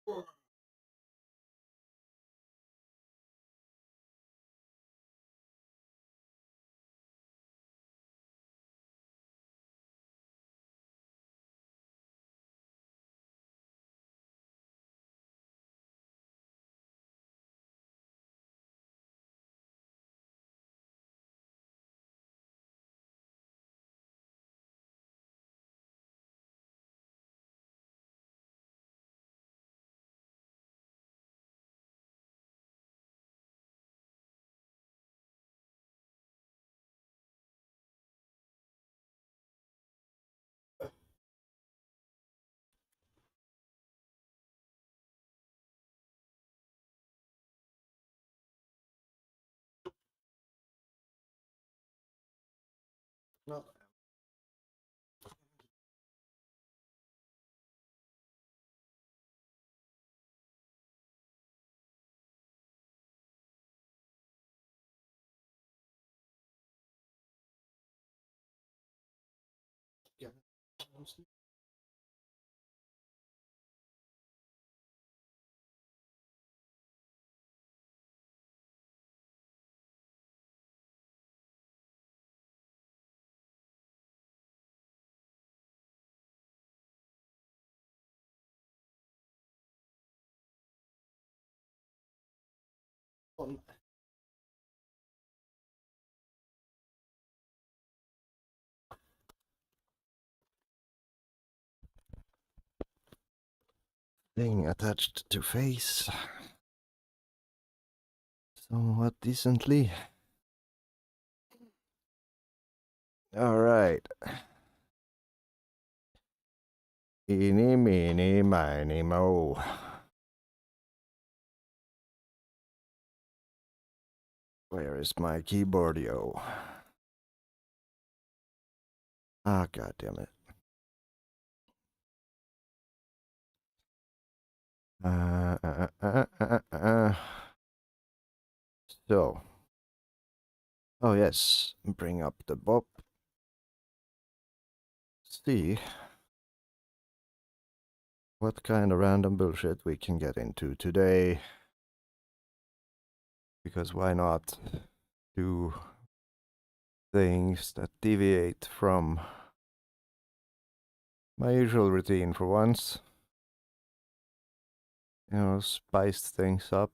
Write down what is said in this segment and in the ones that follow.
No. Yeah. Thing attached to face somewhat decently. All right. Eeny, meeny, miny, mo. Where is my keyboard, yo? Ah, god damn it. So. Oh, yes. Bring up the bop. See what kind of random bullshit we can get into today. Because why not do things that deviate from my usual routine for once? You know, spice things up,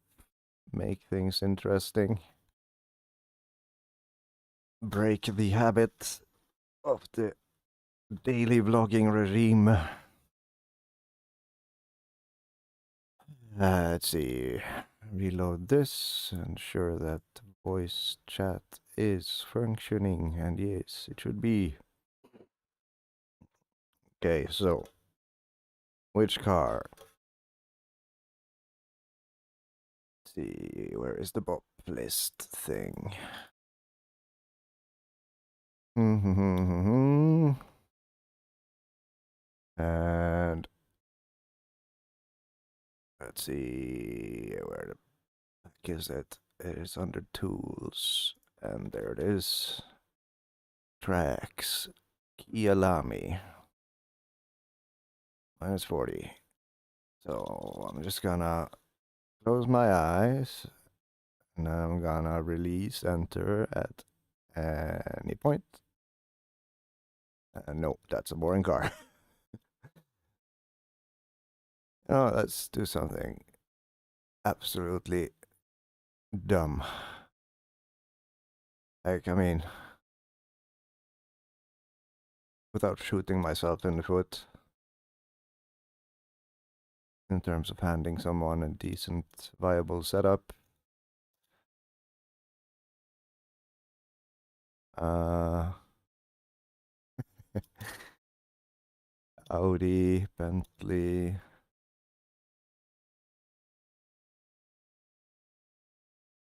make things interesting, break the habit of the daily vlogging regime. Let's see, reload this, ensure that voice chat is functioning, and yes, it should be. Okay, so, which car? Let's see, where is the bop list thing? And let's see, where the heck is it? It is under tools, and there it is. Tracks, Kialami, -40. So I'm just gonna close my eyes, and I'm gonna release enter at any point. Nope, that's a boring car. Oh, let's do something absolutely dumb. Like, I mean, without shooting myself in the foot, in terms of handing someone a decent, viable setup. Audi, Bentley,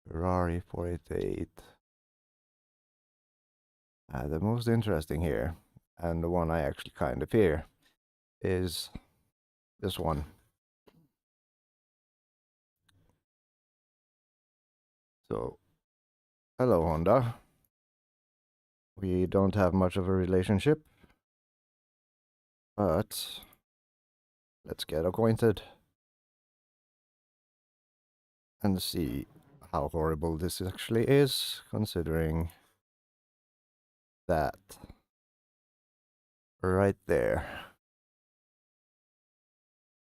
Ferrari 488. The most interesting here, and the one I actually kind of fear, is this one. So, hello Honda. We don't have much of a relationship, but let's get acquainted. and see how horrible this actually is, considering that right there,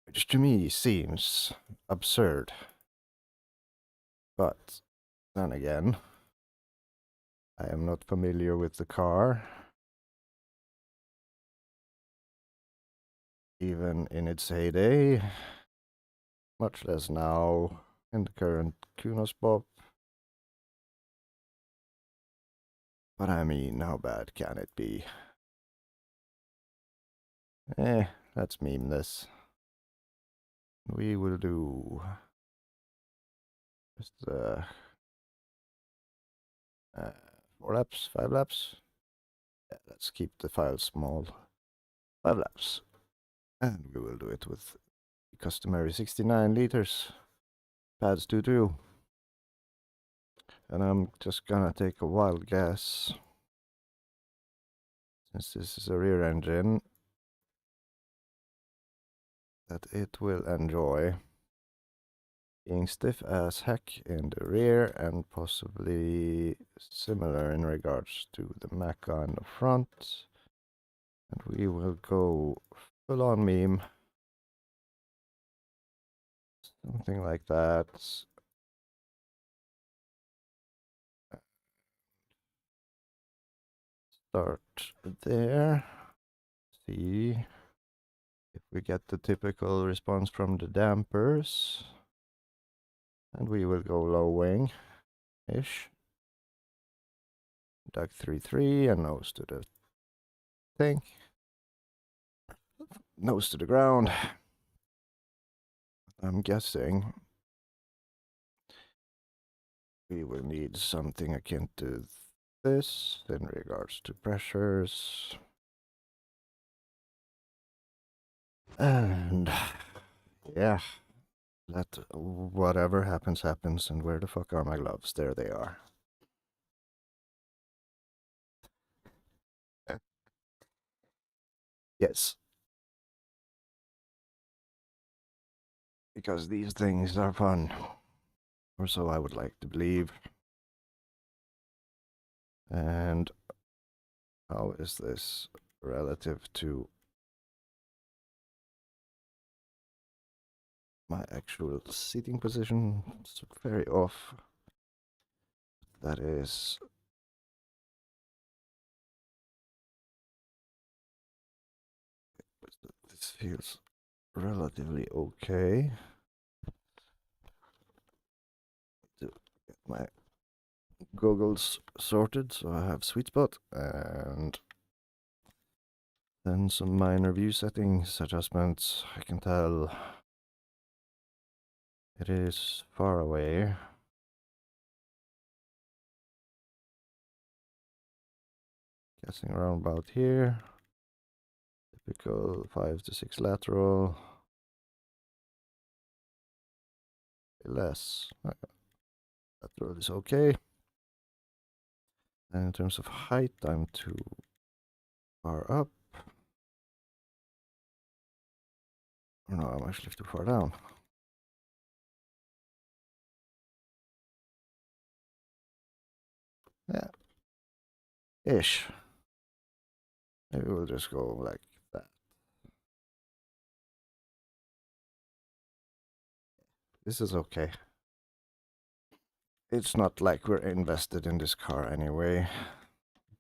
which to me seems absurd. But then again, I am not familiar with the car, even in its heyday, much less now in the current Kunos Pop. But I mean, how bad can it be? Let's meme this. We will do just 4 laps, 5 laps. Yeah, let's keep the file small. 5 laps. And we will do it with the customary 69 liters. Pads 2.2. And I'm just gonna take a wild guess. Since this is a rear engine, that it will enjoy being stiff as heck in the rear and possibly similar in regards to the Maca in the front. And we will go full on meme. Something like that. Start there. See if we get the typical response from the dampers. And we will go low wing-ish. Duck 3.3 and nose to the thing. Nose to the ground. I'm guessing we will need something akin to this in regards to pressures. And yeah, let whatever happens, happens. And where the fuck are my gloves? There they are. Yes. Because these things are fun. Or so I would like to believe. And how is this relative to my actual seating position? It's very off. That is this feels relatively okay. To get my goggles sorted so I have sweet spot, and then some minor view settings adjustments. I can tell it is far away. Guessing around about here. Typical 5 to 6 lateral. Less. Lateral is okay. And in terms of height, I'm too far up. Oh, no, I'm actually too far down. Yeah. Ish. Maybe we'll just go like that. This is okay. It's not like we're invested in this car anyway.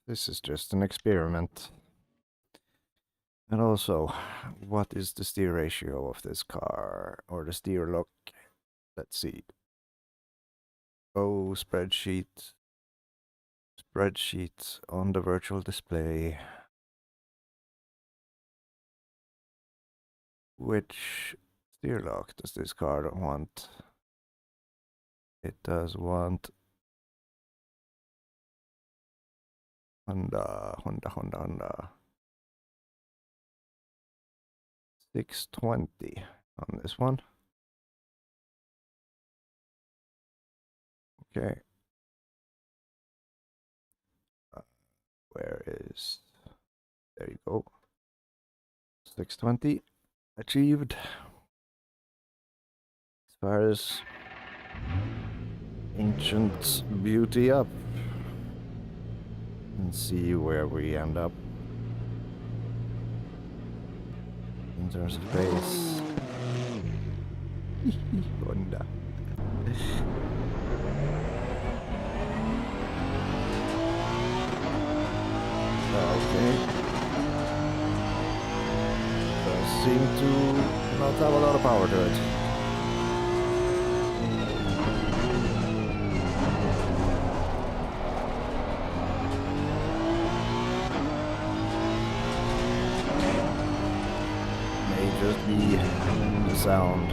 This is just an experiment. And also, what is the steer ratio of this car? Or the steer lock? Let's see. Oh, spreadsheet. Spreadsheet on the virtual display. Which steer lock does this car want? It does want Honda. 620 on this one. Okay. Where is... There you go. 620 achieved. As far as ancient beauty up and see where we end up in terms of pace. Honda. Okay. Does seem to not have a lot of power to it. Just be the sound.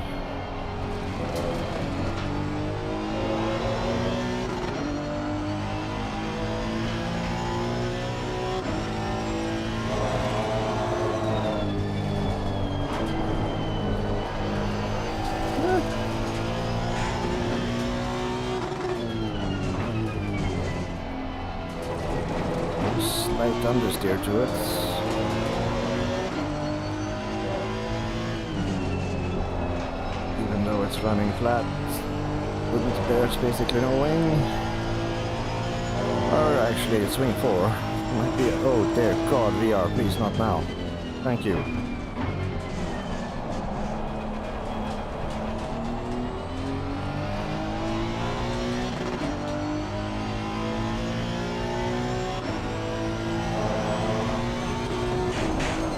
Slight understeer to it. It's running flat, wouldn't there's basically no wing. Or actually it's wing 4. Might be, oh dear god, VR, please not now. Thank you.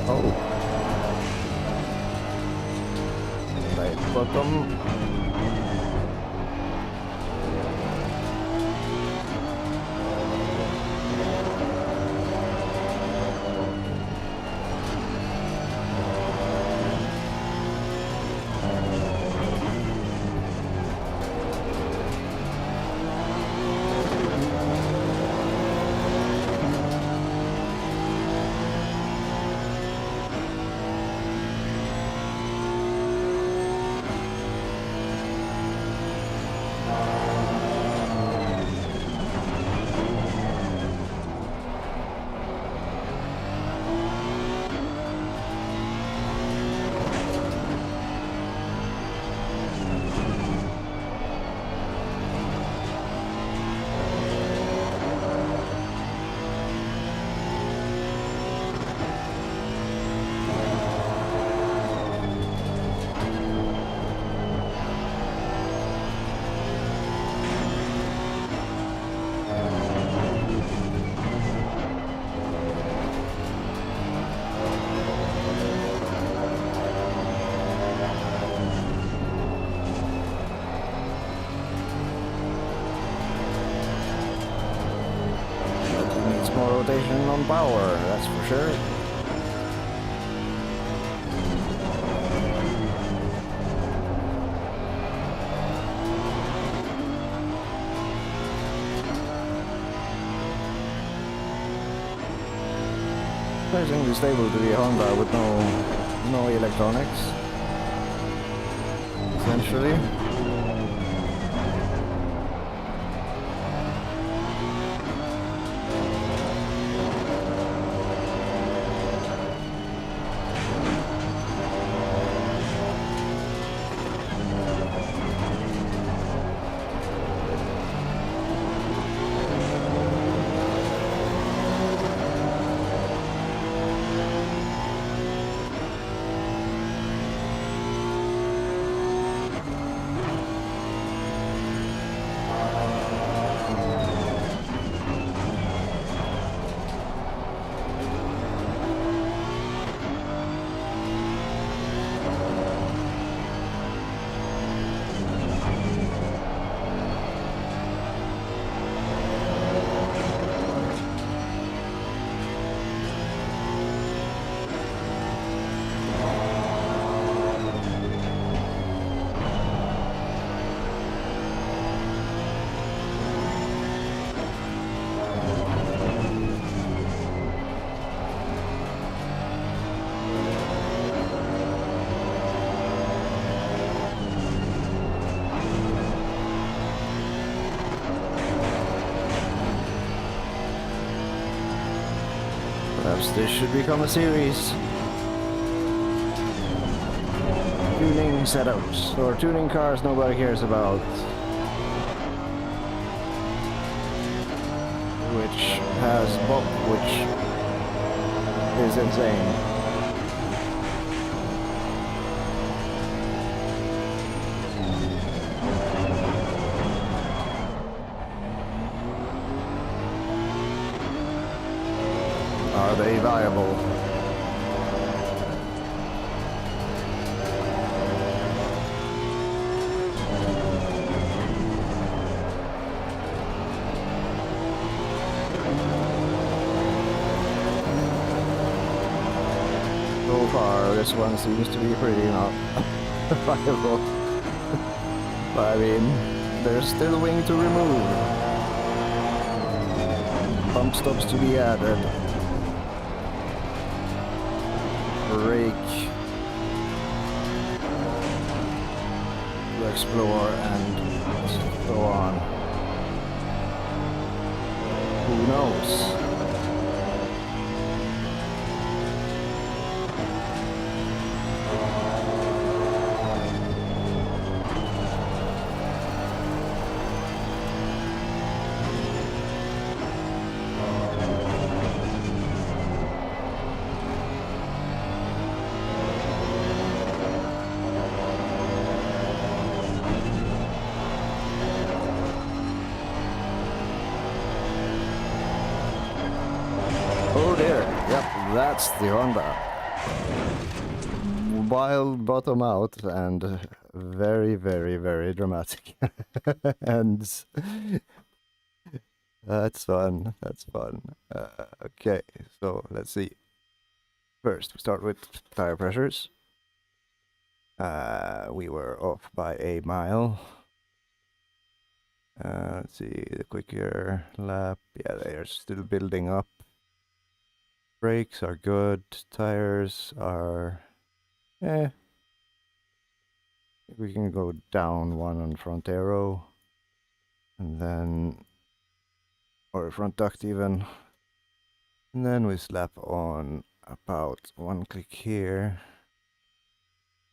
Oh. Bottom. Rotation on power, that's for sure. Surprisingly stable to be a Honda with no electronics, essentially. Perhaps this should become a series. Tuning setups, or tuning cars nobody cares about. which has bump, which is insane. Are they viable? So far, this one seems to be pretty not viable. But I mean, there's still wing to remove. Bump stops to be added. Brake to explore and so on. Who knows? That's the Honda. Wild bottom out and very, very, very dramatic. And that's fun. That's fun. Okay, so let's see. First, we start with tire pressures. We were off by a mile. Let's see, the quicker lap. Yeah, they are still building up. Brakes are good, tires are, we can go down one on front aero, and then, or front duct even, and then we slap on about one click here,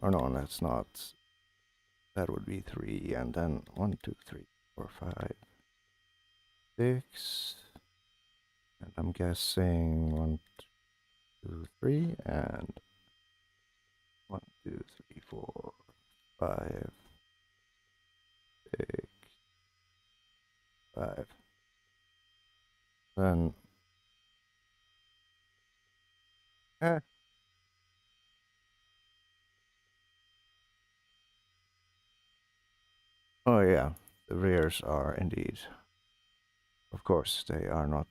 or no, that's not, that would be 3, and then 1, 2, 3, 4, 5, 6, and I'm guessing 1, 2, 3, and 1, 2, 3, 4, 5, 6, 5. Then, oh yeah, the rears are indeed. Of course, they are not.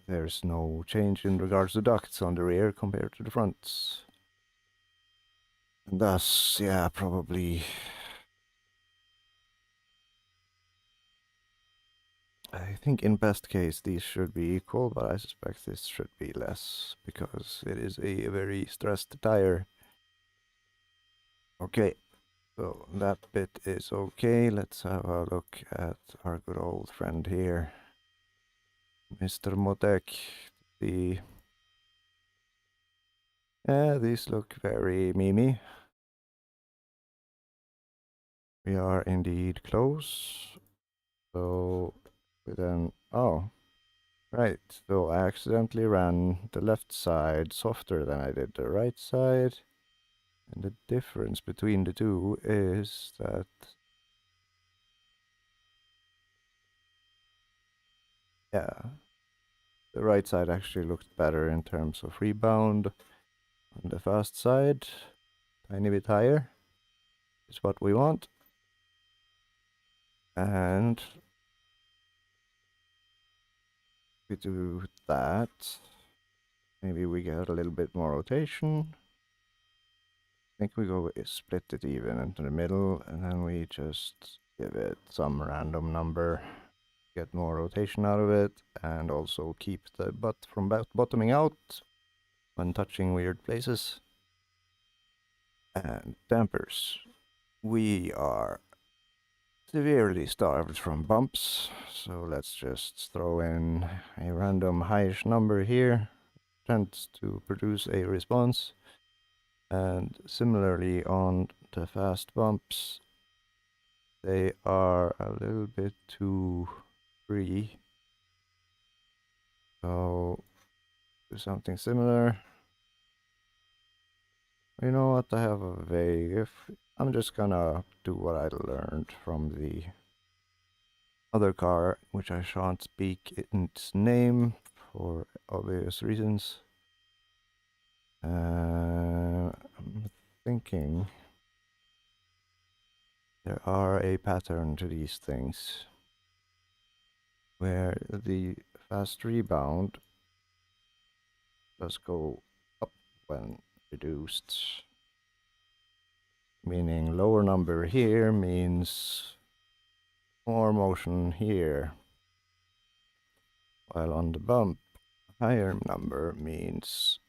There's no change in regards to ducts on the rear compared to the fronts. And thus, yeah, probably. I think in best case these should be equal, but I suspect this should be less because it is a very stressed tire. Okay, so that bit is okay. Let's have a look at our good old friend here, Mr. Motek. These look very memey. We are indeed close. So then, oh, right. So I accidentally ran the left side softer than I did the right side. And the difference between the two is that yeah, the right side actually looked better in terms of rebound. On the fast side, tiny bit higher is what we want. And we do that. Maybe we get a little bit more rotation. I think we go split it even into the middle, and then we just give it some random number, get more rotation out of it, and also keep the butt from bottoming out when touching weird places. And dampers. We are severely starved from bumps, so let's just throw in a random highish number here. Tends to produce a response. And similarly on the fast bumps, they are a little bit too free. So do something similar. You know what, I have a vague, I'm just gonna do what I learned from the other car, which I shan't speak its name for obvious reasons. I'm thinking there are a pattern to these things where the fast rebound does go up when reduced, meaning lower number here means more motion here, while on the bump higher number means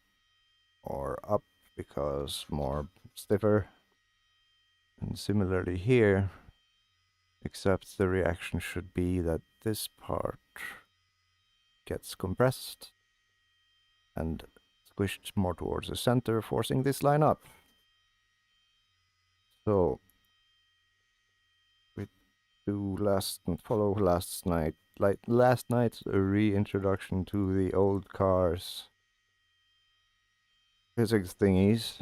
more up because more stiffer. And similarly here, except the reaction should be that this part gets compressed and squished more towards the center, forcing this line up. So we do follow last night's reintroduction to the old cars physics thingies.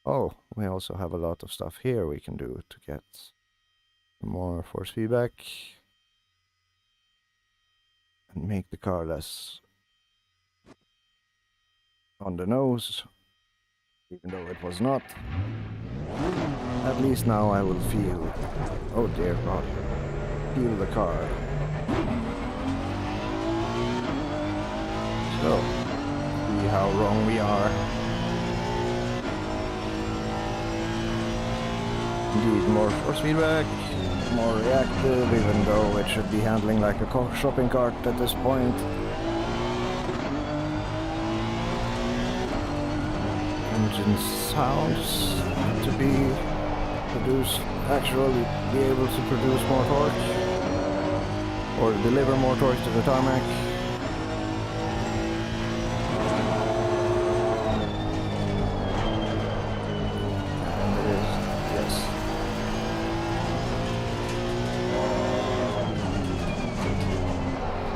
Oh, we also have a lot of stuff here we can do to get more force feedback and make the car less on the nose, even though it was not. At least now I will feel, oh dear God, feel the car. So, see how wrong we are. Indeed, more force feedback, more reactive, even though it should be handling like a shopping cart at this point. Engine sounds to actually be able to produce more torque, or deliver more torque to the tarmac. And it is, yes.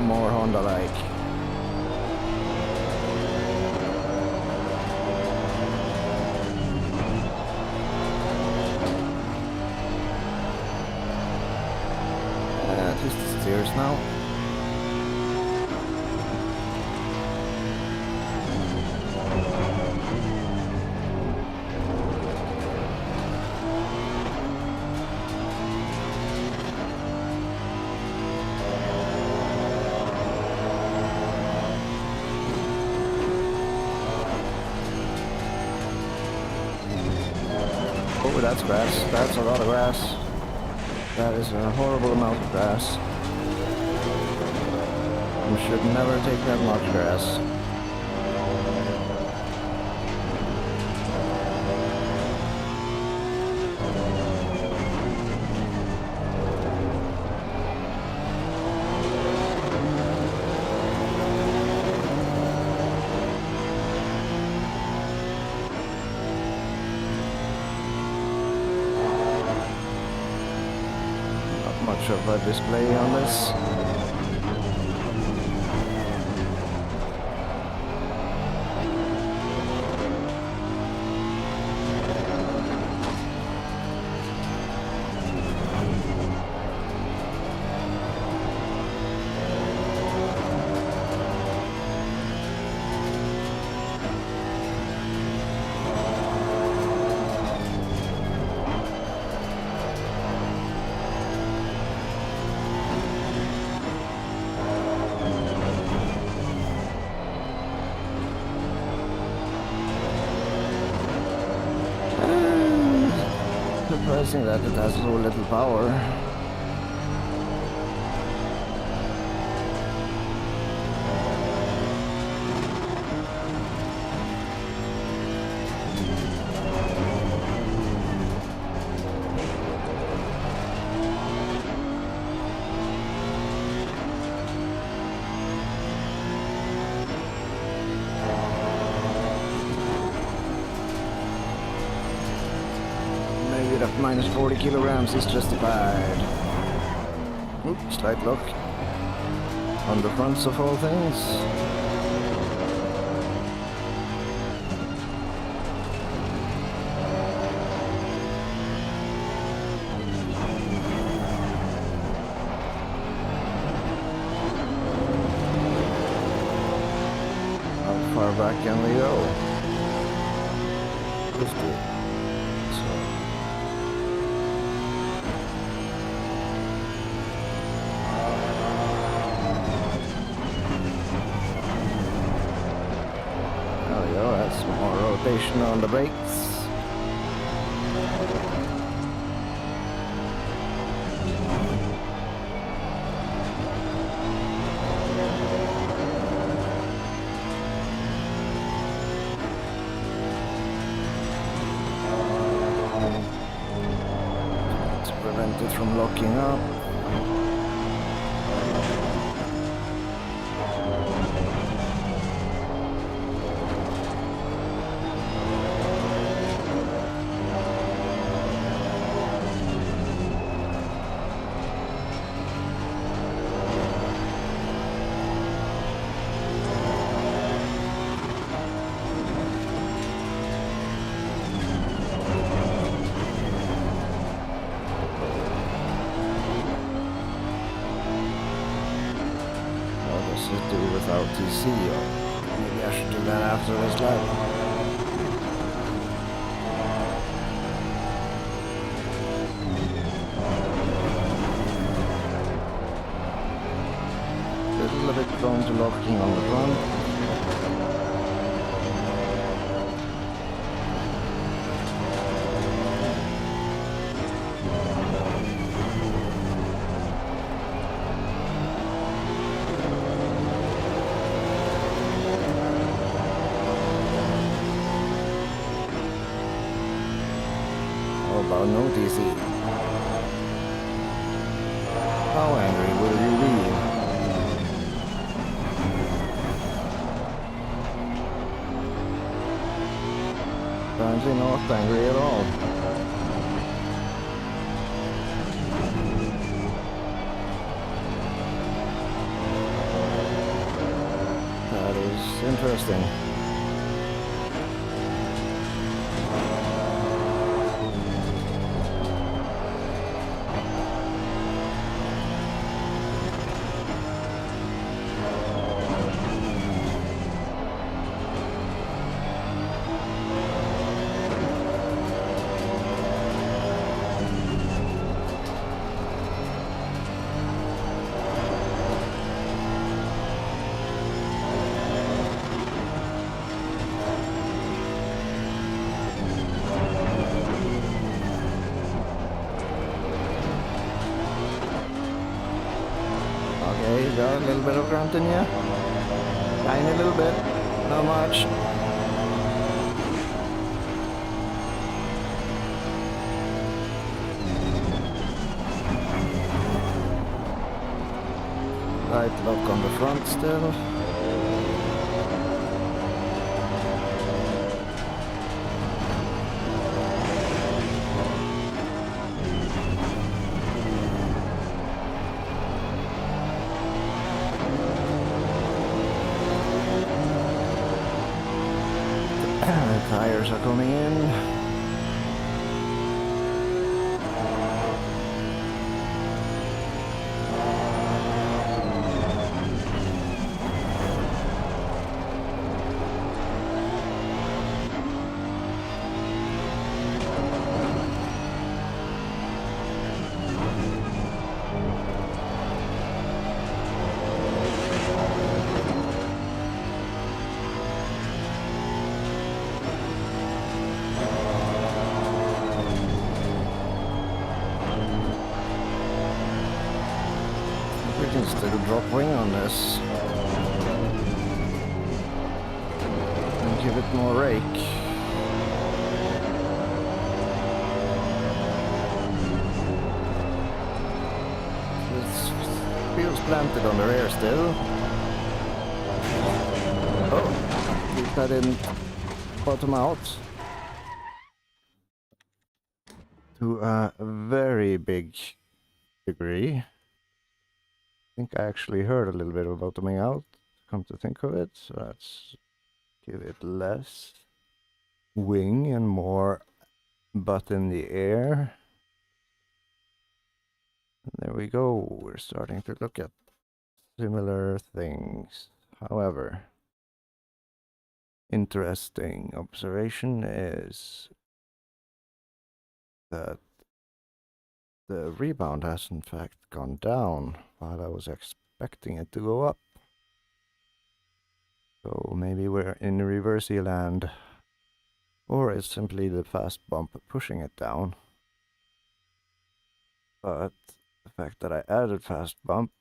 More Honda-like. At least the steers now. Oh, that's grass. That's a lot of grass. That is a horrible amount of grass. You should never take that much grass. Much of a display on this. Surprising that it has so little power. speed at minus 40 kilograms is justified. Oops, slight lock. On the fronts of all things. How far back can we go? 50. So. There we go, that's more rotation on the brakes. To prevent it from locking up. Do without TC, or maybe I should do that after this lap. A little bit prone to locking on the front. About no DC. How angry will you be? Apparently not angry at all. That is interesting. Okay, you got a little bit of grunt in you. Tiny little bit, not much. Light lock on the front still. Tires are coming in. Still drop wing on this and give it more rake. It feels planted on the rear still. Oh, keep that in bottom out. to a very big degree. I think I actually heard a little bit of bottoming out, come to think of it. So let's give it less wing and more butt in the air. And there we go. We're starting to look at similar things. However, interesting observation is that the rebound has in fact gone down while I was expecting it to go up. So maybe we're in reversey land, or it's simply the fast bump pushing it down. But the fact that I added fast bump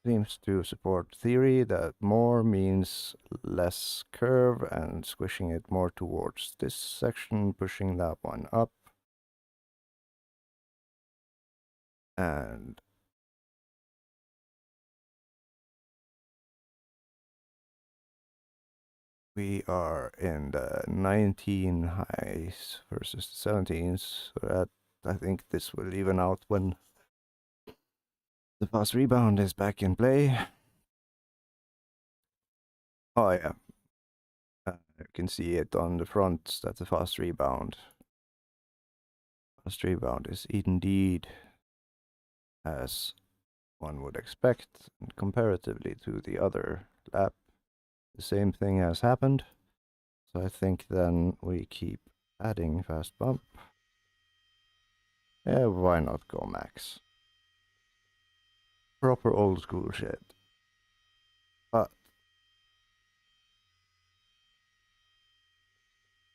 seems to support theory that more means less curve and squishing it more towards this section, pushing that one up. And we are in the 19 highs versus the 17s, so that I think this will even out when the fast rebound is back in play. Oh yeah, you can see it on the front that the fast rebound is indeed as one would expect, and comparatively to the other lap, the same thing has happened. So I think then we keep adding fast bump. Yeah, why not go max? Proper old school shit. But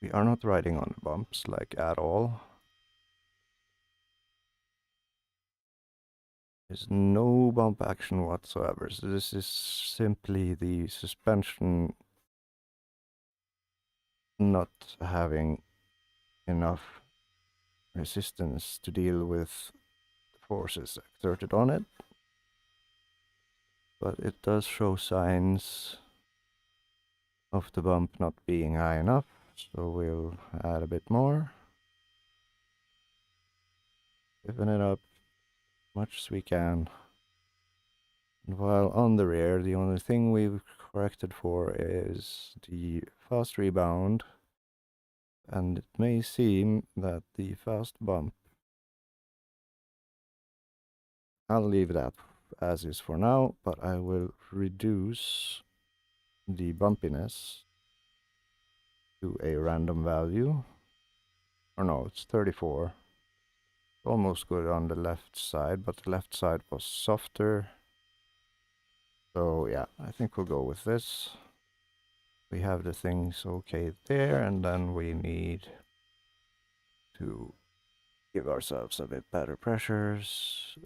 we are not riding on the bumps, like, at all. There's no bump action whatsoever, so this is simply the suspension not having enough resistance to deal with the forces exerted on it. But it does show signs of the bump not being high enough, so we'll add a bit more. Giving it up as much as we can. And while on the rear, the only thing we've corrected for is the fast rebound, and it may seem that the fast bump, I'll leave that as is for now, but I will reduce the bumpiness to a random value. Or no, it's 34. Almost good on the left side, but the left side was softer. So yeah, I think we'll go with this. We have the things okay there, and then we need to give ourselves a bit better pressures.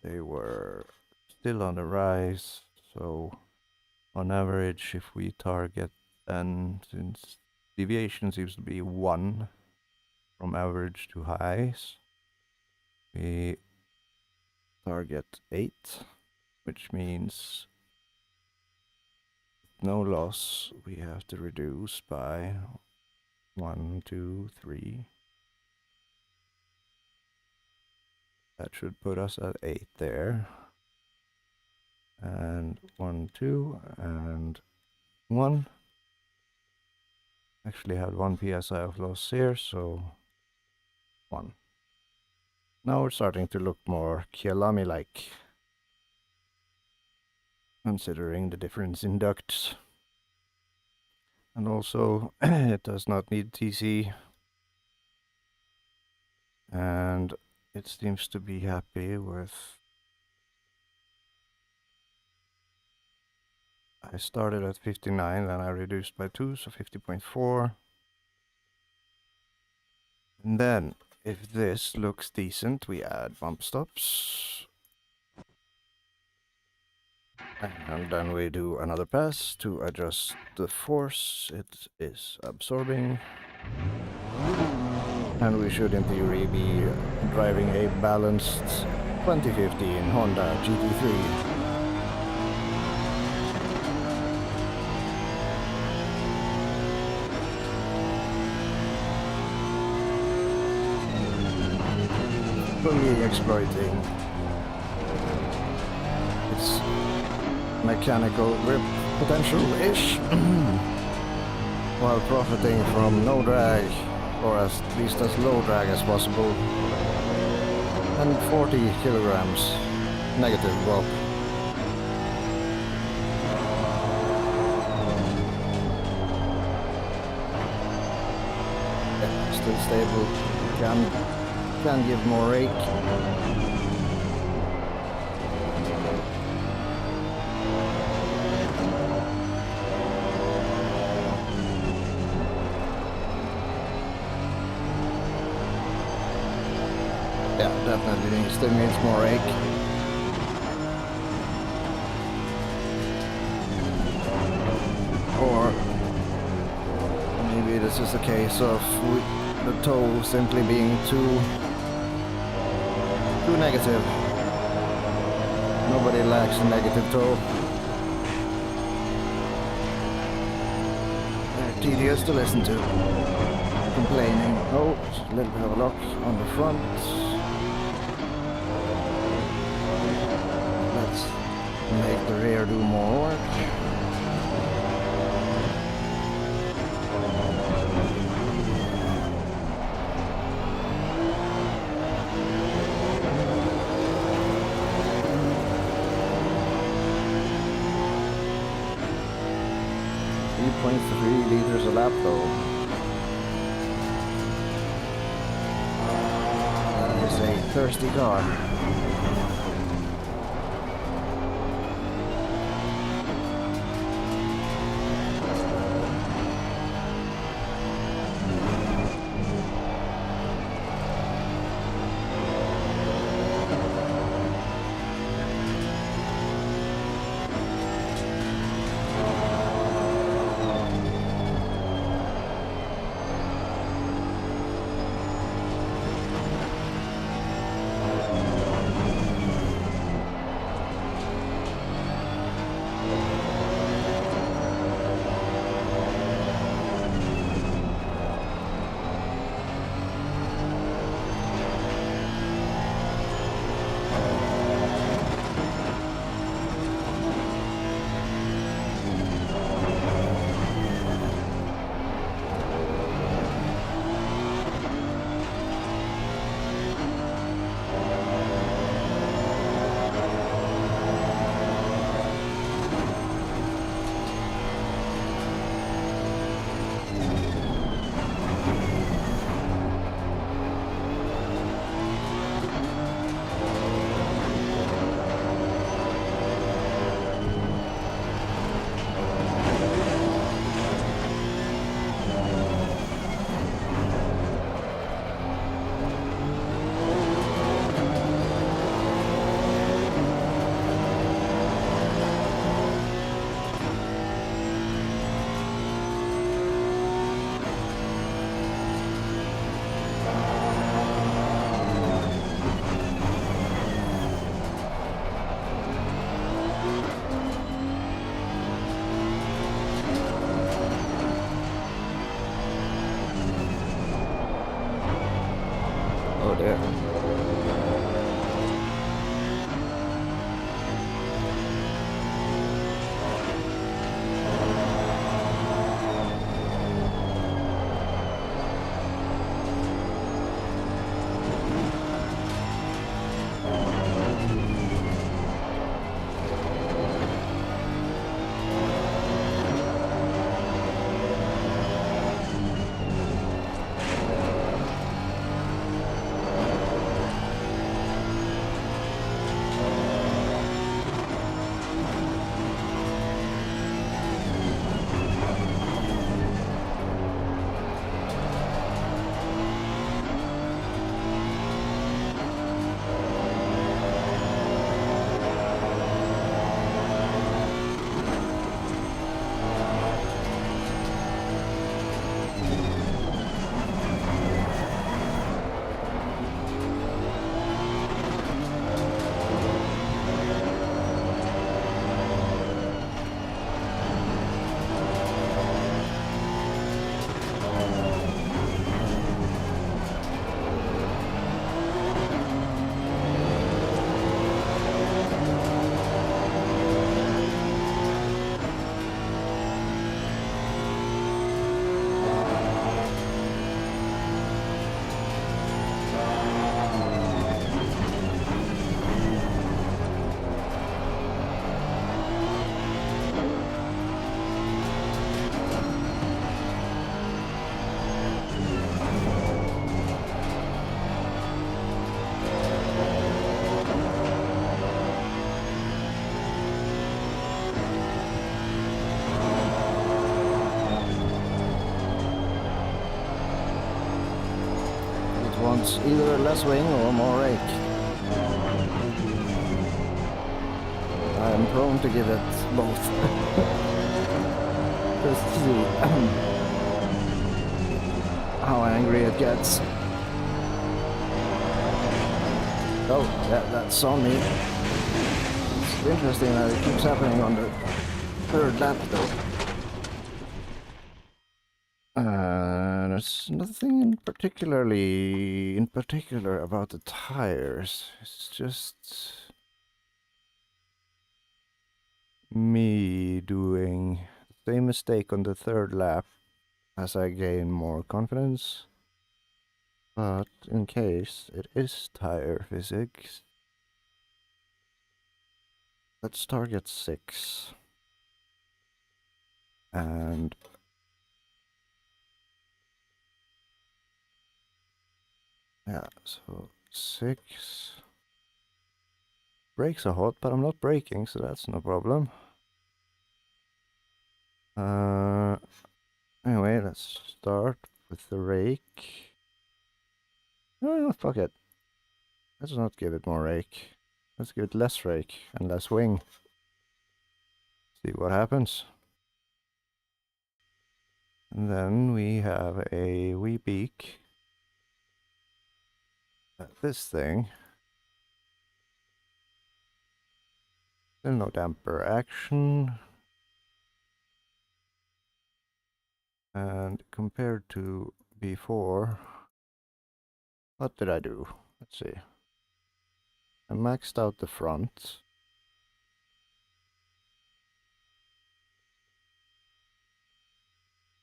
They were still on the rise, so on average, if we target, then since deviation seems to be 1 from average to highs, we target 8, which means no loss, we have to reduce by 1, 2, 3. That should put us at 8 there. And 1, 2, and 1. Actually had 1 psi of loss here, so 1. Now we're starting to look more Kialami-like, considering the difference in ducts. And also, it does not need TC. And it seems to be happy with... I started at 59, then I reduced by 2, so 50.4. And then, if this looks decent, we add bump stops. And then we do another pass to adjust the force it is absorbing. And we should in theory be driving a balanced 2015 Honda GT3. fully exploiting its mechanical grip potential-ish, while profiting from no drag, or at least as low drag as possible, and 40 kilograms negative drop. Yeah, still stable, can give more rake. Yeah, definitely still needs more rake. Or maybe this is a case of the toe simply being too negative. Nobody likes a negative toe. They're tedious to listen to. Complaining. Oh, a little bit of a lock on the front. Make the rear do more work. .3 liters a lap though. That is a thirsty car. wants either less wing or more rake. I'm prone to give it both. Just to see how angry it gets. Oh, that's on me. It's interesting that it keeps happening on the third lap though. There's nothing in particular about the tires. It's just me doing the same mistake on the third lap as I gain more confidence. But in case it is tire physics, let's target 6. And yeah, so 6. Brakes are hot, but I'm not braking, so that's no problem. Anyway, let's start with the rake. Oh, fuck it. Let's not give it more rake. Let's give it less rake and less wing. See what happens. And then we have a wee beak at this thing. Still no damper action. And compared to before, what did I do? Let's see. I maxed out the front.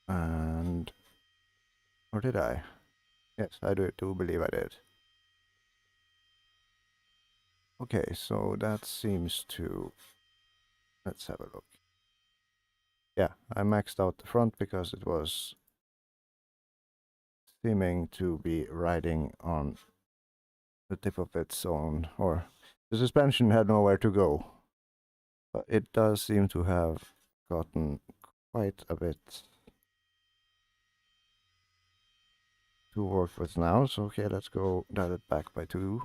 And... or did I? Yes, I do believe I did. Okay, so that seems to... let's have a look. Yeah, I maxed out the front because it was seeming to be riding on the tip of its own, or the suspension had nowhere to go. But it does seem to have gotten quite a bit to work with now. So okay, let's go dial it back by 2.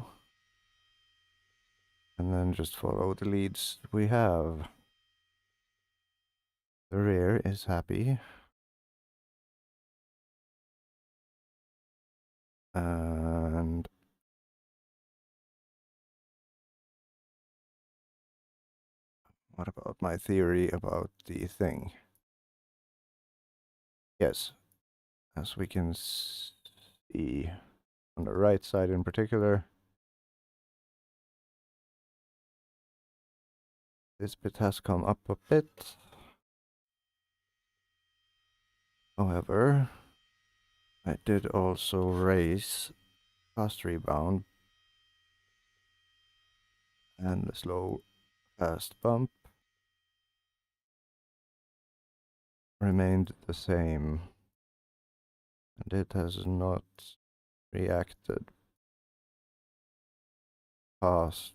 And then just follow the leads we have. The rear is happy. And what about my theory about the thing? Yes, as we can see on the right side in particular, this bit has come up a bit. However, I did also raise fast rebound and the slow fast bump remained the same, and it has not reacted past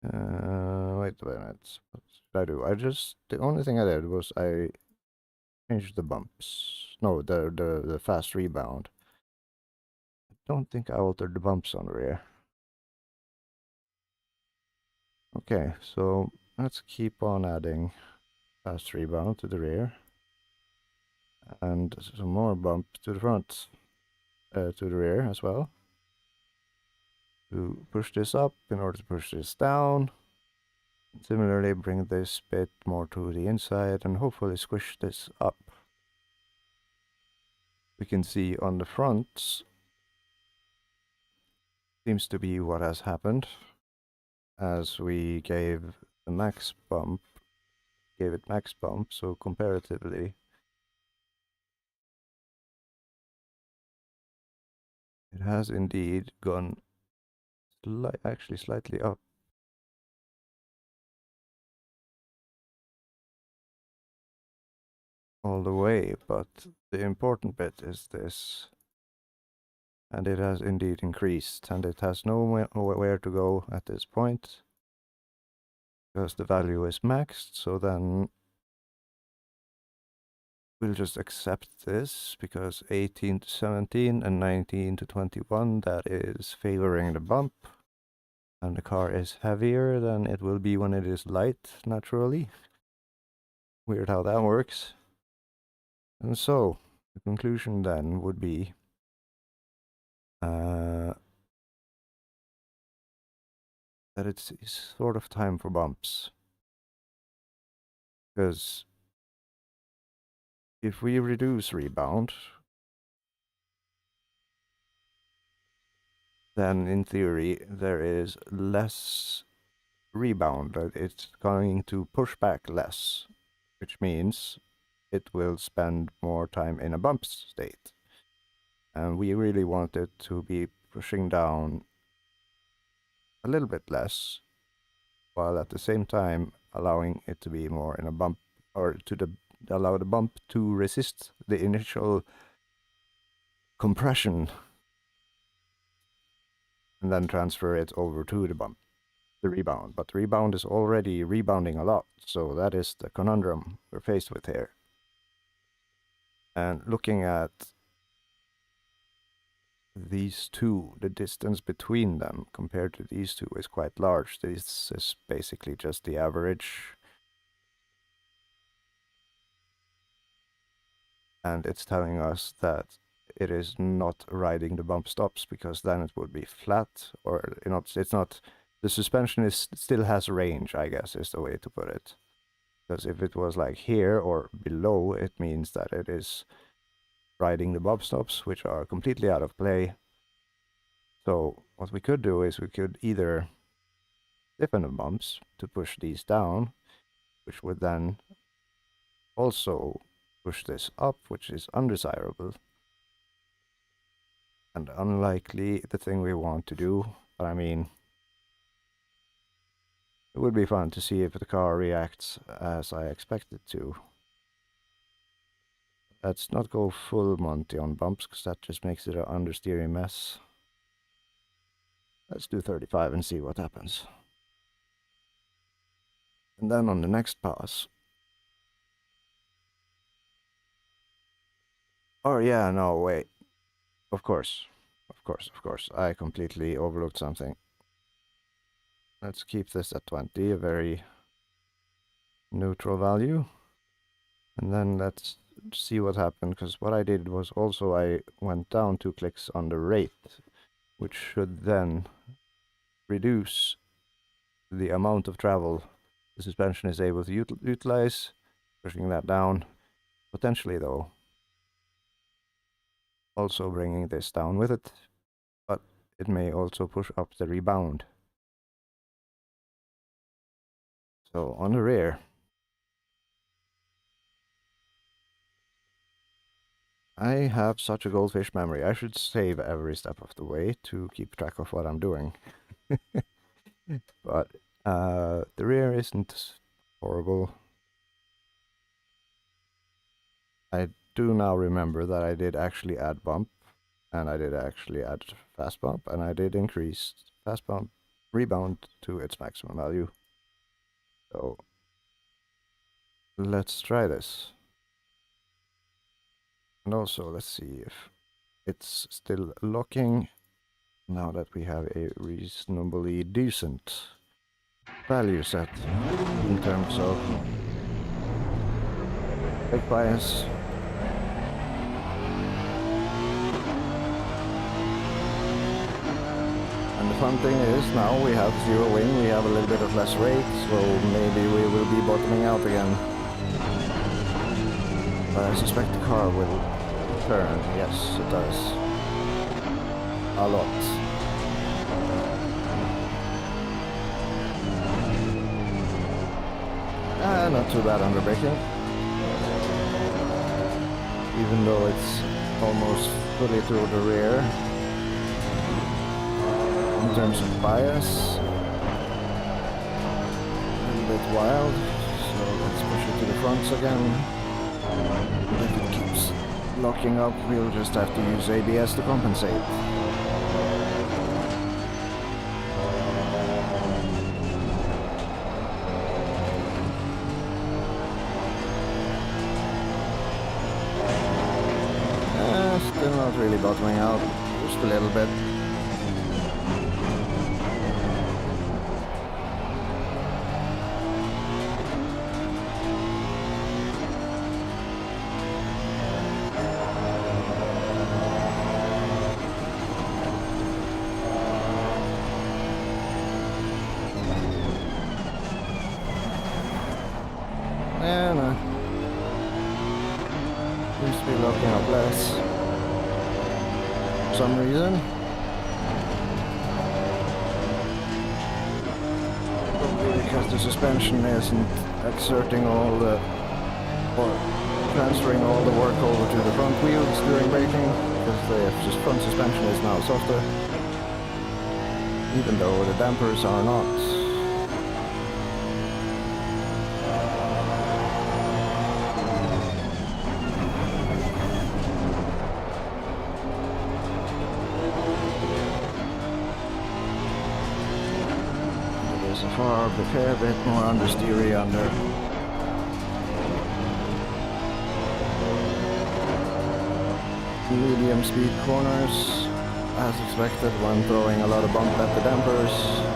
wait a minute, what did I do? The only thing I did was I changed the bumps. No, the fast rebound. I don't think I altered the bumps on the rear. Okay, so let's keep on adding fast rebound to the rear. And some more bump to the front, to the rear as well. To push this up in order to push this down. Similarly, bring this bit more to the inside and hopefully squish this up. We can see on the front seems to be what has happened as we gave it max bump, so comparatively it has indeed gone actually slightly up. All the way, but the important bit is this. and it has indeed increased, and it has nowhere to go at this point because the value is maxed. So then we'll just accept this because 18 to 17 and 19 to 21, that is favoring the bump, and the car is heavier than it will be when it is light, naturally. Weird how that works. And so the conclusion then would be that it's sort of time for bumps. Because if we reduce rebound, then in theory there is less rebound. It's going to push back less, which means it will spend more time in a bump state. And we really want it to be pushing down a little bit less, while at the same time allowing it to be more in a bump, or to allow the bump to resist the initial compression and then transfer it over to the bump, the rebound. But the rebound is already rebounding a lot, so that is the conundrum we're faced with here. And looking at these two, the distance between them compared to these two is quite large. This is basically just the average. And it's telling us that it is not riding the bump stops, because then it would be flat, or it's not, the suspension still has range, I guess is the way to put it. Because if it was like here or below, it means that it is riding the bump stops, which are completely out of play. So what we could do is we could either stiffen the bumps to push these down, which would then also push this up, which is undesirable and unlikely the thing we want to do. But I mean, it would be fun to see if the car reacts as I expect it to. Let's not go full Monty on bumps, because that just makes it an understeering mess. Let's do 35 and see what happens. And then on the next pass. Oh yeah, no, wait. Of course. I completely overlooked something. Let's keep this at 20, a very neutral value. And then let's see what happened, because what I did was also I went down 2 clicks on the rate, which should then reduce the amount of travel the suspension is able to utilize, pushing that down. Potentially, though, also bringing this down with it, but it may also push up the rebound. So on the rear, I have such a goldfish memory. I should save every step of the way to keep track of what I'm doing. But the rear isn't horrible. I do now remember that I did actually add bump, and I did actually add fast bump, and I did increase fast bump rebound to its maximum value. So let's try this. And also let's see if it's still locking now that we have a reasonably decent value set in terms of brake bias. And the fun thing is, now we have 0 wing, we have a little bit of less rate, so maybe we will be bottoming out again. But I suspect the car will turn. Yes, it does. A lot. Not too bad under braking. Even though it's almost fully through the rear. In terms of bias, a little bit wild. So let's push it to the fronts again. If it keeps locking up, we'll just have to use ABS to compensate. not really bottoming out, just a little bit. And seems to be locking up less for some reason. Probably because the suspension isn't exerting all the, or transferring all the work over to the front wheels during braking, because the front suspension is now softer, even though the dampers are not. Far a fair bit more understeery under. Medium speed corners, as expected when throwing a lot of bump at the dampers.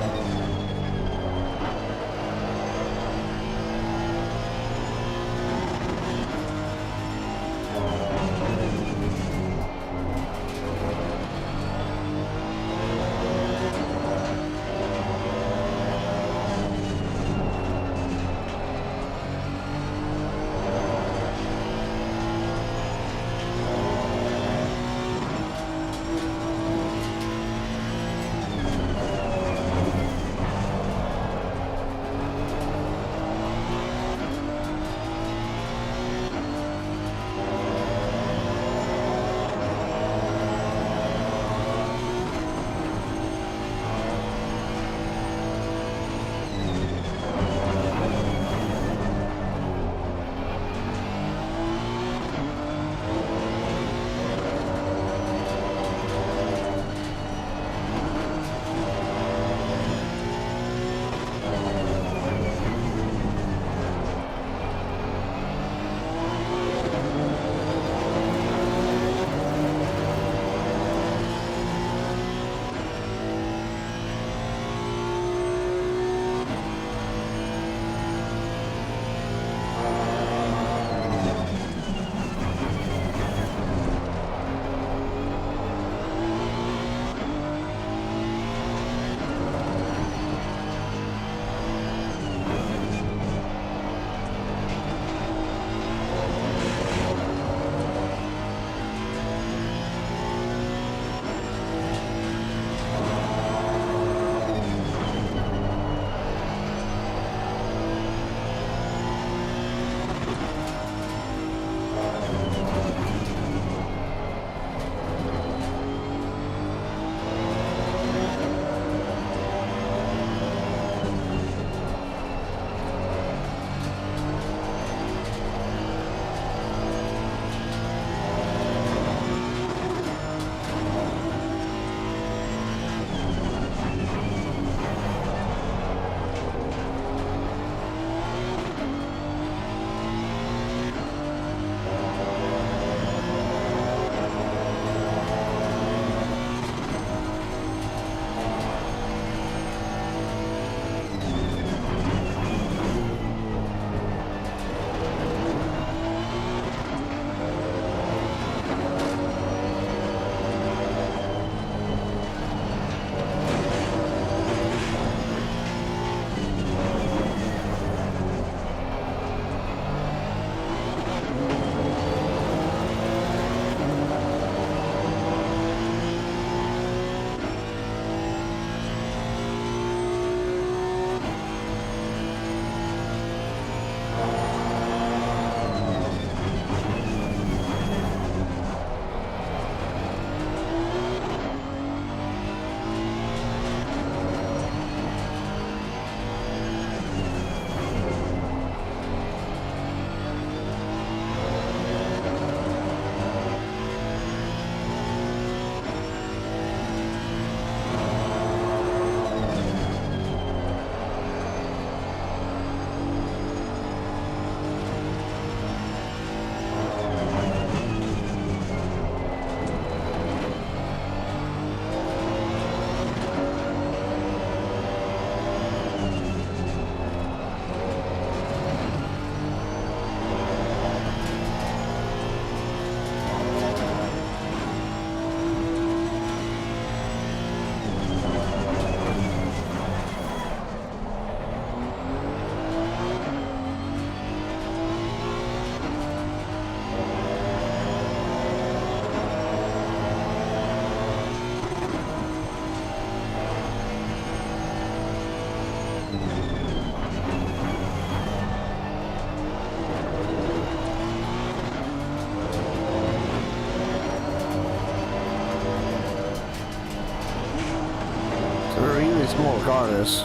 Small car is.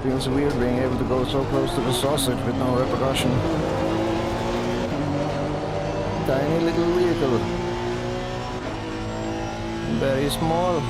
Feels weird being able to go so close to the sausage with no repercussion. Tiny little vehicle. Very small.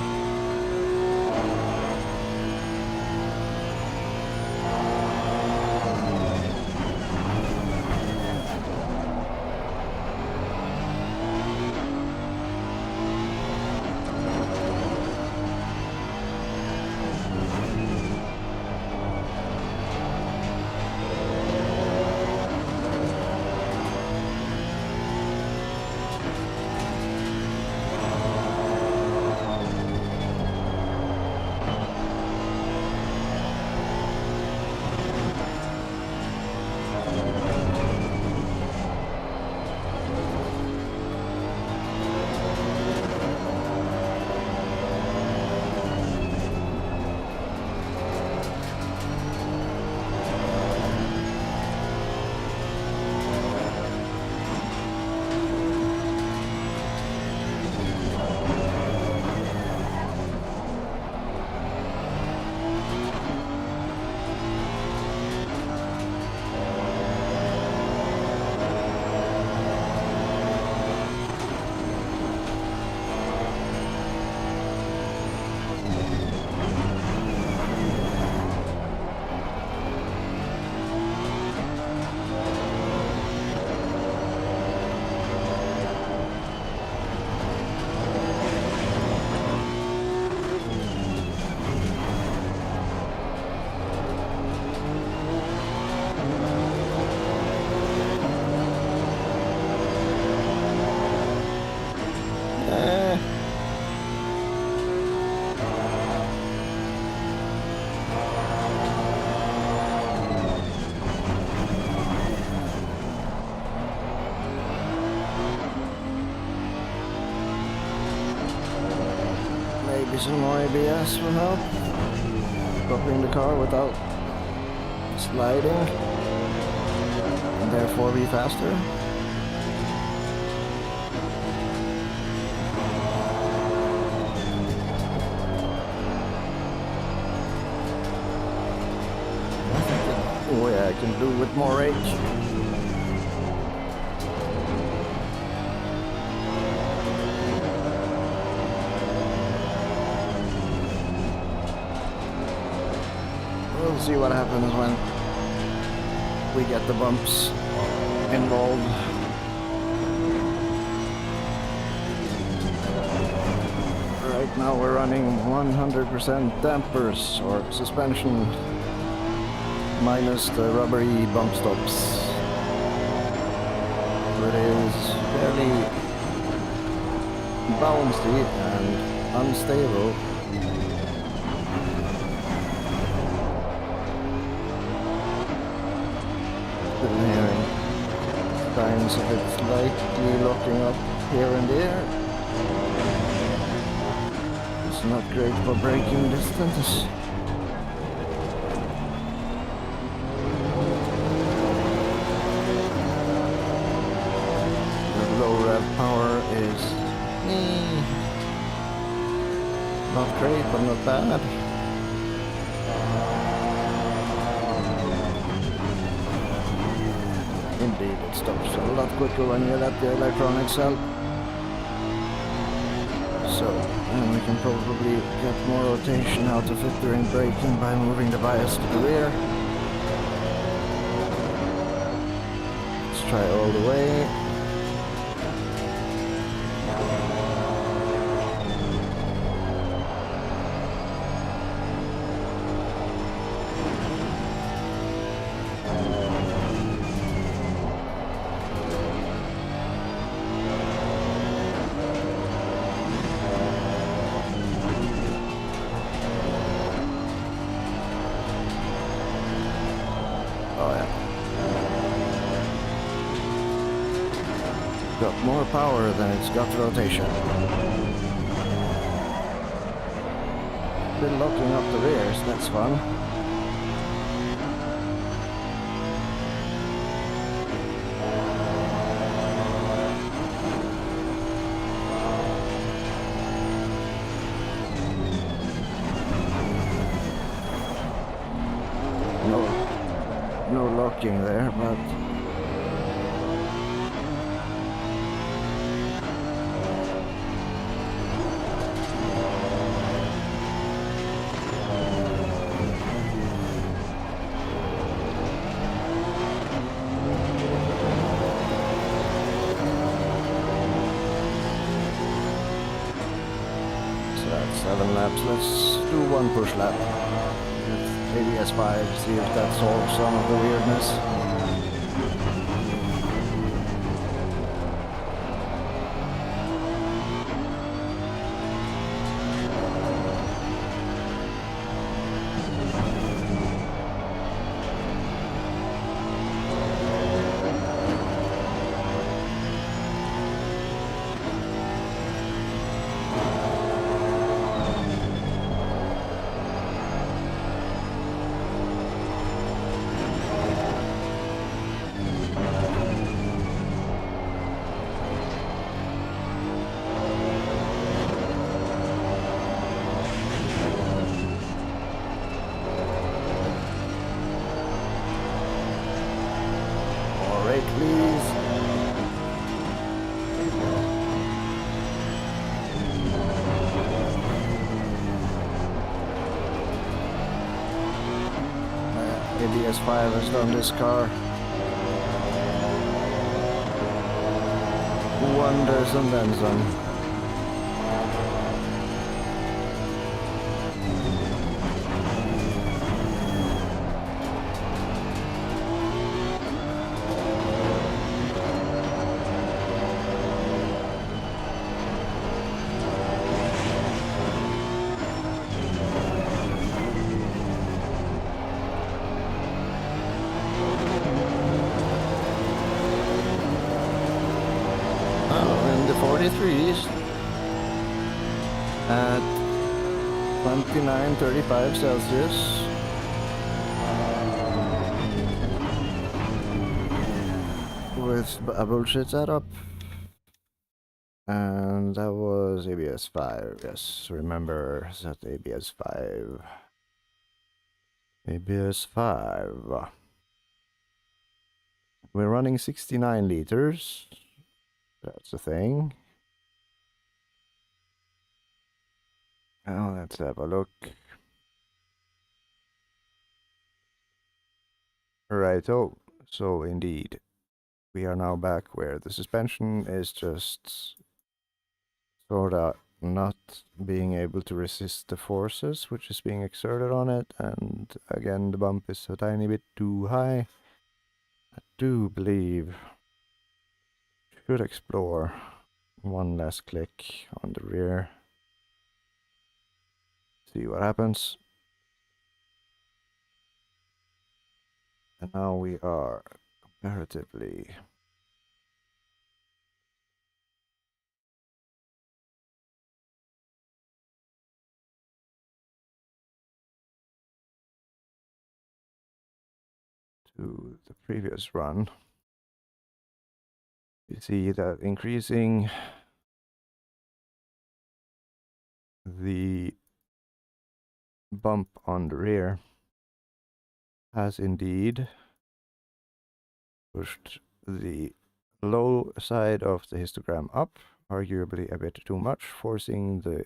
Maybe some more ABS will help. Stopping the car without sliding and therefore be faster. Oh yeah, I can do with more rage. We'll see what happens when we get the bumps involved. Right now we're running 100% dampers or suspension minus the rubbery bump stops. So it is fairly bouncy and unstable. Still hearing signs of it slightly locking up here and there. It's not great for braking distance. Power is not great, but not bad. Indeed, it stops a lot quicker when you let the electronics help. So, and we can probably get more rotation out of it during braking by moving the bias to the rear. Let's try all the way. Got more power than it's got rotation. Still locking up the rears, that's fun. No locking there, but so that's 7 laps. Let's do one push lap. ABS 5, see if that solves some of the weirdness. Please. ABS 5 has done this car wonders and then some. In the 43s at 29-35 Celsius. With a bullshit setup. And that was ABS 5. Yes, remember that ABS 5. ABS 5. We're running 69 liters. That's a thing. Now let's have a look. Righto. So indeed, we are now back where the suspension is just sort of not being able to resist the forces which is being exerted on it, and again the bump is a tiny bit too high. I do believe should explore one last click on the rear, see what happens. And now we are comparatively to the previous run. You see that increasing the bump on the rear has indeed pushed the low side of the histogram up, arguably a bit too much, forcing the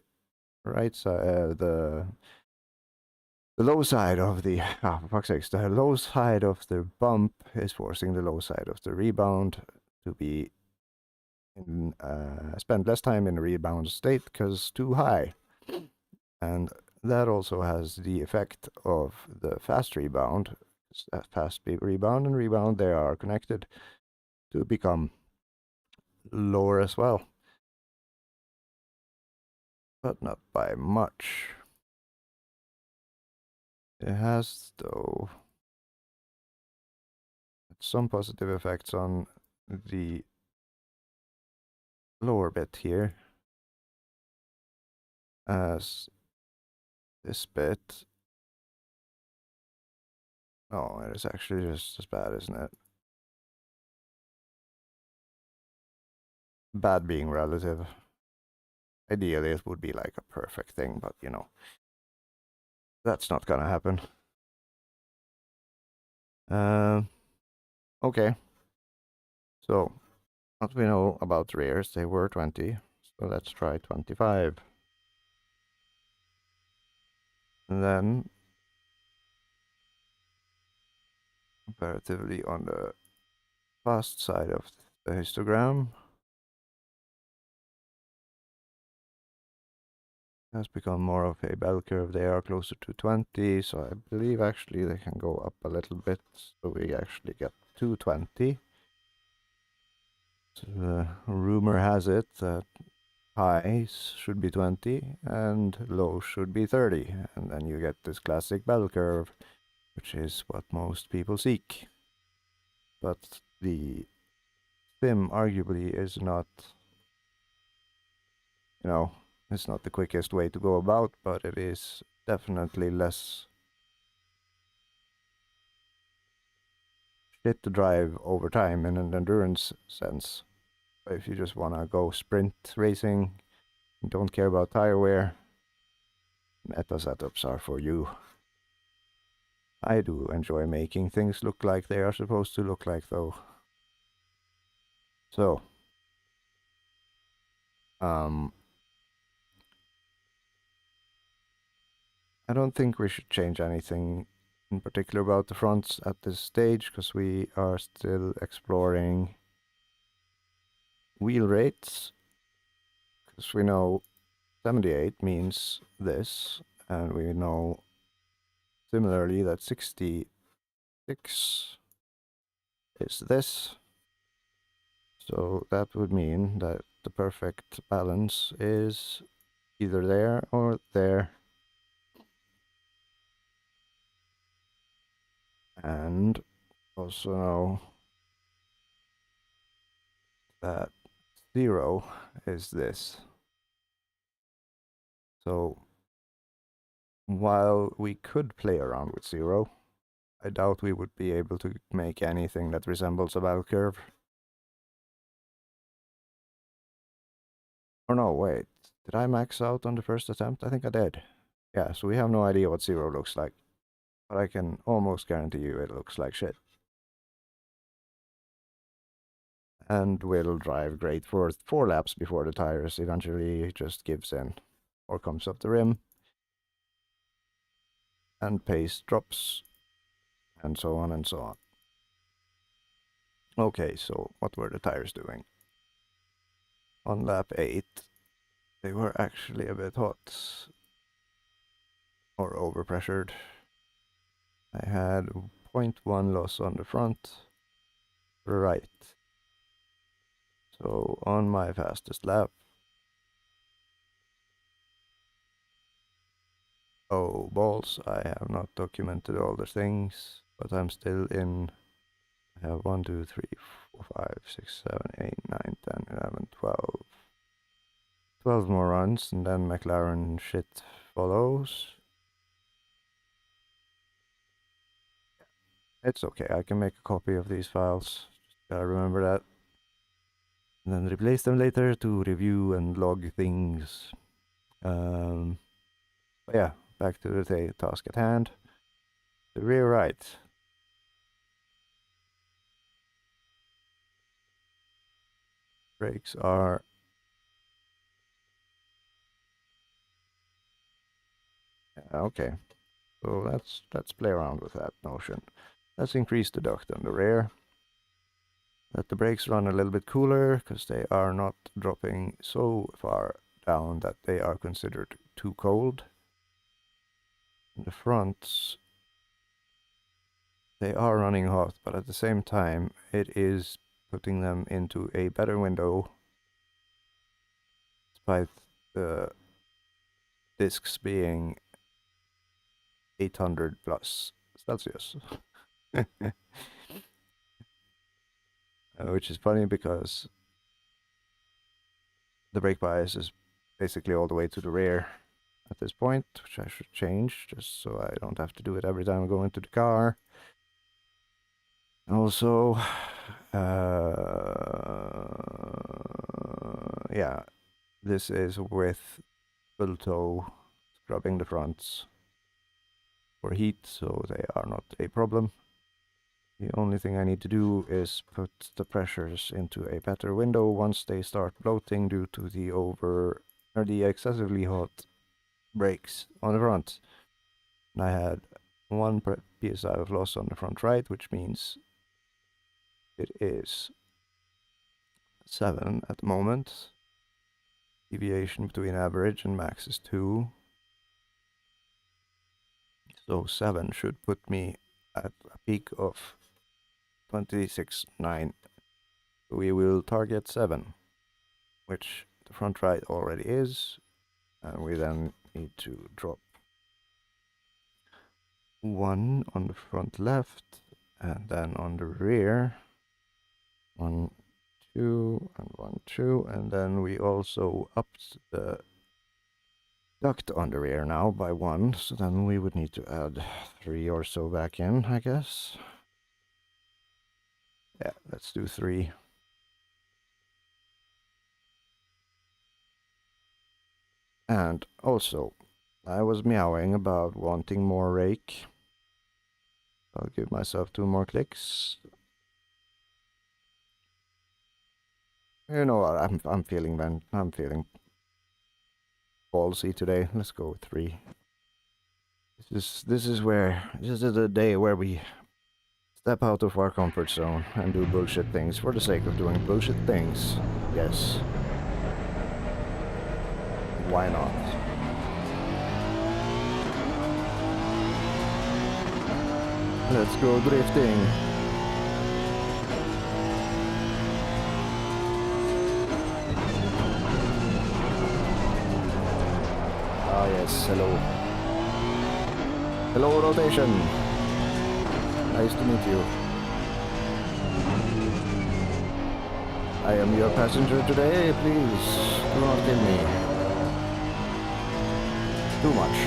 right side, the low side of the, for fuck's sakes, the low side of the bump is forcing the low side of the rebound to be in, spend less time in a rebound state because too high. And that also has the effect of the fast rebound. Fast rebound and rebound, they are connected to become lower as well. But not by much. It has, though, some positive effects on the lower bit here, as this bit. Oh, it is actually just as bad, isn't it? Bad being relative. Ideally, it would be like a perfect thing, but you know, that's not gonna happen. Okay. So, what we know about rears, they were 20. So let's try 25. And then, comparatively on the fast side of the histogram, has become more of a bell curve. They are closer to 20, so I believe actually they can go up a little bit, so we actually get 220. So the rumor has it that highs should be 20 and lows should be 30, and then you get this classic bell curve, which is what most people seek. But the sim arguably is not, you know, it's not the quickest way to go about, but it is definitely less shit to drive over time in an endurance sense. If you just want to go sprint racing, don't care about tire wear, meta setups are for you. I do enjoy making things look like they are supposed to look like, though. So, I don't think we should change anything in particular about the fronts at this stage, because we are still exploring wheel rates, because we know 78 means this, and we know similarly that 66 is this. So that would mean that the perfect balance is either there or there. And also know that 0 is this. So while we could play around with 0, I doubt we would be able to make anything that resembles a bell curve. Or no, wait. Did I max out on the first attempt? I think I did. Yeah, so we have no idea what 0 looks like. But I can almost guarantee you it looks like shit. And will drive great for 4 laps before the tires eventually just gives in or comes off the rim. And pace drops, and so on and so on. Okay, so what were the tires doing? On lap 8, they were actually a bit hot or overpressured. I had 0.1 loss on the front, right. So on my fastest lap, oh balls, I have not documented all the things, but I'm still in. I have 1, 2, 3, 4, 5, 6, 7, 8, 9, 10, 11, 12. 12 more runs, and then McLaren shit follows. It's okay, I can make a copy of these files. Just gotta remember that. And then replace them later to review and log things. But yeah, back to the task at hand. The rear right. Brakes are okay. So let's play around with that notion. Let's increase the duct on the rear. Let the brakes run a little bit cooler, because they are not dropping so far down that they are considered too cold. In the fronts, they are running hot, but at the same time, it is putting them into a better window, despite the discs being 800 plus Celsius. Which is funny because the brake bias is basically all the way to the rear. at this point, which I should change just so I don't have to do it every time I go into the car. Also, yeah, this is with full toe scrubbing the fronts for heat, so they are not a problem. The only thing I need to do is put the pressures into a better window once they start bloating due to the excessively hot brakes on the front. And I had 1 psi of loss on the front right, which means it is 7 at the moment. Deviation between average and max is 2. So 7 should put me at a peak of 26.9. We will target 7, which the front right already is, and we then need to drop 1 on the front left, and then on the rear 1, 2, and 1, 2, and then we also upped the duct on the rear now by 1, so then we would need to add 3 or so back in, I guess. Yeah, let's do 3. And also, I was meowing about wanting more rake. I'll give myself 2 more clicks. You know what? I'm feeling ballsy today. Let's go with 3. This is the day where we step out of our comfort zone and do bullshit things for the sake of doing bullshit things. Yes. Why not? Let's go drifting. Ah yes, hello. Hello, rotation. Nice to meet you. I am your passenger today. Please do not kill me. Too much.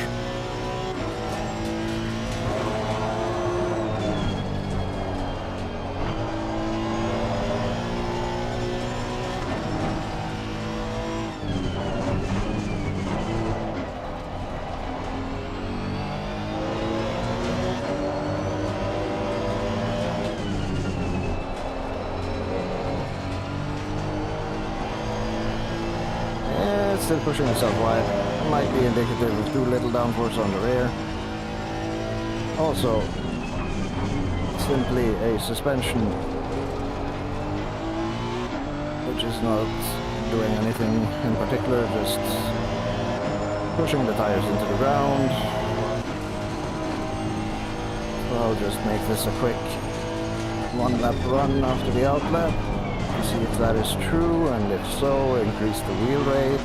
Still pushing myself wide. Might be indicative of too little downforce on the rear. Also, simply a suspension which is not doing anything in particular, just pushing the tires into the ground. So I'll just make this a quick 1 lap run after the outlap. See if that is true, and if so, increase the wheel rate.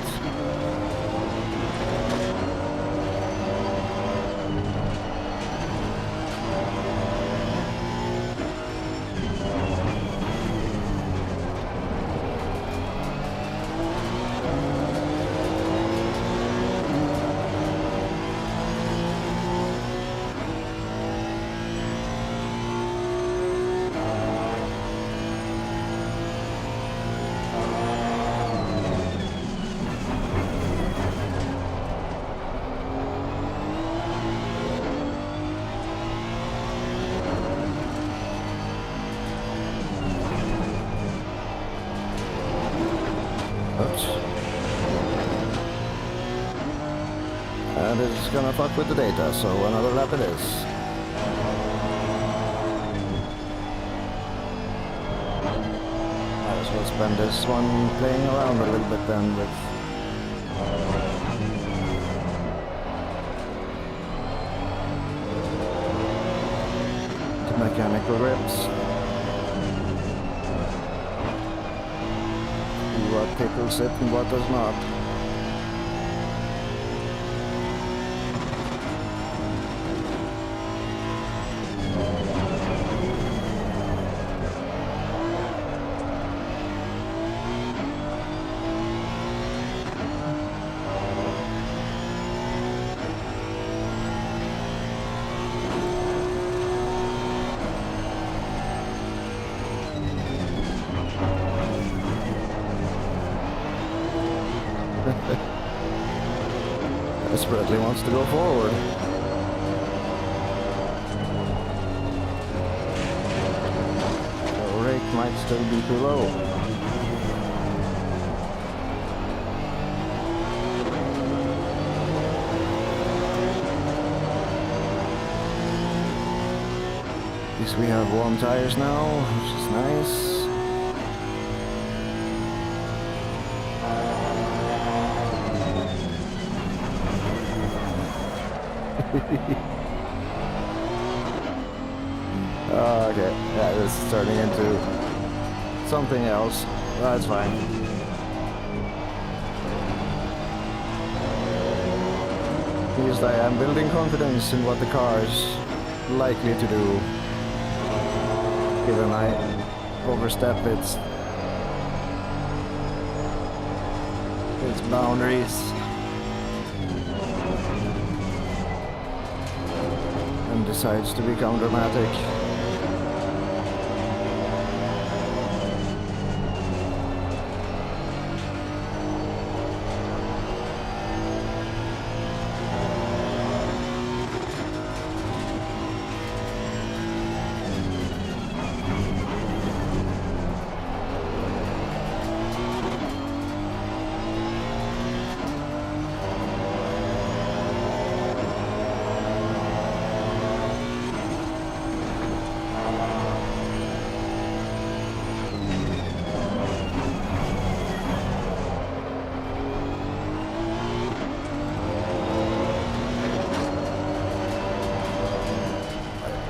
And it's gonna fuck with the data, so another lap it is. Might as well spend this one playing around a little bit then with the mechanical grips. What tickles it and what does not. desperately wants to go forward. The rake might still be too low. At least we have warm tires now, which is nice. Okay, yeah, this is turning into something else. That's fine. At least I am building confidence in what the car is likely to do. Given I overstep its boundaries. And decides to become dramatic.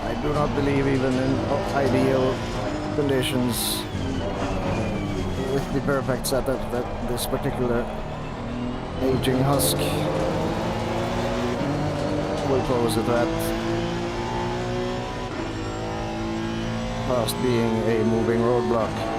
I do not believe even in ideal conditions with the perfect setup that this particular aging husk will pose a threat, past being a moving roadblock.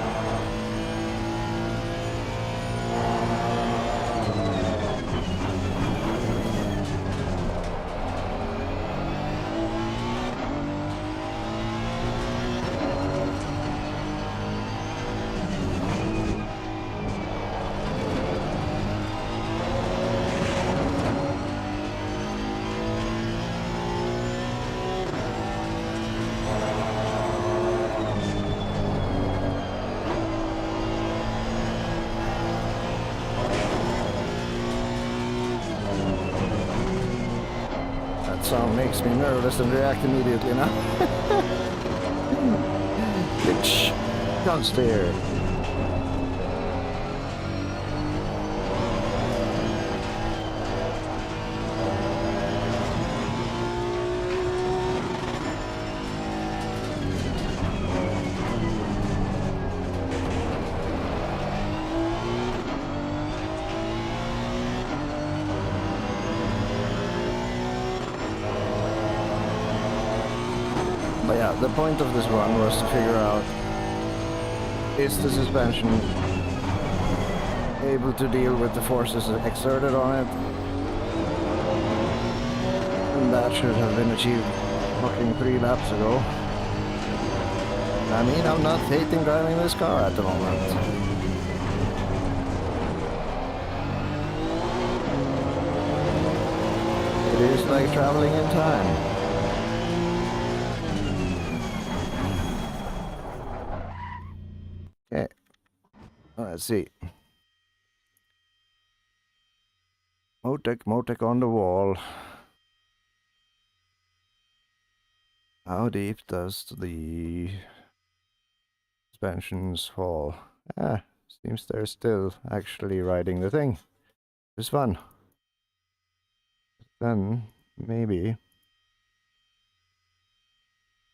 Sound makes me nervous and react immediately now. Bitch, don't stare. But yeah, the point of this run was to figure out, is the suspension able to deal with the forces exerted on it? And that should have been achieved fucking 3 laps ago. I mean, I'm not hating driving this car at the moment. It is like traveling in time. Okay, let's see. Motec on the wall. How deep does the suspensions fall? Ah, seems they're still actually riding the thing. It's fun. Then, maybe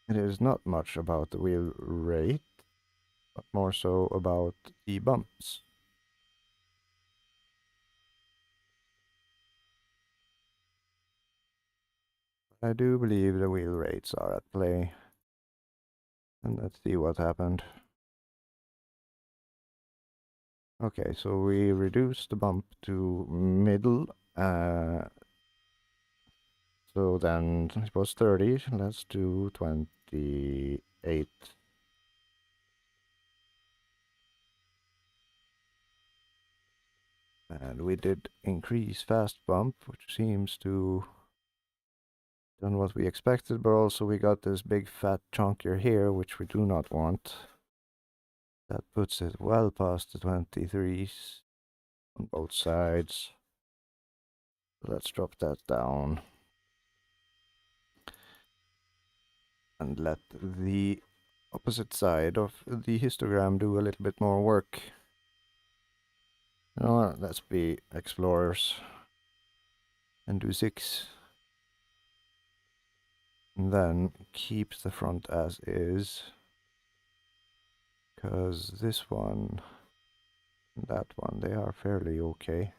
it is not much about the wheel rate, but more so about the bumps. I do believe the wheel rates are at play. And let's see what happened. Okay, so we reduced the bump to middle. So then it was 30. Let's do 28. And we did increase fast bump, which seems to done what we expected, but also we got this big fat chunkier here, which we do not want. That puts it well past the 23s on both sides. Let's drop that down. And let the opposite side of the histogram do a little bit more work. You know what, let's be explorers and do 6. And then keep the front as is. Because this one and that one, they are fairly okay.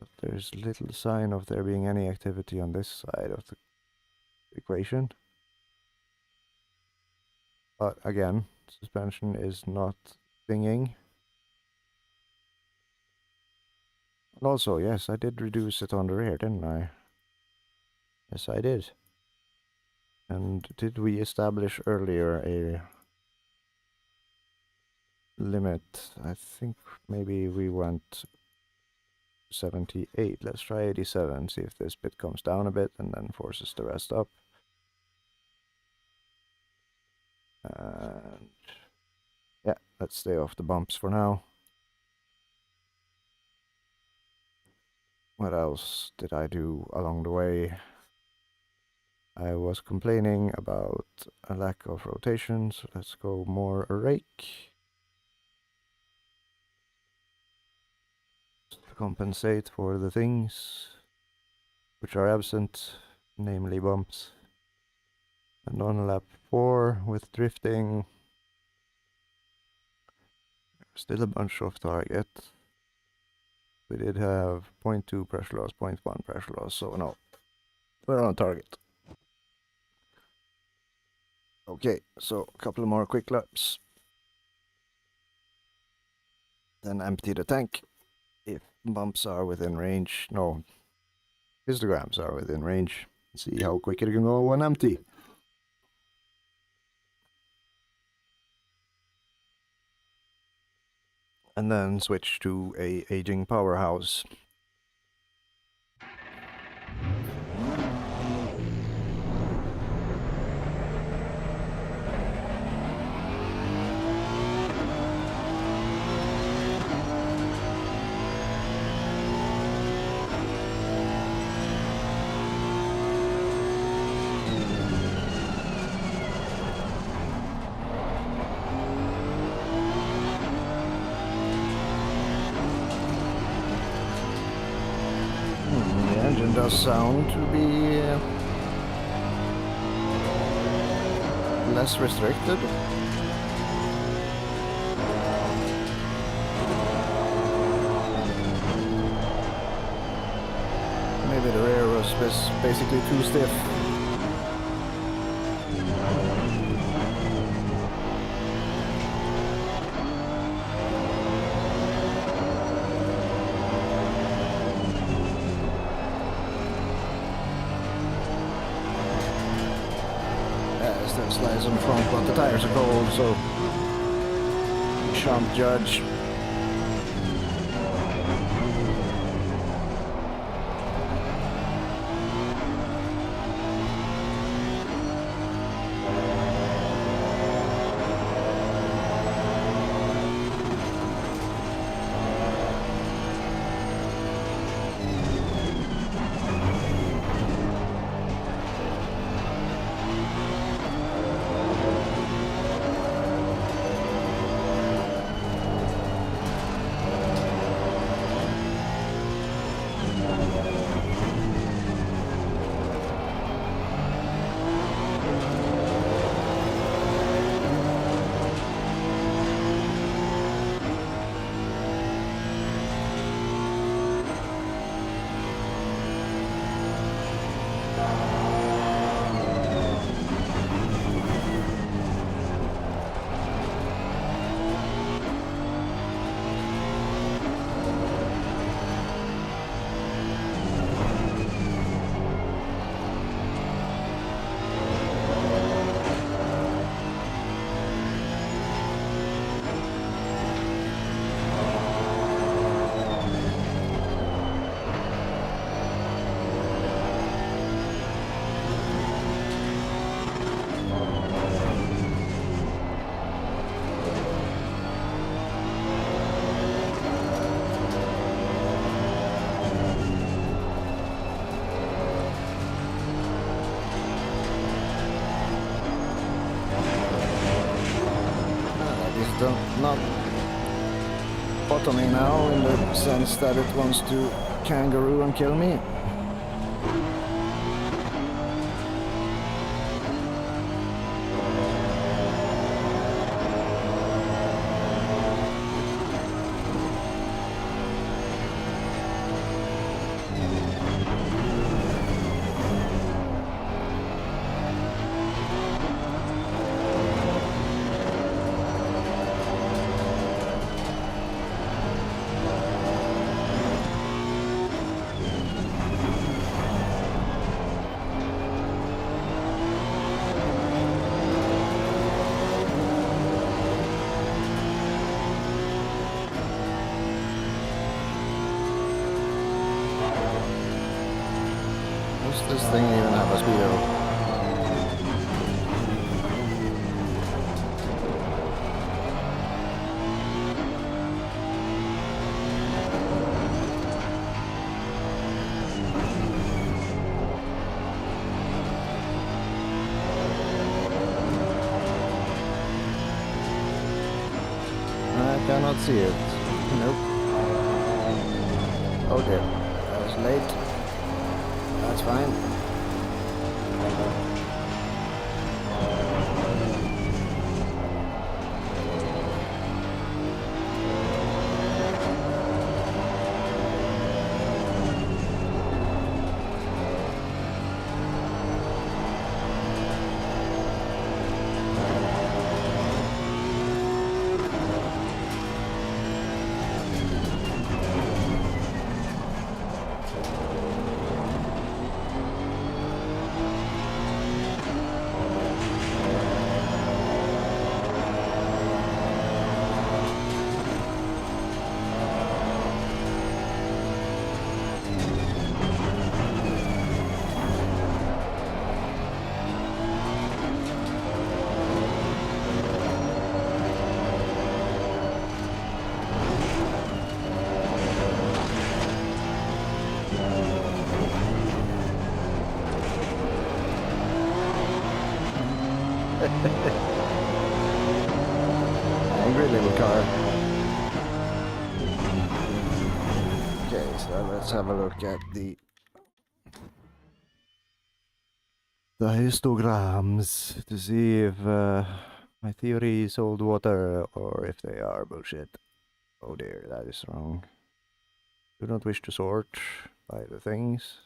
But there's little sign of there being any activity on this side of the equation. But again, suspension is not thinging. And also, yes, I did reduce it on the rear, didn't I? Yes, I did. And did we establish earlier a limit? I think maybe we went 78. Let's try 87, see if this bit comes down a bit and then forces the rest up. And yeah, let's stay off the bumps for now. What else did I do along the way? I was complaining about a lack of rotation, so let's go more rake. To compensate for the things which are absent, namely bumps. And on lap 4 with drifting, still a bunch off target. We did have 0.2 pressure loss, 0.1 pressure loss, so no, we're on target. Okay, so a couple more quick laps. Then empty the tank if bumps are within range. No, histograms are within range. See how quick it can go when empty. And then switch to a aging powerhouse. Does sound to be less restricted. Maybe the rear was basically too stiff. Slides in front, but the tires are cold, so shan't judge. not bottoming now in the sense that it wants to kangaroo and kill me. Does this thing even have a speedo? I cannot see it. Nope. Oh dear. That was late. That's fine. Angry little car. Okay, so let's have a look at the histograms to see if my theories hold water or if they are bullshit. Oh dear, that is wrong. Do not wish to sort by the things.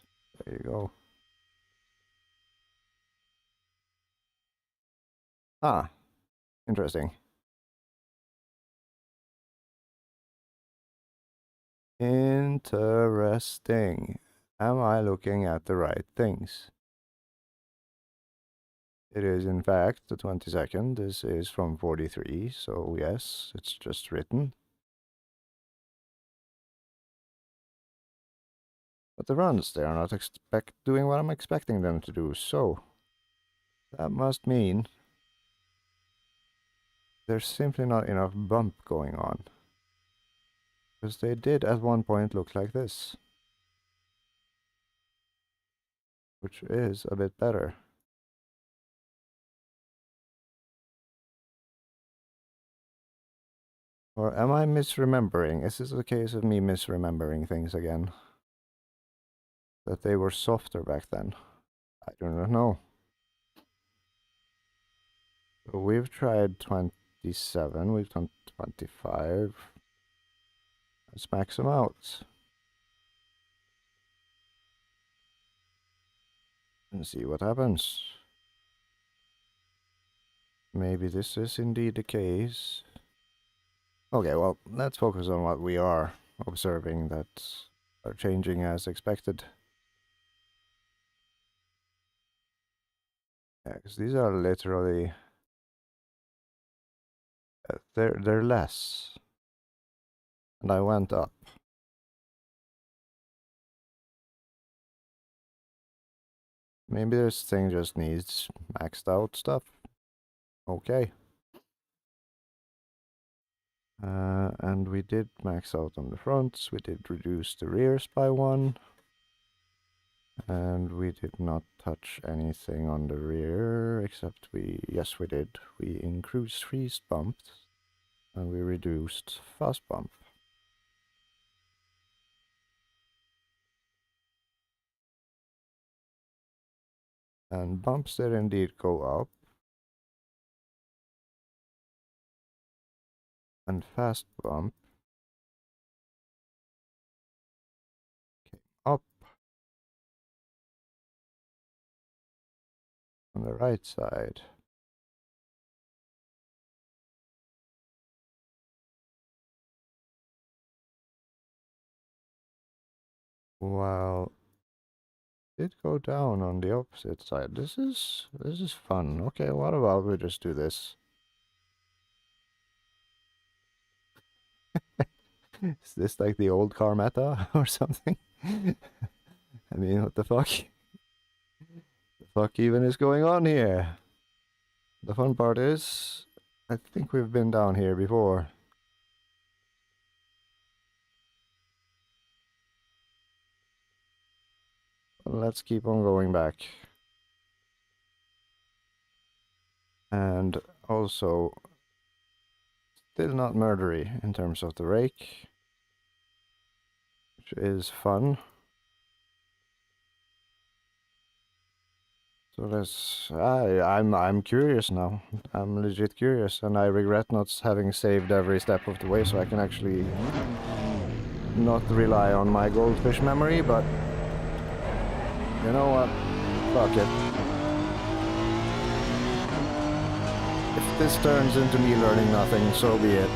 There you go. Ah, interesting. Interesting. Am I looking at the right things? It is in fact the 22nd. This is from 43, so yes, it's just written. But the runs, they are not doing what I'm expecting them to do, so that must mean there's simply not enough bump going on. Because they did at one point look like this. Which is a bit better. Or am I misremembering? Is this a case of me misremembering things again? That they were softer back then? I do not know. So we've tried 27, we've done 25. Let's max them out. And see what happens. Maybe this is indeed the case. Okay, well, let's focus on what we are observing that are changing as expected. Yeah, because these are literally... they're less. And I went up. Maybe this thing just needs maxed out stuff. Okay. And we did max out on the fronts, we did reduce the rears by 1. And we did not touch anything on the rear, except yes we did. We increased bumped. and we reduced fast bump. And bumps did indeed go up. And fast bump came up on the right side. While it go down on the opposite side. This is fun. Okay, what about we just do this? Is this like the old car meta or something? I mean, what the fuck? The fuck even is going on here? The fun part is, I think we've been down here before. Let's keep on going back. And also, still not murdery in terms of the rake, which is fun. So let's. I'm curious now. I'm legit curious, and I regret not having saved every step of the way, so I can actually not rely on my goldfish memory. But you know what? Fuck it. If this turns into me learning nothing, so be it.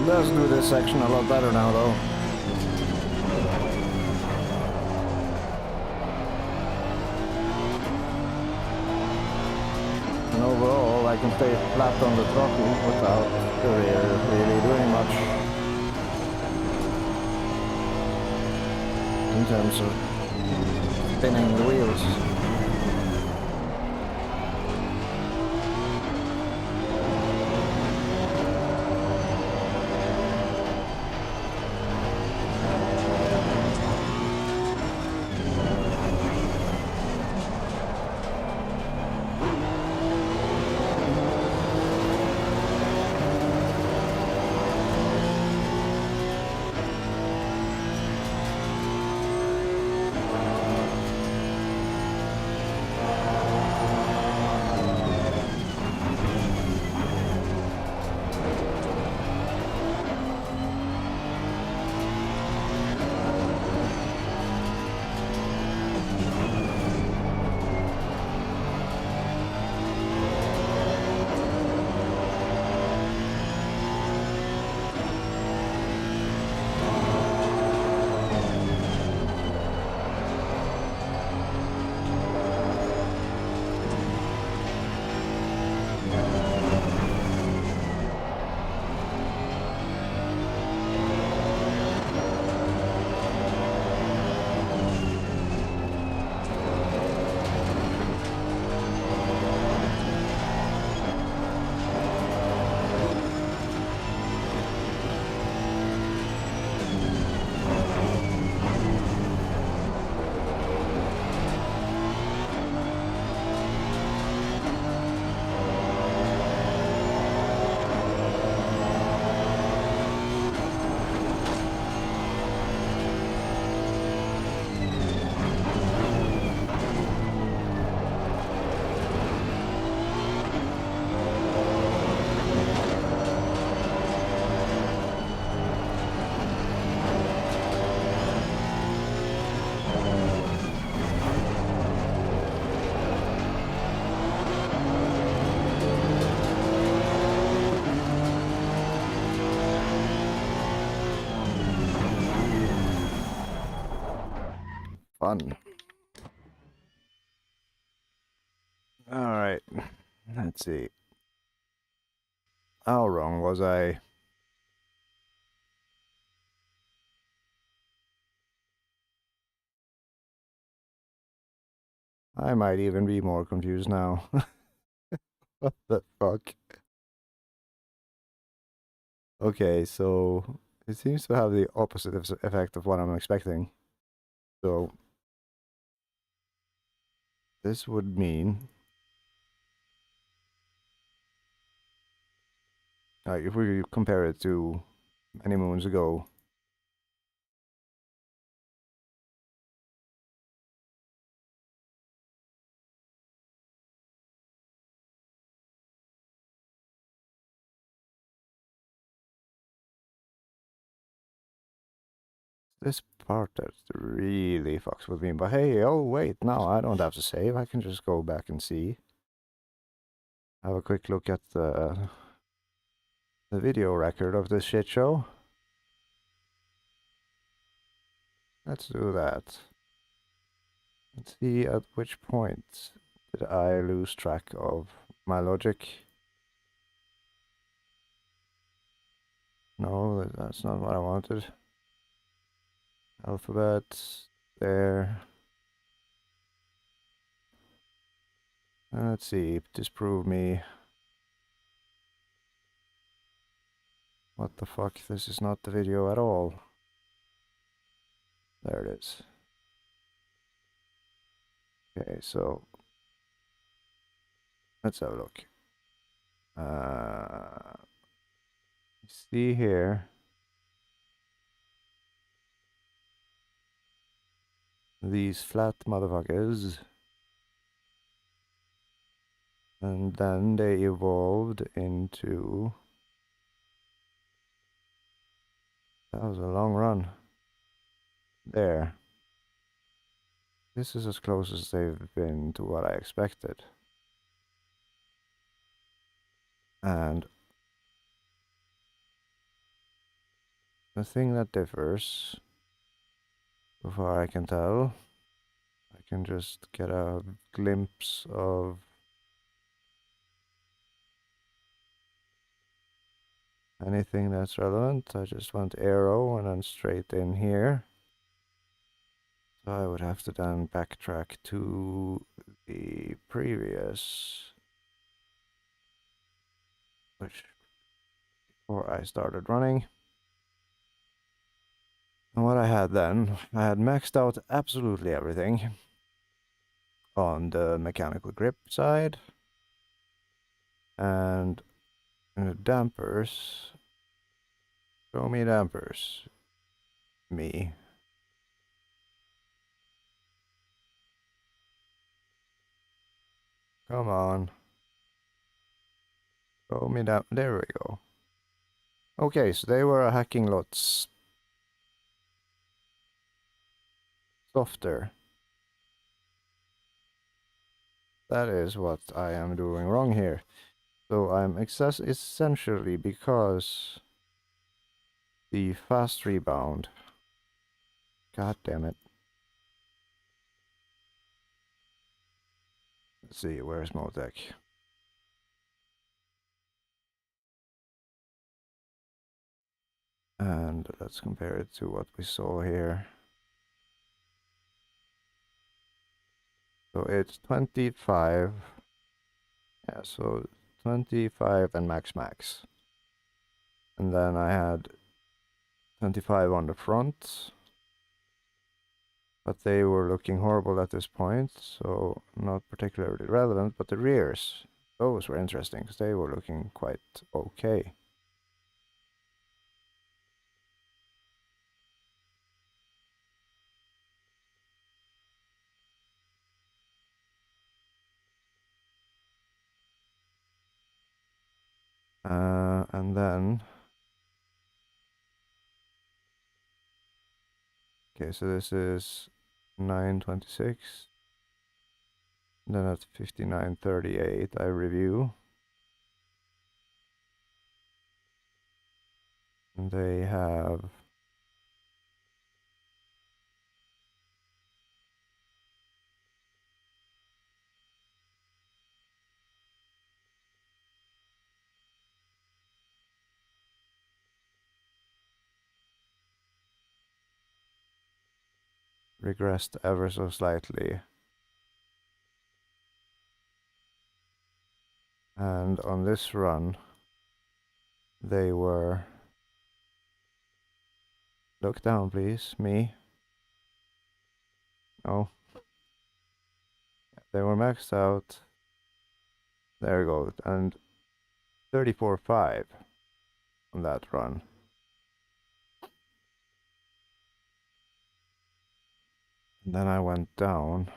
Let's do this section a lot better now, though. And overall, I can stay flat on the throttle without the rear really doing much in terms of spinning the wheels. Fun. Alright, let's see. How wrong was I? I might even be more confused now. What the fuck? Okay, so it seems to have the opposite effect of what I'm expecting. So this would mean, if we compare it to many moons ago, this part that really fucks with me. But hey, oh wait, now I don't have to save. I can just go back and see. Have a quick look at the video record of this shit show. Let's do that. Let's see at which point did I lose track of my logic. No, that's not what I wanted. Alphabet, there. Let's see, disprove me. What the fuck, this is not the video at all. There it is. Okay, so let's have a look. See here. These flat motherfuckers. And then they evolved into... That was a long run. There. This is as close as they've been to what I expected. And the thing that differs, so far I can tell, I can just get a glimpse of anything that's relevant. I just want arrow and then straight in here. So I would have to then backtrack to the previous, which before I started running. And what I had then, I had maxed out absolutely everything on the mechanical grip side, and in the dampers, show me dampers, me. Come on. Show me that. There we go. Okay, so they were hacking lots softer. That is what I am doing wrong here. So I'm essentially, because the fast rebound. God damn it. Let's see, where's Motec? And let's compare it to what we saw here. So it's 25. Yeah, so 25 and max. And then I had 25 on the front. But they were looking horrible at this point, so not particularly relevant. But the rears, those were interesting, because they were looking quite okay. And then... Okay, so this is 926. Then at 5938 I review. And they have regressed ever so slightly. And on this run, they were... Look down, please. Me. No. They were maxed out. There we go. And 34.5 on that run. And then I went down.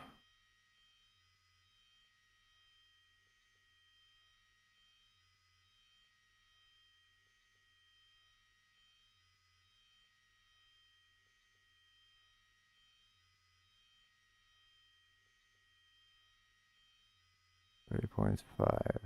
.5.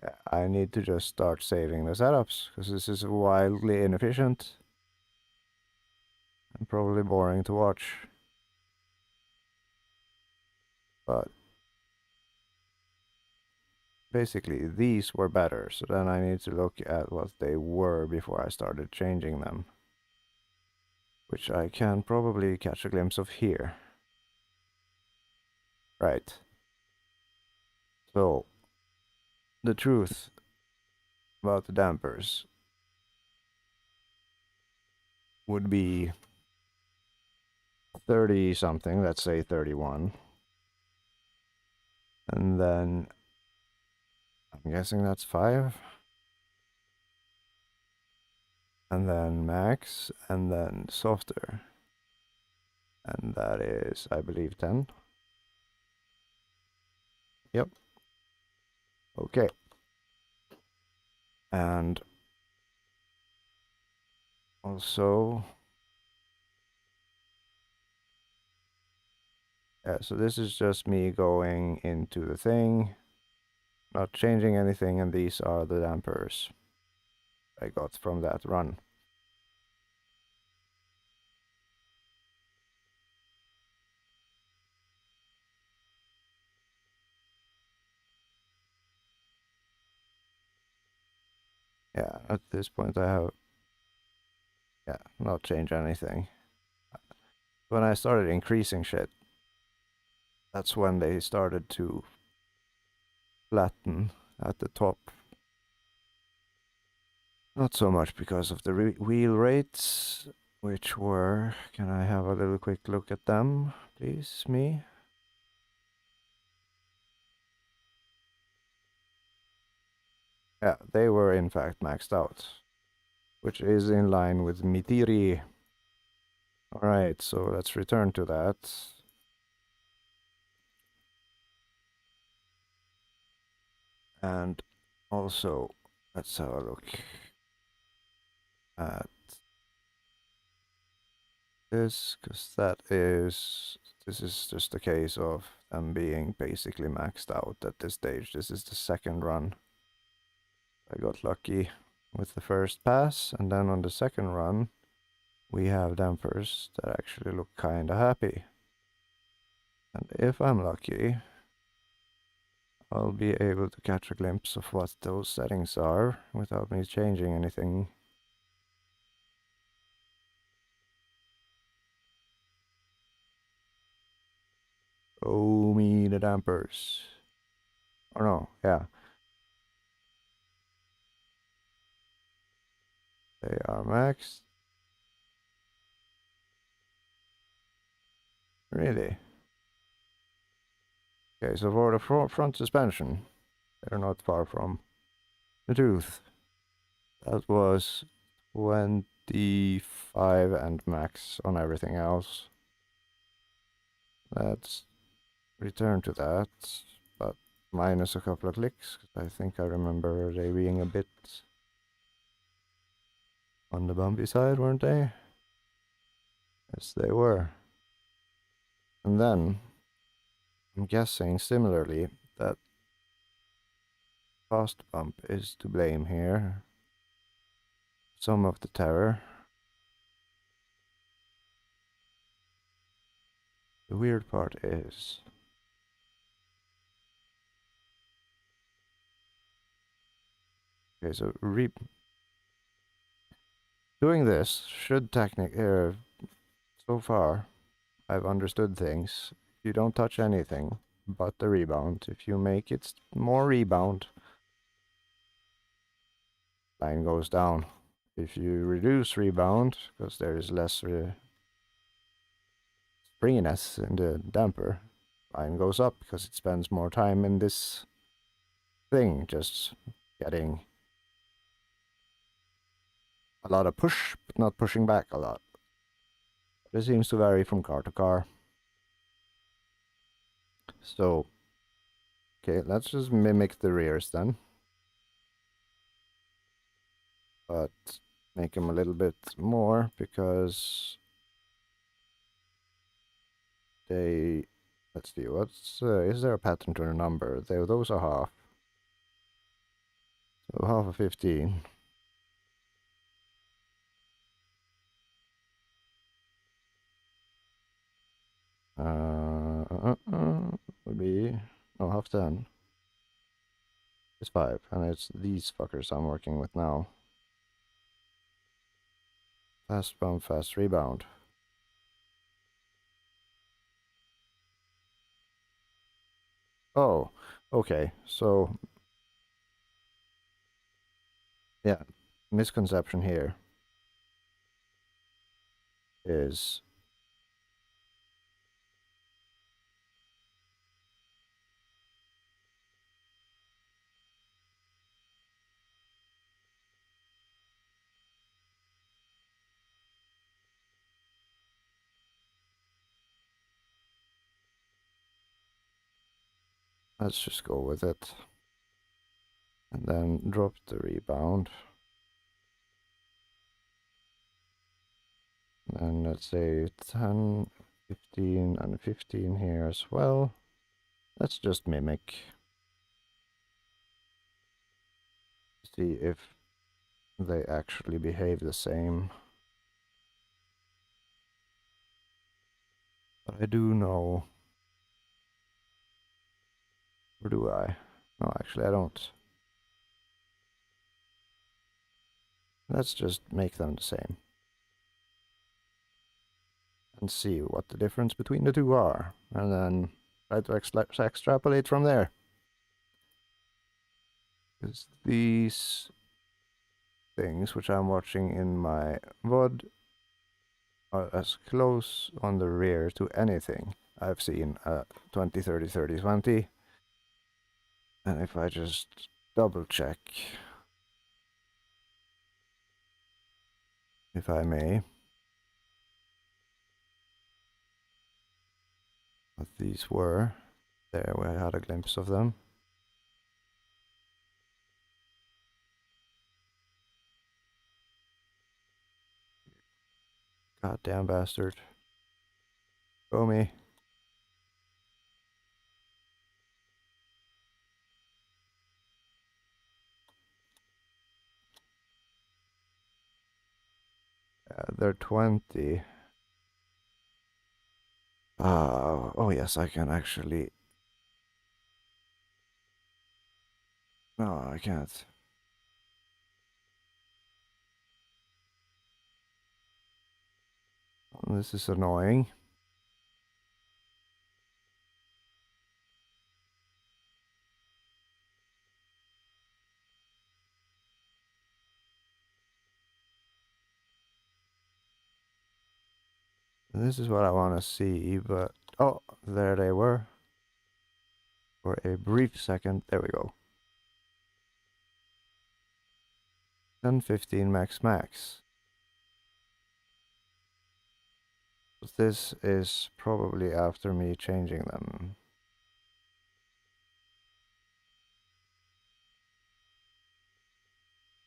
Yeah, I need to just start saving the setups, because this is wildly inefficient. And probably boring to watch. But basically, these were better, so then I need to look at what they were before I started changing them. Which I can probably catch a glimpse of here. Right. So, the truth about the dampers would be 30 something, let's say 31. And then I'm guessing that's 5. And then max, and then softer. And that is, I believe, 10. Yep. Okay. And also, yeah, so this is just me going into the thing, not changing anything, and these are the dampers I got from that run. Yeah, at this point I have, yeah, not change anything. When I started increasing shit, that's when they started to flatten at the top. Not so much because of the wheel rates, which were... Can I have a little quick look at them, please, me? Yeah, they were in fact maxed out, which is in line with Mitiri. Alright, so let's return to that. And also, let's have a look at this, because this is just a case of them being basically maxed out at this stage. This is the second run. I got lucky with the first pass, and then on the second run, we have dampers that actually look kinda happy. And if I'm lucky, I'll be able to catch a glimpse of what those settings are without me changing anything. Oh me, the dampers. Oh no, yeah. They are maxed. Really? Okay, so for the front suspension, they're not far from the truth. That was 25 and max on everything else. Let's return to that, but minus a couple of clicks, because I think I remember they being a bit on the bumpy side, weren't they? Yes, they were. And then, I'm guessing similarly that fast bump is to blame here. Some of the terror. The weird part is Okay, so doing this should so far, I've understood things. If you don't touch anything but the rebound, if you make it more rebound, line goes down. If you reduce rebound, because there is less springiness in the damper, line goes up because it spends more time in this thing, just getting a lot of push, but not pushing back a lot. This seems to vary from car to car. So, okay, let's just mimic the rears then. But make them a little bit more because they, let's see, is there a pattern to the number? Those are half. So half of 15. Would be, no, half 10. It's 5, and it's these fuckers I'm working with now. Fast bump, fast rebound. Oh, okay, so, yeah, misconception here is let's just go with it. And then drop the rebound. And let's say 10, 15, and 15 here as well. Let's just mimic. See if they actually behave the same. But I do know. Or do I? No, actually I don't. Let's just make them the same. And see what the difference between the two are. And then try to extrapolate from there. Because these things which I'm watching in my VOD are as close on the rear to anything I've seen 20, 30, 30, 20. And if I just double check, if I may, what these were, there we had a glimpse of them. Goddamn bastard. Go me. They're 20. Oh yes, I can actually. No, I can't. This is annoying. This is what I want to see, but oh, there they were. For a brief second, there we go. 10, 15 max max. This is probably after me changing them.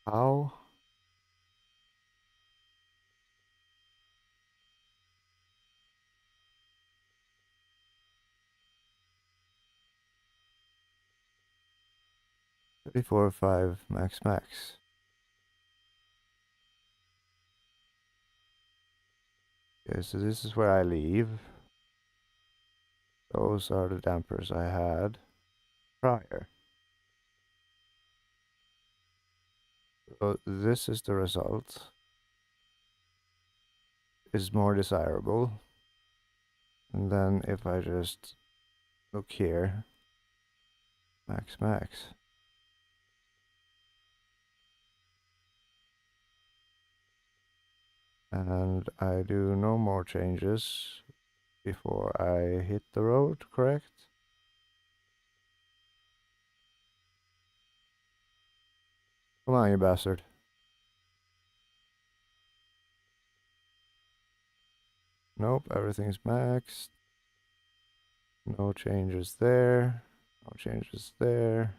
How? Before 5 max max. Okay, so this is where I leave. Those are the dampers I had prior. So this is the result. Is more desirable. And then if I just look here, max, max. And I do no more changes before I hit the road, correct? Come on, you bastard. Nope, everything's maxed. No changes there. No changes there.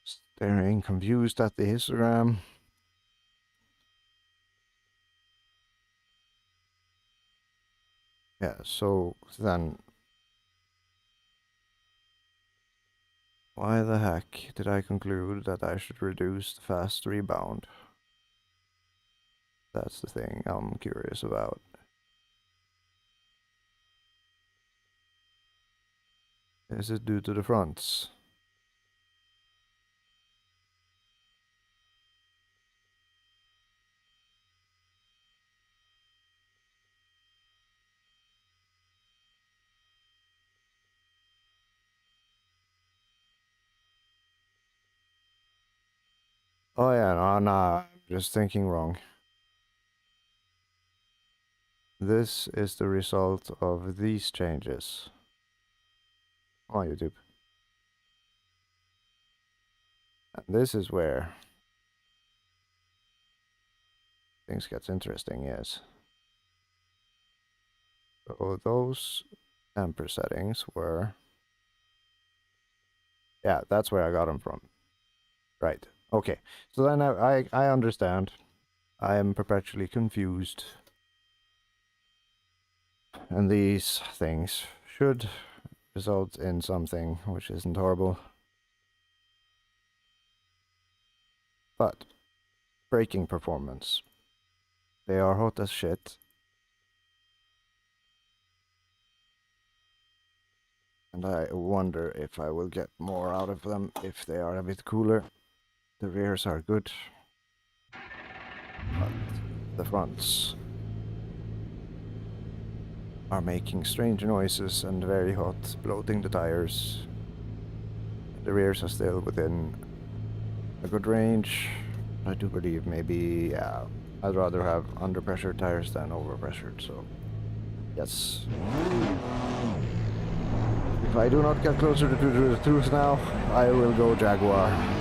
Staring confused at the histogram. Yeah, so then why the heck did I conclude that I should reduce the fast rebound? That's the thing I'm curious about. Is it due to the fronts? Oh yeah, no, I'm just thinking wrong. This is the result of these changes. Come on, YouTube. And this is where things gets interesting, yes. So those temper settings were... Yeah, that's where I got them from. Right. Okay. So then I understand. I am perpetually confused. And these things should result in something which isn't horrible. But braking performance. They are hot as shit. And I wonder if I will get more out of them if they are a bit cooler. The rears are good. But the fronts are making strange noises and very hot, bloating the tires. The rears are still within a good range. I do believe maybe, yeah, I'd rather have under pressure tires than over pressured, so yes. If I do not get closer to the truth now, I will go Jaguar.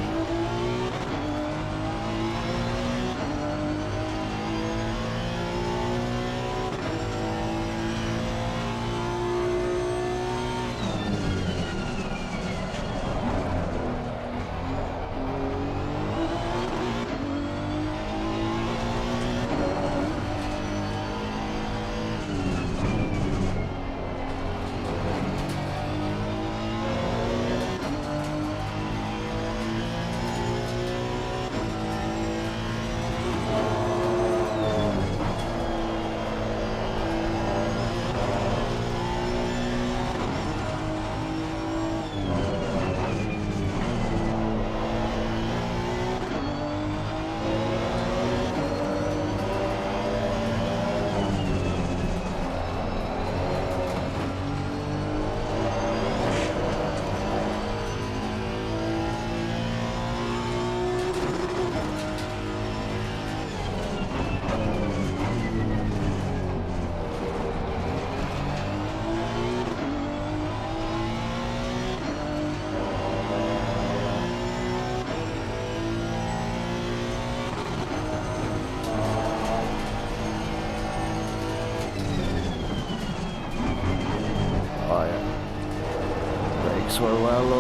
Were well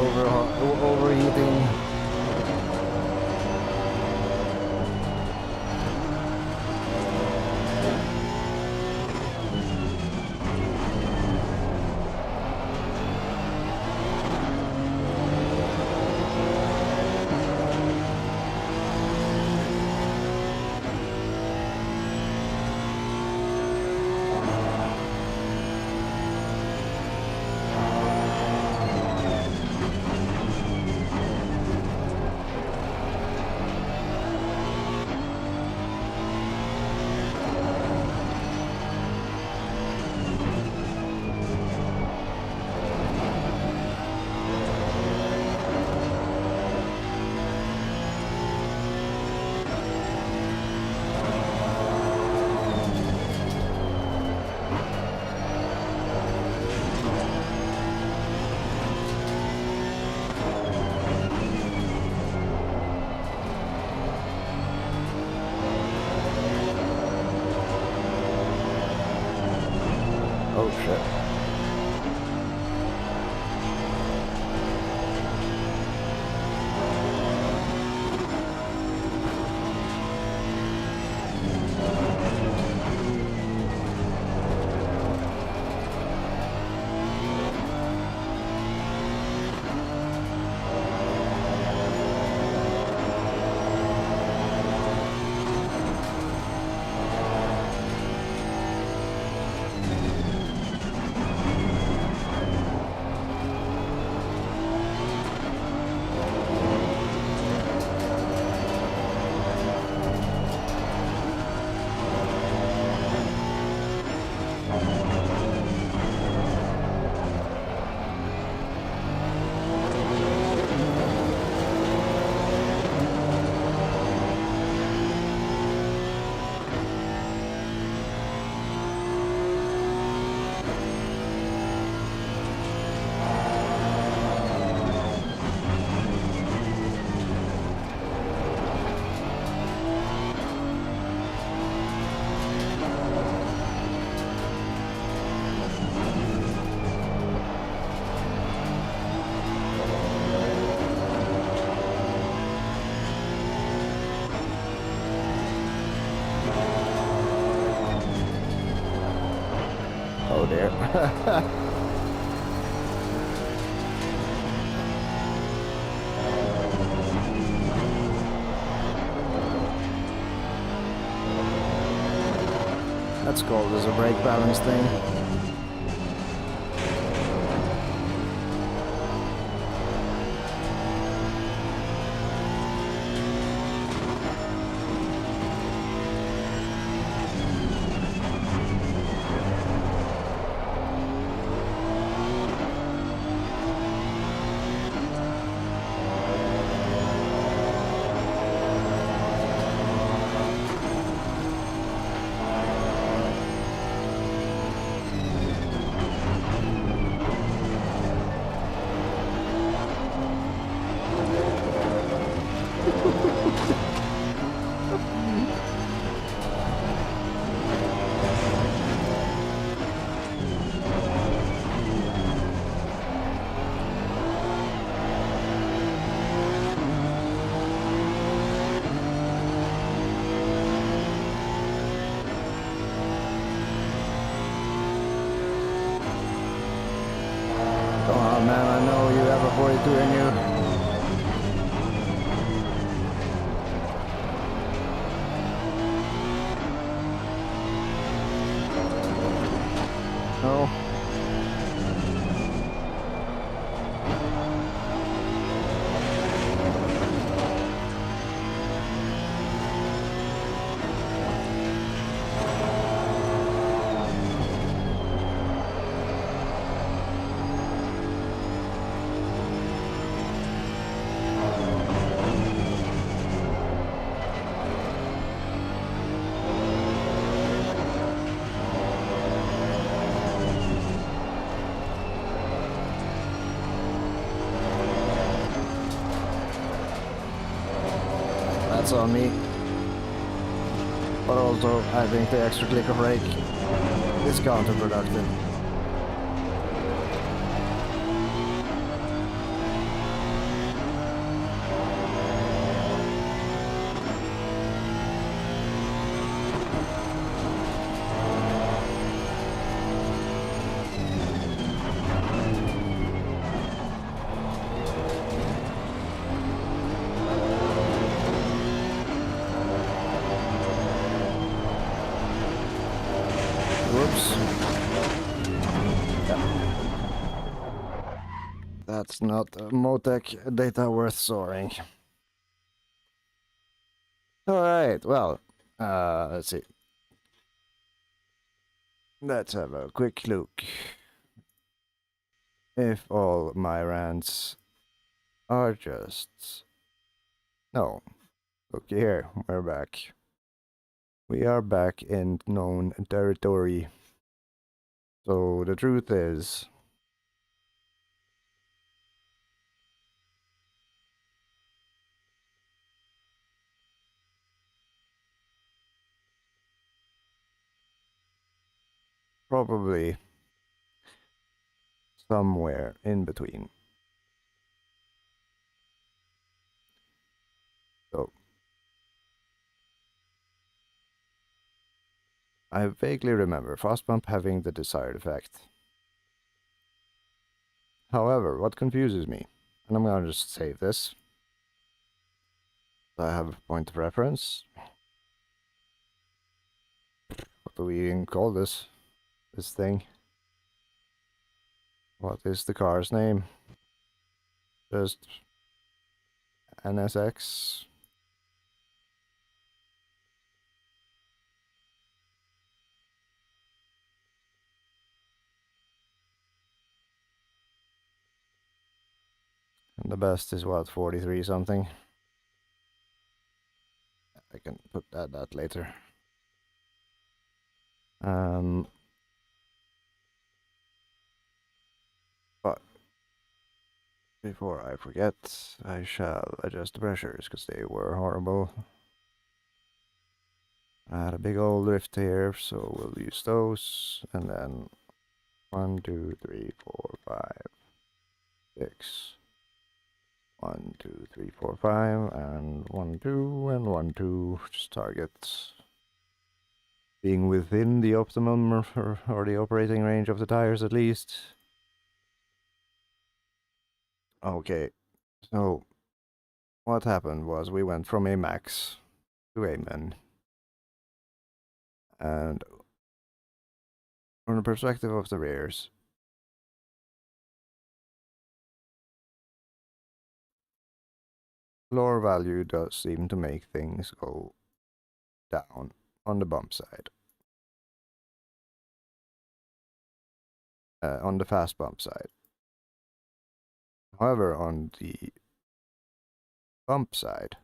overheating. Oh shit. Oh dear. That's called as a brake balance thing. Come on, man, I know you have a 42 in you. No. That's on me. But also, I think the extra click of brake is counterproductive. Whoops. Yeah. That's not Motec data worth soaring. Alright, well, let's see. Let's have a quick look. If all my rants are just... No. Look here, we're back. We are back in known territory. So the truth is... Probably somewhere in between. So I vaguely remember fast bump having the desired effect. However, what confuses me, and I'm gonna just save this, so I have a point of reference. What do we even call this thing? What is the car's name? Just NSX. And the best is what, 43 something? I can put that later. But before I forget, I shall adjust the pressures because they were horrible. I had a big old drift here, so we'll use those, and then 1, 2, 3, 4, 5, 6. 1, 2, 3, 4, 5, and 1, 2, and 1, 2. Just target being within the optimum or the operating range of the tires at least. Okay, so what happened was we went from a max to a min. And from the perspective of the rears, lower value does seem to make things go down on the bump side. On the fast bump side. However, on the bump side,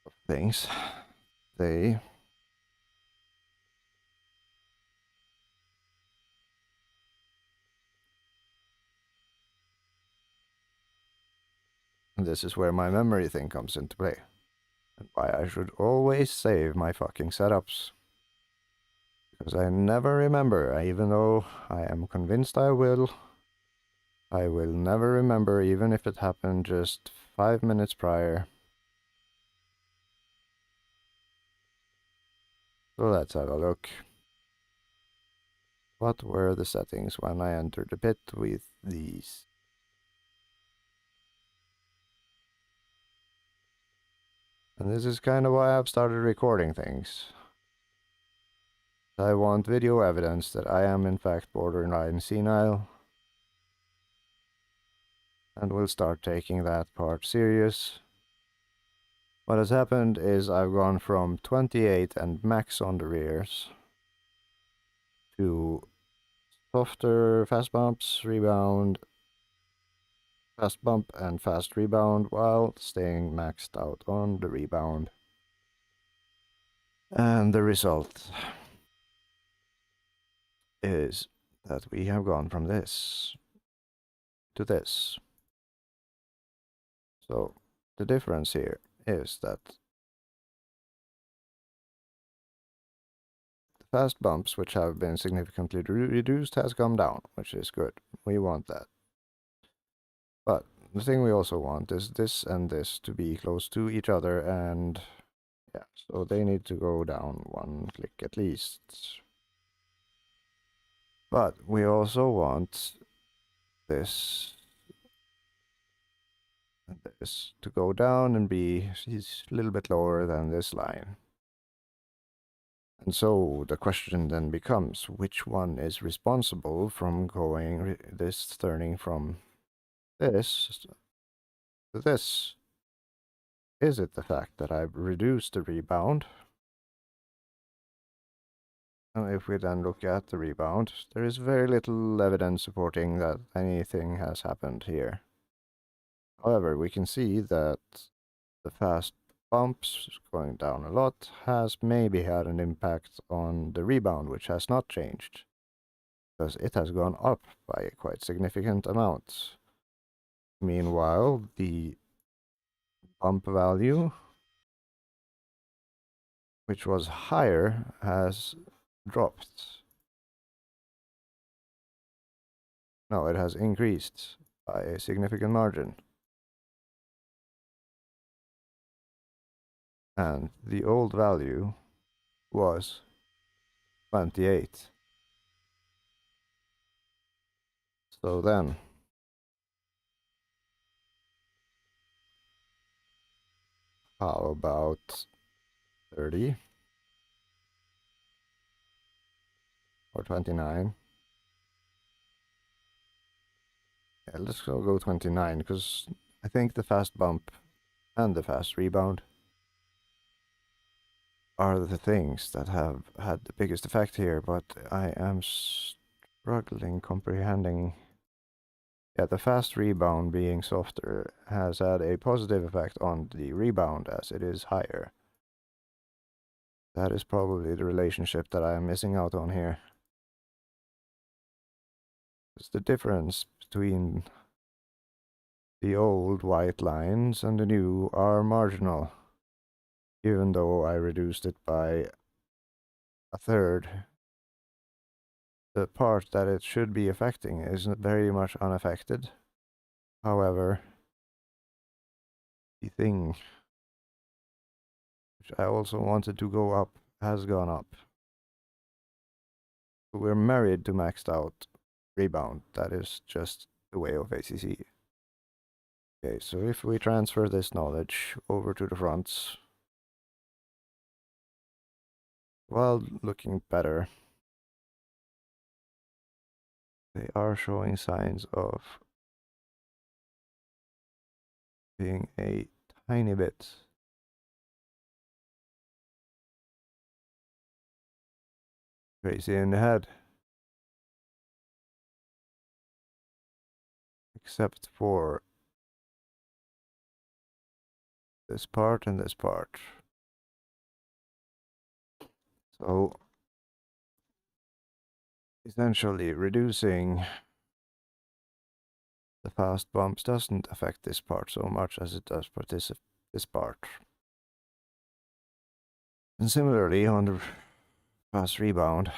of things, this is where my memory thing comes into play. And why I should always save my fucking setups. Because I never remember, even though I am convinced I will never remember, even if it happened just 5 minutes prior. So let's have a look. What were the settings when I entered the pit with these? And this is kind of why I've started recording things. I want video evidence that I am in fact borderline senile. And we'll start taking that part serious. What has happened is I've gone from 28 and max on the rears to softer fast bumps, rebound, fast bump and fast rebound while staying maxed out on the rebound. And the result is that we have gone from this to this. So the difference here is that the fast bumps, which have been significantly reduced, has come down, which is good. We want that. But the thing we also want is this and this to be close to each other, and yeah, so they need to go down 1 click at least. But we also want this and this to go down and be a little bit lower than this line. And so the question then becomes, which one is responsible from going turning from this to this? Is it the fact that I've reduced the rebound? And if we then look at the rebound, there is very little evidence supporting that anything has happened here. However, we can see that the fast bumps going down a lot has maybe had an impact on the rebound, which has not changed, because it has gone up by a quite significant amount. Meanwhile, the bump value which was higher, has dropped. No, it has increased by a significant margin. And the old value was 28. So then, how about 30 or 29? Yeah, let's go 29, because I think the fast bump and the fast rebound are the things that have had the biggest effect here, but I am struggling comprehending. Yeah, the fast rebound being softer has had a positive effect on the rebound as it is higher. That is probably the relationship that I am missing out on here. It's the difference between the old white lines and the new are marginal, even though I reduced it by a third. The part that it should be affecting is very much unaffected. However, the thing which I also wanted to go up has gone up. We're married to maxed out rebound. That is just the way of ACC. Okay, so if we transfer this knowledge over to the fronts, while looking better, they are showing signs of being a tiny bit crazy in the head. Except for this part and this part. So essentially reducing the fast bumps doesn't affect this part so much as it does this part. And similarly on the fast rebound,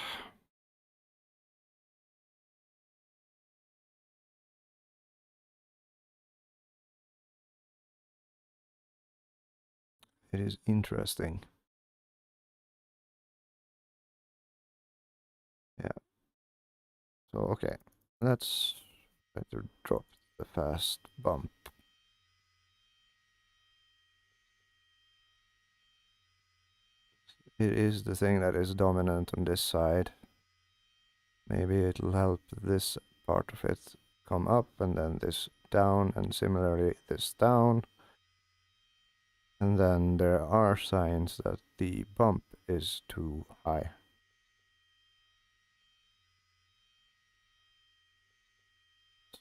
it is interesting. Yeah. So okay, let's better drop the fast bump. It is the thing that is dominant on this side. Maybe it'll help this part of it come up and then this down and similarly this down. And then there are signs that the bump is too high.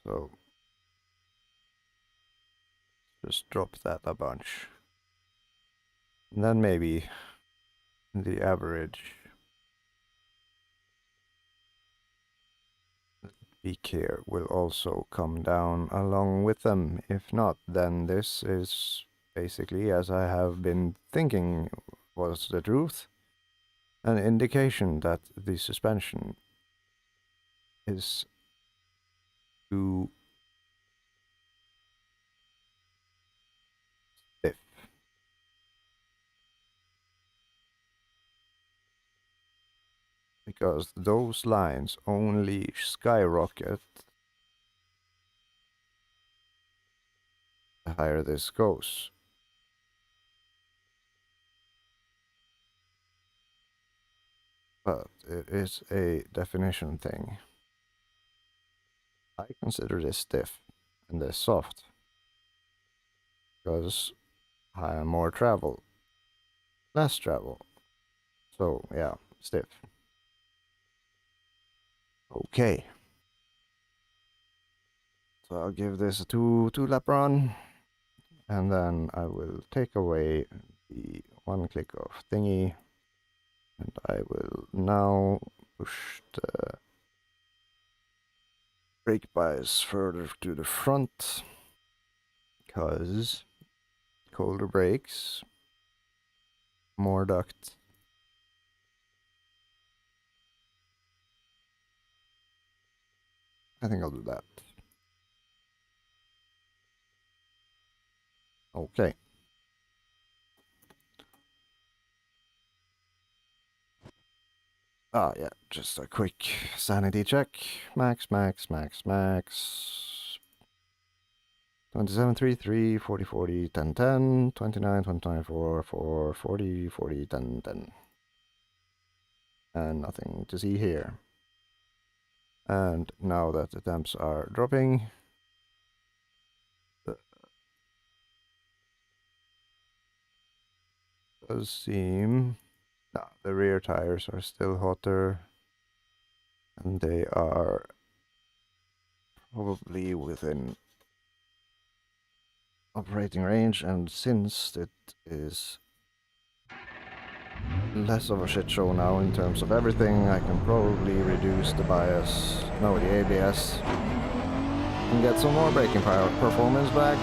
So just drop that a bunch. And then maybe the average peak here will also come down along with them. If not, then this is basically, as I have been thinking was the truth, an indication that the suspension is too stiff. Because those lines only skyrocket the higher this goes. But it is a definition thing. I consider this stiff and this soft because I have more travel, less travel. So yeah, stiff. Okay. So I'll give this a two lap run, and then I will take away the one click of thingy, and I will now push the brake bias further to the front, because colder brakes, more duct, I think I'll do that. Okay. Ah, yeah, just a quick sanity check. Max. 2733, 40, 40, 10, 10, 29, 29, 4, 4, 40, 40, 10, 10. And nothing to see here. And now that the temps are dropping, it does seem... No, the rear tires are still hotter. And they are probably within operating range, and since it is less of a shit show now in terms of everything, I can probably reduce the bias, no, the ABS, and get some more braking power performance back.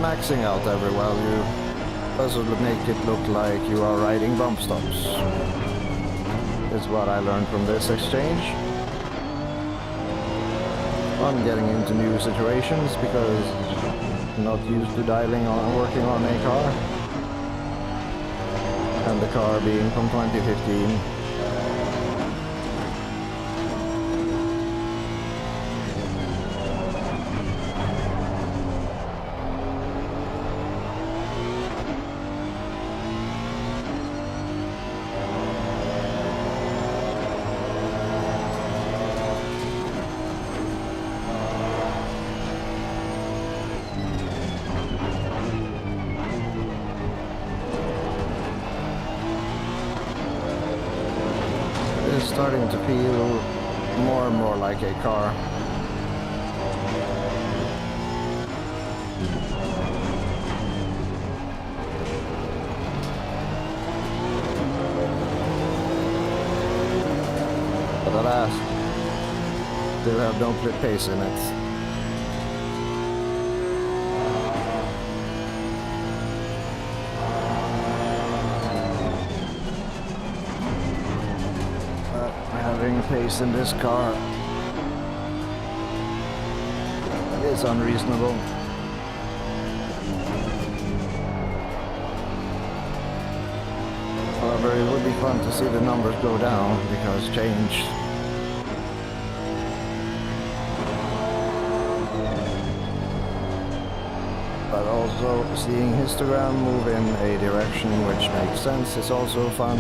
Maxing out every value doesn't make it look like you are riding bump stops, is what I learned from this exchange. Fun getting into new situations because I'm not used to dialing on working on a car, and the car being from 2015. Starting to feel more and more like a car. But alas, still have no flip pace in it. Pace in this car is unreasonable. However, it would be fun to see the numbers go down because change. But also seeing histogram move in a direction which makes sense is also fun.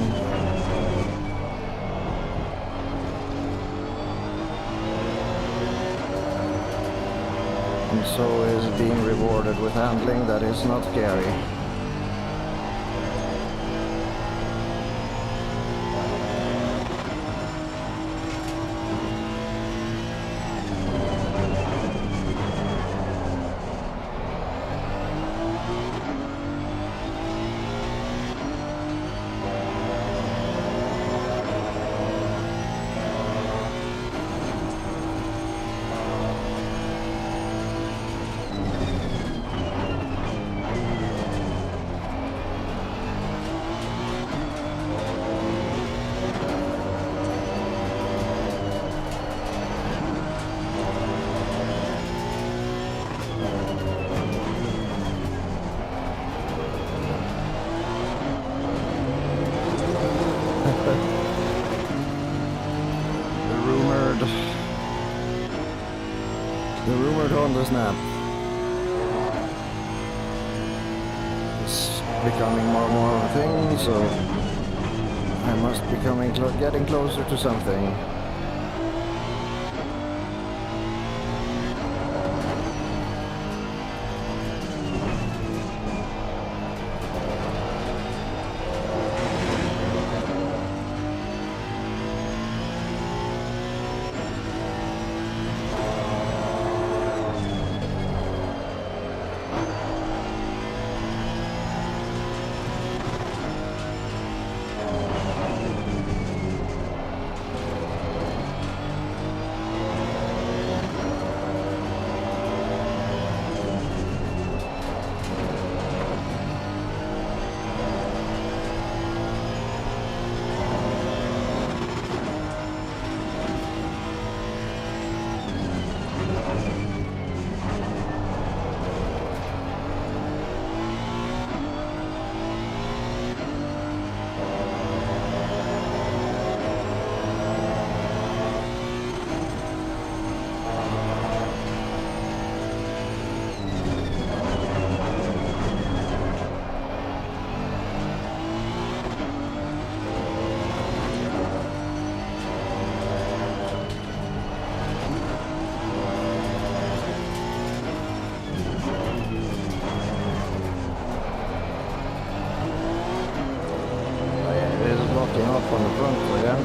And so is being rewarded with handling that is not scary. The rumored Honda snap is becoming more and more of a thing, so I must be getting closer to something. on the front again.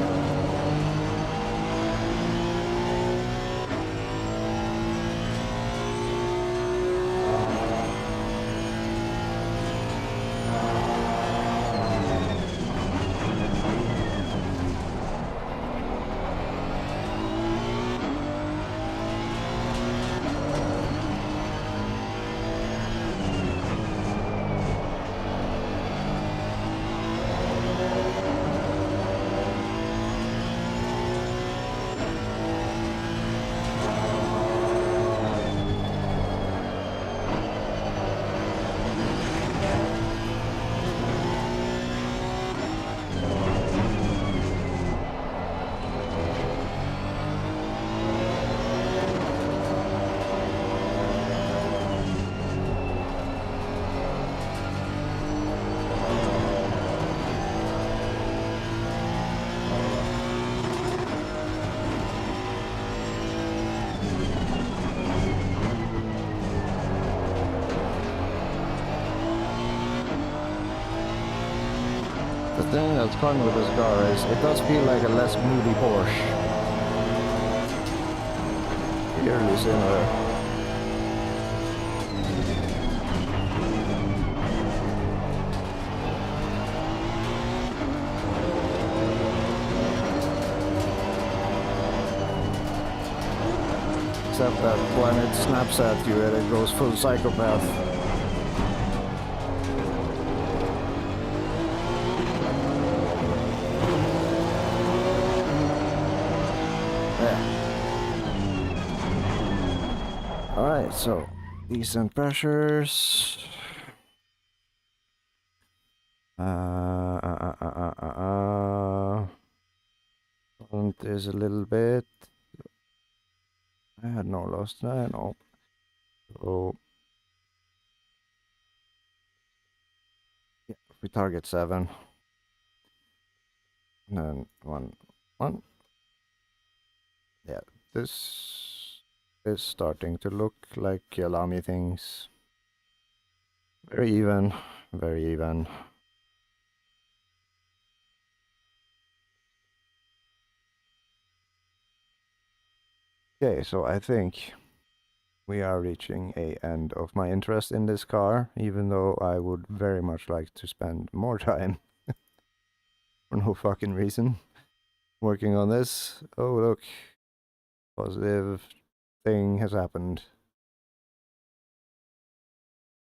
The thing that's fun with this car is it does feel like a less moody Porsche. Eerily similar. Except that when it snaps at you it goes full psychopath. Alright, so decent pressures. Front is a little bit. I had no loss there, no. So yeah, we target 7. And then 1. Yeah, this is starting to look like Yalami things. Very even, very even. Okay, so I think we are reaching a end of my interest in this car, even though I would very much like to spend more time for no fucking reason working on this. Oh look, positive thing has happened.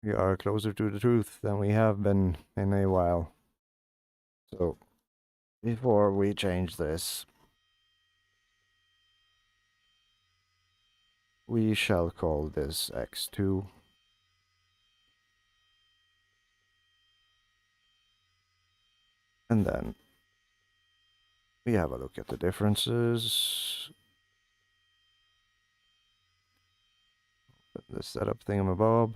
We are closer to the truth than we have been in a while. So before we change this, we shall call this X2. And then we have a look at the differences. The setup thingamabob.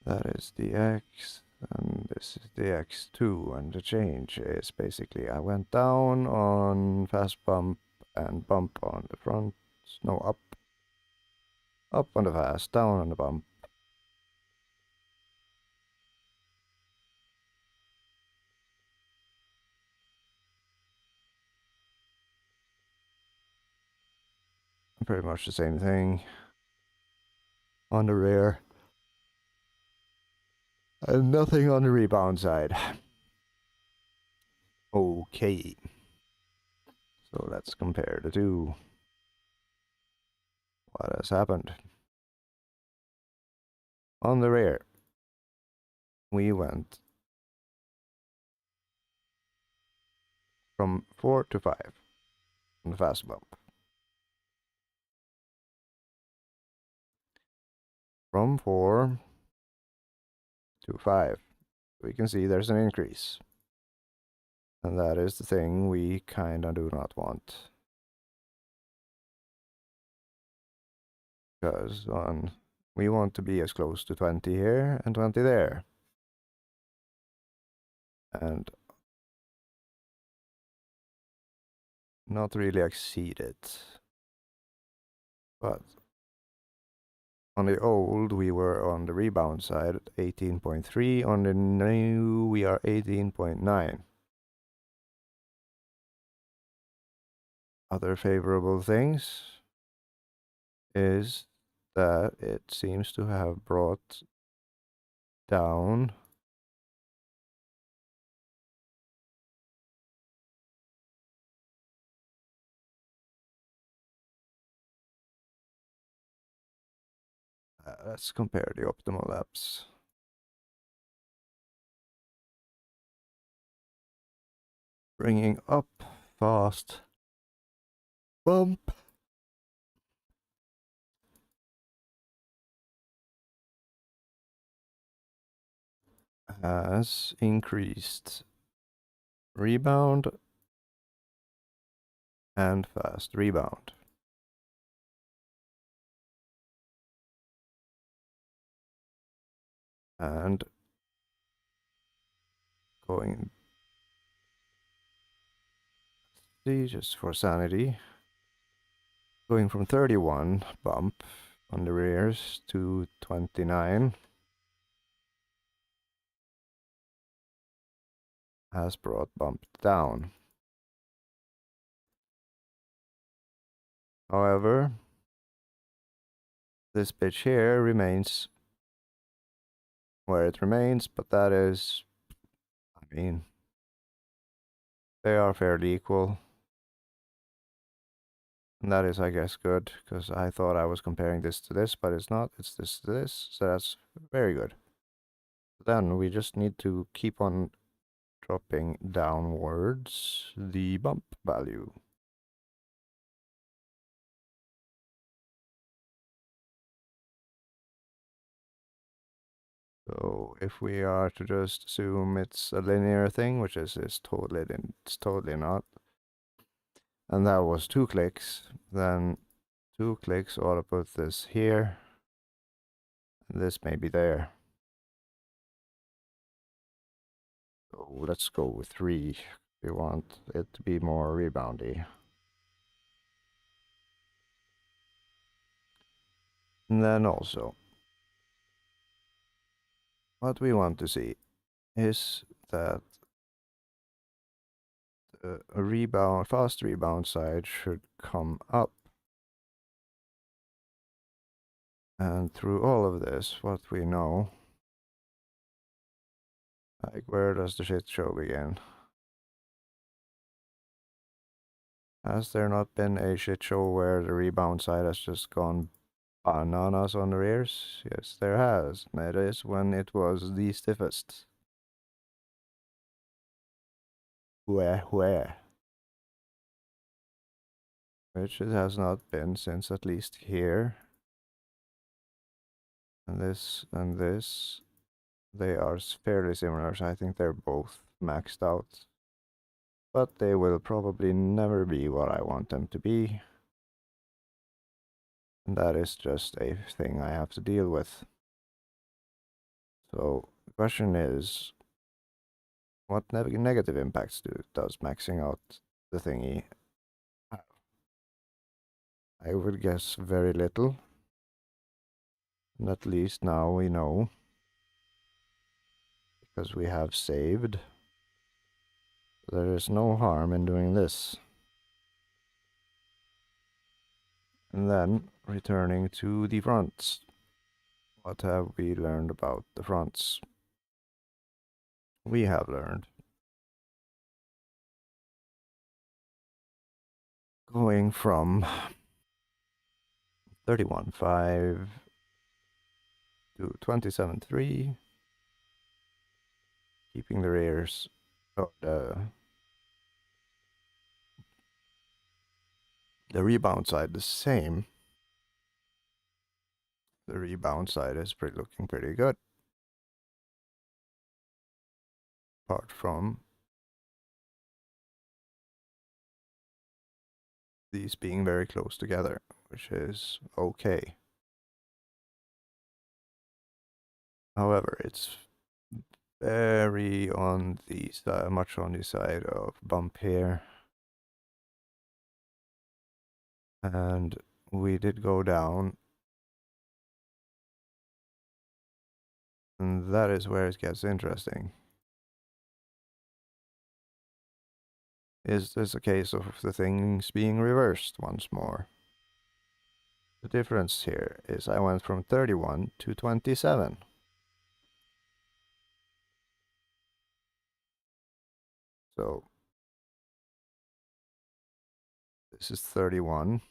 That is the X, and this is the X2, and the change is basically I went down on fast bump and bump on the front, no, up on the fast, down on the bump. Pretty much the same thing on the rear. And nothing on the rebound side. Okay. So let's compare the two. What has happened? On the rear, we went from 4 to 5 on the fast bump. From 4 to 5, we can see there's an increase. And that is the thing we kinda do not want. Because we want to be as close to 20 here and 20 there. And not really exceed it. But on the old, we were on the rebound side at 18.3. On the new, we are 18.9. Other favorable things is that it seems to have brought down let's compare the optimal laps. Bringing up fast bump has increased rebound and fast rebound. And going, see, just for sanity, going from 31 bump on the rears to 29 has brought bump down. However, this pitch here remains where it remains, but that is, I mean, they are fairly equal. And that is, I guess, good, because I thought I was comparing this to this, but it's not. It's this to this, so that's very good. Then we just need to keep on dropping downwards the bump value. So if we are to just assume it's a linear thing, which is totally, it's totally not, and that was 2 clicks, then 2 clicks ought to put this here, and this may be there. So let's go with 3. We want it to be more reboundy. And then also, what we want to see is that a fast rebound side should come up. And through all of this, what we know, like, where does the shit show begin? Has there not been a shit show where the rebound side has just gone bananas on the rears? Yes, there has. And it is when it was the stiffest. Where? Which it has not been since at least here. And this, they are fairly similar, so I think they're both maxed out. But they will probably never be what I want them to be. And that is just a thing I have to deal with. So the question is, what negative impacts does maxing out the thingy have? I would guess very little. And at least now we know, because we have saved. There is no harm in doing this. And then returning to the fronts. What have we learned about the fronts? We have learned going from 31.5 to 27.3, keeping the rears, the rebound side the same. The rebound side is looking pretty good. Apart from these being very close together, which is okay. However, it's very on the side, much on the side of bump here. And we did go down. And that is where it gets interesting. Is this a case of the things being reversed once more? The difference here is I went from 31 to 27. So this is 31.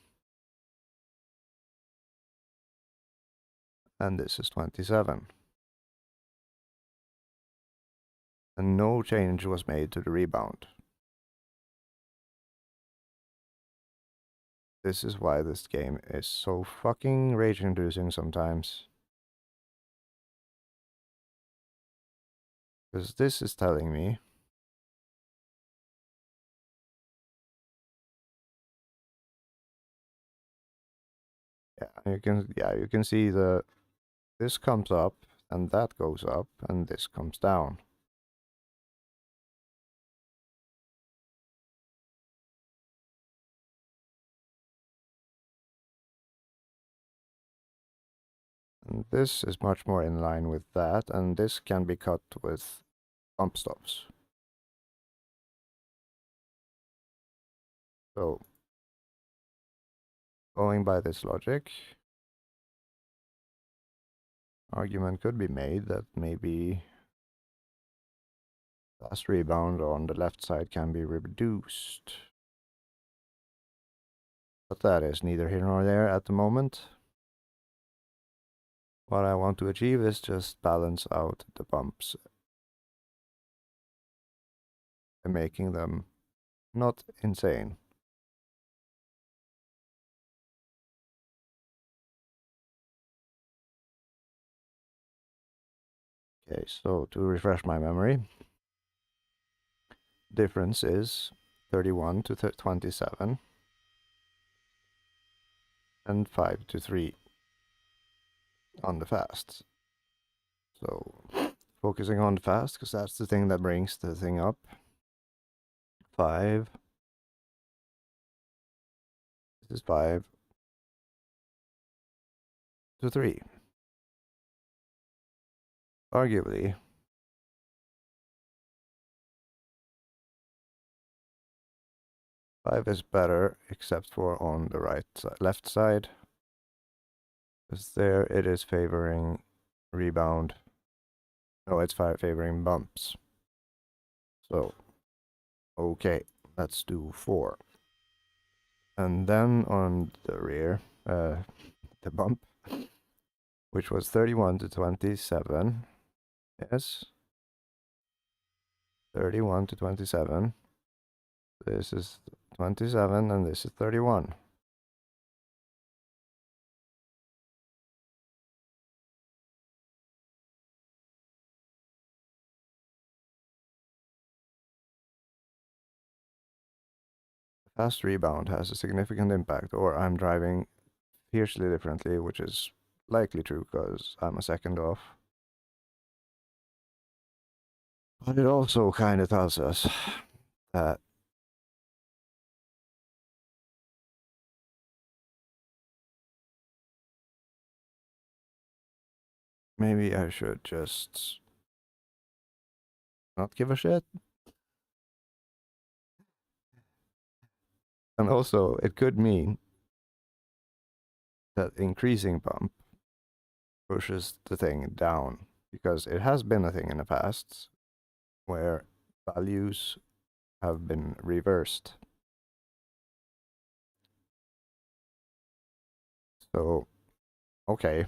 And this is 27. And no change was made to the rebound. This is why this game is so fucking rage-inducing sometimes. Because this is telling me you can see this comes up and that goes up and this comes down. And this is much more in line with that, and this can be cut with bump stops. So, going by this logic, argument could be made that maybe fast rebound on the left side can be reduced. But that is neither here nor there at the moment. What I want to achieve is just balance out the bumps and making them not insane. Okay, so to refresh my memory, difference is 31 to 27 and 5 to 3 on the fast. So focusing on the fast, because that's the thing that brings the thing up. 5. This is 5 to 3. Arguably, five is better, except for on the left side, because there it is favoring rebound. No, it's favoring bumps. So, okay, let's do 4. And then on the rear, the bump, which was 31 to 27. Yes. 31 to 27. This is 27 and this is 31. Fast rebound has a significant impact, or I'm driving fiercely differently, which is likely true because I'm a second off. But it also kind of tells us that maybe I should just not give a shit. And also, it could mean that increasing bump pushes the thing down, because it has been a thing in the past where values have been reversed. So, okay.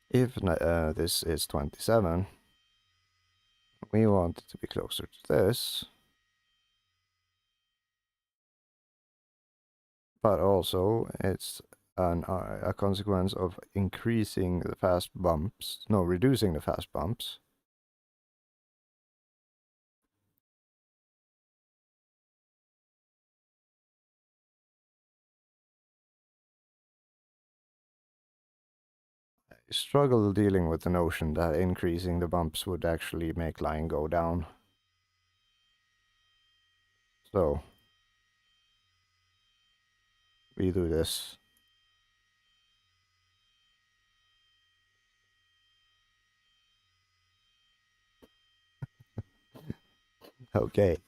If this is 27, we want it to be closer to this. But also, it's a consequence of increasing the fast bumps, no, reducing the fast bumps. I struggle dealing with the notion that increasing the bumps would actually make line go down. So, redo this. Okay,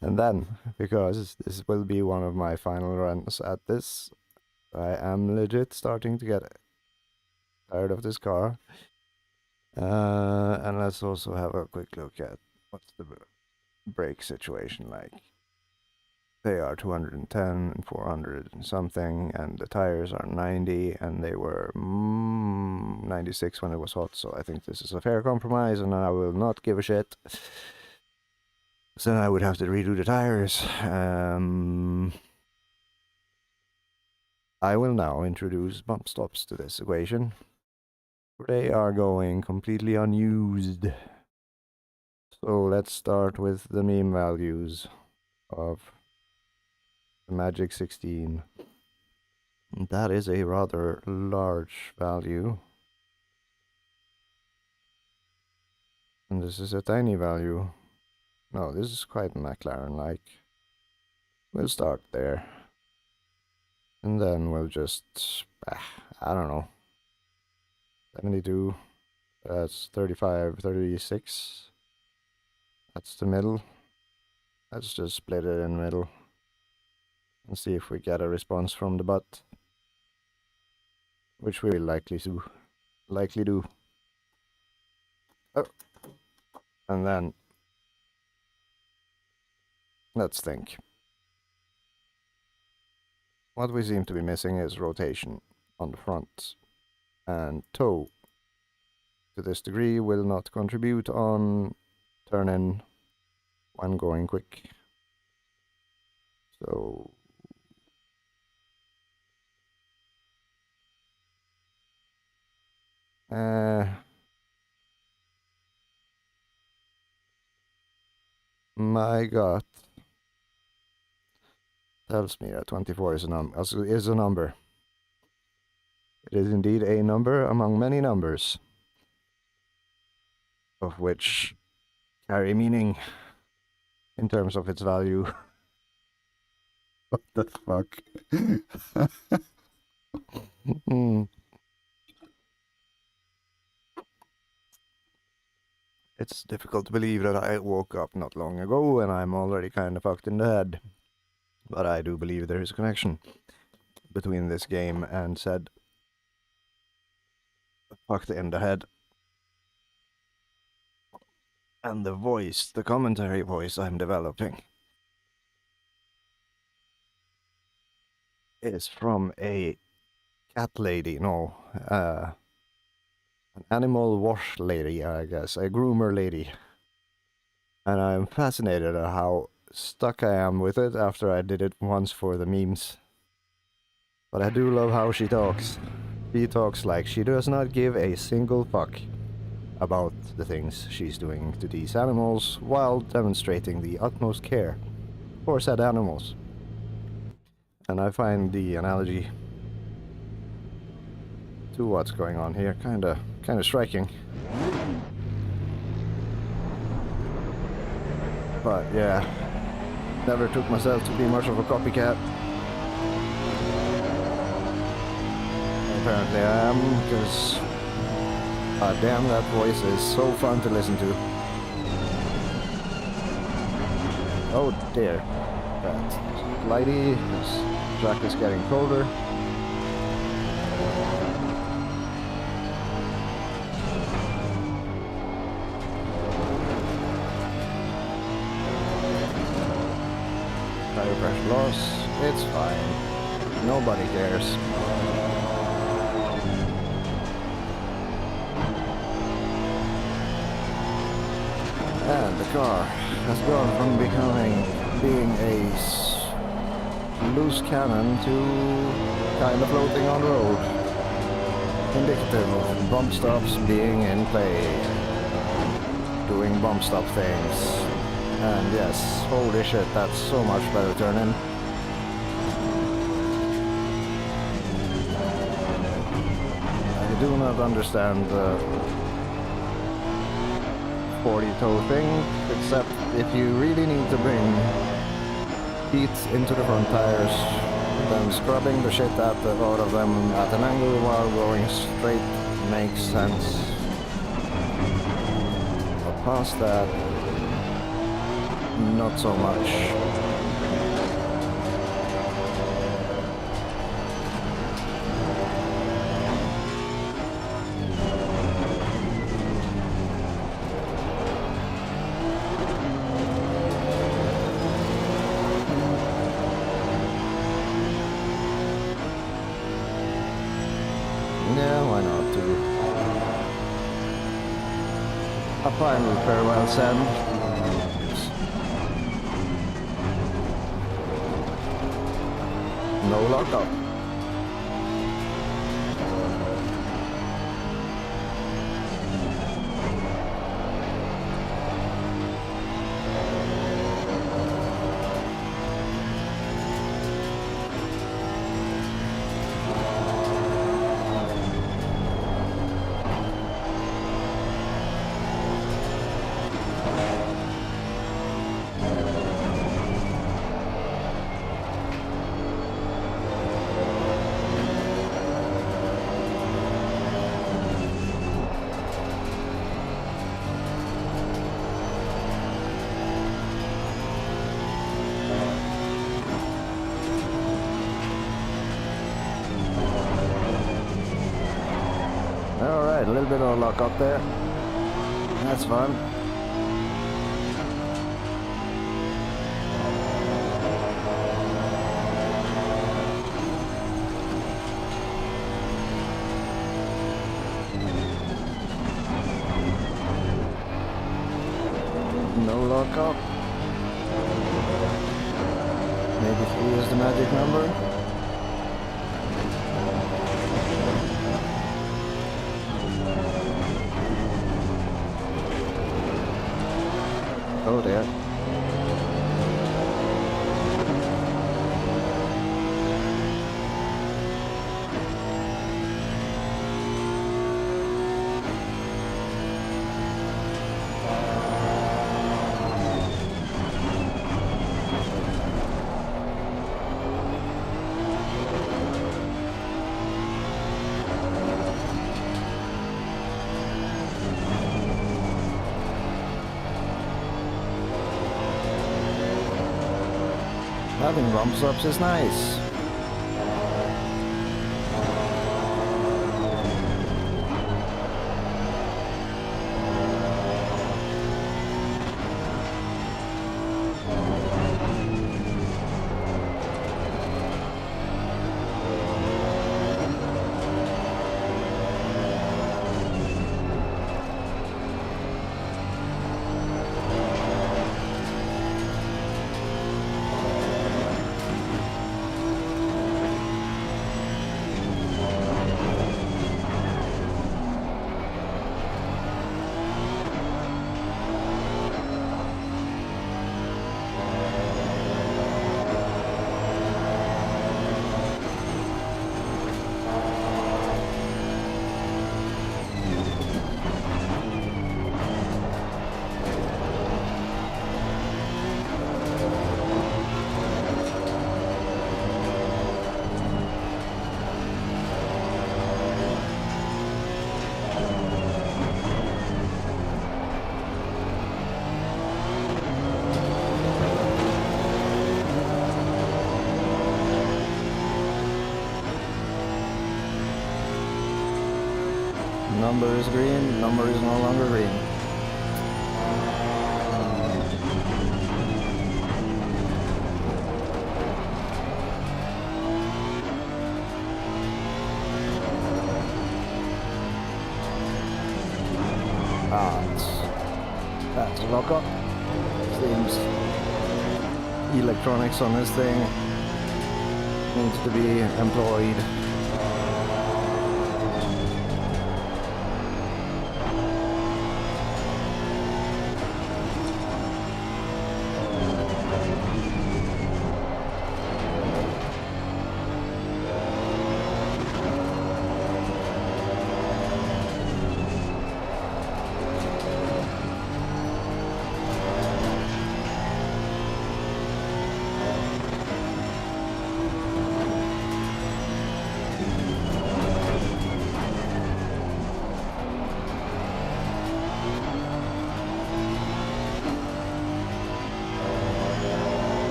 and then, because this will be one of my final runs at this, I am legit starting to get tired of this car. And let's also have a quick look at what's the brake situation like. They are 210 and 400 and something, and the tires are 90, and they were 96 when it was hot, so I think this is a fair compromise, and I will not give a shit. So I would have to redo the tires. I will now introduce bump stops to this equation. They are going completely unused. So let's start with the meme values of the Magic 16. That is a rather large value. And this is a tiny value. No, this is quite McLaren-like. We'll start there. And then we'll just, I don't know. 72, that's 35, 36. That's the middle. Let's just split it in the middle. And see if we get a response from the butt. Which we will likely do. Oh. And then, let's think. What we seem to be missing is rotation on the front. And toe, to this degree, will not contribute on turn-in when going quick. So my gut tells me that 24 is a number. It is indeed a number among many numbers, of which carry meaning in terms of its value. What the fuck? It's difficult to believe that I woke up not long ago and I'm already kind of fucked in the head. But I do believe there is a connection between this game and said fucked in the head. And the voice, the commentary voice I'm developing, is from a cat lady, no, an animal wash lady, I guess, a groomer lady. And I'm fascinated at how stuck I am with it after I did it once for the memes. But I do love how she talks. She talks like she does not give a single fuck about the things she's doing to these animals while demonstrating the utmost care for said animals. And I find the analogy to what's going on here kinda striking. But yeah, never took myself to be much of a copycat. Apparently I am, because damn, that voice is so fun to listen to. Oh dear, that's lighty, this track is getting colder. Tire pressure loss, it's fine, nobody cares. And the car has gone from being a loose cannon to kind of floating on the road. Indicative of bump stops being in play. Doing bump stop things. And yes, holy shit, that's so much better turn-in. I do not understand the 40-toe thing, except if you really need to bring heat into the front tires, Then scrubbing the shit out of them at an angle while going straight makes sense. But past that, not so much. Finally, very well said. No lockup. Alright, a little bit of lock up there. That's fun. No lock up. Maybe 3 is the magic number. Oh dear. Having bumps ups is nice. Number is green, number is no longer green. That's a lock up. Seems electronics on this thing needs to be employed.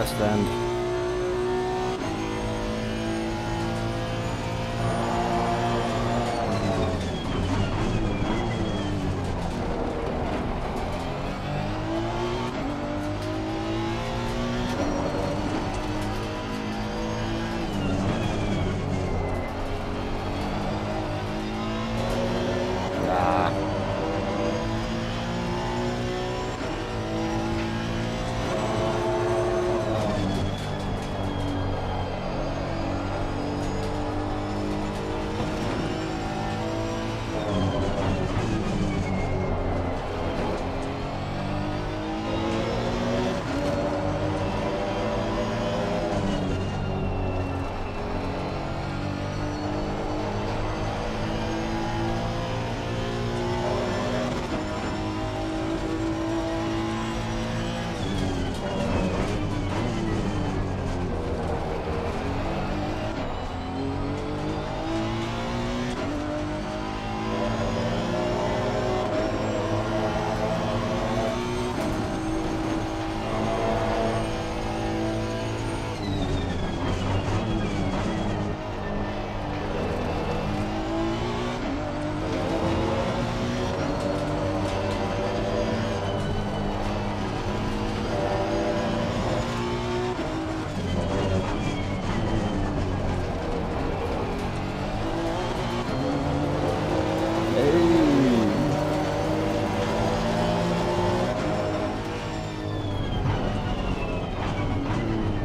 fast and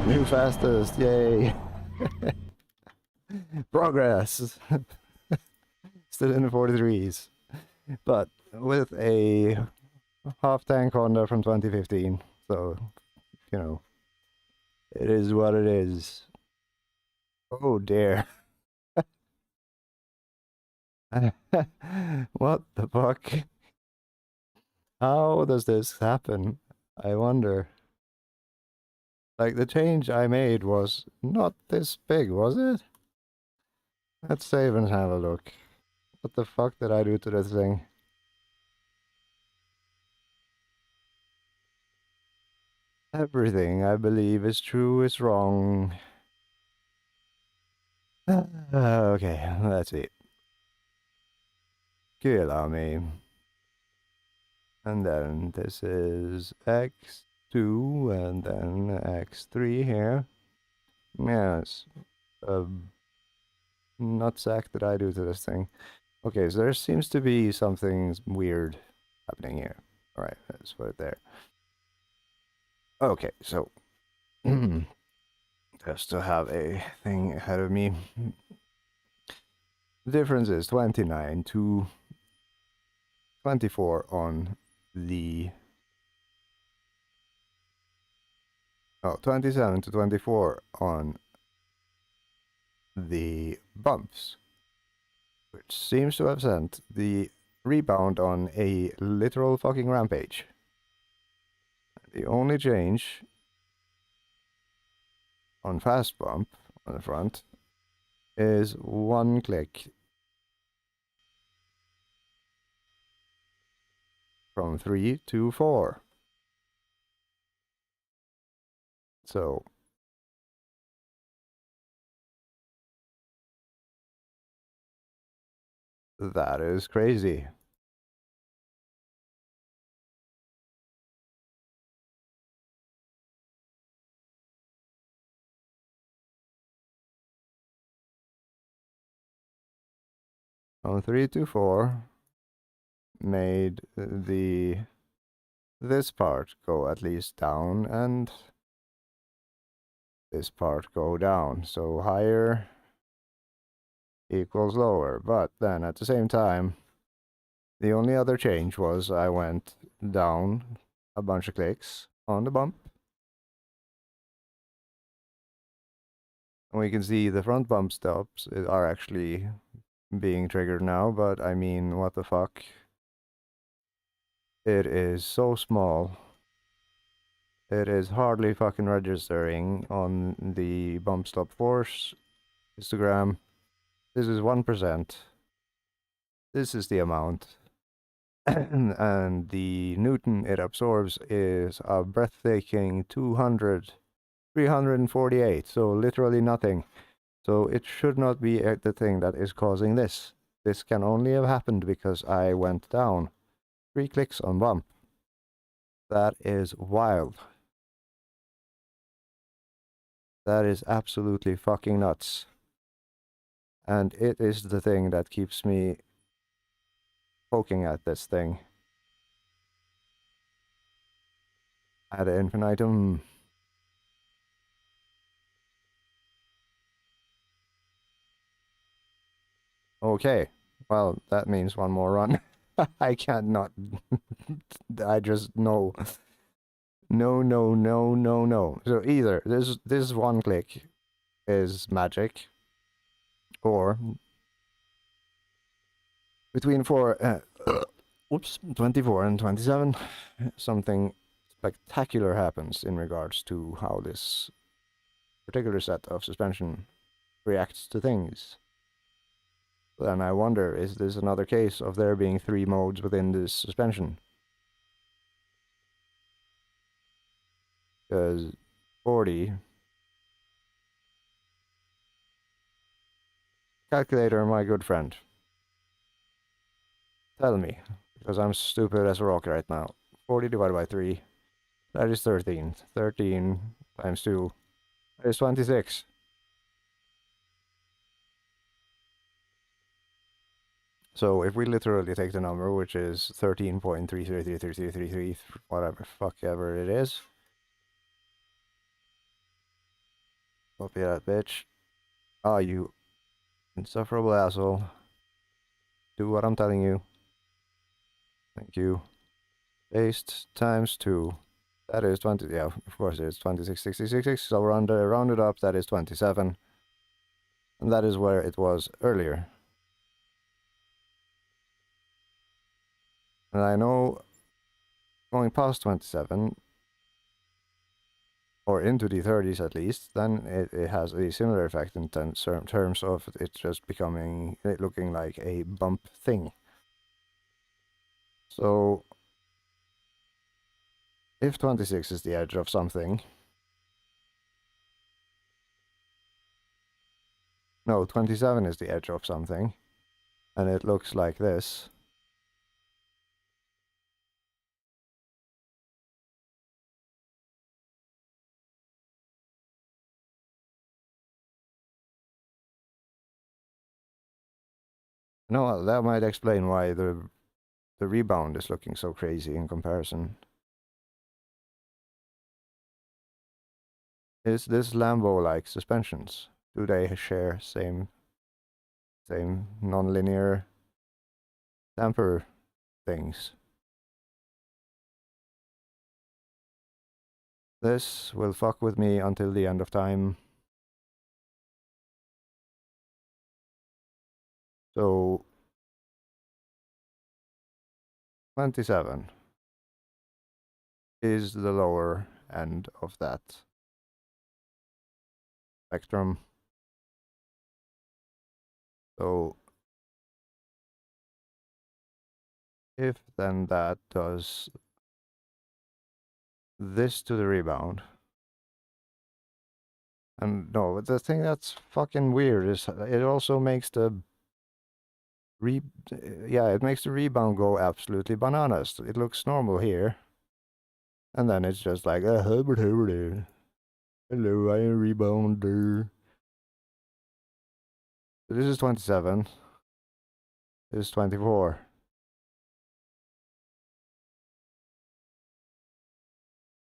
new fastest, yay! Progress! Still in the 43s. But with a half tank Honda from 2015, so, you know, it is what it is. Oh dear. What the fuck? How does this happen? I wonder. Like, the change I made was not this big, was it? Let's save and have a look. What the fuck did I do to this thing? Everything I believe is true is wrong. Okay, let's see. Kill me. And then this is X2 and then X3 here. Yes. Nutsack did I do to this thing? Okay, so there seems to be something weird happening here. Alright, let's put it there. Okay, so just to have a thing ahead of me. The difference is 29 to 24 on the... Oh, 27 to 24 on the bumps, which seems to have sent the rebound on a literal fucking rampage. The only change on fast bump on the front is one click from 3 to 4. So that is crazy. From 3 to 4 made this part go at least down and this part go down. So higher equals lower. But then at the same time, the only other change was I went down a bunch of clicks on the bump. And we can see the front bump stops are actually being triggered now, but I mean, what the fuck? It is so small. It is hardly fucking registering on the bump stop force histogram. This is 1%. This is the amount. And the Newton it absorbs is a breathtaking 203 348, so literally nothing. So it should not be the thing that is causing this. This can only have happened because I went down 3 clicks on bump. That is wild. That is absolutely fucking nuts. And it is the thing that keeps me poking at this thing ad infinitum. Okay, well, that means one more run. I can't not. I just know. No, no, no, no, no. So either this one click is magic, or between 24 and 27, something spectacular happens in regards to how this particular set of suspension reacts to things. Then I wonder, is this another case of there being 3 modes within this suspension? Because 40... Calculator, my good friend. Tell me, because I'm stupid as a rock right now. 40 divided by 3, that is 13. 13 times 2, that is 26. So if we literally take the number, which is 13.333333, whatever fuck ever it is, copy that bitch. Ah, you insufferable asshole. Do what I'm telling you. Thank you. Paste times 2. That is 20, yeah, of course it's 2666. So rounded up, that is 27. And that is where it was earlier. And I know going past 27, or into the 30s at least, then it has a similar effect in terms of it just becoming, looking like a bump thing. So, if 26 is the edge of something, no, 27 is the edge of something, and it looks like this. No, that might explain why the rebound is looking so crazy in comparison. Is this Lambo-like suspensions? Do they share same non-linear damper things? This will fuck with me until the end of time. So 27 is the lower end of that spectrum. So if then that does this to the rebound. And no, the thing that's fucking weird is it also makes the it makes the rebound go absolutely bananas. It looks normal here. And then it's just like, hello, I am a rebounder. So this is 27. This is 24.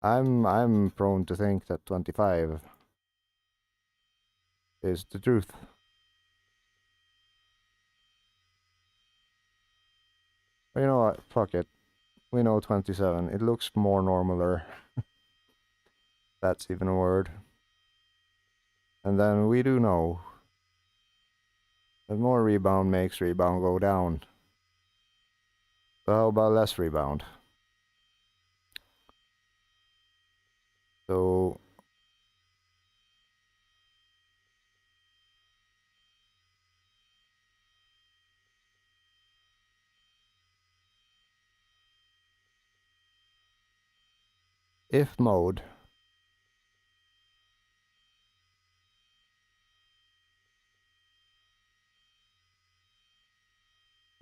I'm prone to think that 25 is the truth. But you know what? Fuck it. We know 27. It looks more normaler. That's even a word. And then we do know that more rebound makes rebound go down. So how about less rebound? So if mode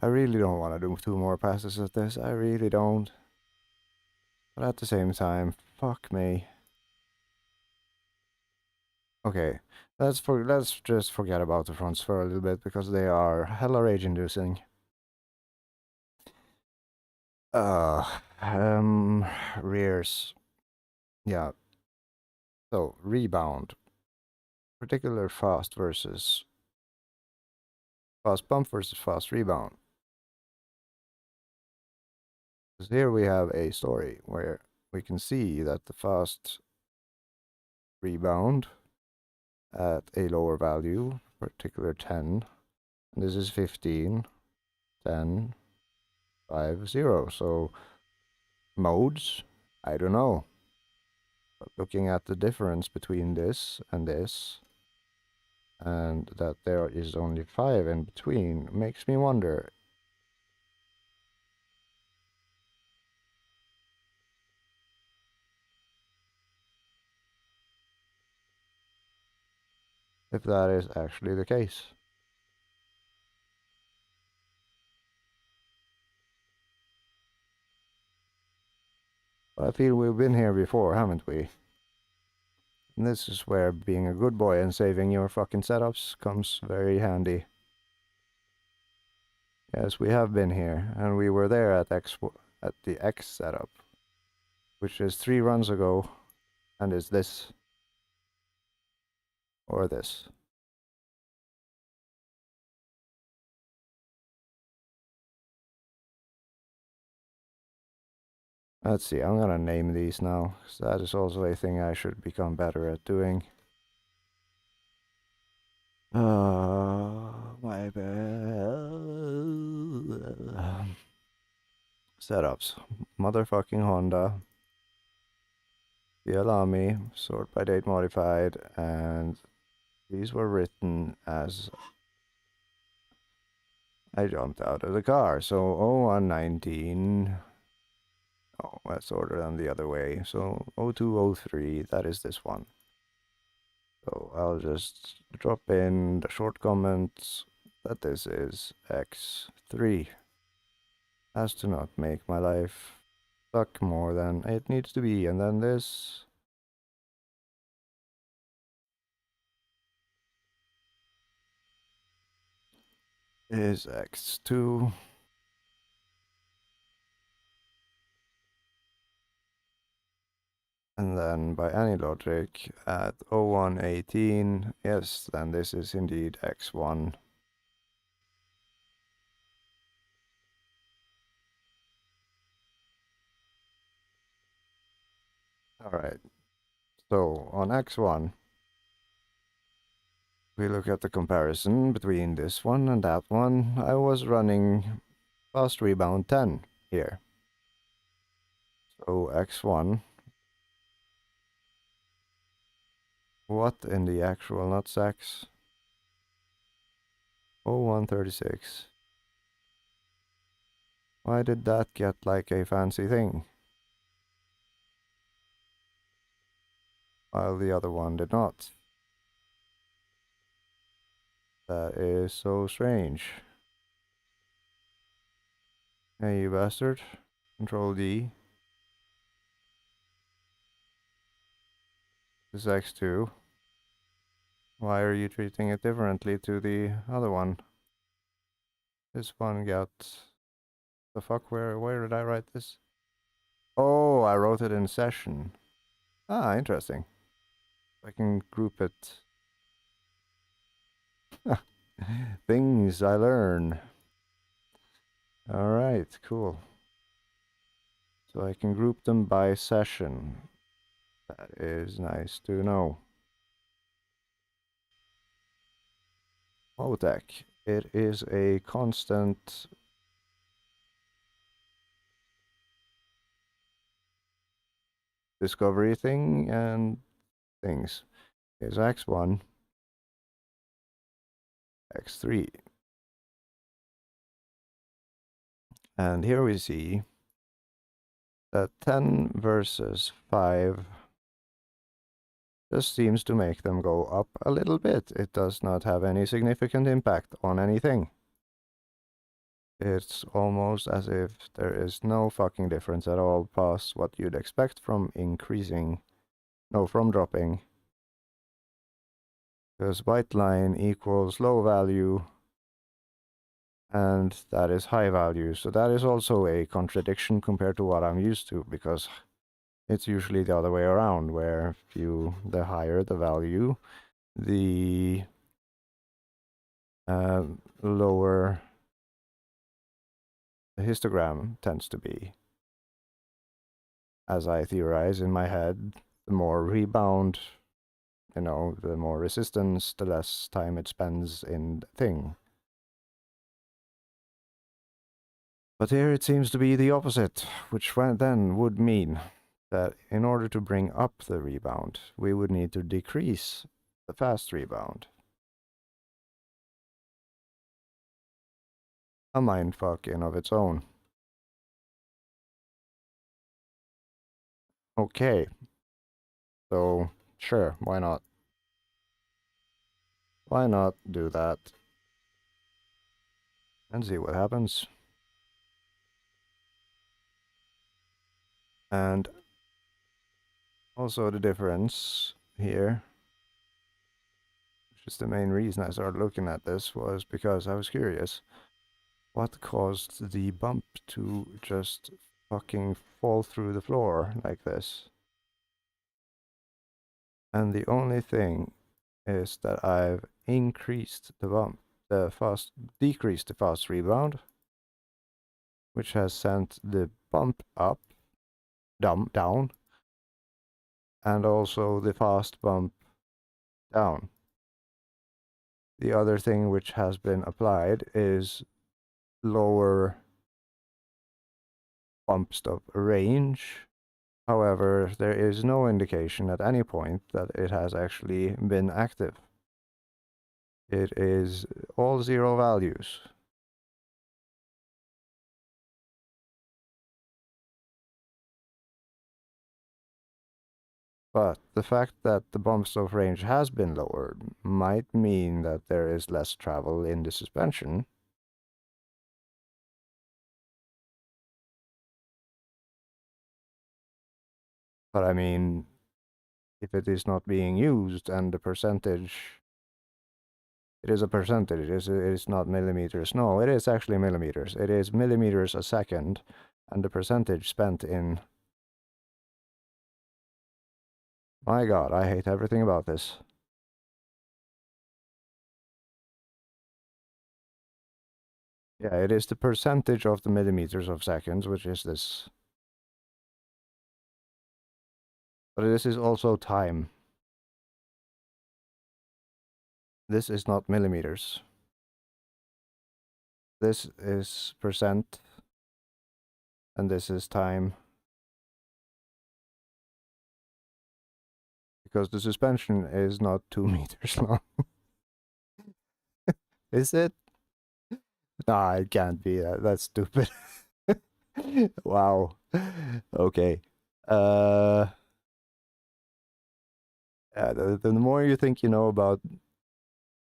I really don't want to do 2 more passes at this. I really don't. But at the same time, fuck me. Okay, let's just forget about the fronts for a little bit because they are hella rage-inducing. Rears. Yeah. So rebound, particular fast versus fast bump versus fast rebound. Because here we have a story where we can see that the fast rebound at a lower value, particular 10, and this is 15, 10, 5, 0. So modes, I don't know. But looking at the difference between this, and that there is only 5 in between, makes me wonder. If that is actually the case. But I feel we've been here before, haven't we? And this is where being a good boy and saving your fucking setups comes very handy. Yes, we have been here, and we were there at the X setup, which is 3 runs ago, and is this or this. Let's see, I'm gonna name these now, because that is also a thing I should become better at doing. My bad. Setups. Motherfucking Honda. The Alami, sort by date modified, and these were written as I jumped out of the car. So 0119. Oh, let's order them the other way. So 0203, that is this one. So I'll just drop in the short comments that this is X3. As to not make my life suck more than it needs to be. And then this is X2. And then by any logic, at 0118, yes, then this is indeed X1. Alright, so on X1, we look at the comparison between this one and that one. I was running fast rebound 10 here. So X1. What in the actual nutsacks? 0136. Why did that get like a fancy thing? While the other one did not. That is so strange. Hey, you bastard. Control D. This is X2. Why are you treating it differently to the other one? This one got... The fuck, where did I write this? Oh, I wrote it in session. Ah, interesting. I can group it. Things I learn. Alright, cool. So I can group them by session. That is nice to know. Motec. It is a constant discovery thing and things. Here's X1, X3. And here we see that 10 versus 5 just seems to make them go up a little bit. It does not have any significant impact on anything. It's almost as if there is no fucking difference at all past what you'd expect from from dropping. Because white line equals low value, and that is high value. So that is also a contradiction compared to what I'm used to, because it's usually the other way around, where the higher the value, the lower the histogram tends to be. As I theorize in my head, the more rebound, the more resistance, the less time it spends in the thing. But here it seems to be the opposite, which then would mean that in order to bring up the rebound, we would need to decrease the fast rebound. A mindfuck in of its own. Okay. So, sure, why not? Why not do that? And see what happens. And also the difference here, which is the main reason I started looking at this, was because I was curious. What caused the bump to just fucking fall through the floor like this? And the only thing is that I've increased the bump, decreased the fast rebound, which has sent the bump up, down, and also the fast bump down. The other thing which has been applied is lower bump stop range. However, there is no indication at any point that it has actually been active. It is all zero values. But the fact that the bump stop range has been lowered might mean that there is less travel in the suspension. But I mean, if it is not being used and the percentage, it is a percentage, it is not millimeters. No, it is actually millimeters. It is millimeters a second, and the percentage spent in... My God, I hate everything about this. Yeah, it is the percentage of the millimeters of seconds, which is this. But this is also time. This is not millimeters. This is percent, and this is time. Because the suspension is not 2 meters long. Is it? Nah, it can't be. That's stupid. Wow. Okay. Yeah, the more you think you know about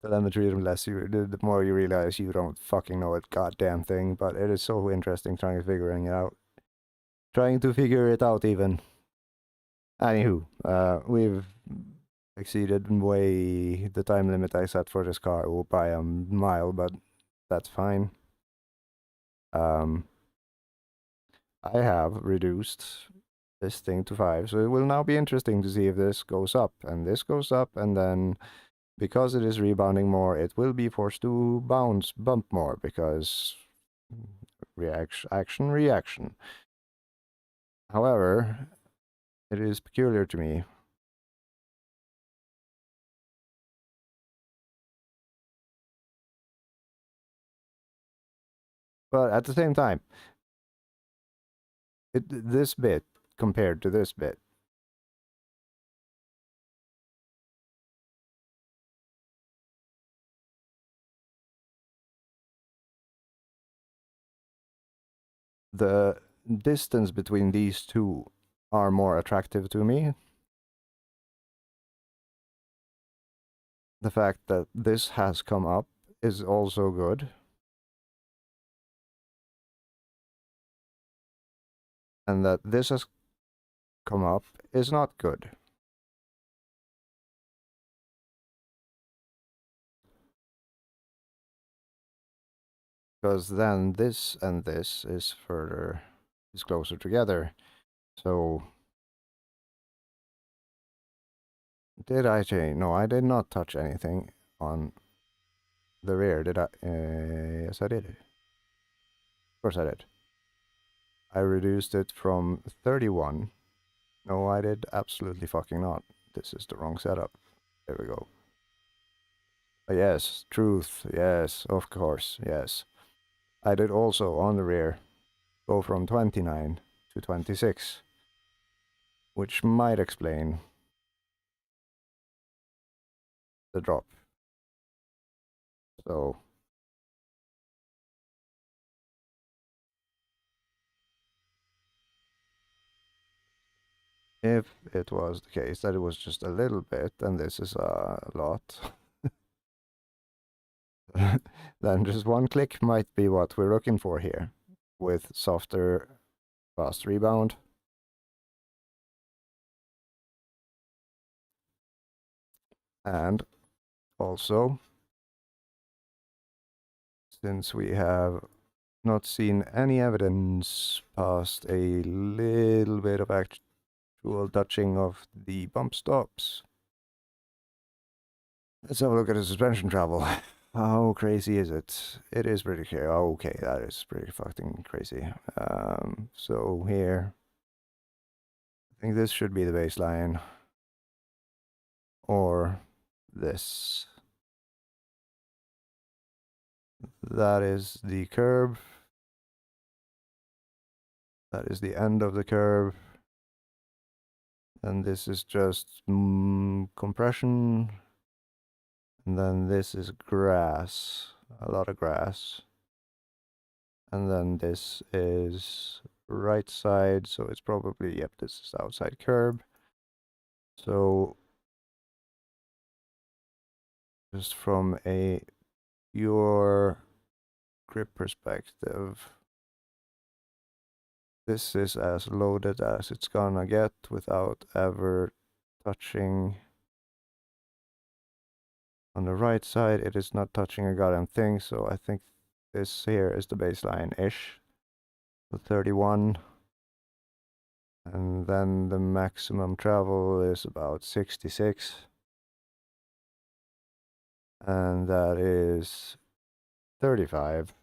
telemetry, the more you realize you don't fucking know a goddamn thing. But it is so interesting trying to figure it out even. Anywho, we've exceeded way the time limit I set for this car by a mile, but that's fine. I have reduced this thing to 5, so it will now be interesting to see if this goes up, and this goes up, and then because it is rebounding more, it will be forced to bump more, because reaction. However, it is peculiar to me. But at the same time, this bit compared to this bit, the distance between these two are more attractive to me. The fact that this has come up is also good. and that this has come up is not good. Because then this and this is closer together. So did I change? No, I did not touch anything on the rear, did I? Yes, I did. Of course I did. I reduced it from 31. No, I did absolutely fucking not. This is the wrong setup. There we go. Yes, truth. Yes, of course. Yes. I did also on the rear go from 29 to 26, which might explain the drop. So if it was the case that it was just a little bit, and this is a lot, then just one click might be what we're looking for here, with softer, fast rebound. And also, since we have not seen any evidence past a little bit of actual touching of the bump stops, let's have a look at the suspension travel. How crazy is it? It is pretty crazy. Okay, that is pretty fucking crazy. So here, I think this should be the baseline, or this. That is the curve. That is the end of the curve. And this is just compression. And then this is grass, a lot of grass. And then this is right side, so it's probably, yep, this is outside curb. So just from a pure grip perspective, this is as loaded as it's gonna get without ever touching. On the right side, it is not touching a goddamn thing, so I think this here is the baseline-ish. So 31. And then the maximum travel is about 66. And that is 35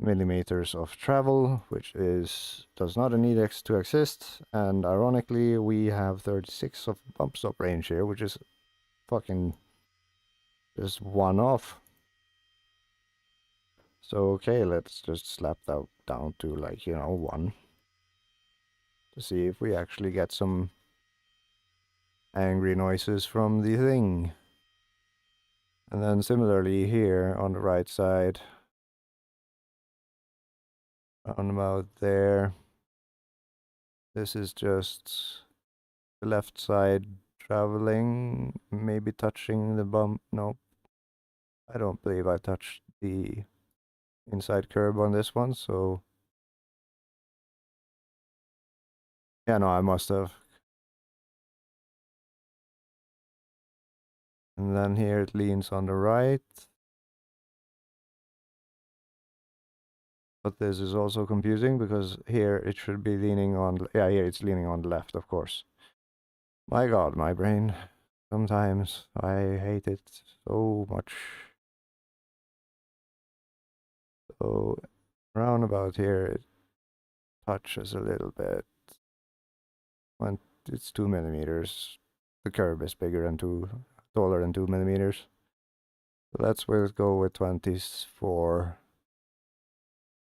millimeters of travel, which does not need X to exist. And ironically, we have 36 of bump stop range here, which is fucking just one off. So okay, let's just slap that down to, like, you know, 1 to see if we actually get some angry noises from the thing. And then similarly here on the right side, around about there, this is just the left side traveling, maybe touching the bump. Nope, I don't believe I touched the inside curb on this one, so yeah, no, I must have. And then here it leans on the right. But this is also confusing because here it should be leaning on, yeah, here it's leaning on the left, of course. My God, my brain. Sometimes I hate it so much. So around about here it touches a little bit. When it's 2 millimeters, the curve is bigger than taller than 2 millimeters. So let's go with 24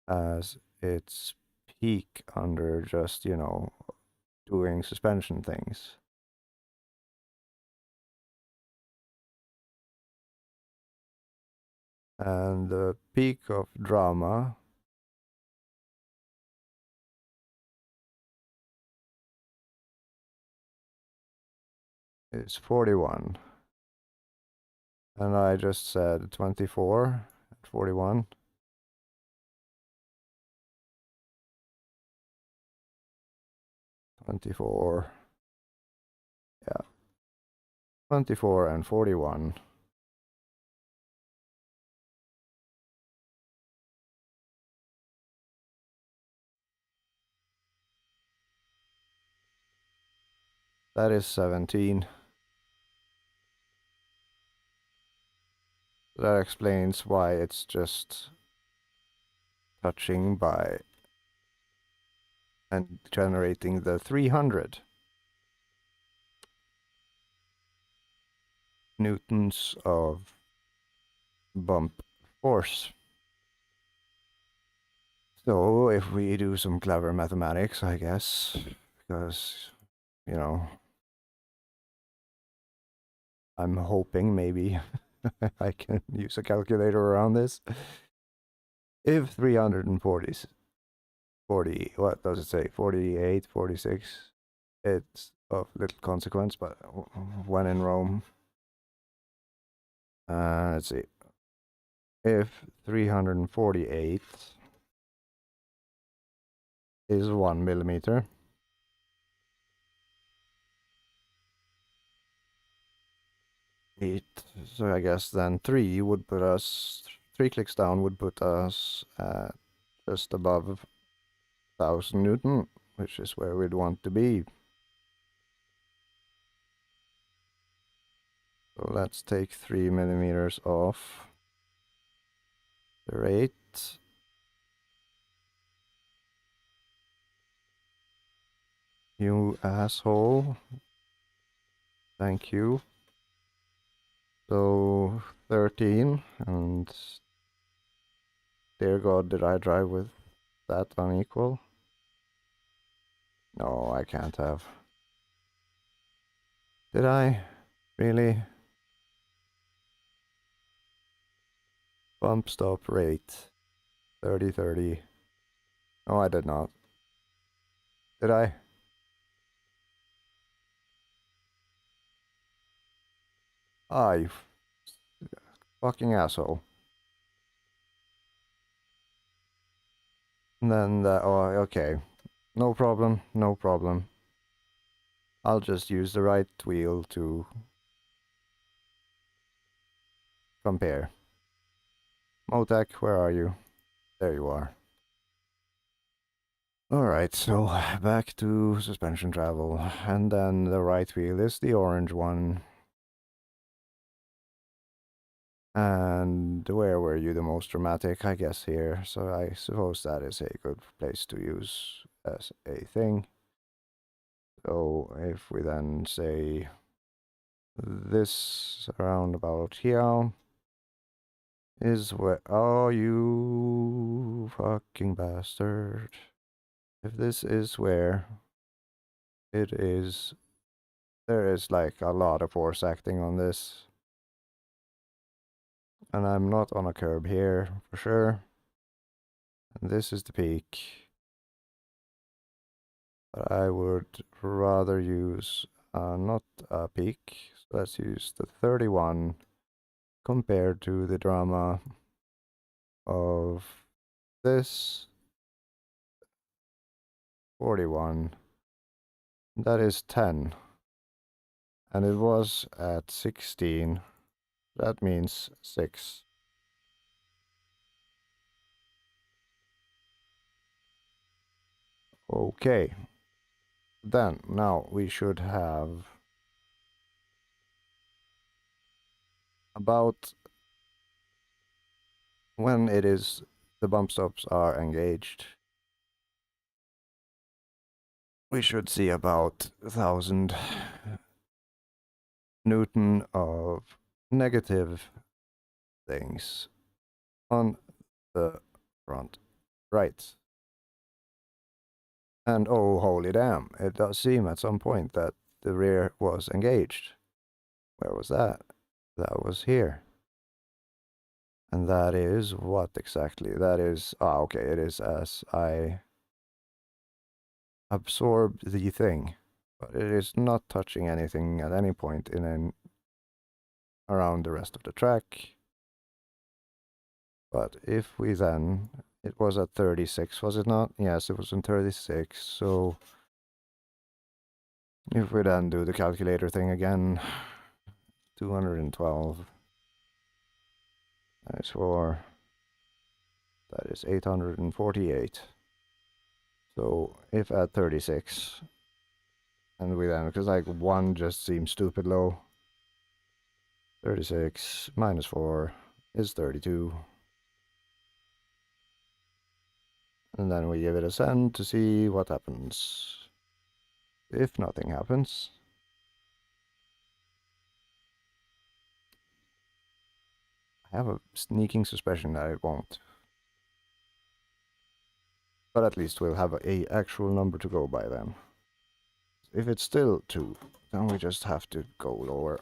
as its peak under just, you know, doing suspension things. And the peak of drama is 41. And I just said 24 at 41. 24. Yeah. 24 and 41. That is 17. That explains why it's just touching by and generating the 300 newtons of bump force. So if we do some clever mathematics, I guess, because, you know, I'm hoping maybe I can use a calculator around this. If 340, what does it say? 48, 46? It's of little consequence, but when in Rome. Let's see. If 348 is 1 millimeter, so I guess then 3 would put us, 3 clicks down would put us at just above 1000 Newton, which is where we'd want to be. So let's take 3 millimeters off the rate. You asshole. Thank you. So 13, and dear God, did I drive with that unequal? No, I can't have. Did I? Really? Bump stop rate 30, 30. No, I did not. Did I? Ah, you fucking asshole. And then that, oh, okay. No problem, no problem. I'll just use the right wheel to compare. Motek, where are you? There you are. Alright, so back to suspension travel. And then the right wheel is the orange one. And where were you the most dramatic? I guess here. So I suppose that is a good place to use as a thing. So if we then say this around about here is where, oh, you fucking bastard. If this is where it is, there is like a lot of force acting on this. And I'm not on a curb here for sure. And this is the peak. But I would rather use not a peak. So let's use the 31 compared to the drama of this 41. That is 10. And it was at 16. That means 6. Okay. Then, now we should have about when it is the bump stops are engaged. We should see about 1000 Newton of negative things on the front right. And oh, holy damn, it does seem at some point that the rear was engaged. Where was that? That was here. And that is what exactly? That is, okay, it is as I absorb the thing. But it is not touching anything at any point in around the rest of the track. But if we then, it was at 36, was it not? Yes, it was in 36, so If we then do the calculator thing again, 212 times 4, that is 848. So if at 36, and we then, because like 1 just seems stupid low, 36 minus 4 is 32. And then we give it a send to see what happens. If nothing happens, I have a sneaking suspicion that it won't. But at least we'll have a actual number to go by then. If it's still 2, then we just have to go lower.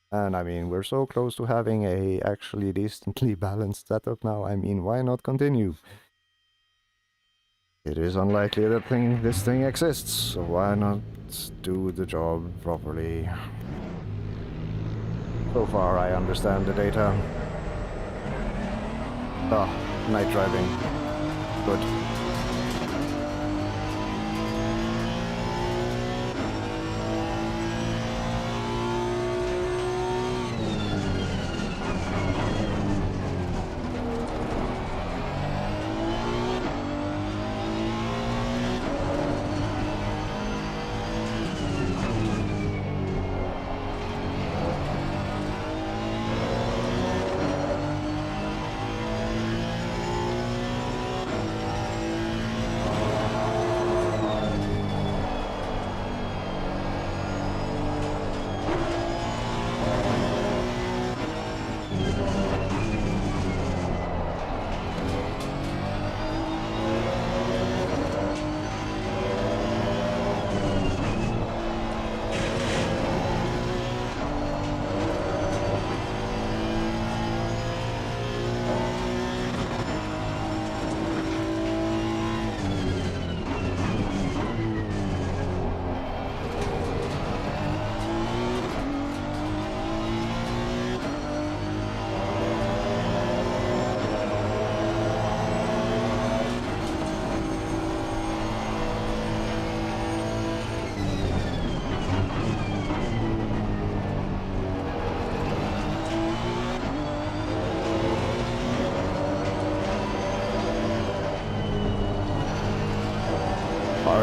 And I mean, we're so close to having a actually decently balanced setup now. I mean, why not continue? It is unlikely that this thing exists, so why not do the job properly? So far I understand the data. Night driving. Good.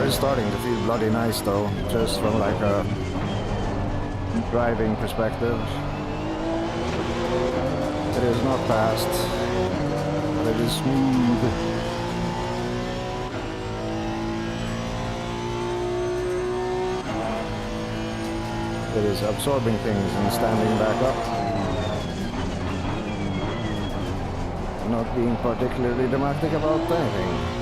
It's starting to feel bloody nice though, just from like a driving perspective. It is not fast, but it is smooth. It is absorbing things and standing back up. Not being particularly dramatic about anything.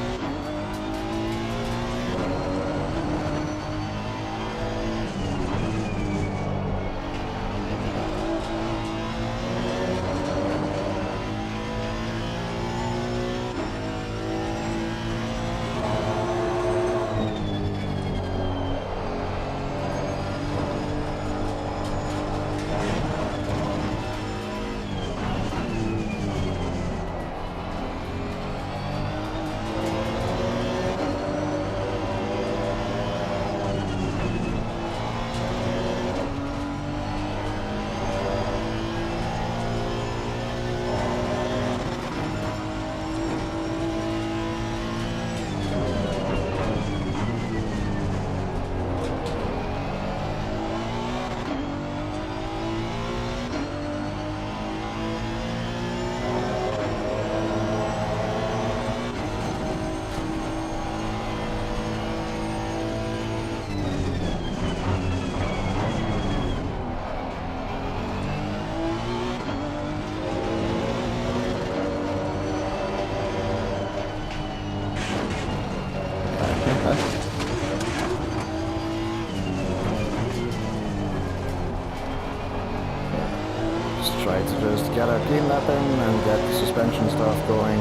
Try to just get a clean lap in and get the suspension stuff going.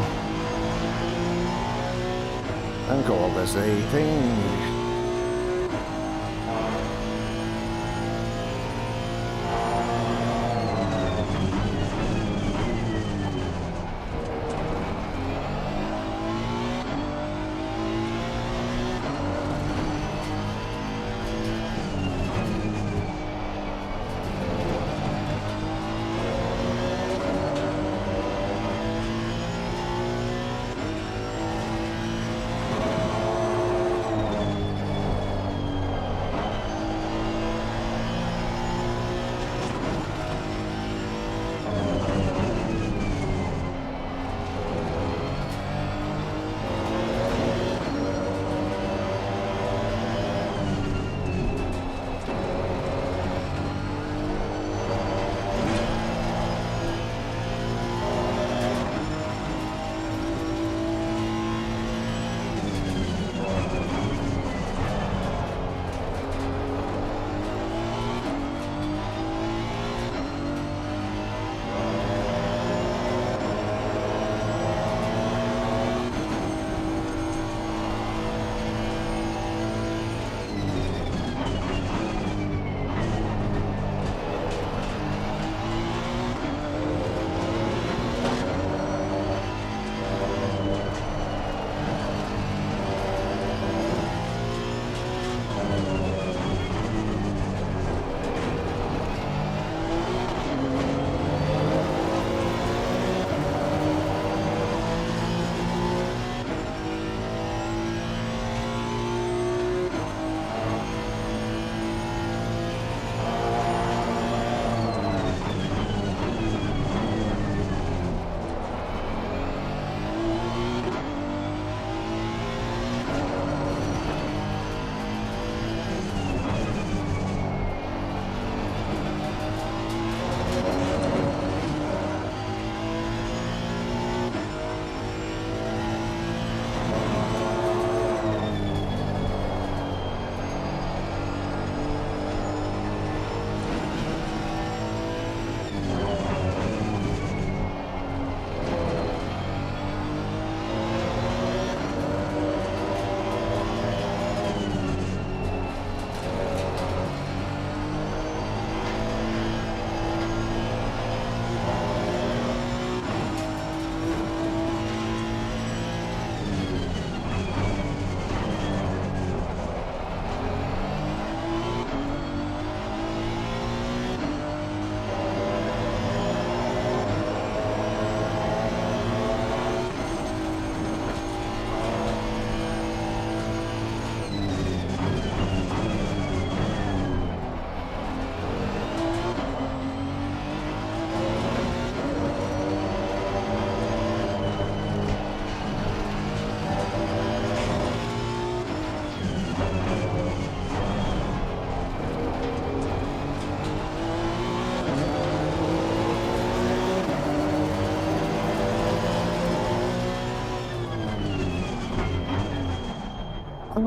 And call this a thing.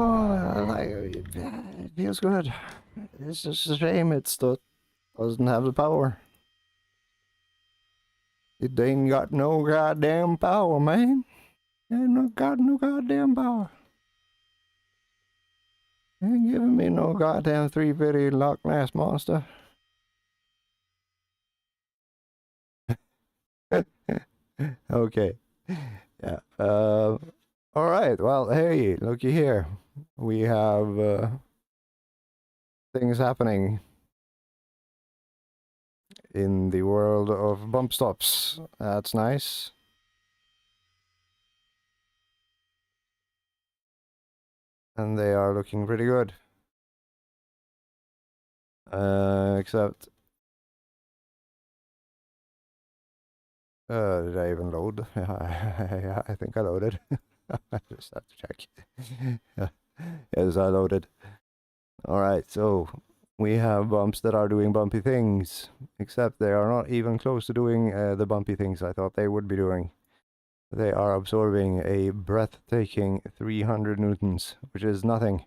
it feels good. It's just a shame it doesn't have the power. It ain't got no goddamn power, man. Ain't got no goddamn power. Ain't giving me no goddamn 350 Loch Ness monster. Okay. Yeah. Alright, well, hey, looky here. We have things happening in the world of bump stops. That's nice. And they are looking pretty good. Except... did I even load? Yeah, I think I loaded. I just have to check. Yes, I loaded. Alright, so we have bumps that are doing bumpy things, except they are not even close to doing the bumpy things I thought they would be doing. They are absorbing a breathtaking 300 newtons, which is nothing.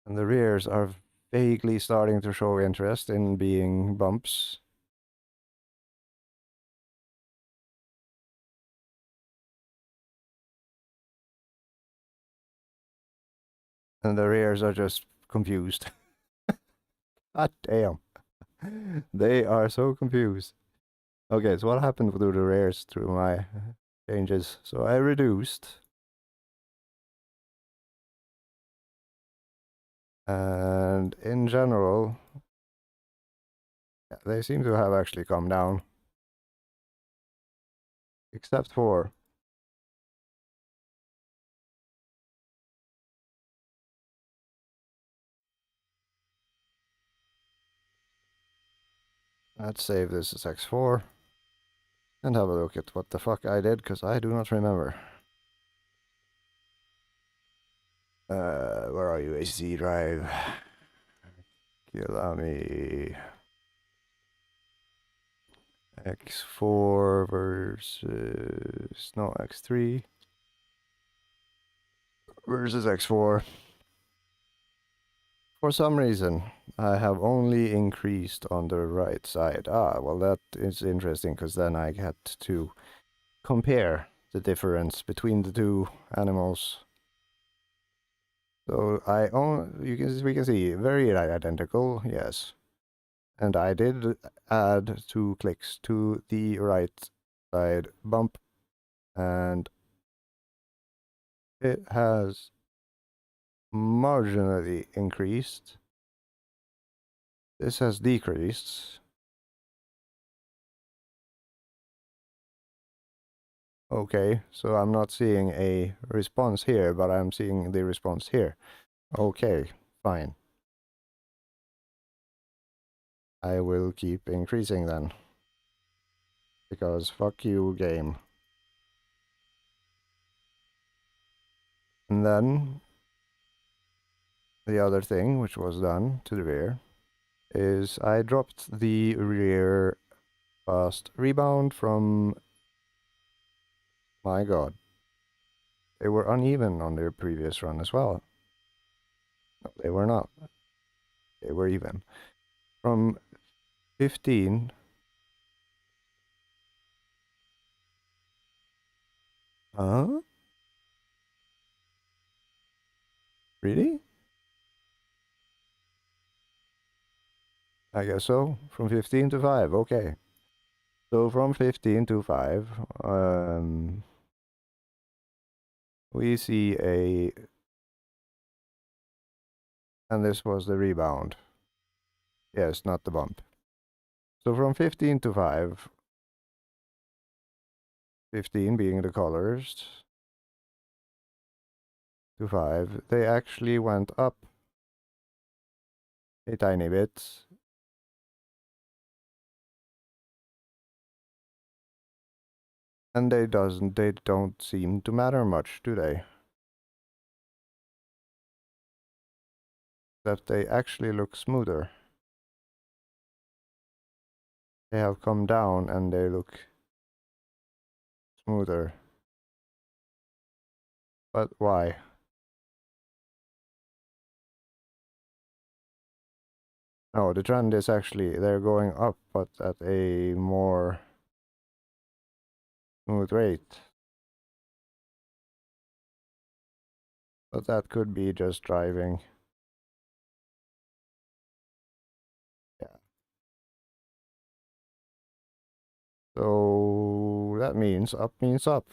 And the rears are vaguely starting to show interest in being bumps. And the rears are just confused. God damn. They are so confused. Okay, so what happened to the rears through my changes? So I reduced. And in general, yeah, they seem to have actually come down. Except for let's save this as X4 and have a look at what the fuck I did, because I do not remember. Where are you, ACC drive? Allow me X4 versus no X3 versus X4. For some reason, I have only increased on the right side. Ah, well, that is interesting, because then I get to compare the difference between the two animals. So we can see very identical, yes. And I did add 2 clicks to the right side bump, and it has marginally increased. This has decreased. Okay, so I'm not seeing a response here, but I'm seeing the response here. Okay, fine. I will keep increasing then. Because fuck you, game. And then the other thing which was done to the rear is I dropped the rear fast rebound from... My god. They were uneven on their previous run as well. No, they were not. They were even. From 15... Huh? Really? I guess so. From 15 to 5, okay. So from 15 to 5, we see a... And this was the rebound. Yes, not the bump. So from 15 to 5, 15 being the colors, to 5, they actually went up a tiny bit. And they don't seem to matter much, do they? That they actually look smoother. They have come down and they look smoother. But why? No, the trend is actually they're going up, but at a more smooth rate. But that could be just driving. Yeah. So that means up means up.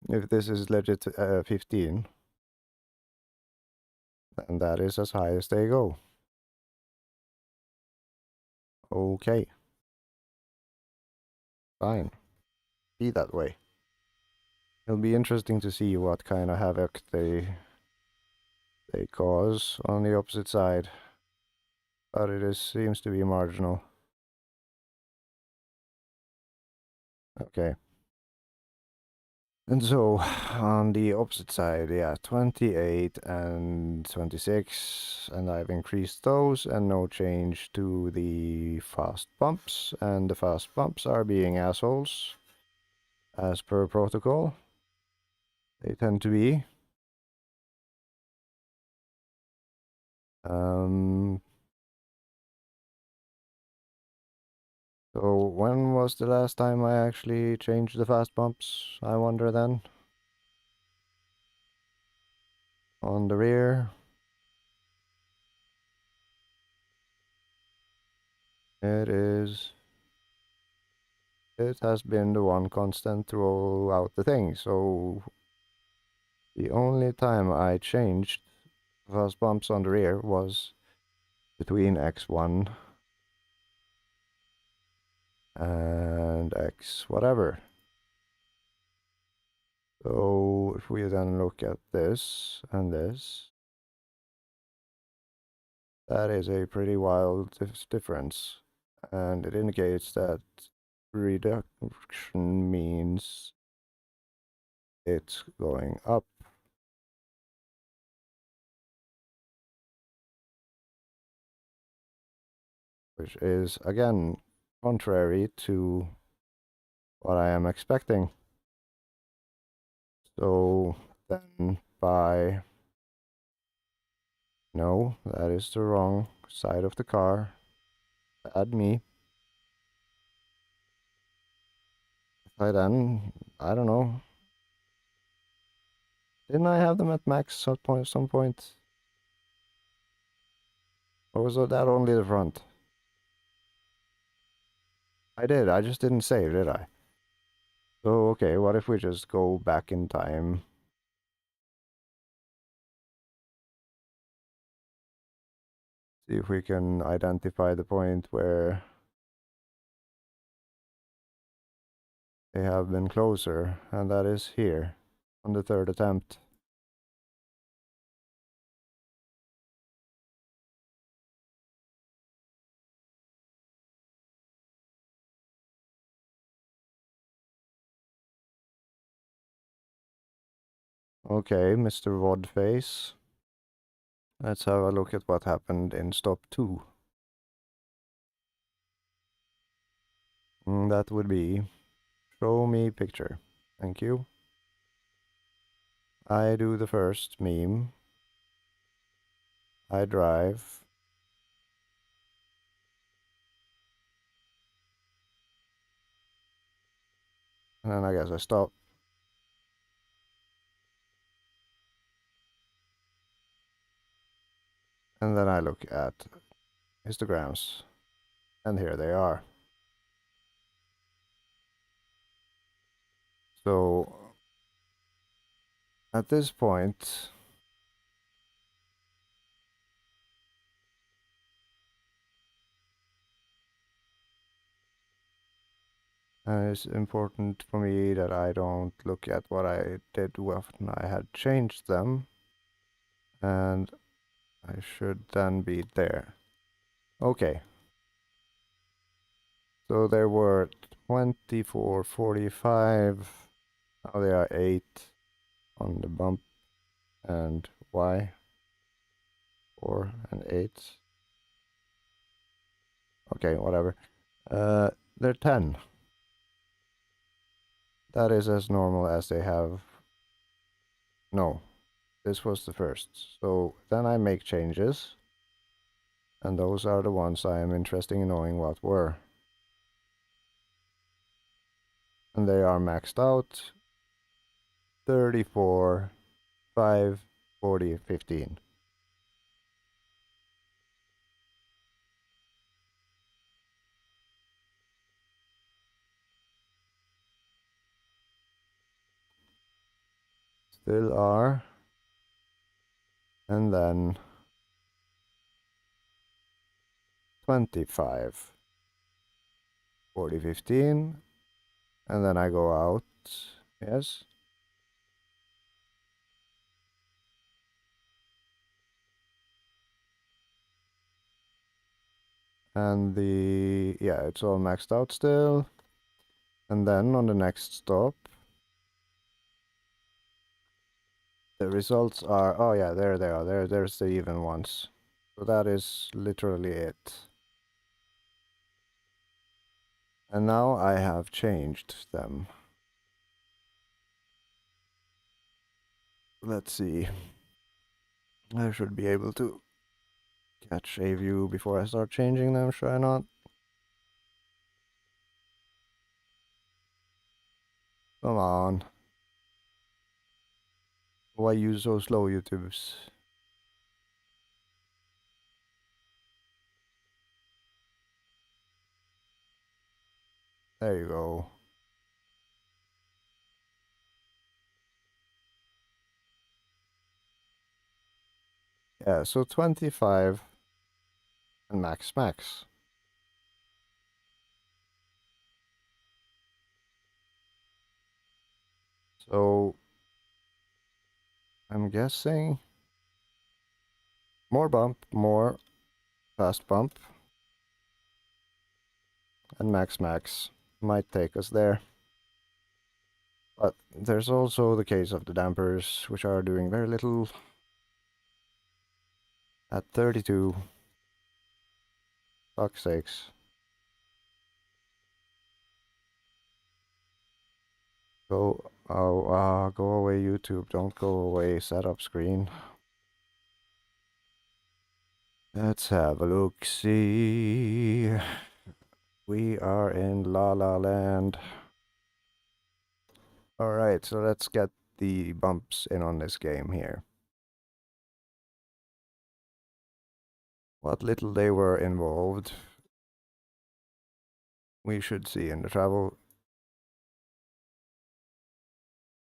If this is legit 15, then that is as high as they go. Okay. Fine. Be that way. It'll be interesting to see what kind of havoc they cause on the opposite side. But it seems to be marginal. Okay. And so, on the opposite side, yeah, 28 and 26, and I've increased those, and no change to the fast bumps, and the fast bumps are being assholes, as per protocol. They tend to be. So when was the last time I actually changed the fast bumps, I wonder then? On the rear. It has been the one constant throughout the thing, so the only time I changed fast bumps on the rear was between X1 and X whatever. So if we then look at this and this, that is a pretty wild difference. And it indicates that reduction means it's going up. Which is, again, contrary to what I am expecting. So then by... No, that is the wrong side of the car. Bad me. I don't know. Didn't I have them at max at some point? Or was that only the front? I did, I just didn't save, did I? So, okay, what if we just go back in time? See if we can identify the point where they have been closer, and that is here, on the third attempt. Okay, Mr. Vodface. Let's have a look at what happened in stop 2. That would be, show me picture. Thank you. I do the first meme. I drive. And then I guess I stop. And then I look at histograms. And here they are. So, at this point, it's important for me that I don't look at what I did when I had changed them. And I should then be there. Okay. So there were 24, 45. Now they are 8 on the bump. And Y. 4 and 8. Okay, whatever. they're 10. That is as normal as they have. No, this was the first. So then I make changes. And those are the ones I am interested in knowing what were. And they are maxed out. 34, 5, 40, 15. Still are. And then 25, 40, 15. And then I go out. Yes. And yeah, it's all maxed out still. And then on the next stop, the results are, oh yeah, there they are. There's the even ones. So that is literally it. And now I have changed them. Let's see. I should be able to catch a view before I start changing them, should I not? Come on. Why use so slow, YouTubes? There you go. Yeah, so 25 and max. So I'm guessing more bump, more fast bump, and max might take us there. But there's also the case of the dampers, which are doing very little at 32. Fuck's sakes. Go away, YouTube. Don't go away, setup screen. Let's have a look-see. We are in La La Land. Alright, so let's get the bumps in on this game here. What little they were involved, we should see in the travel.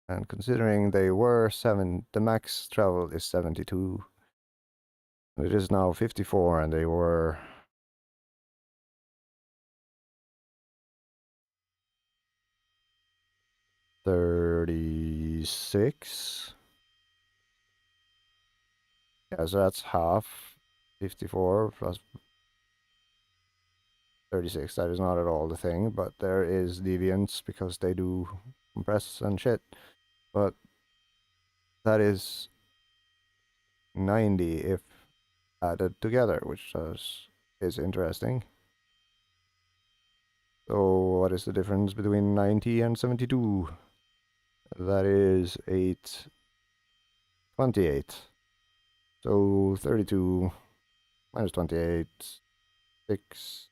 And considering they were the max travel is 72. It is now 54 and they were 36. Yeah, so that's half. 54 plus 36. That is not at all the thing, but there is deviance because they do compress and shit. But that is 90 if added together, which is interesting. So what is the difference between 90 and 72? That is 28. So 32 minus 28, 6,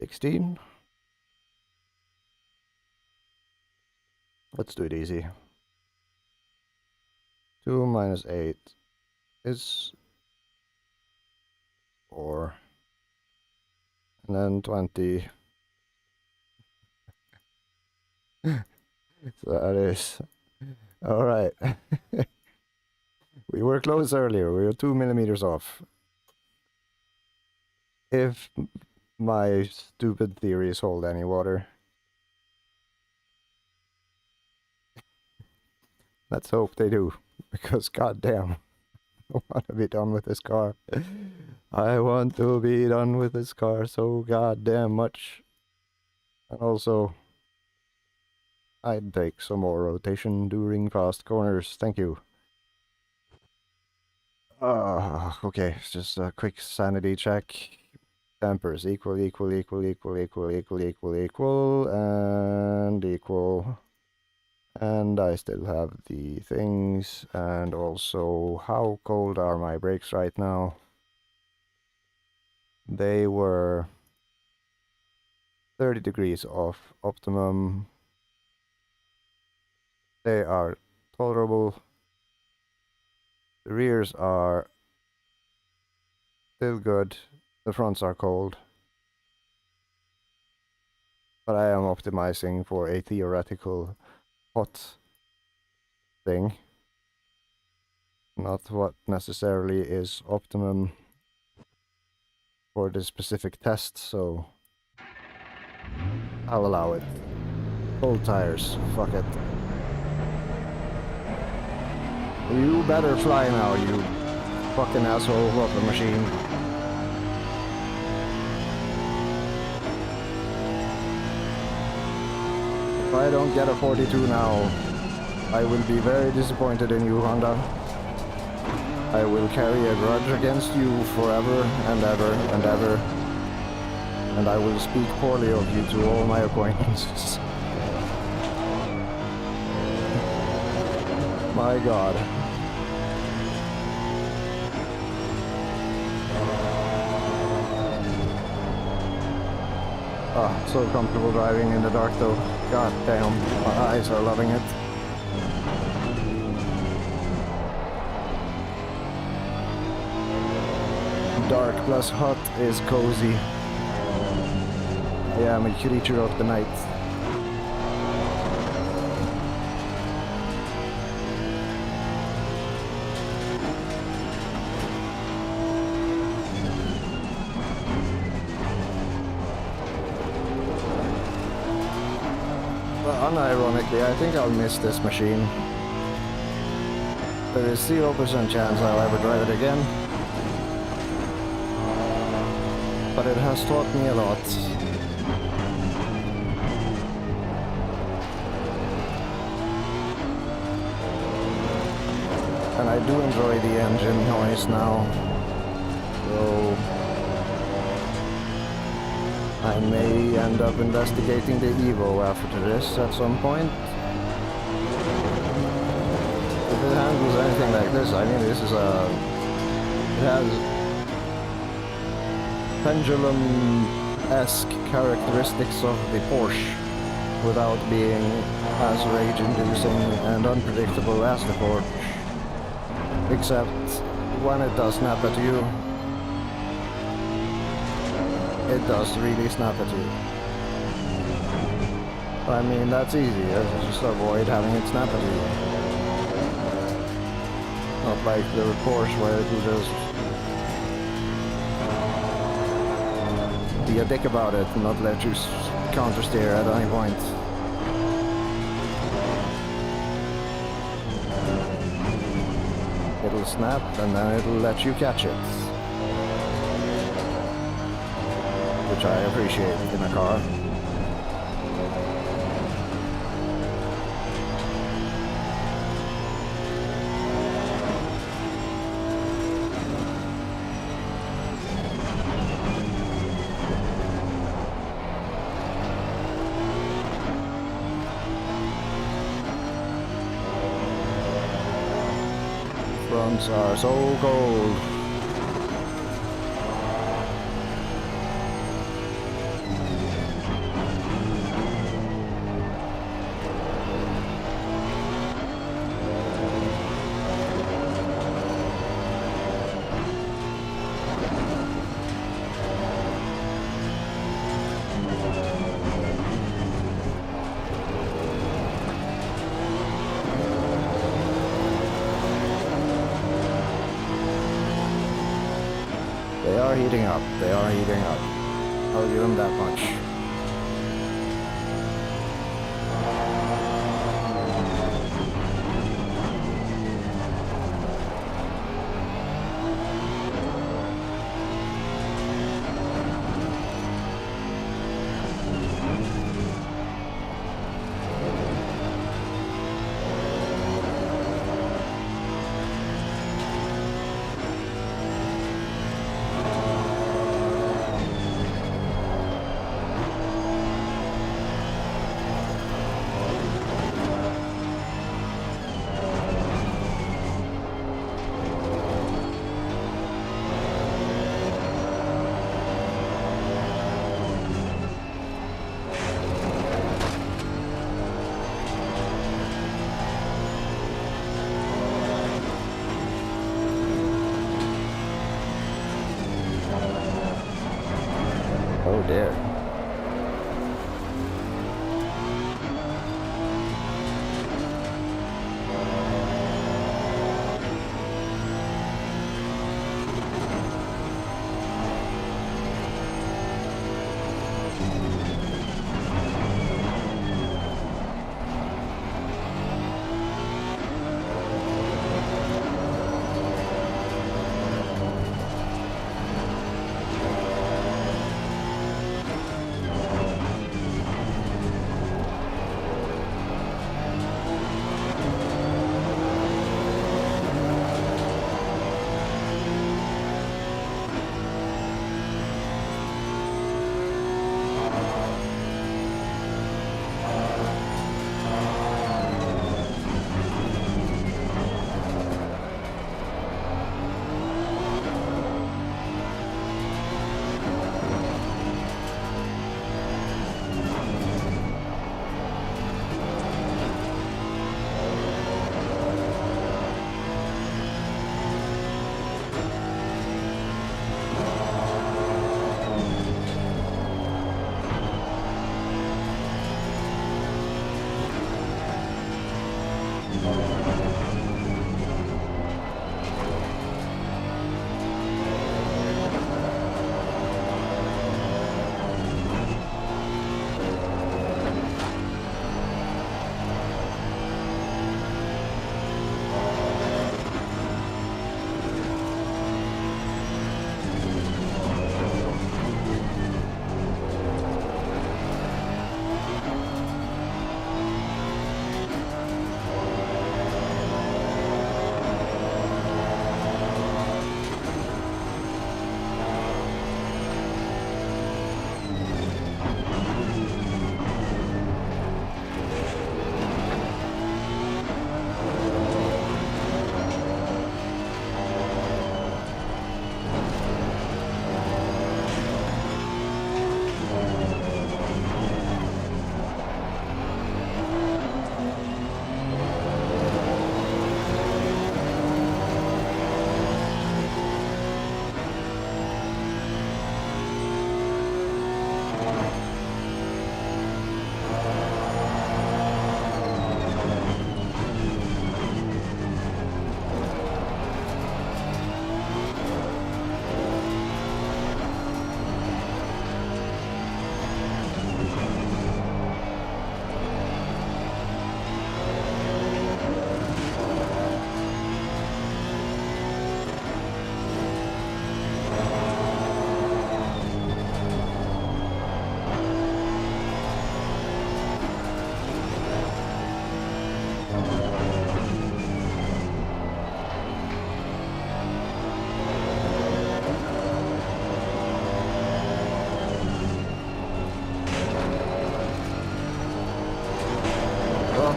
16. Let's do it easy. 2 minus 8 is 4. And then 20. So that is... Alright. We were close earlier. We were 2 millimeters off. If my stupid theories hold any water. Let's hope they do. Because goddamn, I want to be done with this car. I want to be done with this car so goddamn much. And also, I'd take some more rotation during fast corners. Thank you. Okay, it's just a quick sanity check. Dampers equal, equal, equal, equal, equal, equal, equal, equal, and equal. And I still have the things, and also how cold are my brakes right now? They were 30 degrees off optimum. They are tolerable. The rears are still good. The fronts are cold. But I am optimizing for a theoretical hot thing. Not what necessarily is optimum for this specific test, so I'll allow it. Cold tires, fuck it. You better fly now, you fucking asshole of a machine. If I don't get a 42 now, I will be very disappointed in you, Honda. I will carry a grudge against you forever and ever and ever. And I will speak poorly of you to all my acquaintances. My God. Ah, so comfortable driving in the dark though. God damn, my eyes are loving it. Dark plus hot is cozy. I am a creature of the night. But unironically, I think I'll miss this machine. There is 0% chance I'll ever drive it again. But it has taught me a lot. And I do enjoy the engine noise now. So I may end up investigating the Evo after this at some point. If it handles anything like this, I mean this is it has pendulum-esque characteristics of the Porsche without being as rage-inducing and unpredictable as the Porsche. Except when it does snap at you, it does really snap at you. I mean, that's easy, just avoid having it snap at you. Not like the Porsche where it will just be a dick about it and not let you counter steer at any point. It'll snap and then it'll let you catch it, which I appreciate in a car. Fronts are so cold. They are heating up. They are heating up. I'll give them that much. dear.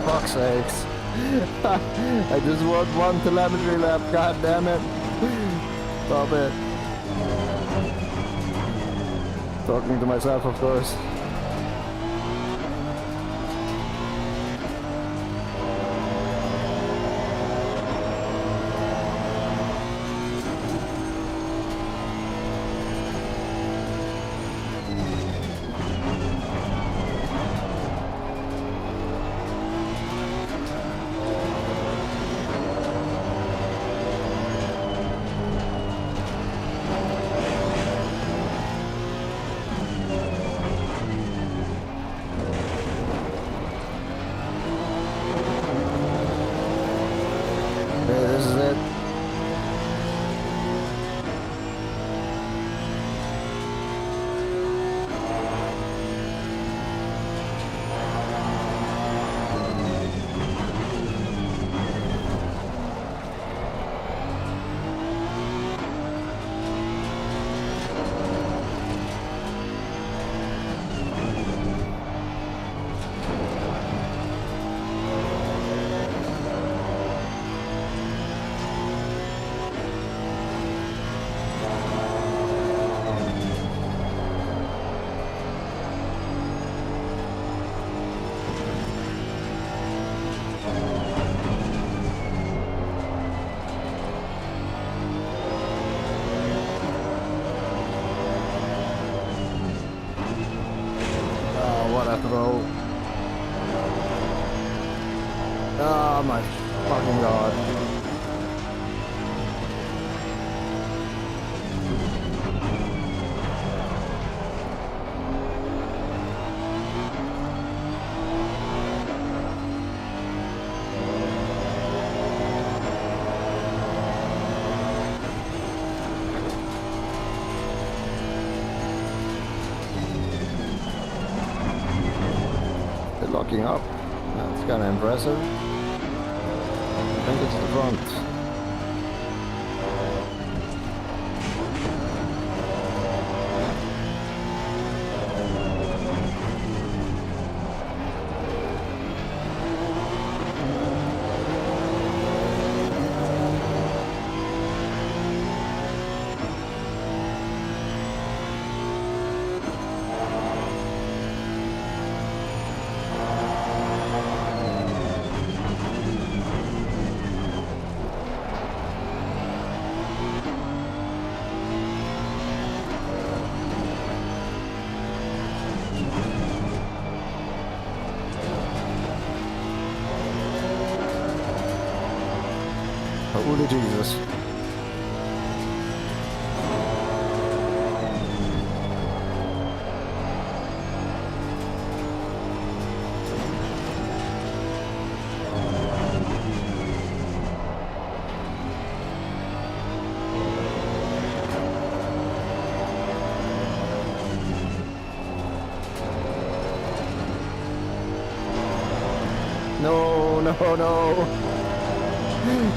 Fuck's sakes. I just want one telemetry lap, god damn it. Stop it. Talking to myself, of course. that throw. Oh my fucking god. They're locking up. That's kind of impressive. I think it's the front. Holy Jesus. No, no, no.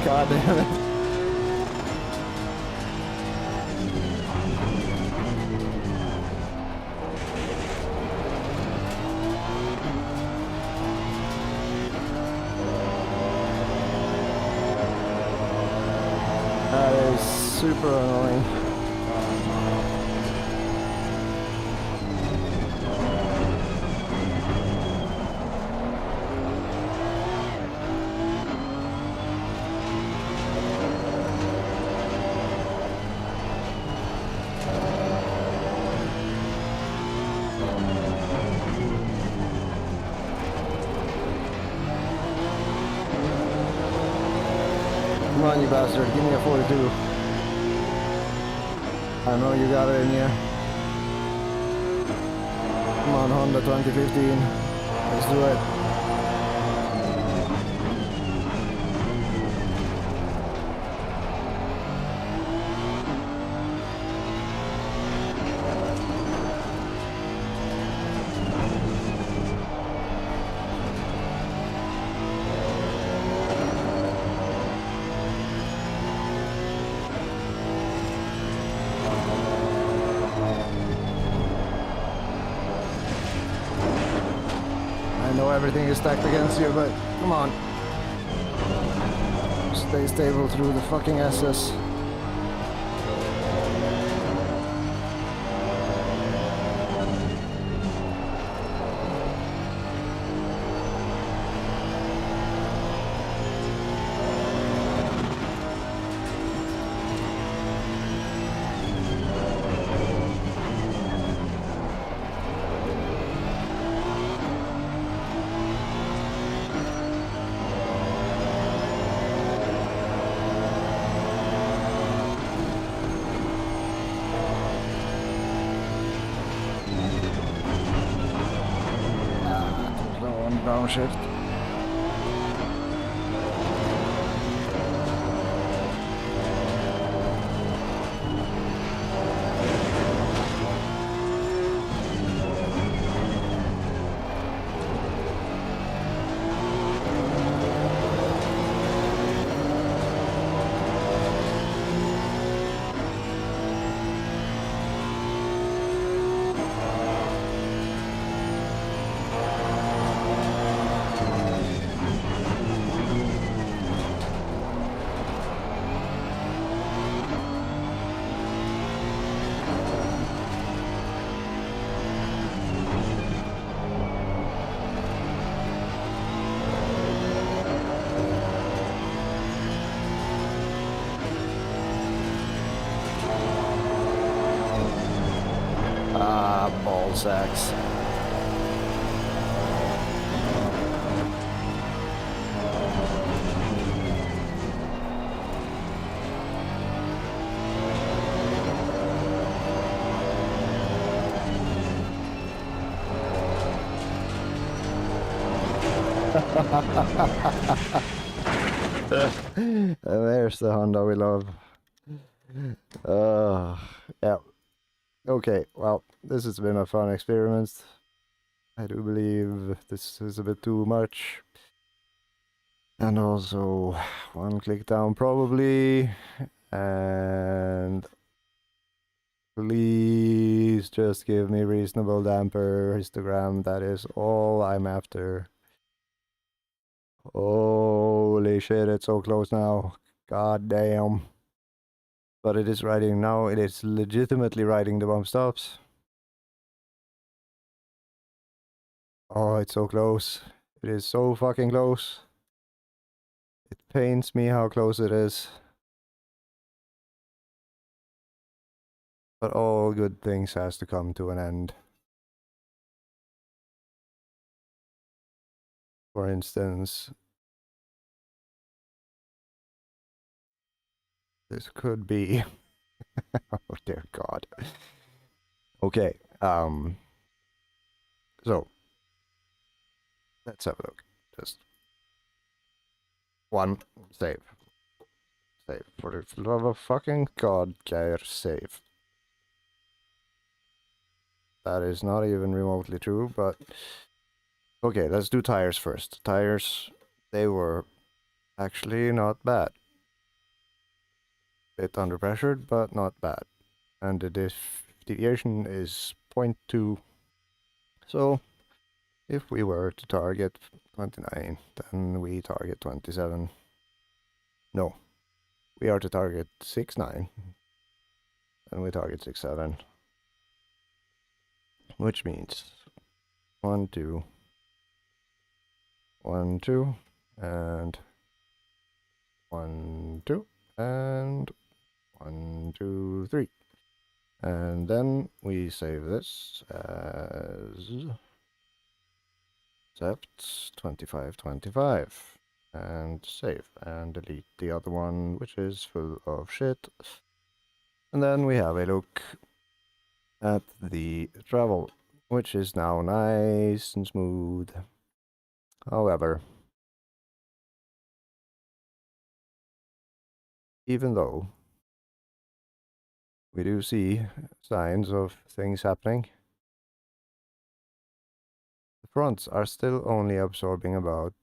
God damn it. That is super annoying. Come on, you bastard, give me a 42. I know you got it in you. Come on, Honda 2015. Let's do it. I know everything is stacked against you, but come on. Stay stable through the fucking SS. Downshift. Ball sacks. And there's the Honda we love. Yeah. Okay, well, this has been a fun experiment. I do believe this is a bit too much. And also, one click down probably. And please just give me reasonable damper histogram. That is all I'm after. Holy shit, it's so close now. God damn. But it is riding now. It is legitimately riding the bump stops. Oh, it's so close. It is so fucking close. It pains me how close it is. But all good things has to come to an end. For instance, this could be... oh dear God. Okay, so, let's have a look. Just one save. Save. For the love of fucking God, care save. That is not even remotely true, but... okay, let's do tires first. Tires, they were actually not bad. Bit under pressured, but not bad. And the deviation is 0.2. So, if we were to target 29, then we target 27. No, we are to target 6.9, and we target 6.7. Which means 1, 2, 1, 2, and 1, 2, and 1, 2, 3. And then we save this as accept 25, 25. And save. And delete the other one, which is full of shit. And then we have a look at the travel, which is now nice and smooth. However, even though we do see signs of things happening, the fronts are still only absorbing about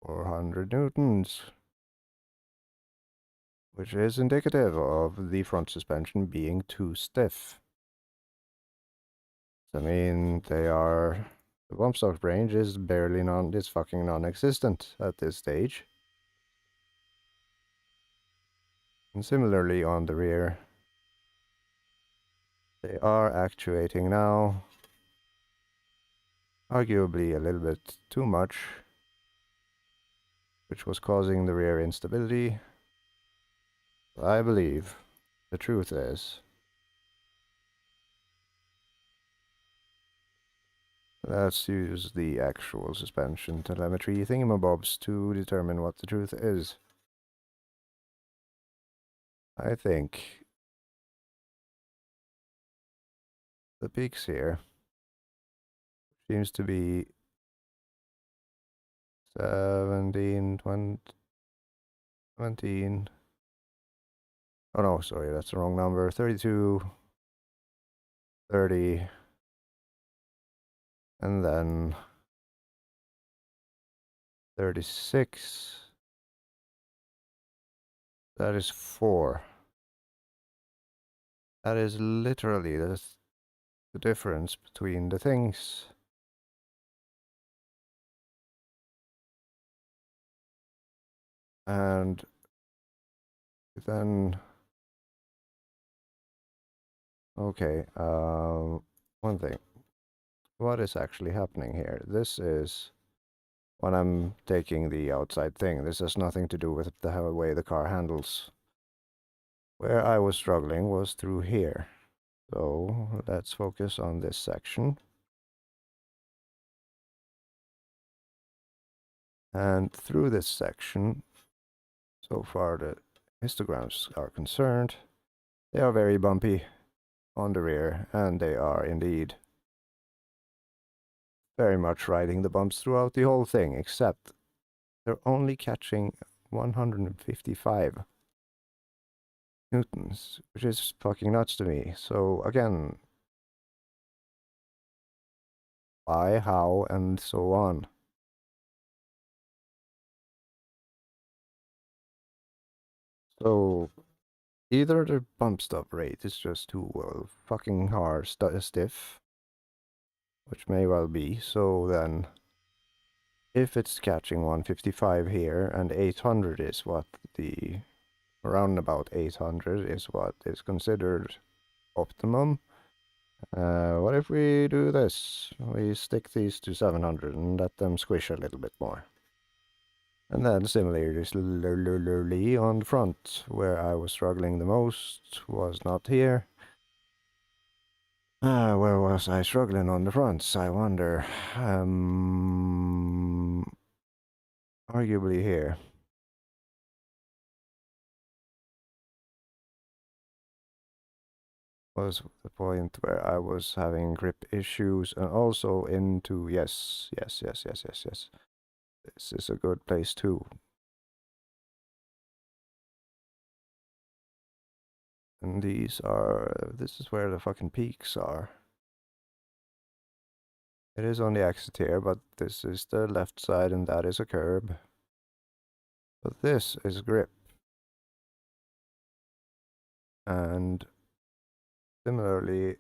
400 newtons, which is indicative of the front suspension being too stiff. I mean, the bump stock range is barely is fucking non-existent at this stage. And similarly on the rear, they are actuating now, arguably a little bit too much, which was causing the rear instability. I believe the truth is, let's use the actual suspension telemetry thingamabobs to determine what the truth is. I think the peaks here seems to be 17, 20, 17. Oh no, sorry, that's the wrong number. 32, 30, and then 36. That is 4. That is literally the difference between the things. And then, okay, one thing. What is actually happening here? This is when I'm taking the outside thing. This has nothing to do with the way the car handles. Where I was struggling was through here. So let's focus on this section. And through this section, so far the histograms are concerned, they are very bumpy on the rear, and they are indeed very much riding the bumps throughout the whole thing, except they're only catching 155 newtons, which is fucking nuts to me. So again, why, how, and so on. So either the bump stop rate is just too fucking hard, stiff, which may well be. So then, if it's catching 155 here and 800 is what the around about 800 is what is considered optimum. What if we do this? We stick these to 700 and let them squish a little bit more. And then similarly on the front, where I was struggling the most was not here. Where was I struggling on the fronts? I wonder. Arguably here. Was the point where I was having grip issues and also into yes. This is a good place too. And this is where the fucking peaks are. It is on the exit here, but this is the left side and that is a curb. But this is grip. And similarly,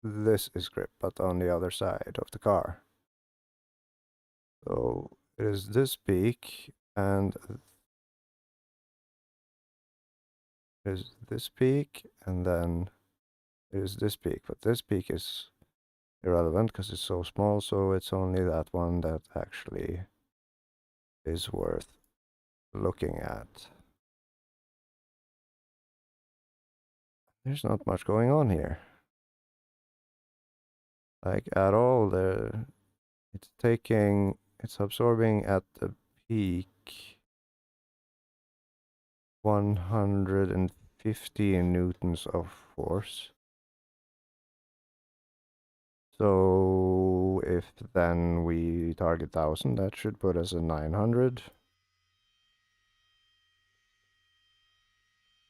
this is grip, but on the other side of the car. So it is this peak and it is this peak and then it is this peak, but this peak is irrelevant because it's so small, so it's only that one that actually is worth looking at. There's not much going on here. Like at all, it's absorbing at the peak 115 newtons of force. So if then we target 1000, that should put us at 900.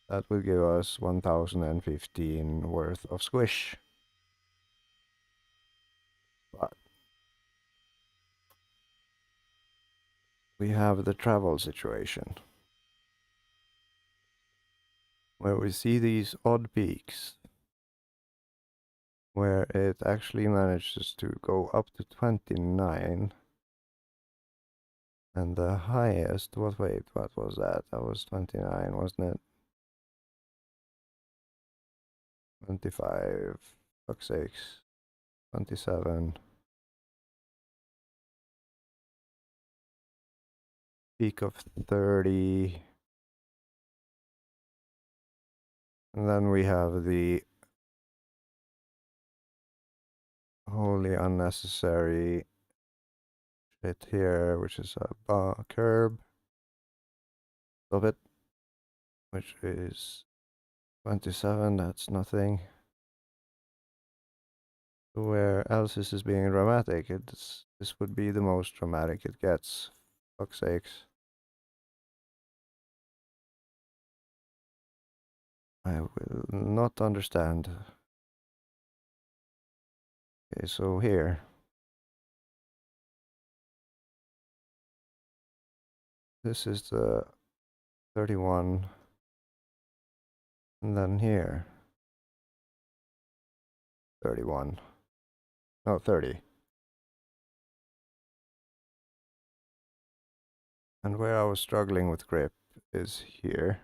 That will give us 1015 worth of squish. But we have the travel situation, where we see these odd peaks, where it actually manages to go up to 29. And the highest, what was that? That was 29, wasn't it? 25, fuck's sakes. 27. Peak of 30. And then we have the wholly unnecessary shit here, which is a curb. Stop it. Which is 27, that's nothing. Where else is this being dramatic? This would be the most dramatic it gets. Fuck's sakes. I will not understand. Okay, so here. This is the 31. And then here. 31. No, 30. And where I was struggling with grip is here.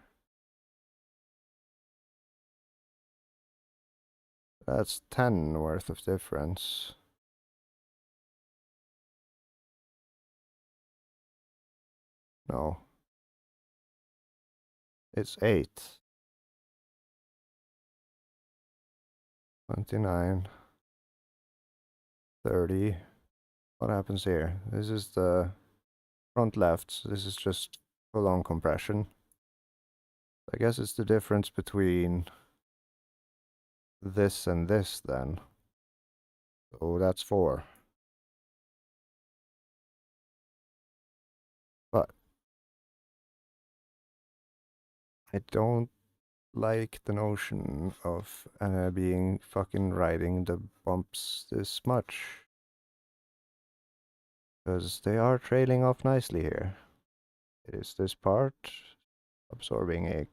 That's 10 worth of difference. No. It's 8. 29. 30. What happens here? This is the front left, so this is just full-on compression. I guess it's the difference between this and this then. So that's 4. I don't like the notion of being fucking riding the bumps this much. Because they are trailing off nicely here. It is this part absorbing a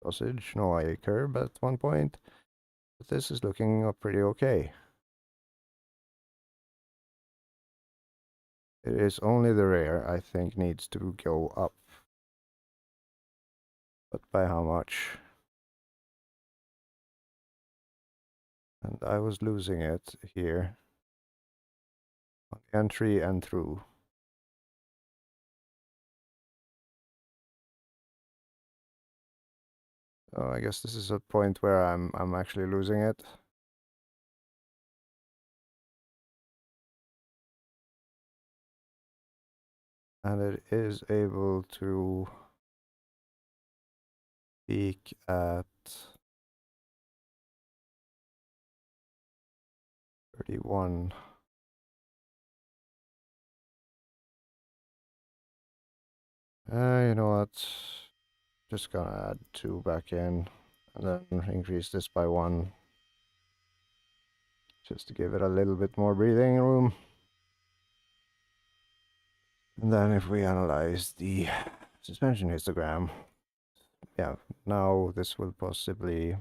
sausage, no, a curb at one point. But this is looking pretty okay. It is only the rear I think needs to go up. But by how much? And I was losing it here. On entry and through. So I guess this is a point where I'm actually losing it. And it is able to peak at 31. You know what? Just gonna add 2 back in and then increase this by 1. Just to give it a little bit more breathing room. And then if we analyze the suspension histogram, yeah, now this will possibly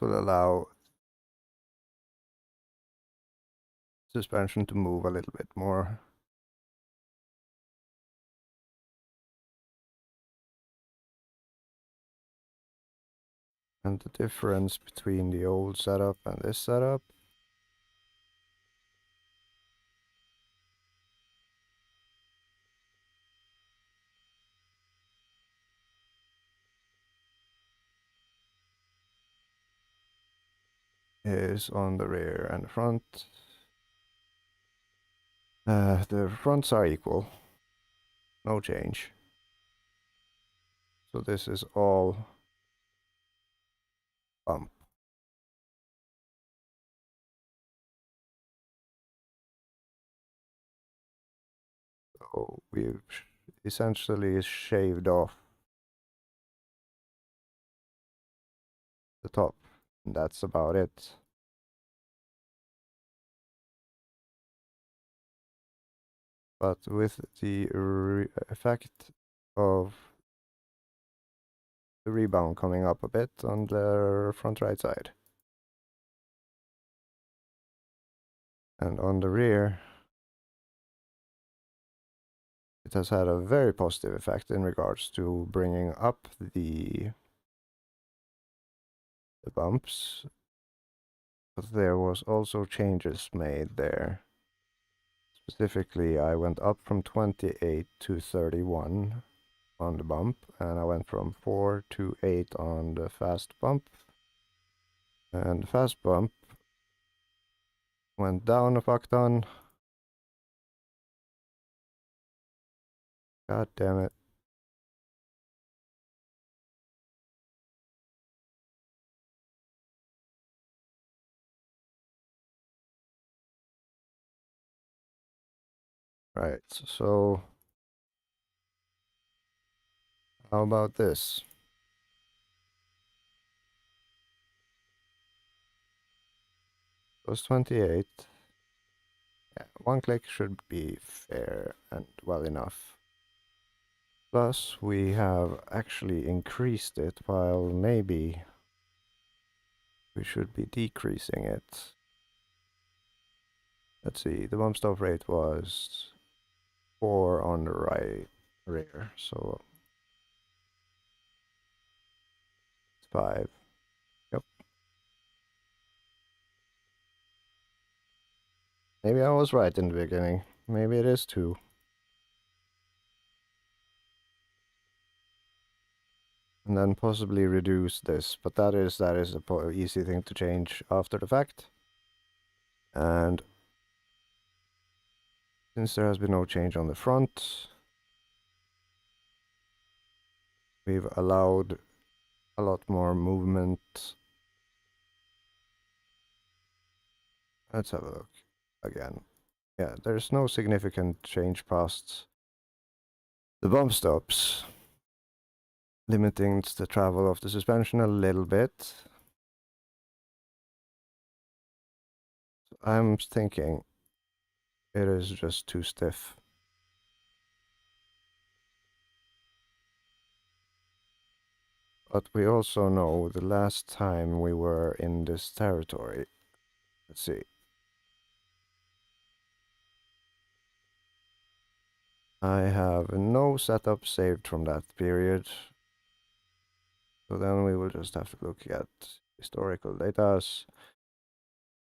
allow suspension to move a little bit more. And the difference between the old setup and this setup is on the rear and the front. The fronts are equal, no change. So this is all bump. So we've essentially shaved off the top. And that's about it. But with the effect of the rebound coming up a bit on the front right side. And on the rear, it has had a very positive effect in regards to bringing up the bumps. But there was also changes made there. Specifically, I went up from 28 to 31 on the bump, and I went from 4 to 8 on the fast bump. And the fast bump went down a fuck ton. God damn it. Right, so how about this? Plus 28. Yeah, 1 click should be fair and well enough. Plus, we have actually increased it while maybe we should be decreasing it. Let's see, the bump stop rate was 4 on the right rear, so 5. Yep. Maybe I was right in the beginning. Maybe it is 2. And then possibly reduce this, but that is a easy thing to change after the fact. And since there has been no change on the front, we've allowed a lot more movement Let's have a look again. Yeah, there's no significant change past the bump stops, limiting the travel of the suspension a little bit. I'm thinking it is just too stiff. But we also know the last time we were in this territory. Let's see. I have no setup saved from that period. So then we will just have to look at historical data.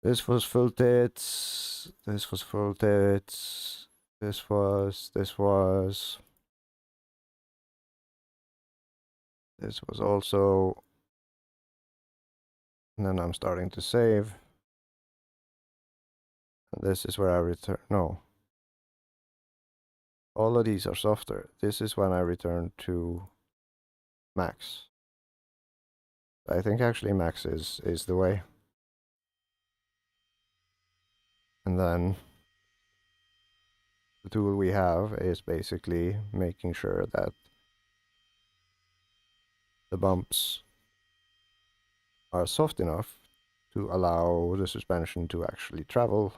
This was full tits. This was full tits. This was. This was also. And then I'm starting to save. And this is where I return. No. All of these are softer. This is when I return to max. I think actually max is the way. And then the tool we have is basically making sure that the bumps are soft enough to allow the suspension to actually travel.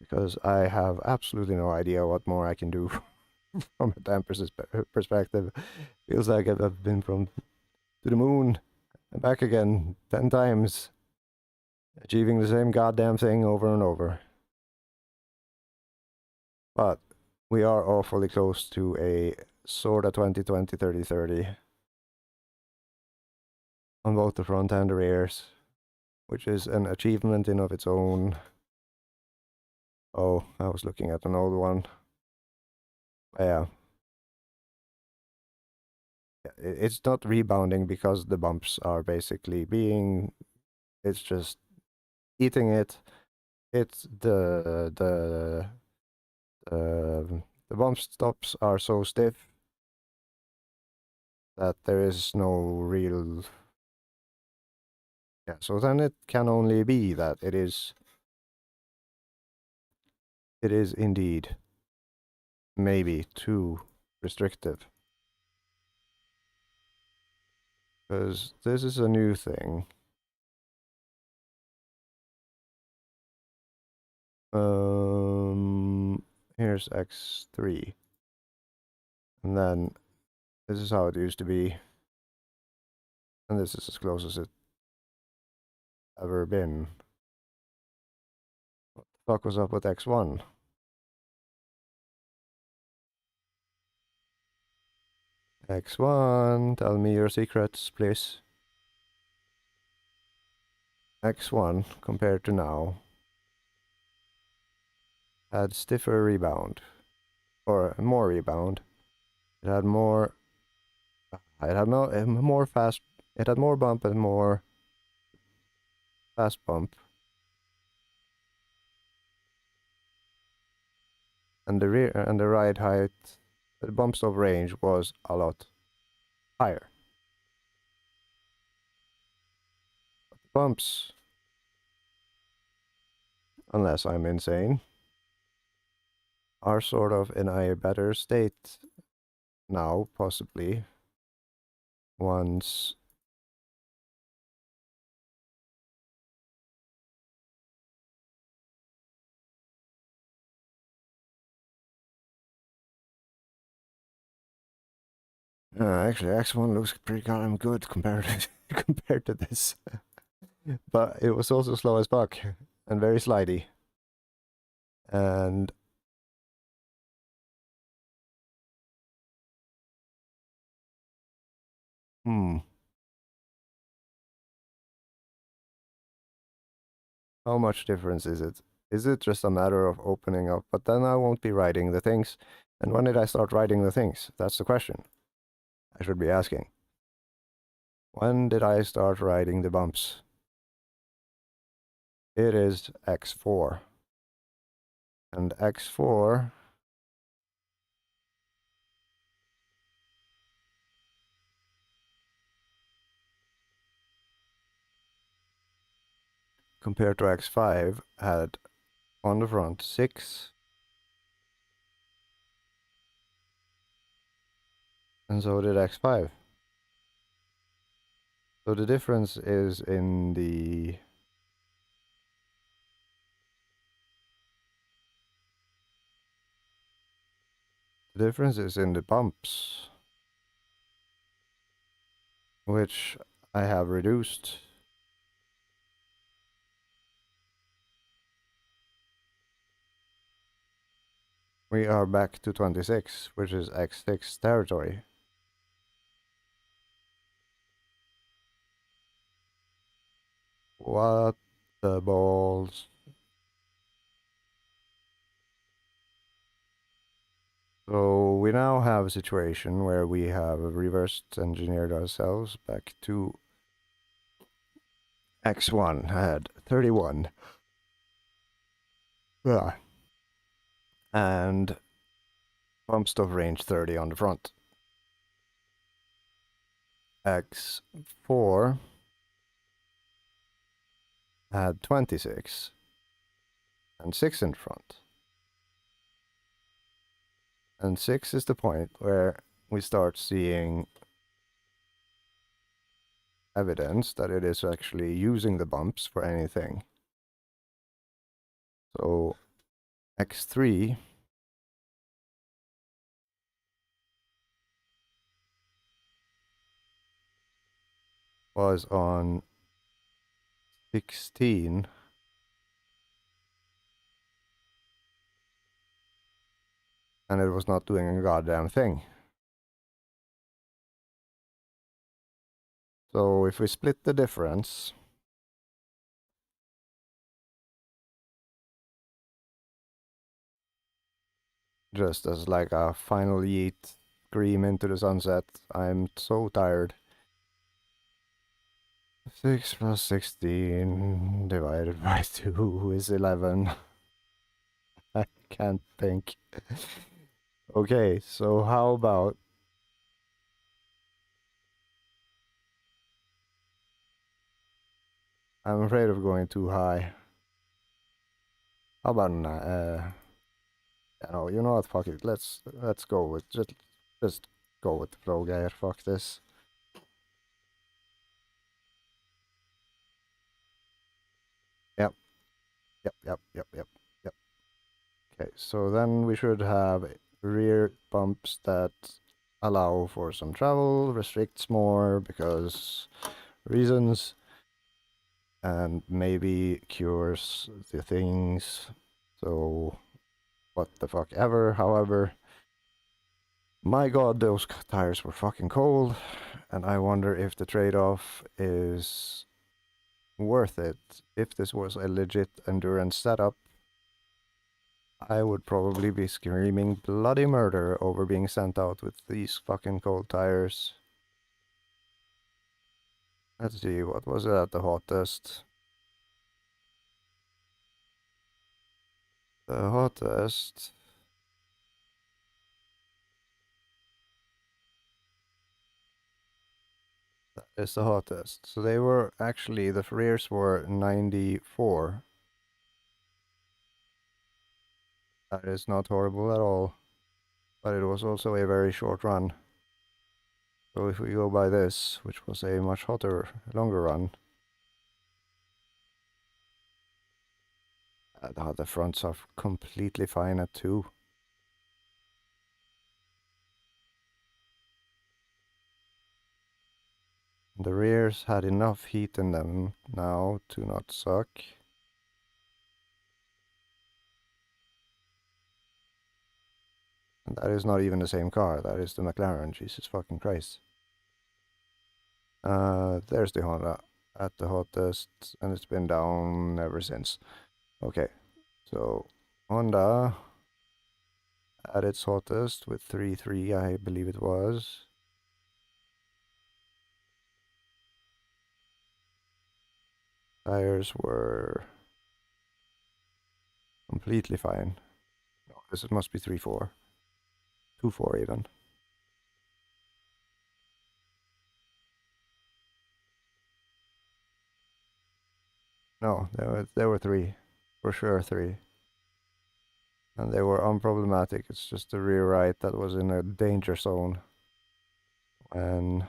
Because I have absolutely no idea what more I can do from a damper perspective. Feels like I've been to the moon and back again 10 times, achieving the same goddamn thing over and over. But we are awfully close to a sorta 20-20, 30-30 on both the front and the rears, which is an achievement in of its own. Oh, I was looking at an old one. Yeah. It's not rebounding because the bumps are basically it's just eating it. It's the bump stops are so stiff that there is no real. Yeah, so then it can only be that it is indeed maybe too restrictive. Because this is a new thing. Here's X3. And then this is how it used to be. And this is as close as it ever been. What the fuck was up with X1? X1, tell me your secrets, please. X1, compared to now, had stiffer rebound. Or more rebound. It had more... It had more fast... It had more bump and more fast bump. And the rear and the ride height, the bump stop range was a lot higher. But the bumps, unless I'm insane, are sort of in a better state now, possibly, once actually X1 looks pretty goddamn good compared compared to this. But it was also slow as fuck and very slidey. And how much difference is it? Is it just a matter of opening up? But then I won't be riding the things. And when did I start riding the things? That's the question I should be asking. When did I start riding the bumps? It is X4. And X4... compared to X5 had on the front 6, and so did X5. So the difference is in the bumps, which I have reduced. We are back to 26, which is X6 territory. What the balls? So we now have a situation where we have reversed engineered ourselves back to X1 had 31. Yeah. And bump stop range 30 on the front. X4 had 26 and 6 in front. And 6 is the point where we start seeing evidence that it is actually using the bumps for anything. So X3 was on 16 and it was not doing a goddamn thing. So if we split the difference, just as like a final yeet scream into the sunset, I'm so tired. 6 plus 16 divided by 2 is 11. I can't think. Okay, so how about I'm afraid of going too high. How about no, you know what, fuck it. Let's go with just go with the flow, guy. Fuck this. Yep. Okay, so then we should have rear bumps that allow for some travel, restricts more because reasons, and maybe cures the things. So what the fuck ever. However, my god, those tires were fucking cold, and I wonder if the trade-off is worth it. If this was a legit endurance setup, I would probably be screaming bloody murder over being sent out with these fucking cold tires. Let's see, what was it at the hottest? The hottest... That is the hottest. So they were actually, the rears were 94. That is not horrible at all. But it was also a very short run. So if we go by this, which was a much hotter, longer run, the fronts are completely fine at 2. The rears had enough heat in them now to not suck. And that is not even the same car, that is the McLaren, Jesus fucking Christ. There's the Honda at the hottest, and it's been down ever since. Okay, so Honda at its hottest with 3.3, I believe it was. Tires were completely fine. No, this must be 3.4. 2.4 even. No, there were 3. For sure 3. And they were unproblematic. It's just the rear right that was in a danger zone. And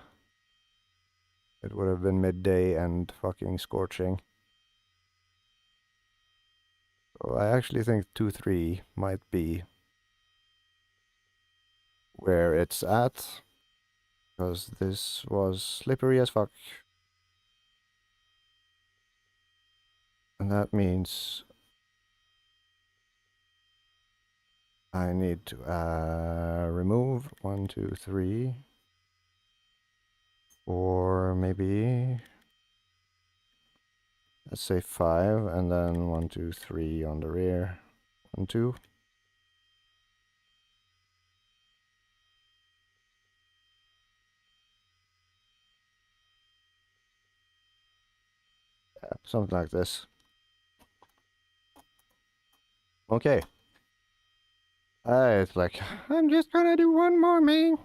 it would have been midday and fucking scorching. So I actually think 2-3 might be where it's at. Because this was slippery as fuck. And that means I need to remove 1, 2, 3. Or maybe, let's say 5, and then 1, 2, 3 on the rear. 1, 2. Yeah, something like this. Okay. It's like, I'm just gonna do one more main.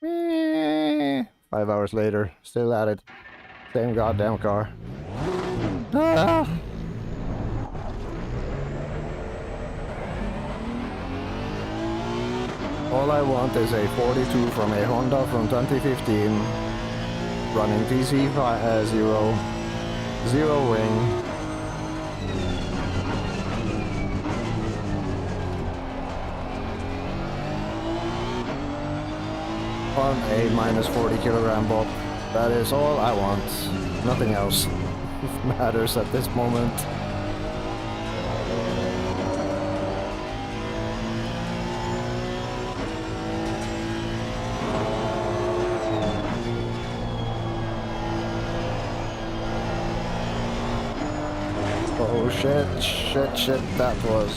5 hours later, still at it. Same goddamn car. Ah! All I want is a 42 from a Honda from 2015, running TC0, 0 ring. On a minus 40 kilogram bob. That is all I want. Nothing else matters at this moment. Oh shit, that was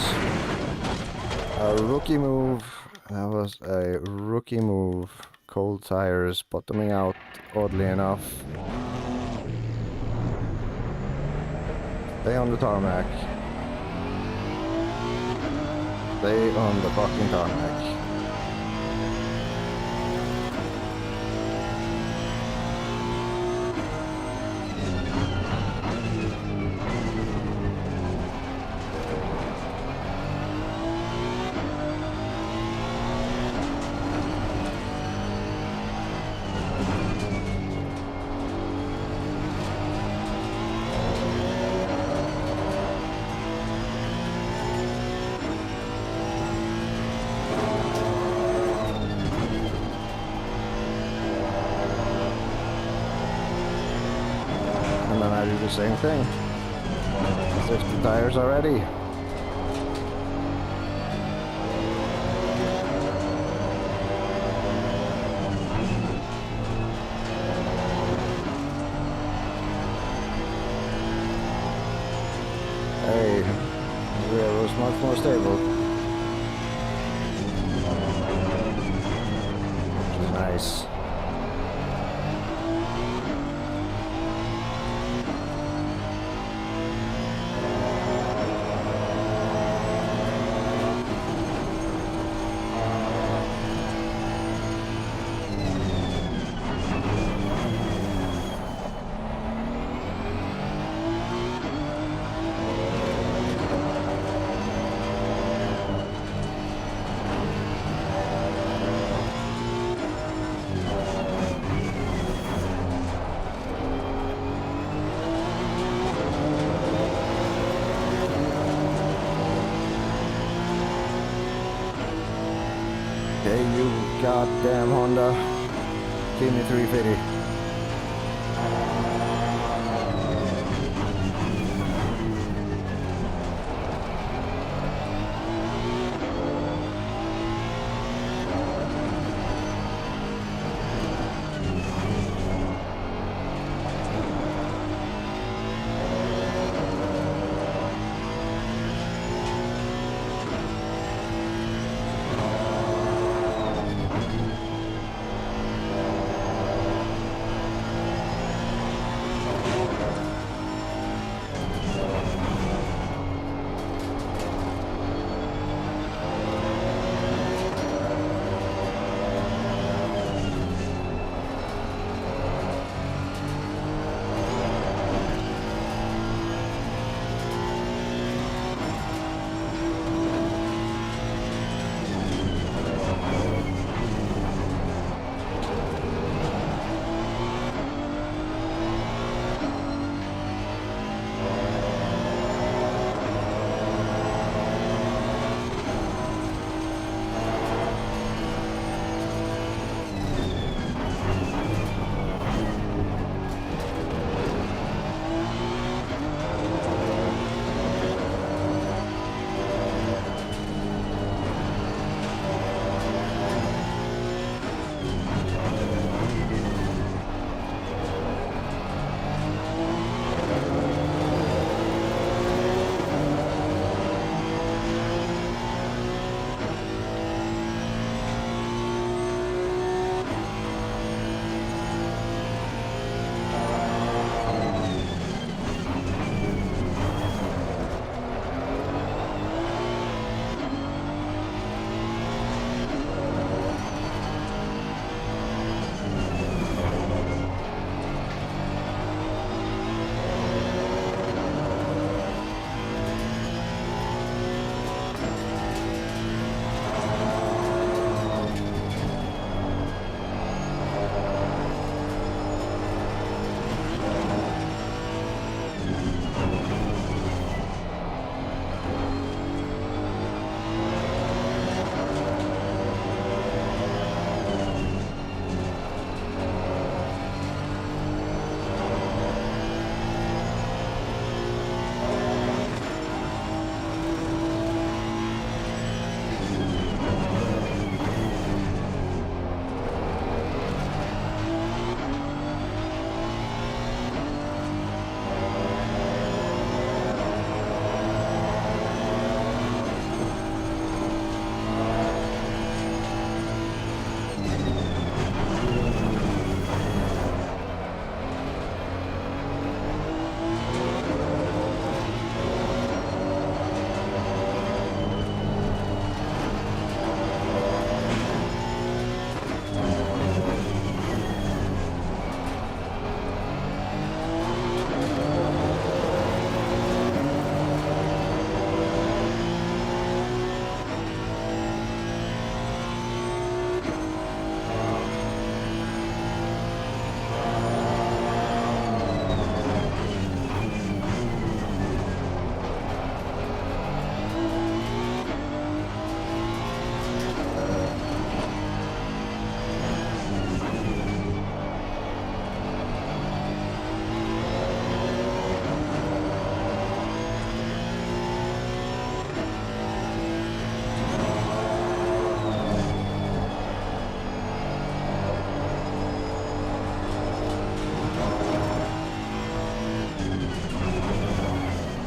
a rookie move. That was a rookie move. Cold tires bottoming out, oddly enough. Stay on the tarmac. Stay on the fucking tarmac. The same thing. As if the tires are ready. Hey, the rear was much more stable. Which is nice. Hey, you goddamn Honda. Give me 350.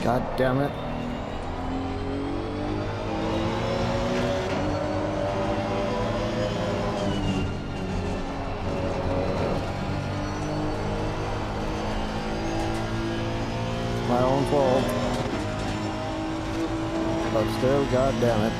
God damn it. My own fault. But still, god damn it.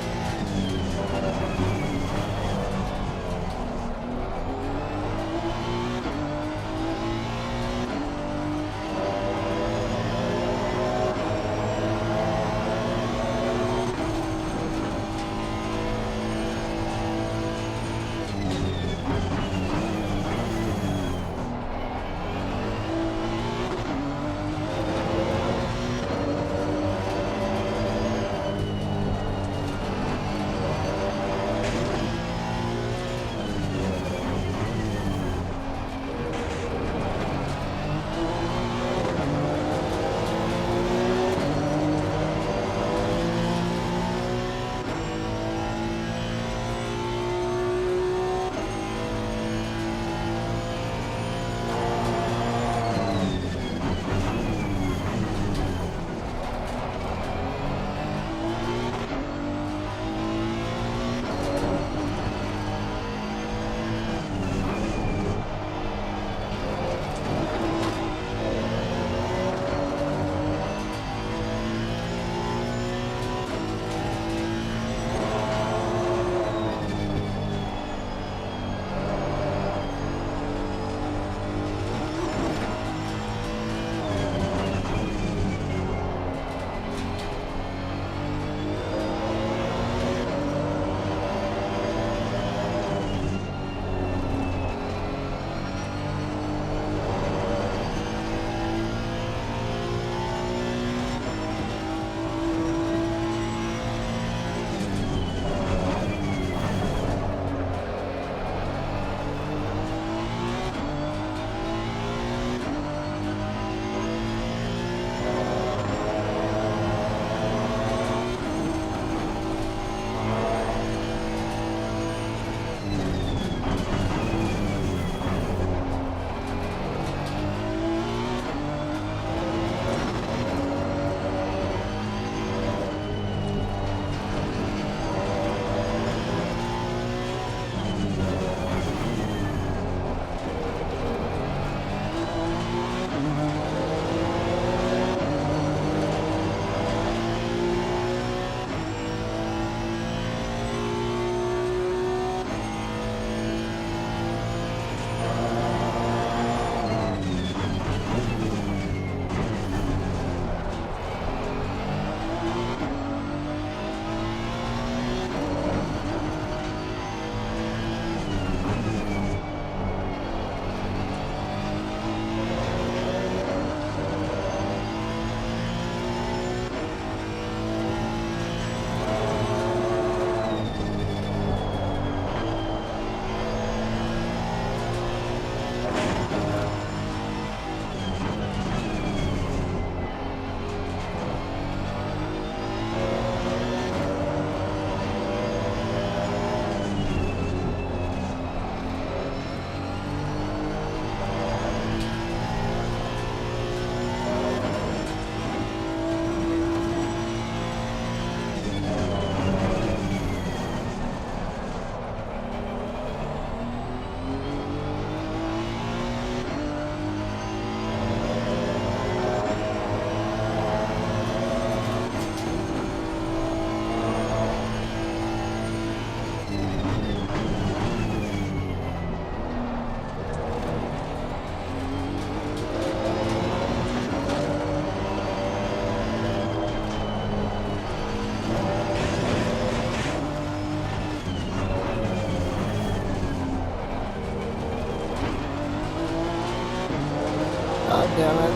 God damn it.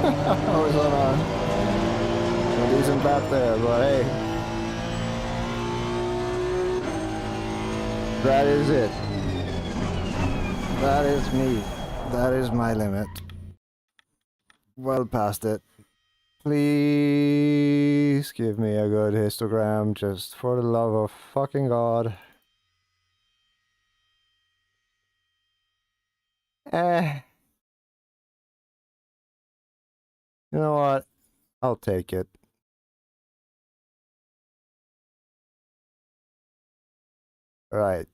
I was on a decent path there, but hey. That is it. That is me. That is my limit. Well past it. Please give me a good histogram, just for the love of fucking God. You know what? I'll take it. Right.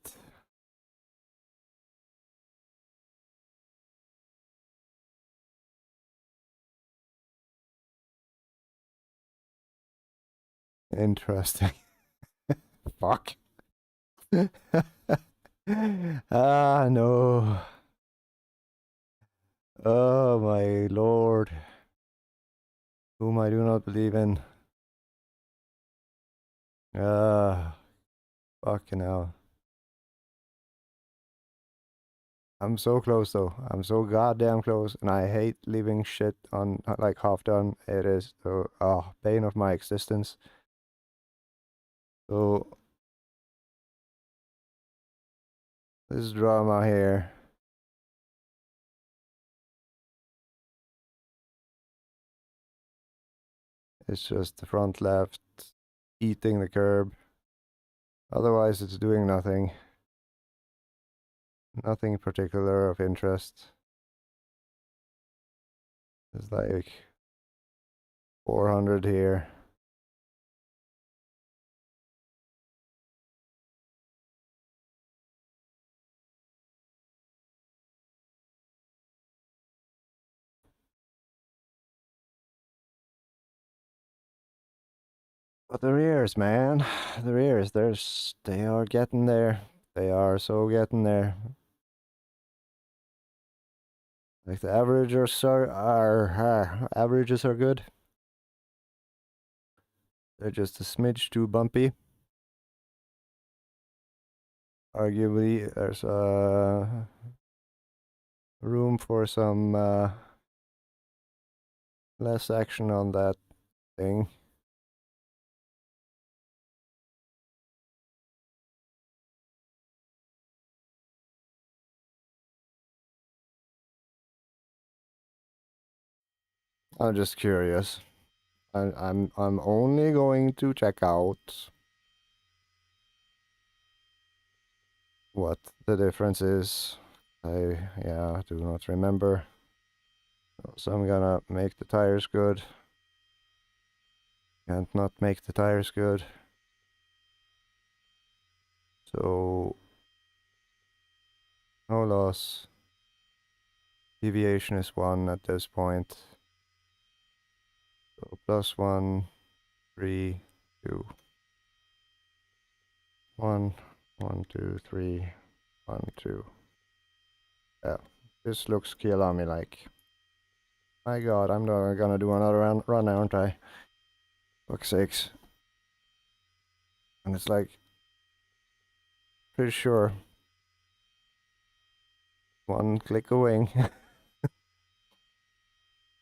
Interesting. Fuck. Ah, no. Oh, my lord. Whom I do not believe in. Ah, fucking hell. I'm so close though. I'm so goddamn close, and I hate leaving shit on like half done. It is the bane of my existence. So this drama here. It's just the front left eating the curb. Otherwise, it's doing nothing. Nothing particular of interest. It's like 400 here. But the rears, man, the rears, they are getting there. They are so getting there. Like the averages averages are good. They're just a smidge too bumpy. Arguably, there's room for some less action on that thing. I'm just curious. I'm only going to check out what the difference is. I do not remember. So I'm gonna make the tires good. Can't not make the tires good. So no loss. Deviation is 1 at this point. So +1, 3, 2. 1, 1, 2, 3, 1, 2. Yeah, this looks Kialami like. My god, I'm gonna do another run, aren't I? Fuck's sakes. And it's like, pretty sure. One click away.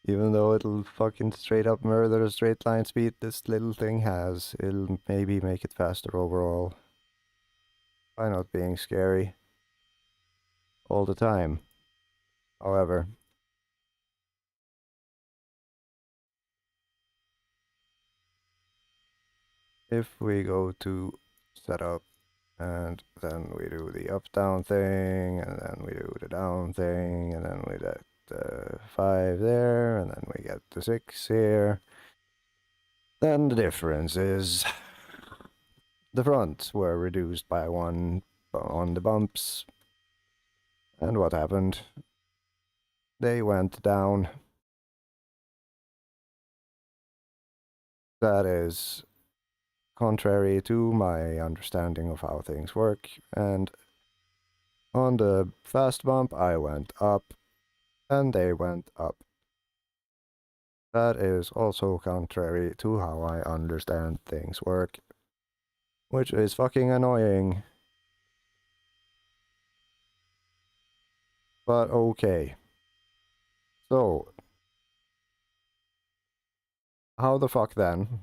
Even though it'll fucking straight up murder the straight line speed this little thing has, it'll maybe make it faster overall. By not being scary all the time. However, if we go to setup and then we do the up down thing, and then we do the down thing, and then we get the 5 there, and then we get the 6 here, then the difference is the fronts were reduced by 1 on the bumps. And what happened? They went down. That is contrary to my understanding of how things work, and on the fast bump I went up, and they went up. That is also contrary to how I understand things work, which is fucking annoying. But okay. So, how the fuck then?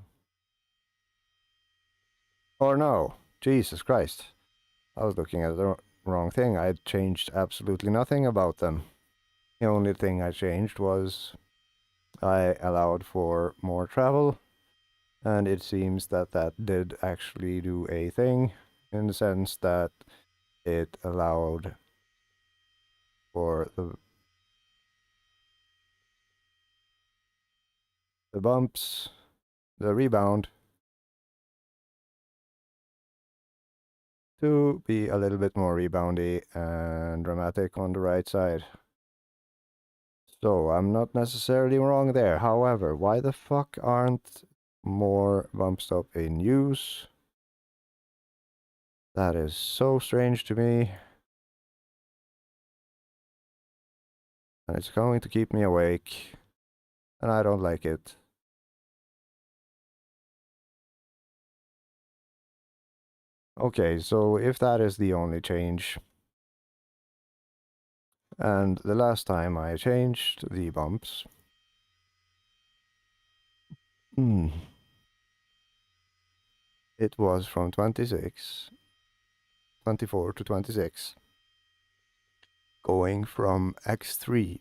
Or no, Jesus Christ. I was looking at the wrong thing. I had changed absolutely nothing about them. The only thing I changed was I allowed for more travel, and it seems that that did actually do a thing, in the sense that it allowed for the the bumps, the rebound, to be a little bit more reboundy and dramatic on the right side. So I'm not necessarily wrong there. However, why the fuck aren't more bump stop in use? That is so strange to me. And it's going to keep me awake. And I don't like it. Okay, so if that is the only change, and the last time I changed the bumps, it was from 24 to 26, going from X3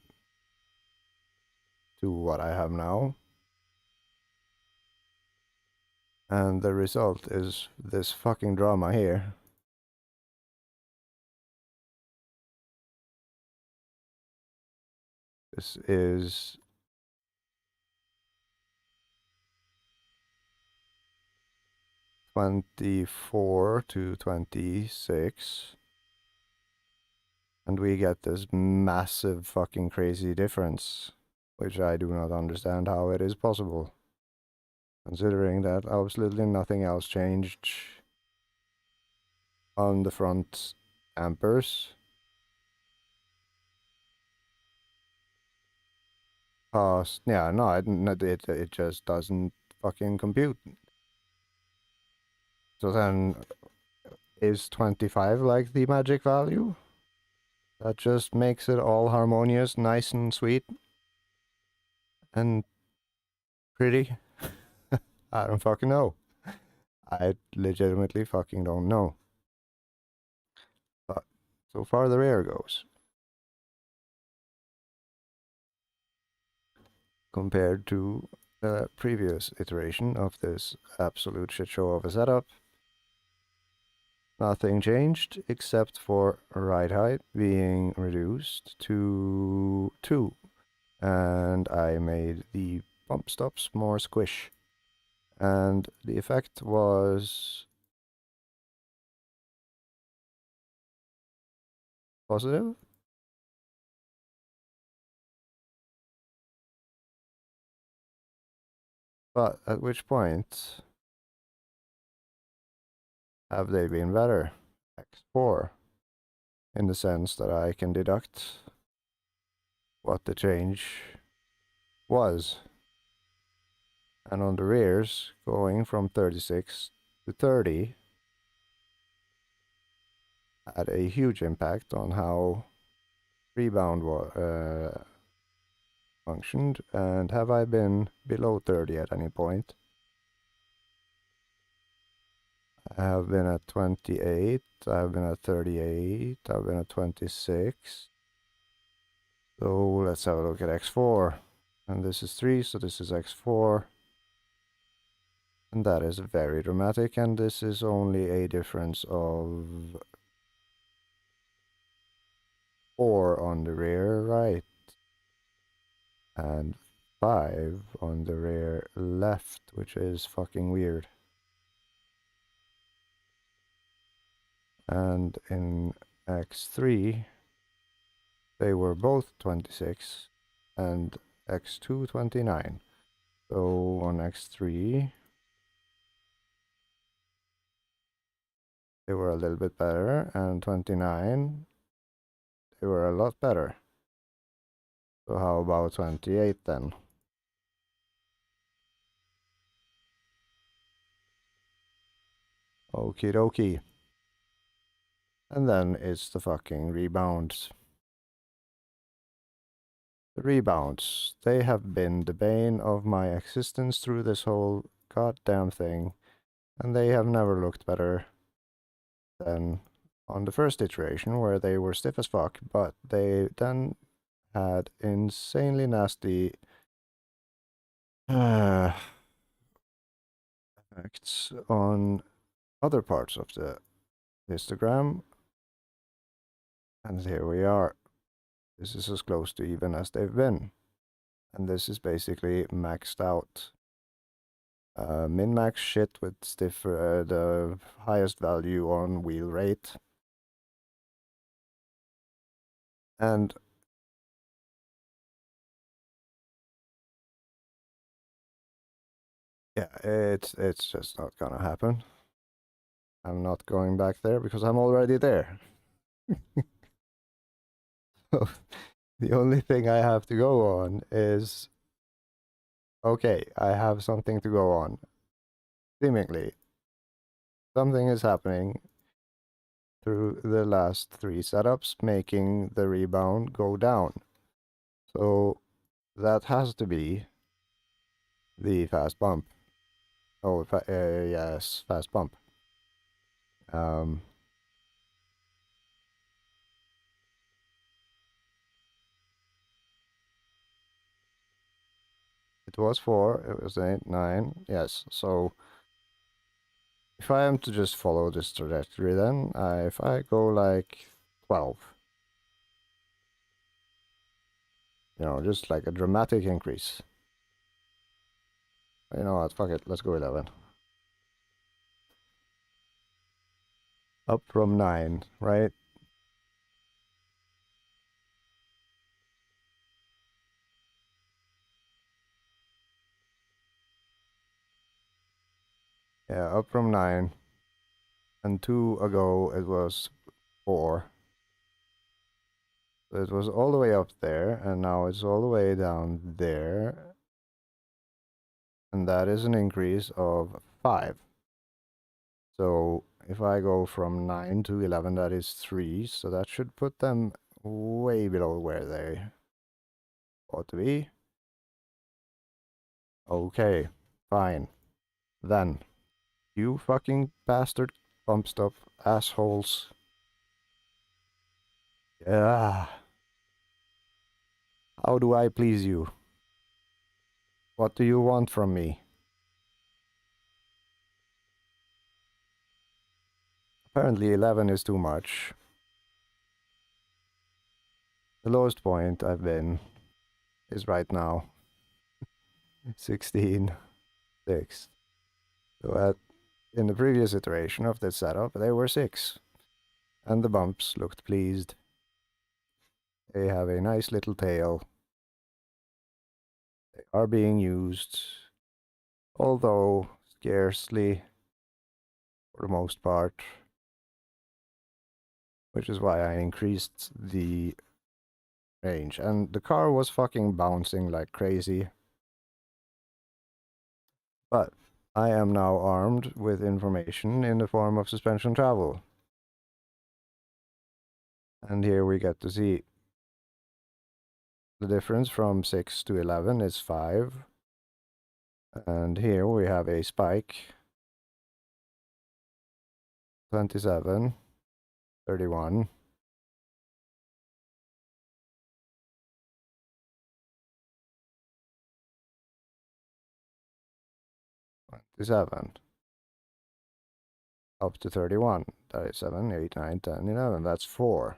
to what I have now. And the result is this fucking drama here. This is (24 to 26). And we get this massive fucking crazy difference, which I do not understand how it is possible, considering that absolutely nothing else changed on the front amperes. Yeah, no, it just doesn't fucking compute. So then, is 25 like the magic value? That just makes it all harmonious, nice and sweet, and pretty? I don't fucking know. I legitimately fucking don't know. But so far the rear goes. Compared to the previous iteration of this absolute shit show of a setup, nothing changed except for ride height being reduced to 2. And I made the bump stops more squish. And the effect was positive. But at which point have they been better? X4. In the sense that I can deduct what the change was. And on the rears, going from 36 to 30 had a huge impact on how rebound functioned. And have I been below 30 at any point? I have been at 28, I've been at 38, I've been at 26. So let's have a look at X4. And this is 3, so this is X4. And that is very dramatic, and this is only a difference of 4 on the rear right. And 5 on the rear left, which is fucking weird. And in X3, they were both 26 and X2 29. So on X3, they were a little bit better, and 29, they were a lot better. So how about 28 then? Okie dokie. And then it's the fucking rebounds. The rebounds, they have been the bane of my existence through this whole goddamn thing, and they have never looked better than on the first iteration, where they were stiff as fuck, but they then had insanely nasty effects on other parts of the histogram. And here we are. This is as close to even as they've been. And this is basically maxed out. Min-max shit with the highest value on wheel rate. And yeah, it's just not gonna happen. I'm not going back there because I'm already there. So the only thing I have to go on is, okay, I have something to go on. Seemingly, something is happening through the last 3 setups, making the rebound go down. So that has to be the fast bump. Oh, yes, fast bump. It was 4, it was 8, 9, yes. So if I am to just follow this trajectory then, if I go like 12, you know, just like a dramatic increase. You know what, fuck it, let's go 11. Up from 9, right? Yeah, up from 9. And 2 ago it was 4. So it was all the way up there, and now it's all the way down there. And that is an increase of 5. So if I go from 9 to 11, that is 3. So that should put them way below where they ought to be. Okay, fine. Then, you fucking bastard bump stop assholes. Yeah. How do I please you? What do you want from me? Apparently 11 is too much. The lowest point I've been is right now. 16, 6. So in the previous iteration of this setup, they were 6. And the bumps looked pleased. They have a nice little tail. They are being used, although scarcely for the most part. Which is why I increased the range. And the car was fucking bouncing like crazy. But I am now armed with information in the form of suspension travel. And here we get to see the difference from 6 to 11 is 5. And here we have a spike. 27, 31. 27. Up to 31. That is 7, 8, 9, 10, 11. That's 4.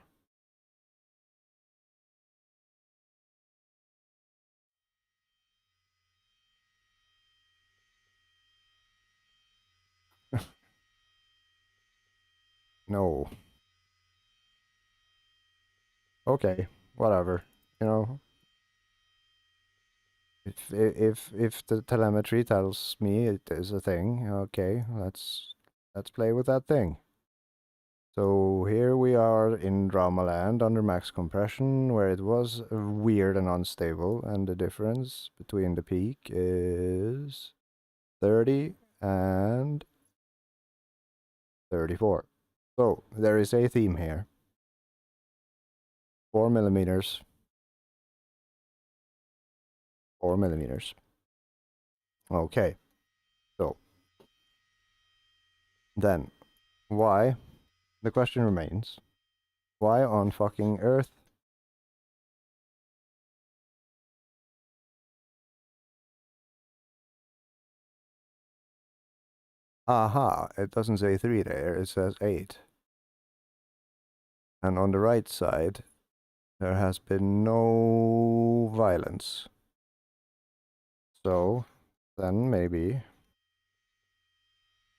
No. Okay, whatever. You know, if the telemetry tells me it is a thing, okay, let's play with that thing. So here we are in Drama Land under max compression, where it was weird and unstable, and the difference between the peak is 30 and 34. So there is a theme here. 4 millimeters. 4 millimeters. Okay. So then, why? The question remains, why on fucking earth? Aha, it doesn't say 3 there, it says 8. And on the right side, there has been no violence. So then maybe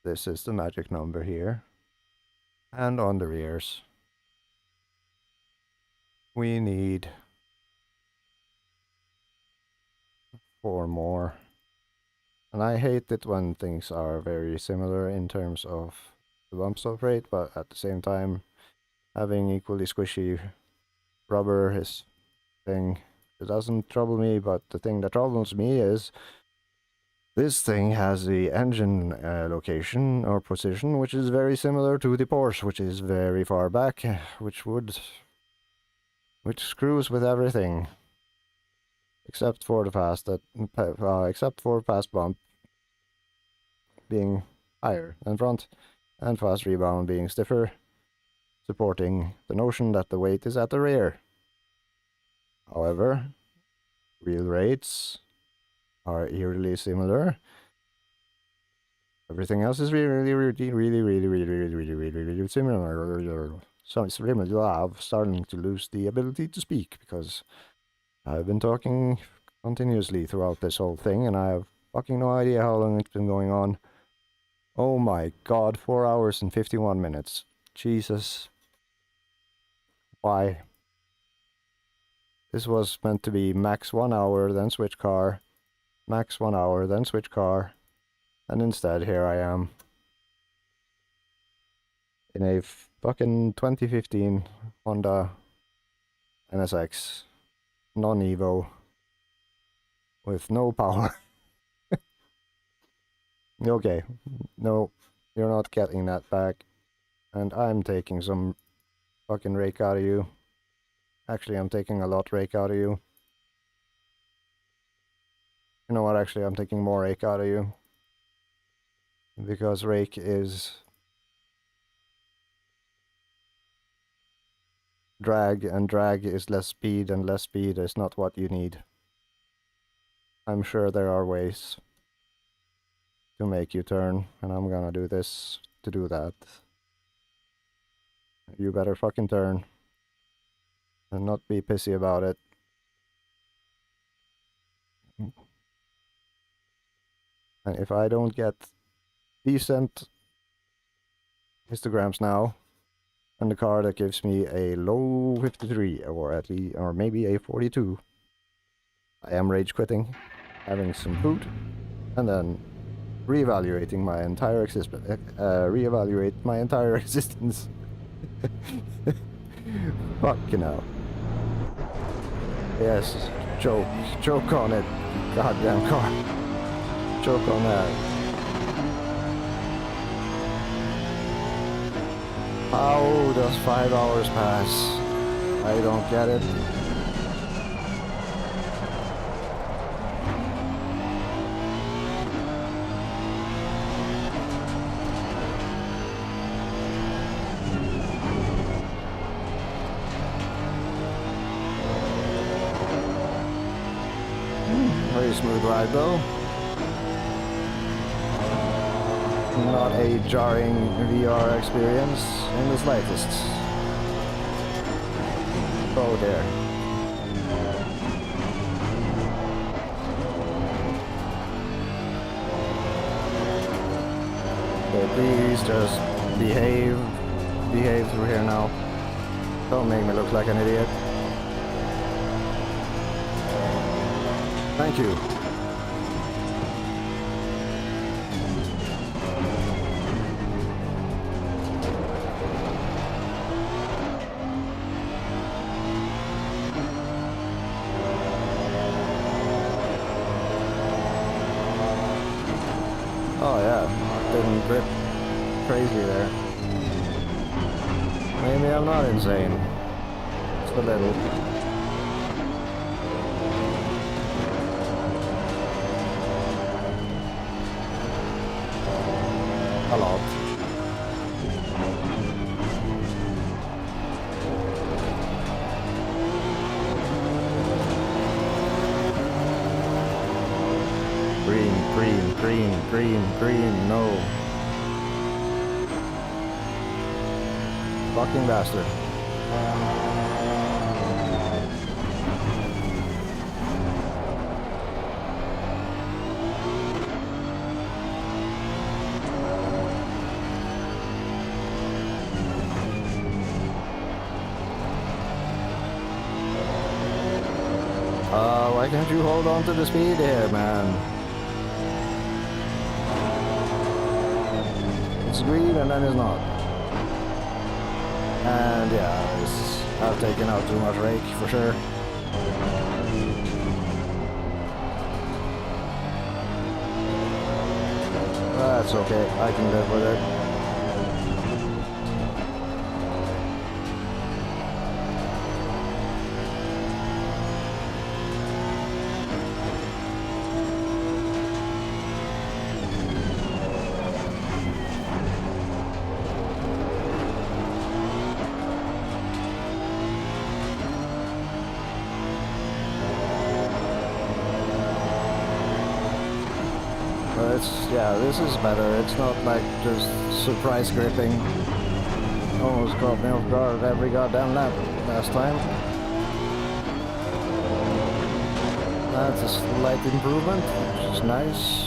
this is the magic number here. And on the rears, we need 4 more. And I hate it when things are very similar in terms of the bump stop rate, but at the same time, having equally squishy rubber is thing. It doesn't trouble me, but the thing that troubles me is this thing has the engine location or position, which is very similar to the Porsche, which is very far back, which screws with everything, except for the fast bump being higher than front, and fast rebound being stiffer, supporting the notion that the weight is at the rear. However, wheel rates are eerily similar. Everything else is really similar. So it's really, I'm starting to lose the ability to speak because I've been talking continuously throughout this whole thing, and I have fucking no idea how long it's been going on. Oh my god, 4 hours and 51 minutes. Jesus. Why? This was meant to be max 1 hour, then switch car. Max 1 hour, then switch car. And instead, here I am. In a fucking 2015 Honda NSX. Non-Evo. With no power. Okay. No, you're not getting that back. And I'm taking some fucking rake out of you. Actually, I'm taking a lot rake out of you. You know what, actually, I'm taking more rake out of you. Because rake is drag, and drag is less speed, and less speed is not what you need. I'm sure there are ways to make you turn, and I'm gonna do this to do that. You better fucking turn. And not be pissy about it. And if I don't get decent histograms now, and the car that gives me a low 53, or at least, or maybe a 42, I am rage quitting, having some food, and then reevaluating my entire existence. Fucking hell. Yes, choke on it, goddamn car. Choke on that. How does 5 hours pass? I don't get it. Very smooth ride though. Not a jarring VR experience in the slightest. Oh dear. Okay, please just behave through here now. Don't make me look like an idiot. Thank you. Oh yeah, didn't grip crazy there. Maybe I'm not insane. Just a little. A lot. Green, no. Fucking bastard. why can't you hold on to the speed here, man? It's green and then it's not. And yeah, I've taken out too much rake for sure. That's okay, I can live with it. Yeah, this is better. It's not like just surprise gripping. Almost caught me off guard every goddamn lap last time. That's a slight improvement, which is nice.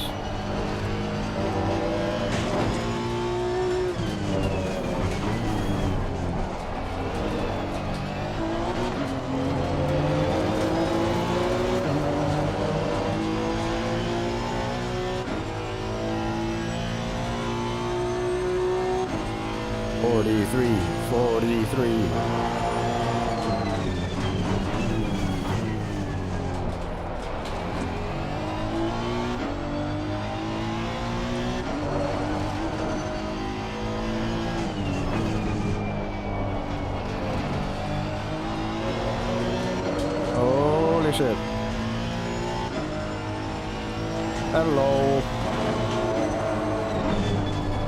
Holy shit. Hello.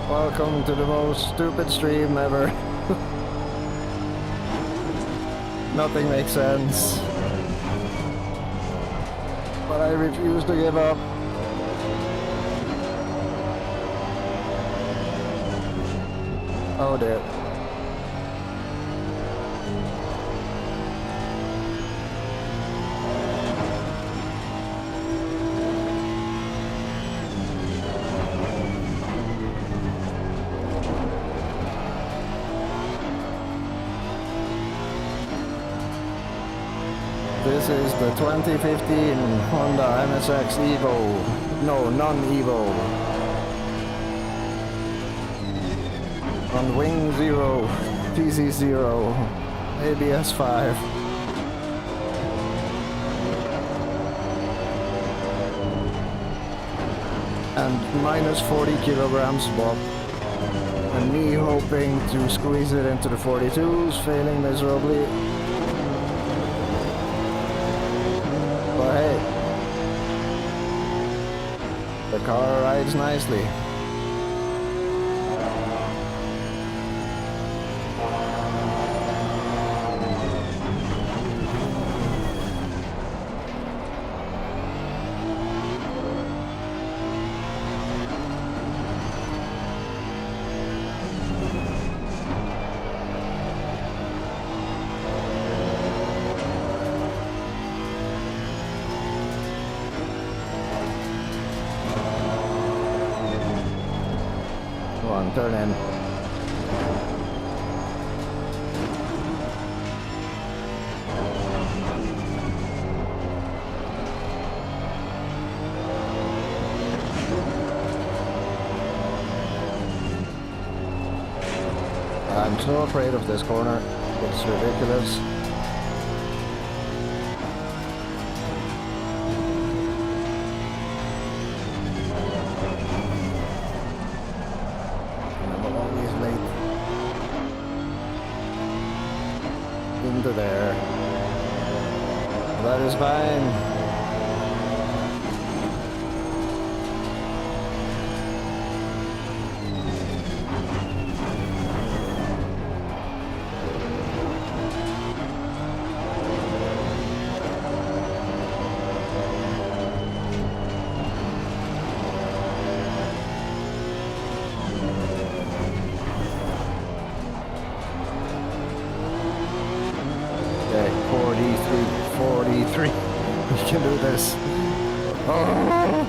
Welcome to the most stupid stream ever. Nothing makes sense. But I refuse to give up. Oh dear. This is the 2015 Honda MSX Evo. No, non-Evo. On Wing 0, TC0, ABS 5. And minus 40 kilograms Bob. And me hoping to squeeze it into the 42s, failing miserably. But hey, the car rides nicely. Turn in. I'm so afraid of this corner. It's ridiculous. Into there. That is fine. We can do this. Oh.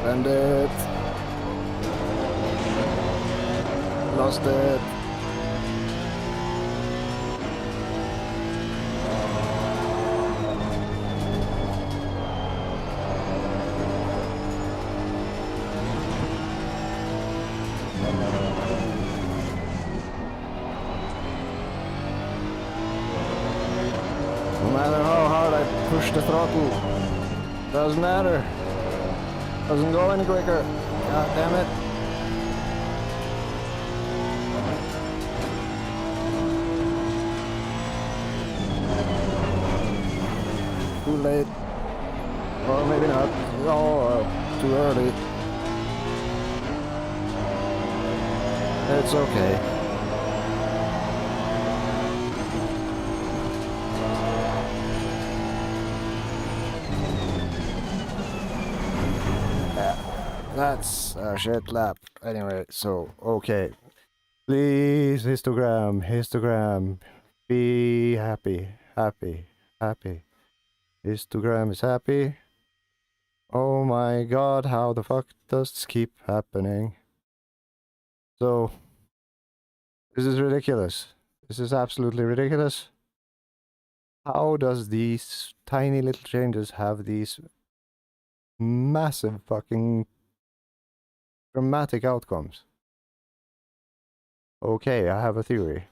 Bend it. Lost it. No matter how hard I push the throttle, doesn't matter. Doesn't go any quicker. God damn it. Too late. Or maybe not. Oh, too early. It's okay. That's a shit lap. Anyway, so, okay. Please, histogram, histogram. Be happy, happy, happy. Histogram is happy. Oh my god, how the fuck does this keep happening? So, this is ridiculous. This is absolutely ridiculous. How does these tiny little changes have these massive fucking dramatic outcomes? Okay, I have a theory.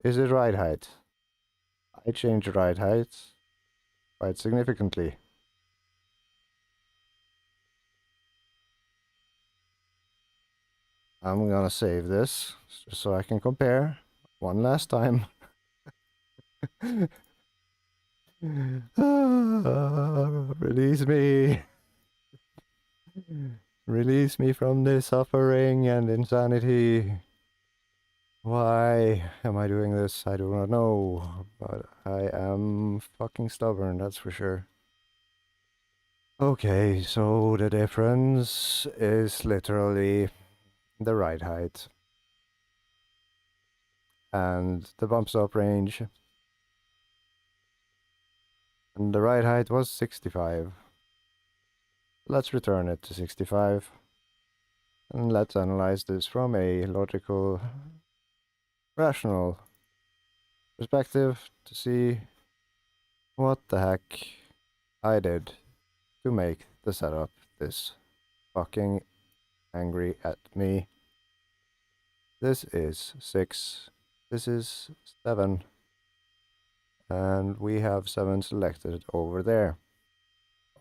Is it ride height? I changed ride height quite significantly. I'm gonna save this just so I can compare one last time. Release me. Release me from this suffering and insanity. Why am I doing this? I do not know, but I am fucking stubborn, that's for sure. Okay, so the difference is literally the ride height and the bump stop range. And the ride height was 65. Let's return it to 65. And let's analyze this from a logical, rational perspective to see what the heck I did to make the setup this fucking angry at me. This is 6. This is 7. And we have 7 selected over there.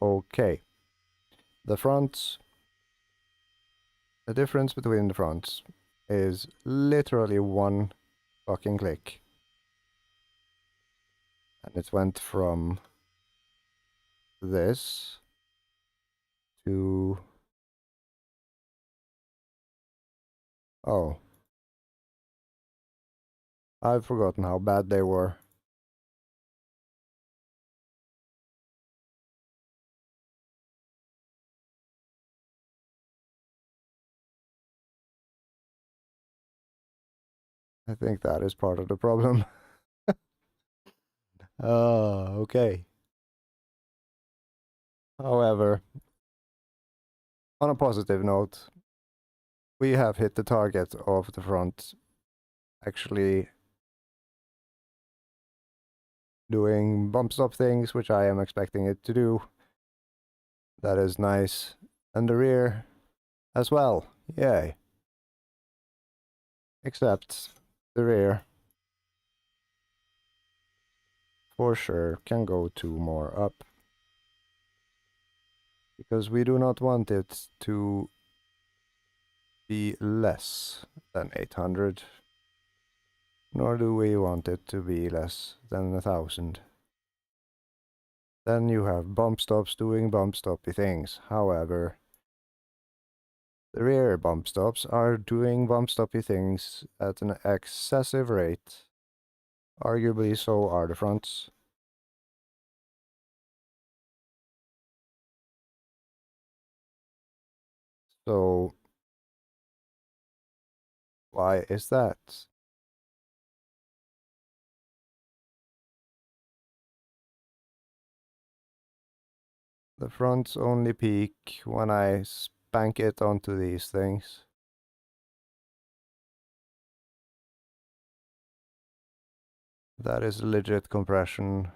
Okay. The fronts. The difference between the fronts is literally one fucking click. And it went from this to... Oh. I've forgotten how bad they were. I think that is part of the problem. Okay. However, on a positive note, we have hit the target of the front actually doing bump stop things, which I am expecting it to do. That is nice. And the rear as well. Yay. Except the rear for sure can go 2 more up. Because we do not want it to be less than 800. Nor do we want it to be less than 1000. Then you have bump stops doing bump stoppy things. However, the rear bump stops are doing bump stoppy things at an excessive rate. Arguably so are the fronts. So, why is that? The fronts only peak when I spank it onto these things. That is legit compression.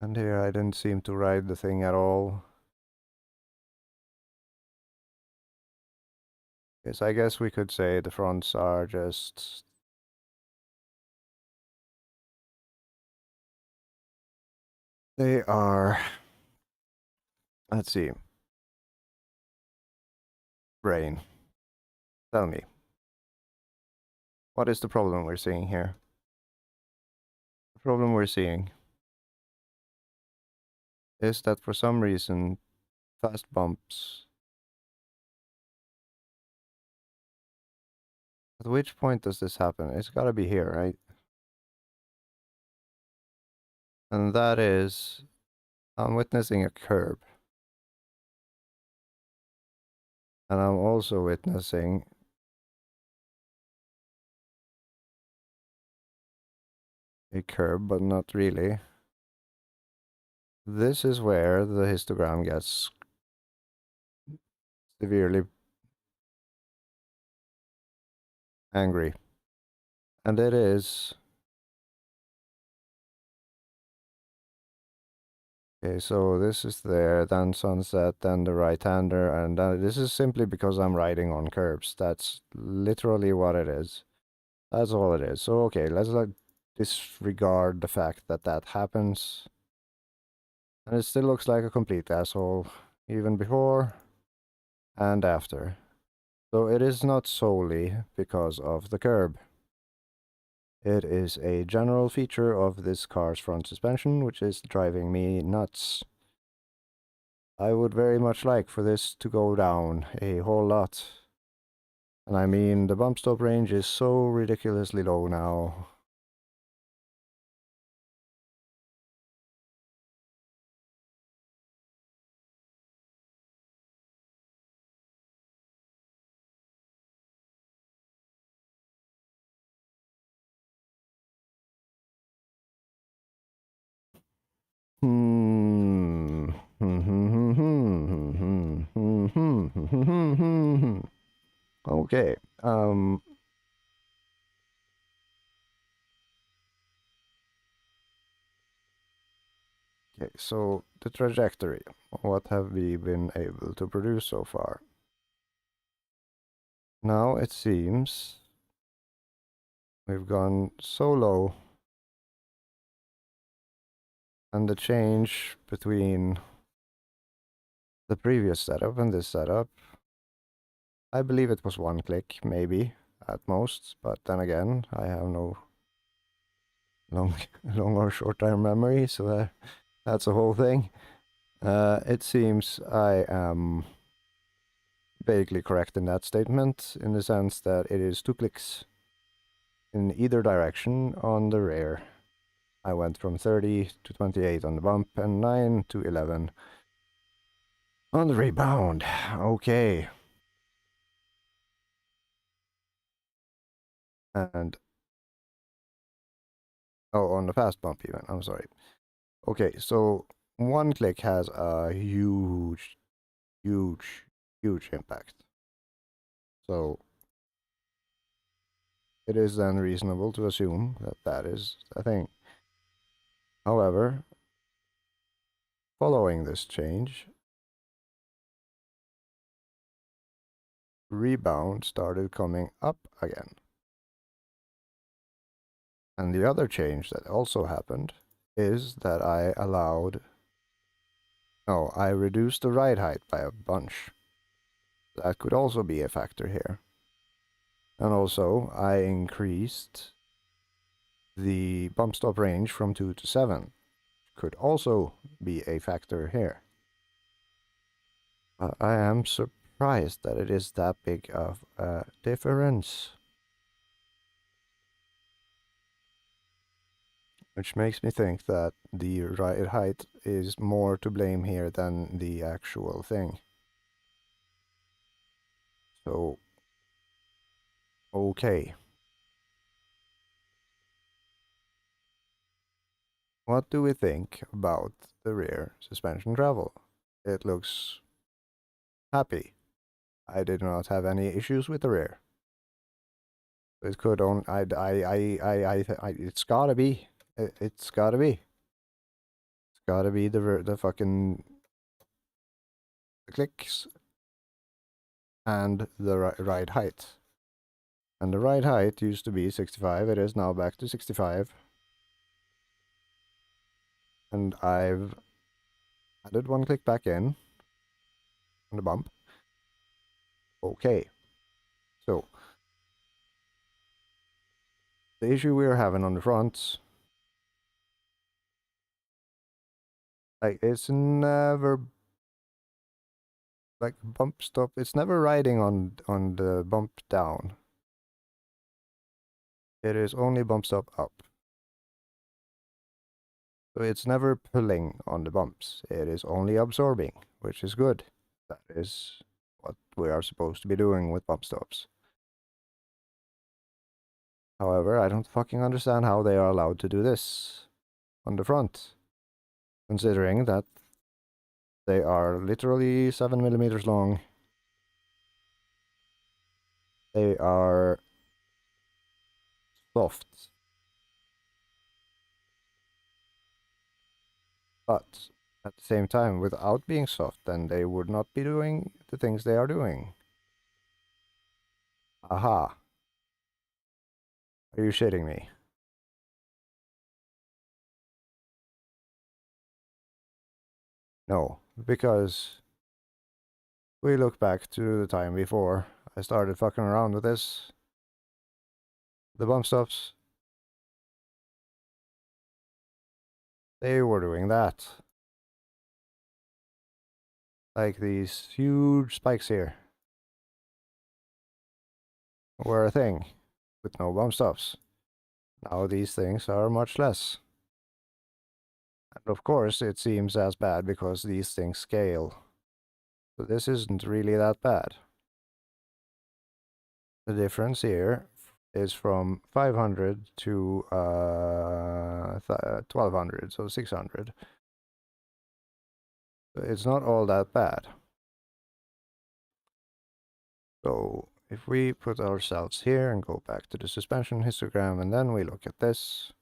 And here I didn't seem to ride the thing at all. Yes, I guess we could say the fronts are just... They are... Let's see. Brain. Tell me. What is the problem we're seeing here? The problem we're seeing is that for some reason, fast bumps... At which point does this happen? It's gotta be here, right? And that is... I'm witnessing a curb. And I'm also witnessing a curb, but not really. This is where the histogram gets severely angry. And it is... Okay, so this is there, then sunset, then the right-hander, and this is simply because I'm riding on curbs. That's literally what it is. That's all it is. So, okay, let's like disregard the fact that that happens. And it still looks like a complete asshole, even before and after. So it is not solely because of the curb. It is a general feature of this car's front suspension, which is driving me nuts. I would very much like for this to go down a whole lot. And I mean, the bump stop range is so ridiculously low now. Okay. Okay, so the trajectory. What have we been able to produce so far? Now it seems we've gone so low, and the change between the previous setup and this setup, I believe it was 1 click, maybe, at most, but then again, I have no long or short-term memory, so that's a whole thing. It seems I am vaguely correct in that statement, in the sense that it is 2 clicks in either direction on the rear. I went from 30 to 28 on the bump and 9 to 11 on the rebound. Okay. And... oh, on the fast bump even. I'm sorry. Okay, so 1 click has a huge impact. So it is then reasonable to assume that that is a thing. However, following this change, rebound started coming up again. And the other change that also happened is that I reduced the ride height by a bunch. That could also be a factor here. And also, I increased the bump stop range from 2 to 7. Could also be a factor here. I am surprised that it is that big of a difference. Which makes me think that the ride height is more to blame here than the actual thing. So, okay. What do we think about the rear suspension travel? It looks happy. I did not have any issues with the rear. It could only, it's gotta be. It's gotta be. It's gotta be the fucking clicks and the ride height. And the ride height used to be 65, it is now back to 65. And I've added one click back in on the bump. Okay. So, the issue we're having on the front, like, it's never, like, bump stop, it's never riding on the bump down. It is only bump stop up. So it's never pulling on the bumps. It is only absorbing, which is good. That is what we are supposed to be doing with bump stops. However, I don't fucking understand how they are allowed to do this on the front, considering that they are literally 7 millimeters long. They are soft. But at the same time, without being soft, then they would not be doing the things they are doing. Aha. Are you shitting me? No, because we look back to the time before I started fucking around with this. The bump stops, they were doing that. Like these huge spikes here were a thing with no bump stops. Now these things are much less. And of course it seems as bad because these things scale. So this isn't really that bad. The difference here is from 500 to 1200, so 600. It's not all that bad. So if we put ourselves here and go back to the suspension histogram, and then we look at this,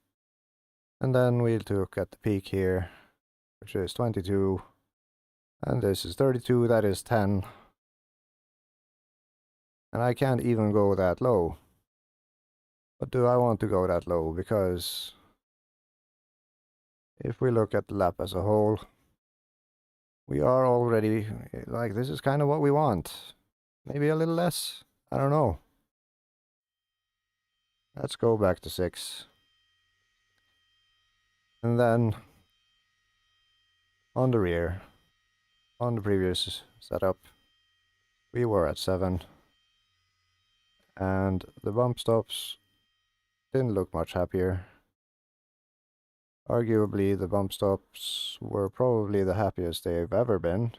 and then we look at the peak here, which is 22, and this is 32, that is 10. And I can't even go that low. But do I want to go that low? Because if we look at the lap as a whole, we are already, like, this is kind of what we want. Maybe a little less. I don't know. Let's go back to 6. And then on the rear, on the previous setup, we were at 7. And the bump stops didn't look much happier. Arguably, the bump stops were probably the happiest they've ever been.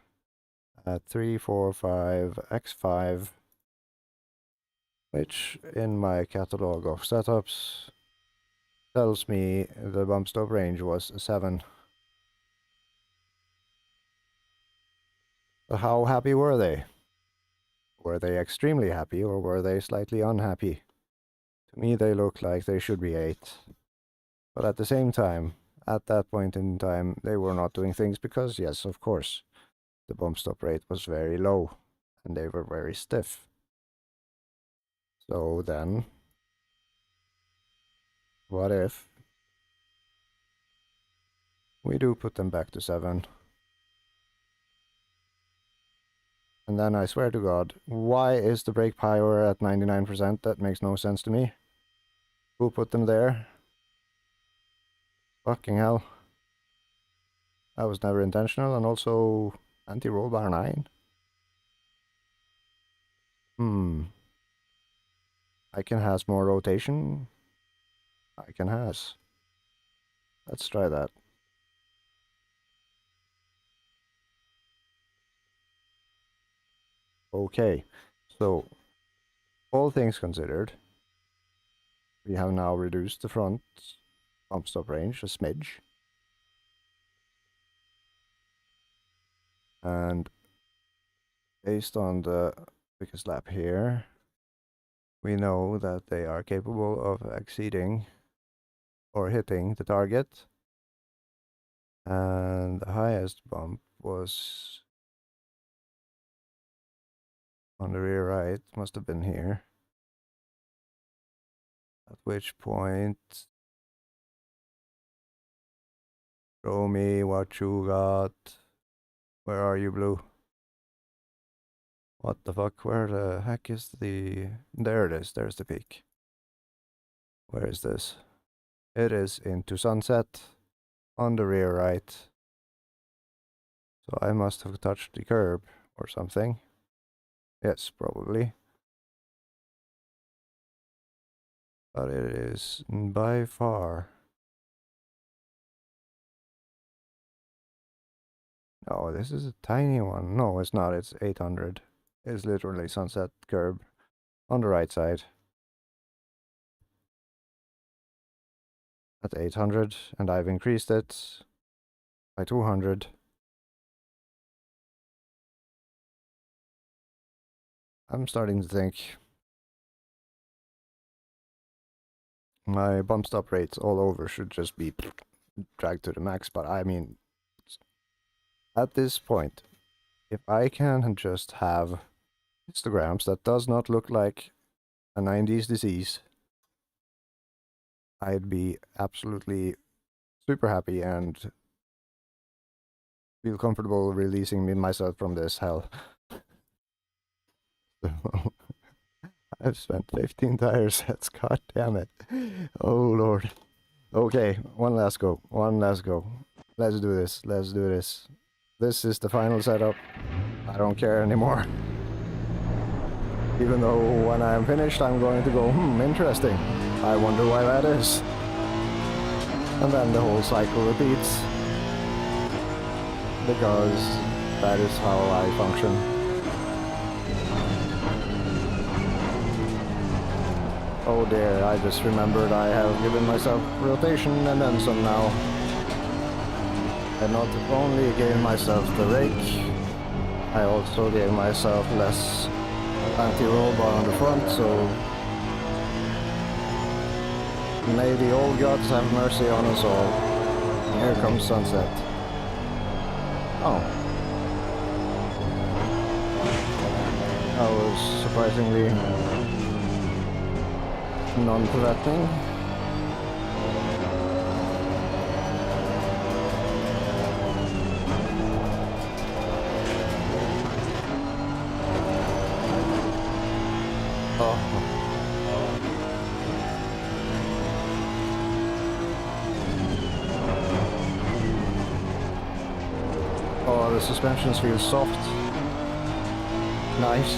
At 3, 4, 5, X5, which in my catalog of setups tells me the bump stop range was 7. But how happy were they? Were they extremely happy or were they slightly unhappy? To me, they look like they should be 8. But at the same time, at that point in time, they were not doing things because, yes, of course, the bump stop rate was very low and they were very stiff. So then, what if we do put them back to 7? And then I swear to God, why is the brake power at 99%? That makes no sense to me. Who put them there? Fucking hell. That was never intentional, and also anti-roll bar 9. I can has more rotation. I can has. Let's try that. Okay, so all things considered, we have now reduced the front bump stop range a smidge. And based on the quickest lap here, we know that they are capable of exceeding or hitting the target. And the highest bump was on the rear right, must have been here. At which point, show me what you got. Where are you, Blue? What the fuck? Where the heck is the... There it is, there's the peak. Where is this? It is into sunset on the rear right. So I must have touched the curb or something. Yes, probably. But it is by far... Oh, this is a tiny one. No, it's not. It's 800. It's literally sunset curb on the right side. At 800, and I've increased it by 200. I'm starting to think my bump stop rates all over should just be dragged to the max, but I mean, at this point, if I can just have histograms that does not look like a 90s disease, I'd be absolutely super happy and feel comfortable releasing myself from this hell. I've spent 15 tire sets, god damn it. Oh lord. Okay, one last go, one last go. Let's do this, let's do this. This is the final setup. I don't care anymore. Even though when I'm finished I'm going to go, interesting. I wonder why that is. And then the whole cycle repeats. Because that is how I function. Oh dear, I just remembered I have given myself rotation and then some now. I not only gave myself the rake, I also gave myself less anti-roll bar on the front, so may the old gods have mercy on us all. Here comes sunset. Oh. That was surprisingly non-threatening. Oh, the suspensions feel soft. Nice.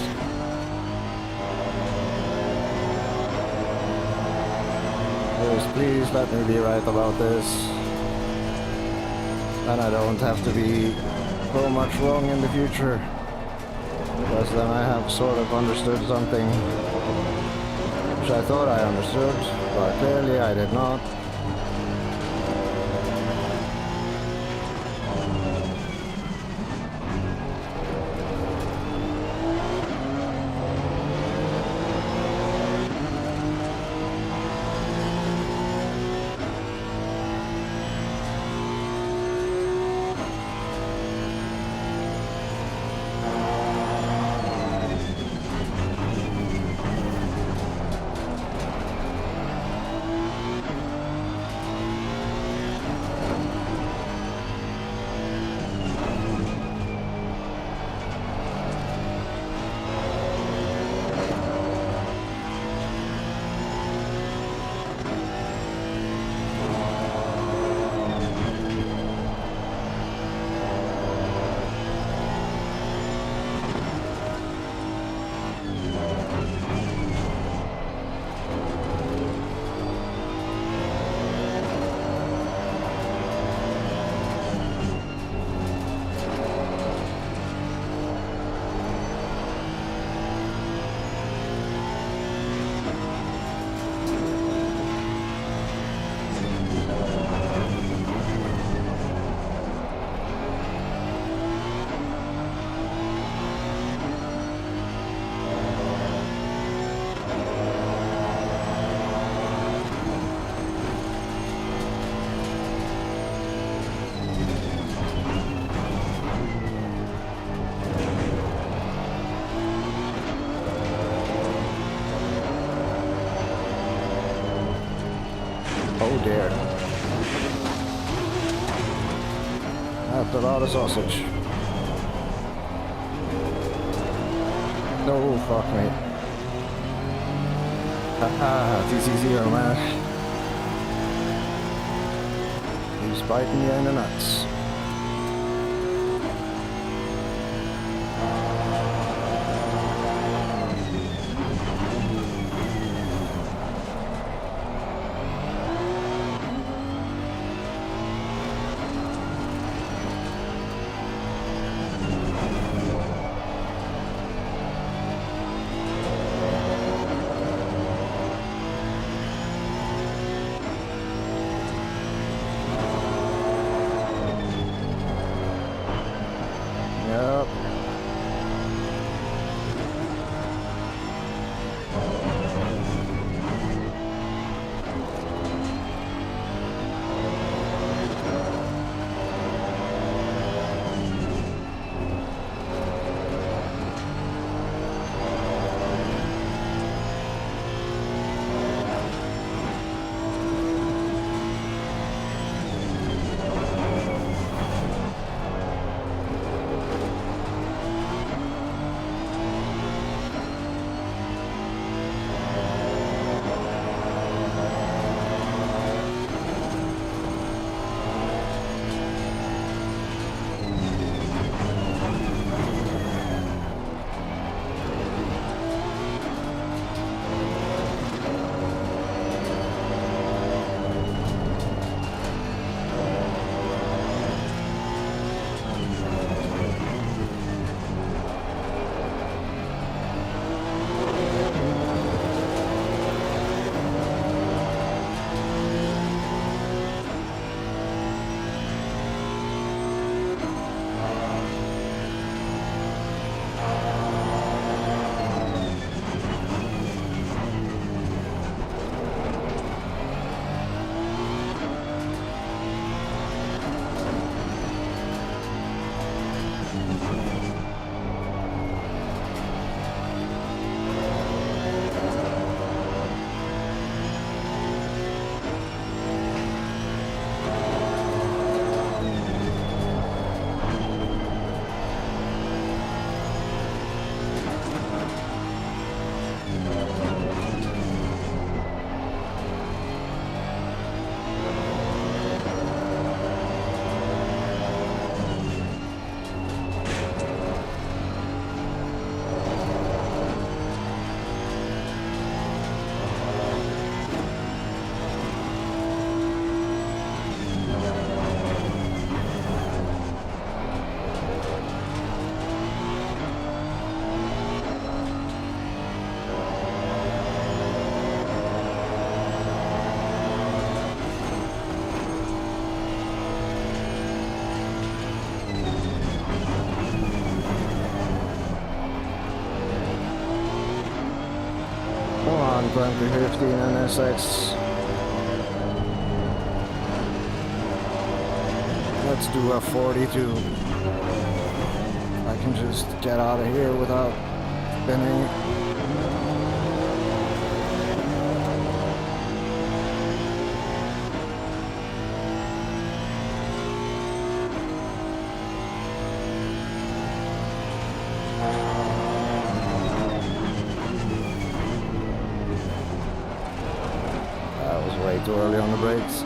Please let me be right about this. And I don't have to be so much wrong in the future. Because then I have sort of understood something which I thought I understood, but clearly I did not. That's a lot of sausage. No, fuck me. Haha, TC0, man. He's biting you in the nuts. Yep. Come on, 2015 NSX. Let's do a 42. I can just get out of here without spinning. That was way too early on the brakes.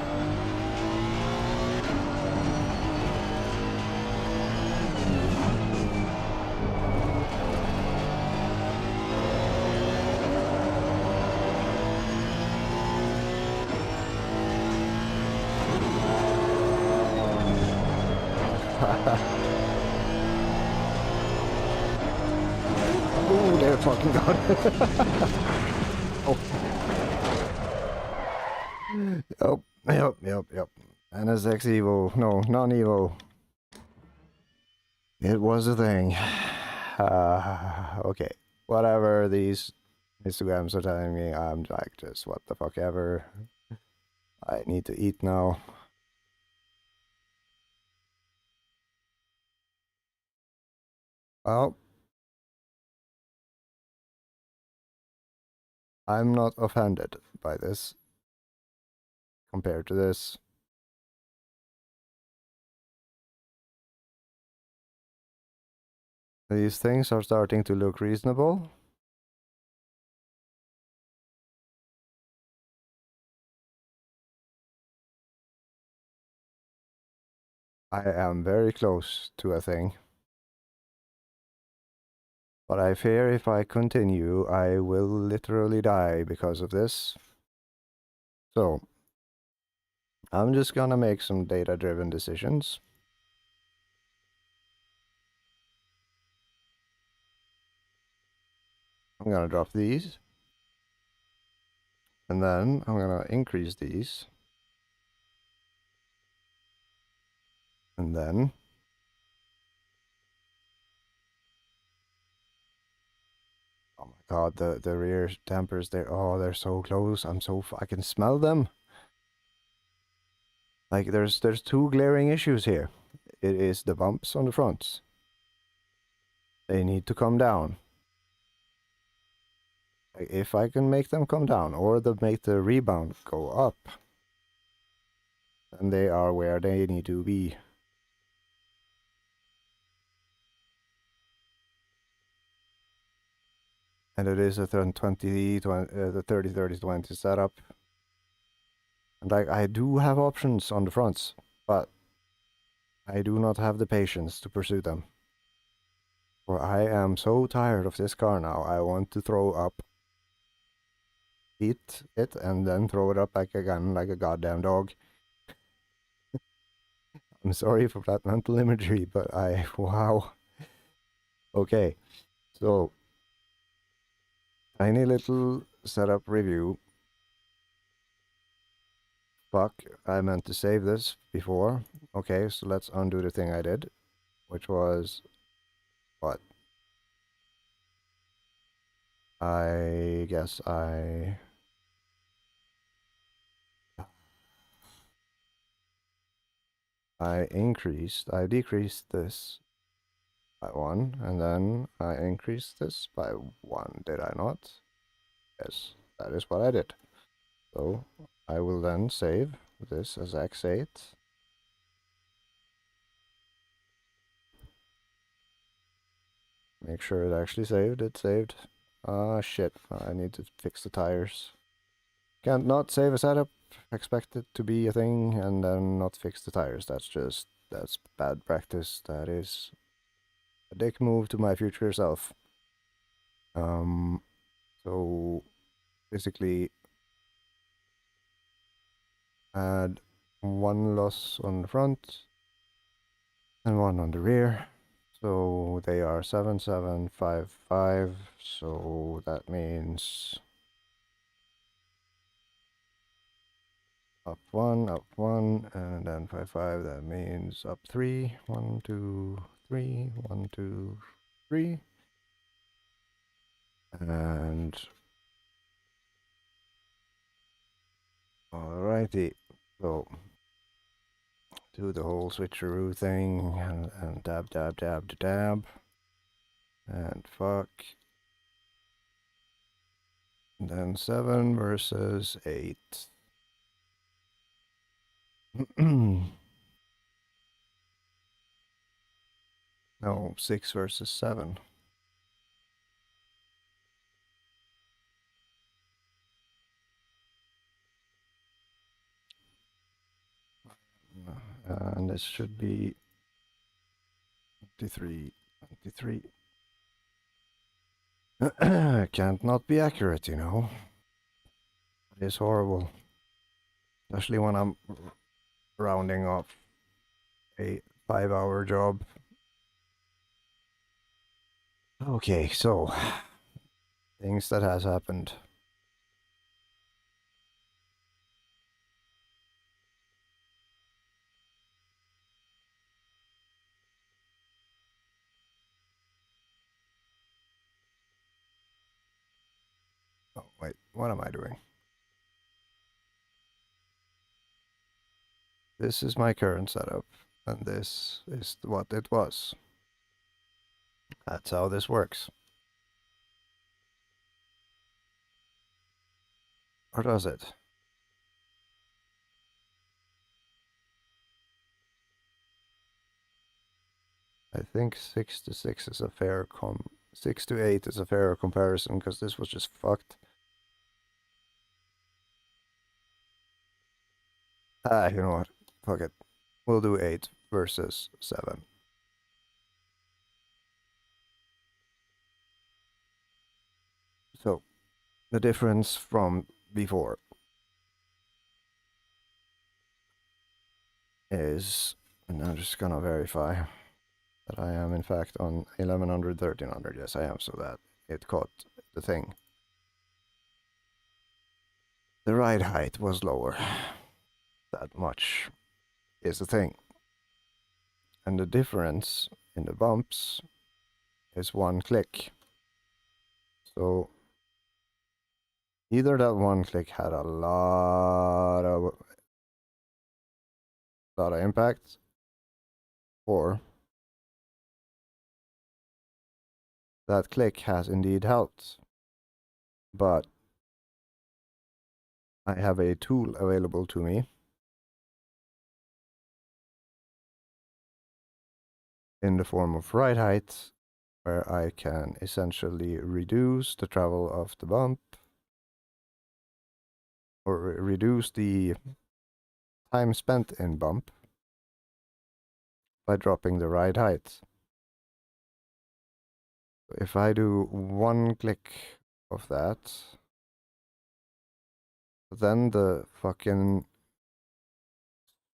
Ooh, there fucking got it. Oh. Yep. NSX Evo. No, non-Evo. It was a thing. Okay. Whatever these Instagrams are telling me, I'm like, just what the fuck ever. I need to eat now. Well, I'm not offended by this compared to this. These things are starting to look reasonable. I am very close to a thing. But I fear if I continue, I will literally die because of this. So, I'm just gonna make some data-driven decisions. I'm gonna drop these. And then I'm gonna increase these. And then oh my god, the rear dampers, they're so close. I can smell them. Like there's two glaring issues here. It is the bumps on the fronts. They need to come down. If I can make them come down or make the rebound go up, then they are where they need to be. And it is a 30-30-20 setup. And like I do have options on the fronts, but I do not have the patience to pursue them. For I am so tired of this car now. I want to throw up, eat it, and then throw it up back again like a goddamn dog. I'm sorry for that mental imagery, but wow. Okay, so tiny little setup review. Fuck, I meant to save this before. Okay, so let's undo the thing I did, which was what? I guess I decreased this by 1, and then I increased this by 1, did I not? Yes, that is what I did. So I will then save this as X8. Make sure it actually saved. It saved. Ah, shit. I need to fix the tires. Can't not save a setup, expect it to be a thing, and then not fix the tires. That's bad practice. That is a dick move to my future self. So basically add 1 loss on the front and 1 on the rear. So they are 7755, so that means up 1, and then 55, that means up 3, 1, 2, 3, 1, 2, 3. And alrighty, so do the whole switcheroo thing and dab, dab, dab, dab, and fuck. And then 7 versus 8. No, 6 versus 7. And this should be 23, 23. Can't not be accurate, you know. It is horrible. Especially when I'm rounding off a 5-hour job. Okay, so things that has happened. Oh, wait, what am I doing? This is my current setup, and this is what it was. That's how this works. Or does it? I think 6 to 6 is a fair 6 to 8 is a fair comparison, because this was just fucked. You know what? Fuck it. We'll do 8 versus 7. So, the difference from before is, and I'm just gonna verify that I am in fact on 1100, 1300. Yes, I am, so that it caught the thing. The ride height was lower. That much is the thing. And the difference in the bumps is 1 click. So either that 1 click had a lot of impact, or that click has indeed helped. But I have a tool available to me in the form of ride height, where I can essentially reduce the travel of the bump, or reduce the time spent in bump by dropping the ride height. If I do 1 click of that, then the fucking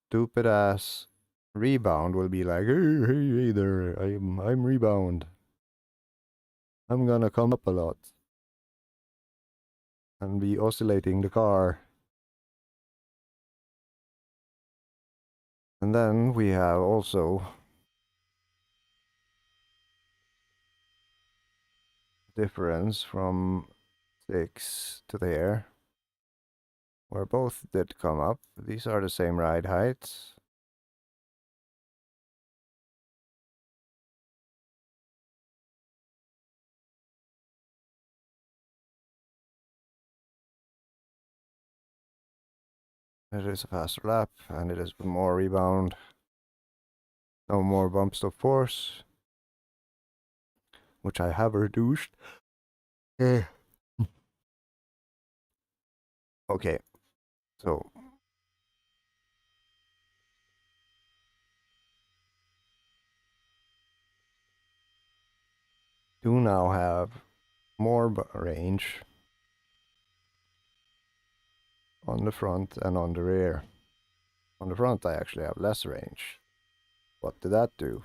stupid ass rebound will be like, hey there, I'm rebound. I'm gonna come up a lot and be oscillating the car. And then we have also difference from 6 to there, where both did come up. These are the same ride heights. It is a faster lap, and it is more rebound. No more bump stop force, which I have reduced. Okay, so do now have more range on the front and on the rear. On the front I actually have less range. What did that do?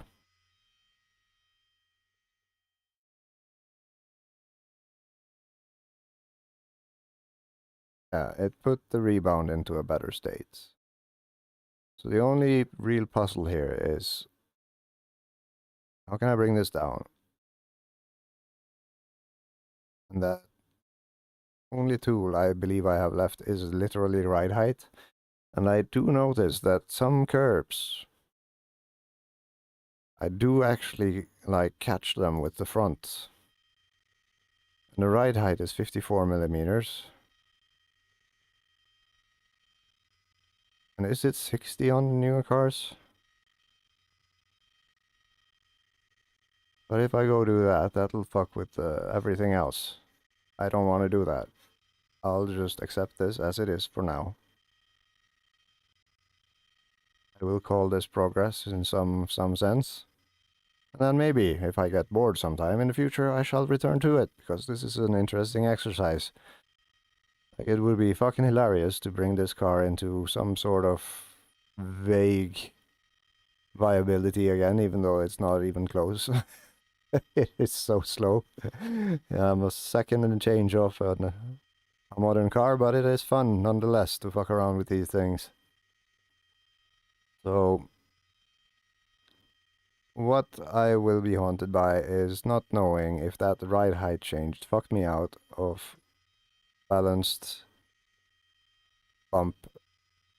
It put the rebound into a better state. So the only real puzzle here is, how can I bring this down? And that only tool I believe I have left is literally ride height. And I do notice that some curbs, I do actually like catch them with the front. And the ride height is 54 millimeters. And is it 60 on newer cars? But if I go do that, that'll fuck with everything else. I don't want to do that. I'll just accept this as it is for now. I will call this progress in some sense. And then maybe, if I get bored sometime in the future, I shall return to it, because this is an interesting exercise. Like, it would be fucking hilarious to bring this car into some sort of vague viability again, even though it's not even close. It is so slow. I'm a second and change off a modern car, but it is fun nonetheless to fuck around with these things. So what I will be haunted by is not knowing if that ride height change fucked me out of balanced bump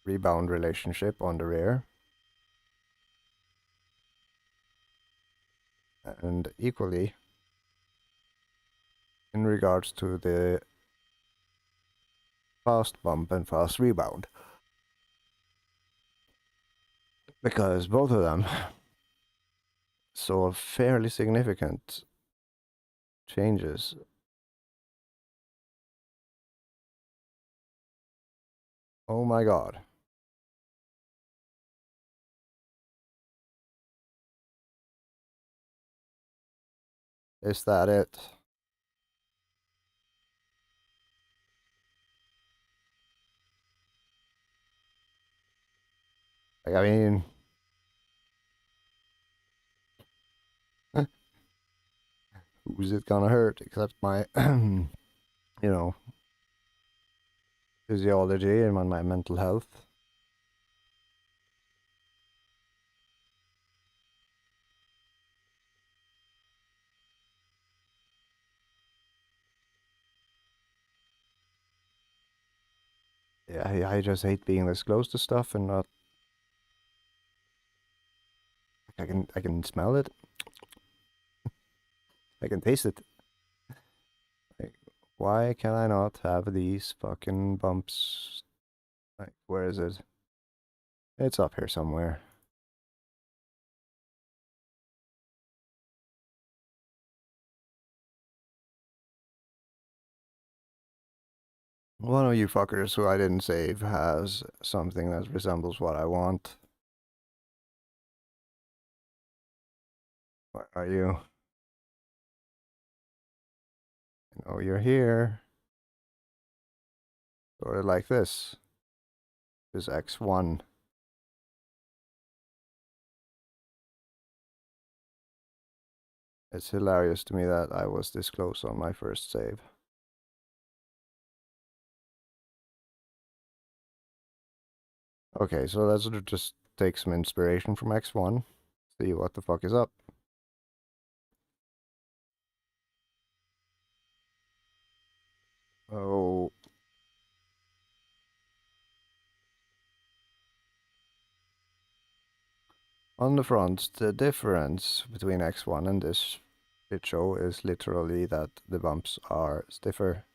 rebound relationship on the rear. And equally, in regards to the fast bump and fast rebound. Because both of them So fairly significant changes. Oh my god. Is that it? Like, I mean, who's it gonna hurt except my, you know, physiology and my mental health? Yeah, I just hate being this close to stuff and not. I can smell it. I can taste it. Like, why can I not have these fucking bumps? Like, where is it? It's up here somewhere. One of you fuckers who I didn't save has something that resembles what I want. Where are you? Oh, you're here. Sort of like this. This is X1. It's hilarious to me that I was this close on my first save. Okay, so let's just take some inspiration from X1. See what the fuck is up. Oh. On the front, the difference between X1 and this shit show is literally that the bumps are stiffer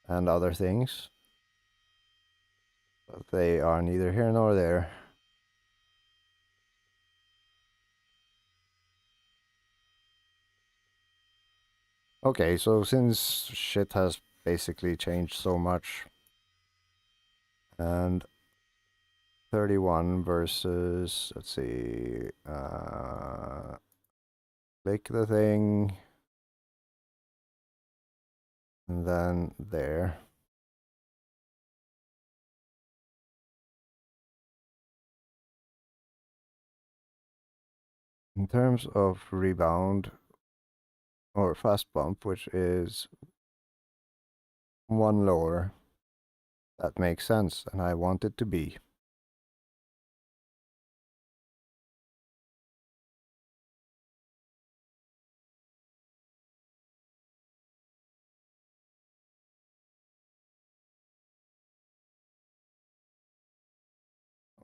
and other things. But they are neither here nor there. Okay, so since shit has basically changed so much, and 31 versus, let's see, click the thing, and then there. In terms of rebound, or fast bump, which is one lower, that makes sense, and I want it to be.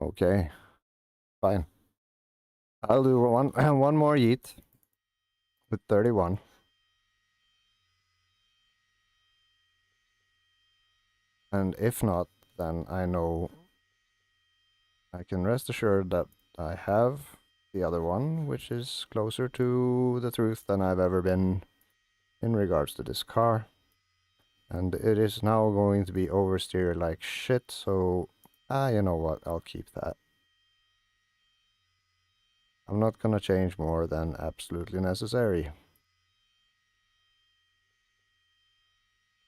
Okay, fine. I'll do one more yeet with 31. And if not, then I know I can rest assured that I have the other one, which is closer to the truth than I've ever been in regards to this car. And it is now going to be oversteer like shit, so you know what, I'll keep that. I'm not gonna change more than absolutely necessary.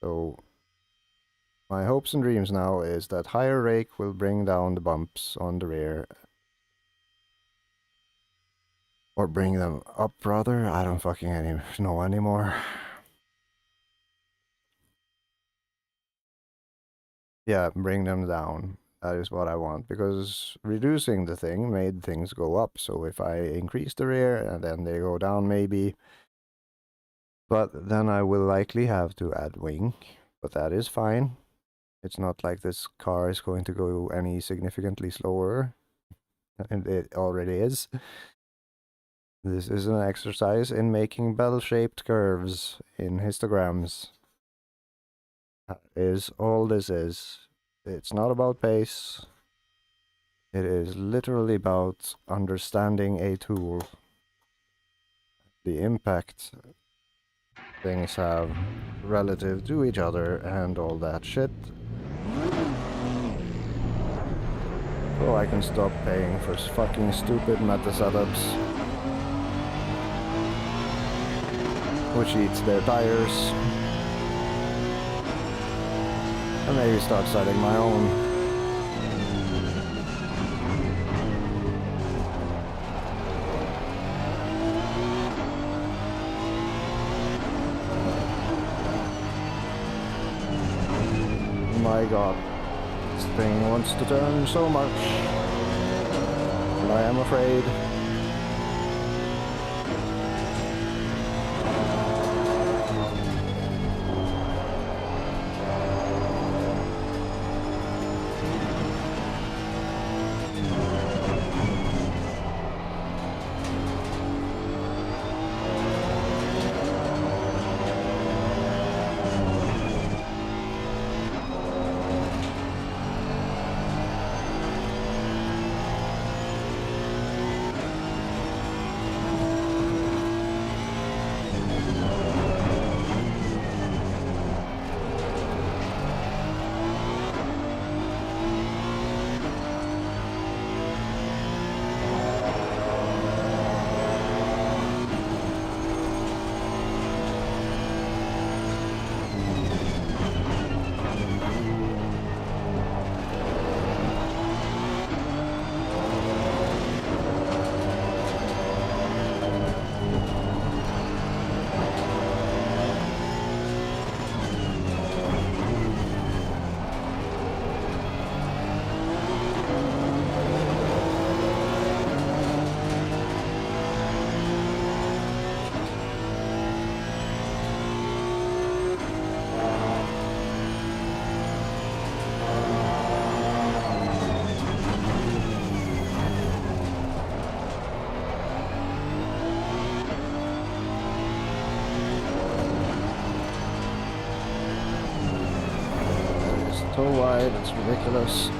So my hopes and dreams now is that higher rake will bring down the bumps on the rear. Or bring them up, rather. I don't fucking know anymore. Yeah, bring them down. That is what I want, because reducing the thing made things go up. So if I increase the rear and then they go down maybe, but then I will likely have to add wing, but that is fine. It's not like this car is going to go any significantly slower, and it already is. This is an exercise in making bell-shaped curves in histograms. That is all this is. It's not about pace. It is literally about understanding a tool, the impact things have relative to each other and all that shit. So I can stop paying for fucking stupid meta setups, which eats their tires, and maybe start setting my own. My god, this thing wants to turn so much, and I am afraid. So wide, it's ridiculous.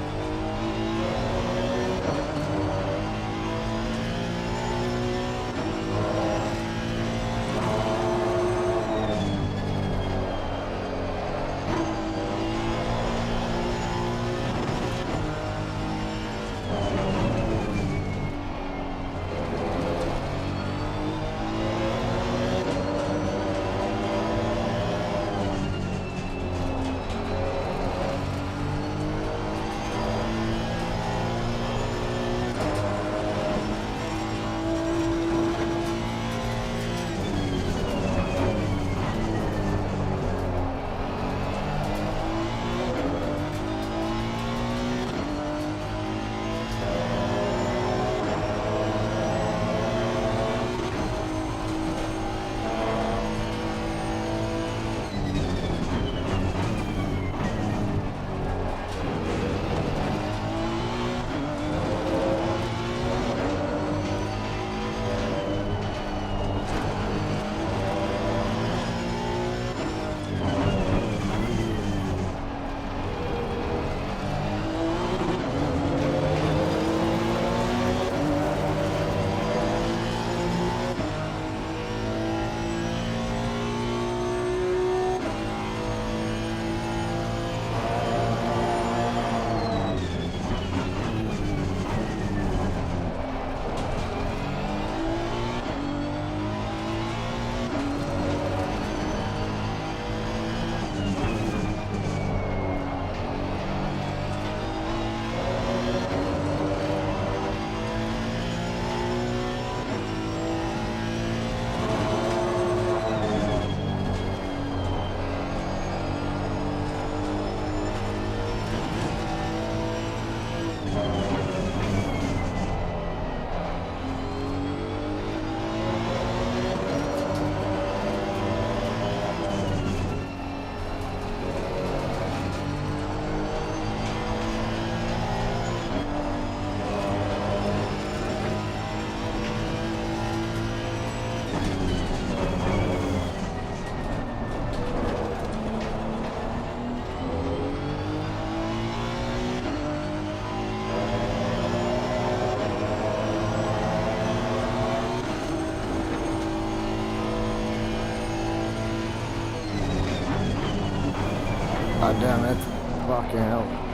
God damn it. Fucking hell.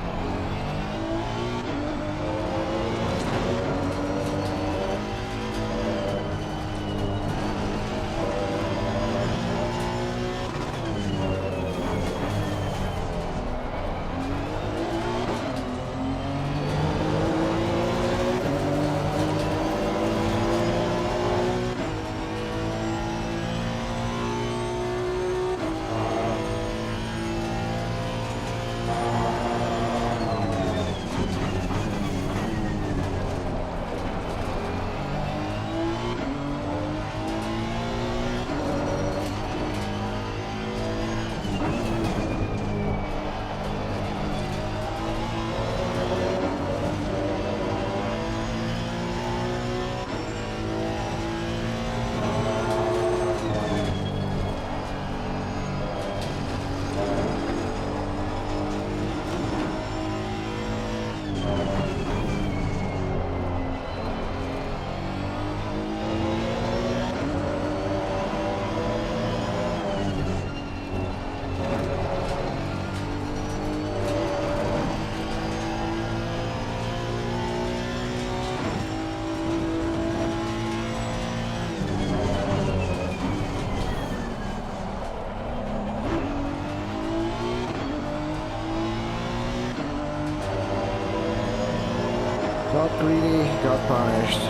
Got greedy, got punished.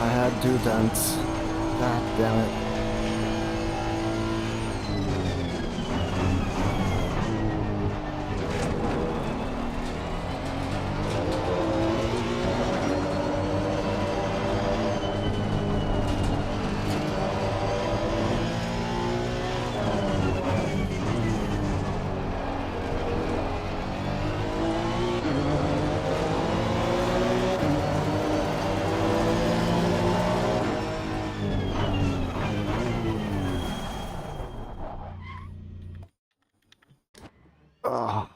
I had 2 tenths. God damn it. Oh,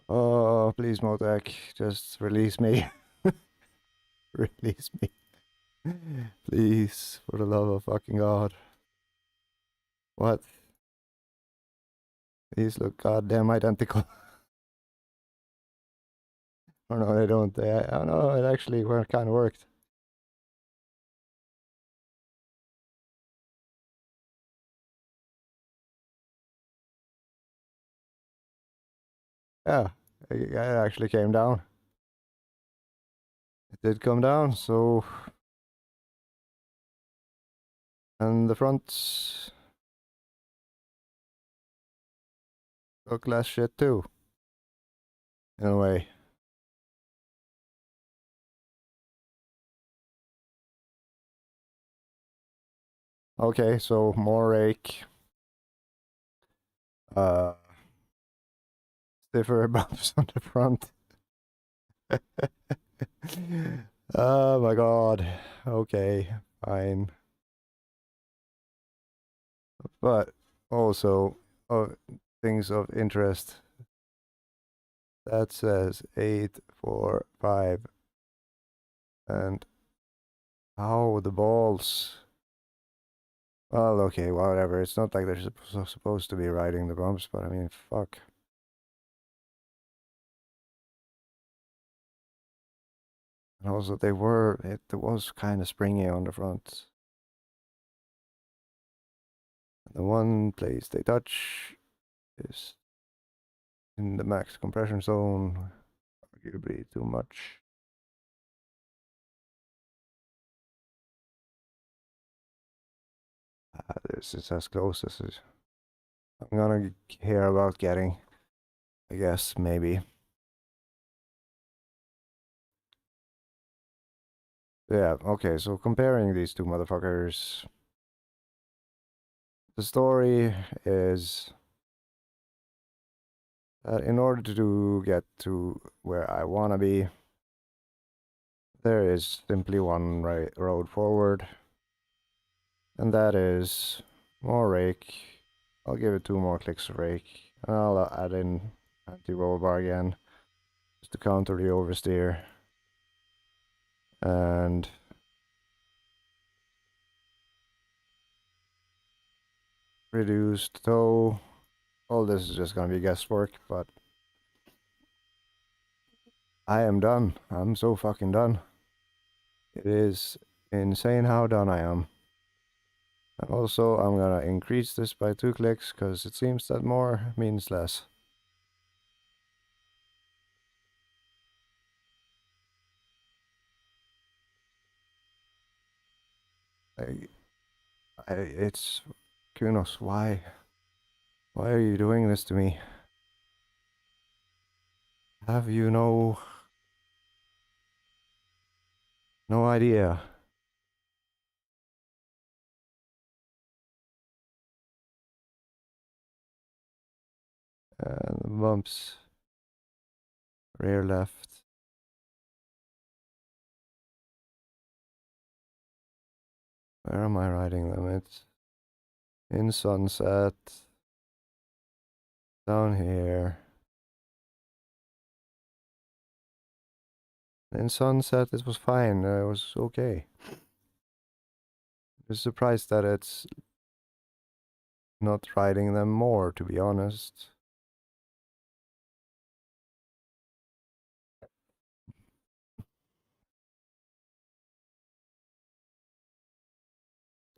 oh please, Motek, just release me. Release me. Please, for the love of fucking God. What? These look goddamn identical. Oh no, they don't. Oh no, it actually kind of worked. Yeah, it actually came down. It did come down, so... And the fronts look less shit too. In a way. Okay, so more rake. Stiffer bumps on the front. Oh my god. Okay, fine. But also, things of interest. That says 8, 4, 5. And how the balls. Well, okay, whatever. It's not like they're supposed to be riding the bumps, but I mean, fuck. And also, it was kind of springy on the front. And the one place they touch is in the max compression zone, arguably too much. This is as close as I'm gonna hear about getting, I guess, maybe. Yeah, okay, so comparing these two motherfuckers, the story is that in order to get to where I wanna be, there is simply one road forward, and that is more rake. I'll give it 2 more clicks of rake, and I'll add in anti-roll bar again, just to counter the oversteer. And reduced toe, all this is just gonna be guesswork, but I am done. I'm so fucking done. It is insane how done I am. And also, I'm gonna increase this by 2 clicks, because it seems that more means less. It's... Kunos, why? Why are you doing this to me? Have you no idea? And the bumps. Rear left. Where am I riding them? It's in sunset. Down here. In sunset it was fine. It was okay. I'm surprised that it's not riding them more, to be honest.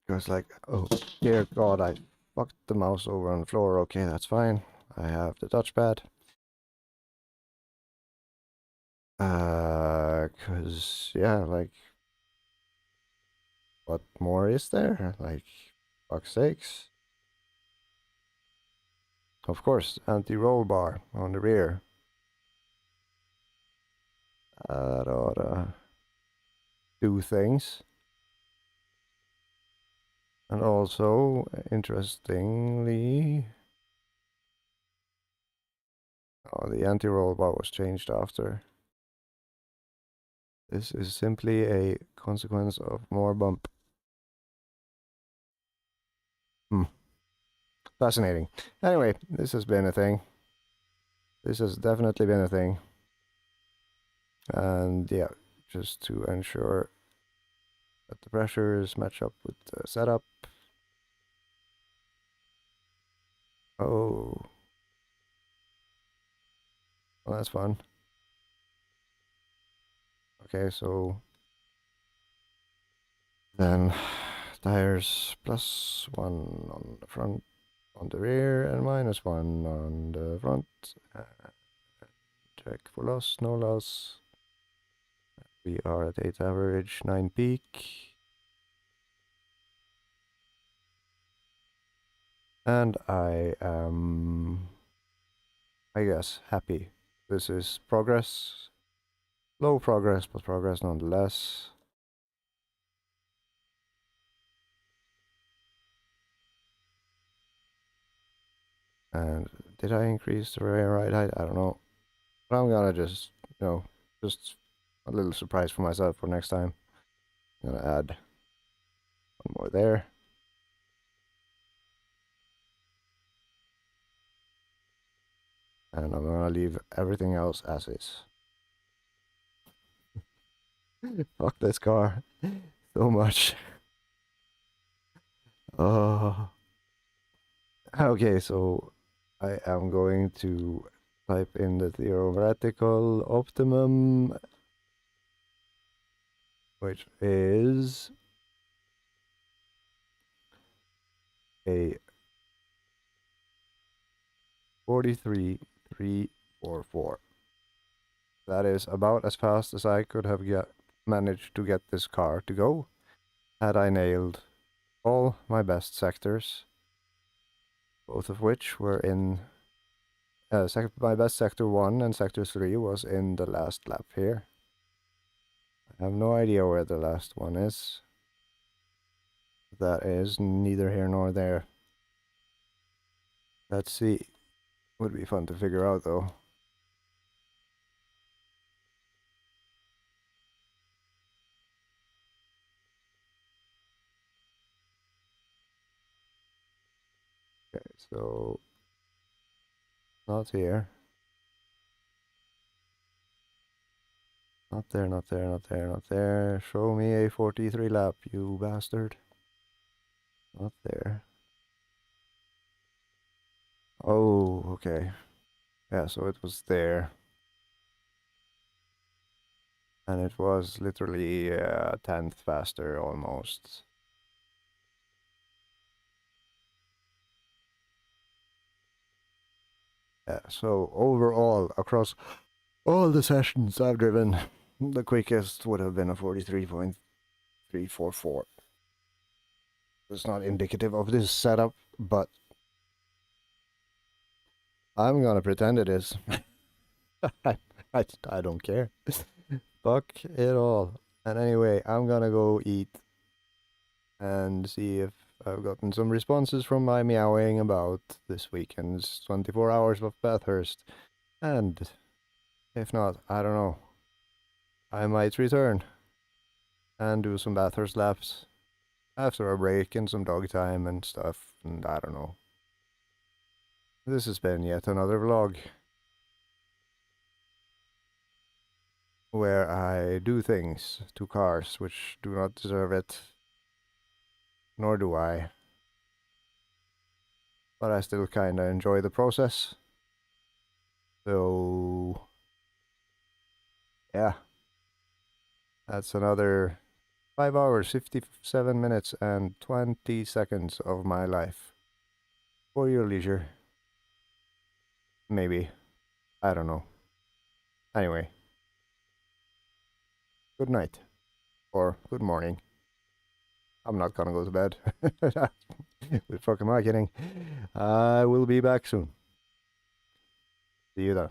Because like, oh dear god, I fucked the mouse over on the floor. Okay, that's fine. I have the touchpad. Cause yeah, like, what more is there? Like, fuck's sakes. Of course, anti-roll bar on the rear. That oughta do things. And also, interestingly, oh, the anti-roll bar was changed after. This is simply a consequence of more bump. Fascinating. Anyway, this has been a thing. This has definitely been a thing. And yeah, just to ensure that the pressures match up with the setup. Oh. Well, that's fun. Okay, so then tires +1 on the front, on the rear, and -1 on the front. Check for loss, no loss. We are at 8 average, 9 peak. And I am, I guess, happy. This is progress. Low progress, but progress nonetheless. And did I increase the rear ride height? I don't know. But I'm gonna just, just a little surprise for myself for next time. I'm gonna add one more there. And I'm gonna leave everything else as is. Fuck this car so much. Oh. Okay, so I am going to type in the theoretical optimum, which is a 43,344. That is about as fast as I could have managed to get this car to go had I nailed all my best sectors, both of which were in my best sector 1 and sector 3 was in the last lap here. I have no idea where the last one is. That is neither here nor there. Let's see. Would be fun to figure out though. Okay, so not here. Not there, not there, not there, not there. Show me a 43 lap, you bastard. Not there. Oh, okay. Yeah, so it was there. And it was literally a tenth faster almost. Yeah, so overall, across all the sessions I've driven, the quickest would have been a 43.344. It's not indicative of this setup, but I'm gonna pretend it is. I don't care. Fuck it all. And anyway, I'm gonna go eat and see if I've gotten some responses from my meowing about this weekend's 24 hours of Bathurst. And if not, I don't know. I might return and do some Bathurst laps after a break and some dog time and stuff. And I don't know. This has been yet another vlog where I do things to cars which do not deserve it, nor do I. But I still kinda enjoy the process. So, yeah, that's another 5 hours, 57 minutes, and 20 seconds of my life. For your leisure. Maybe. I don't know. Anyway, good night. Or good morning. I'm not gonna go to bed. What the fuck am I kidding? I will be back soon. See you then.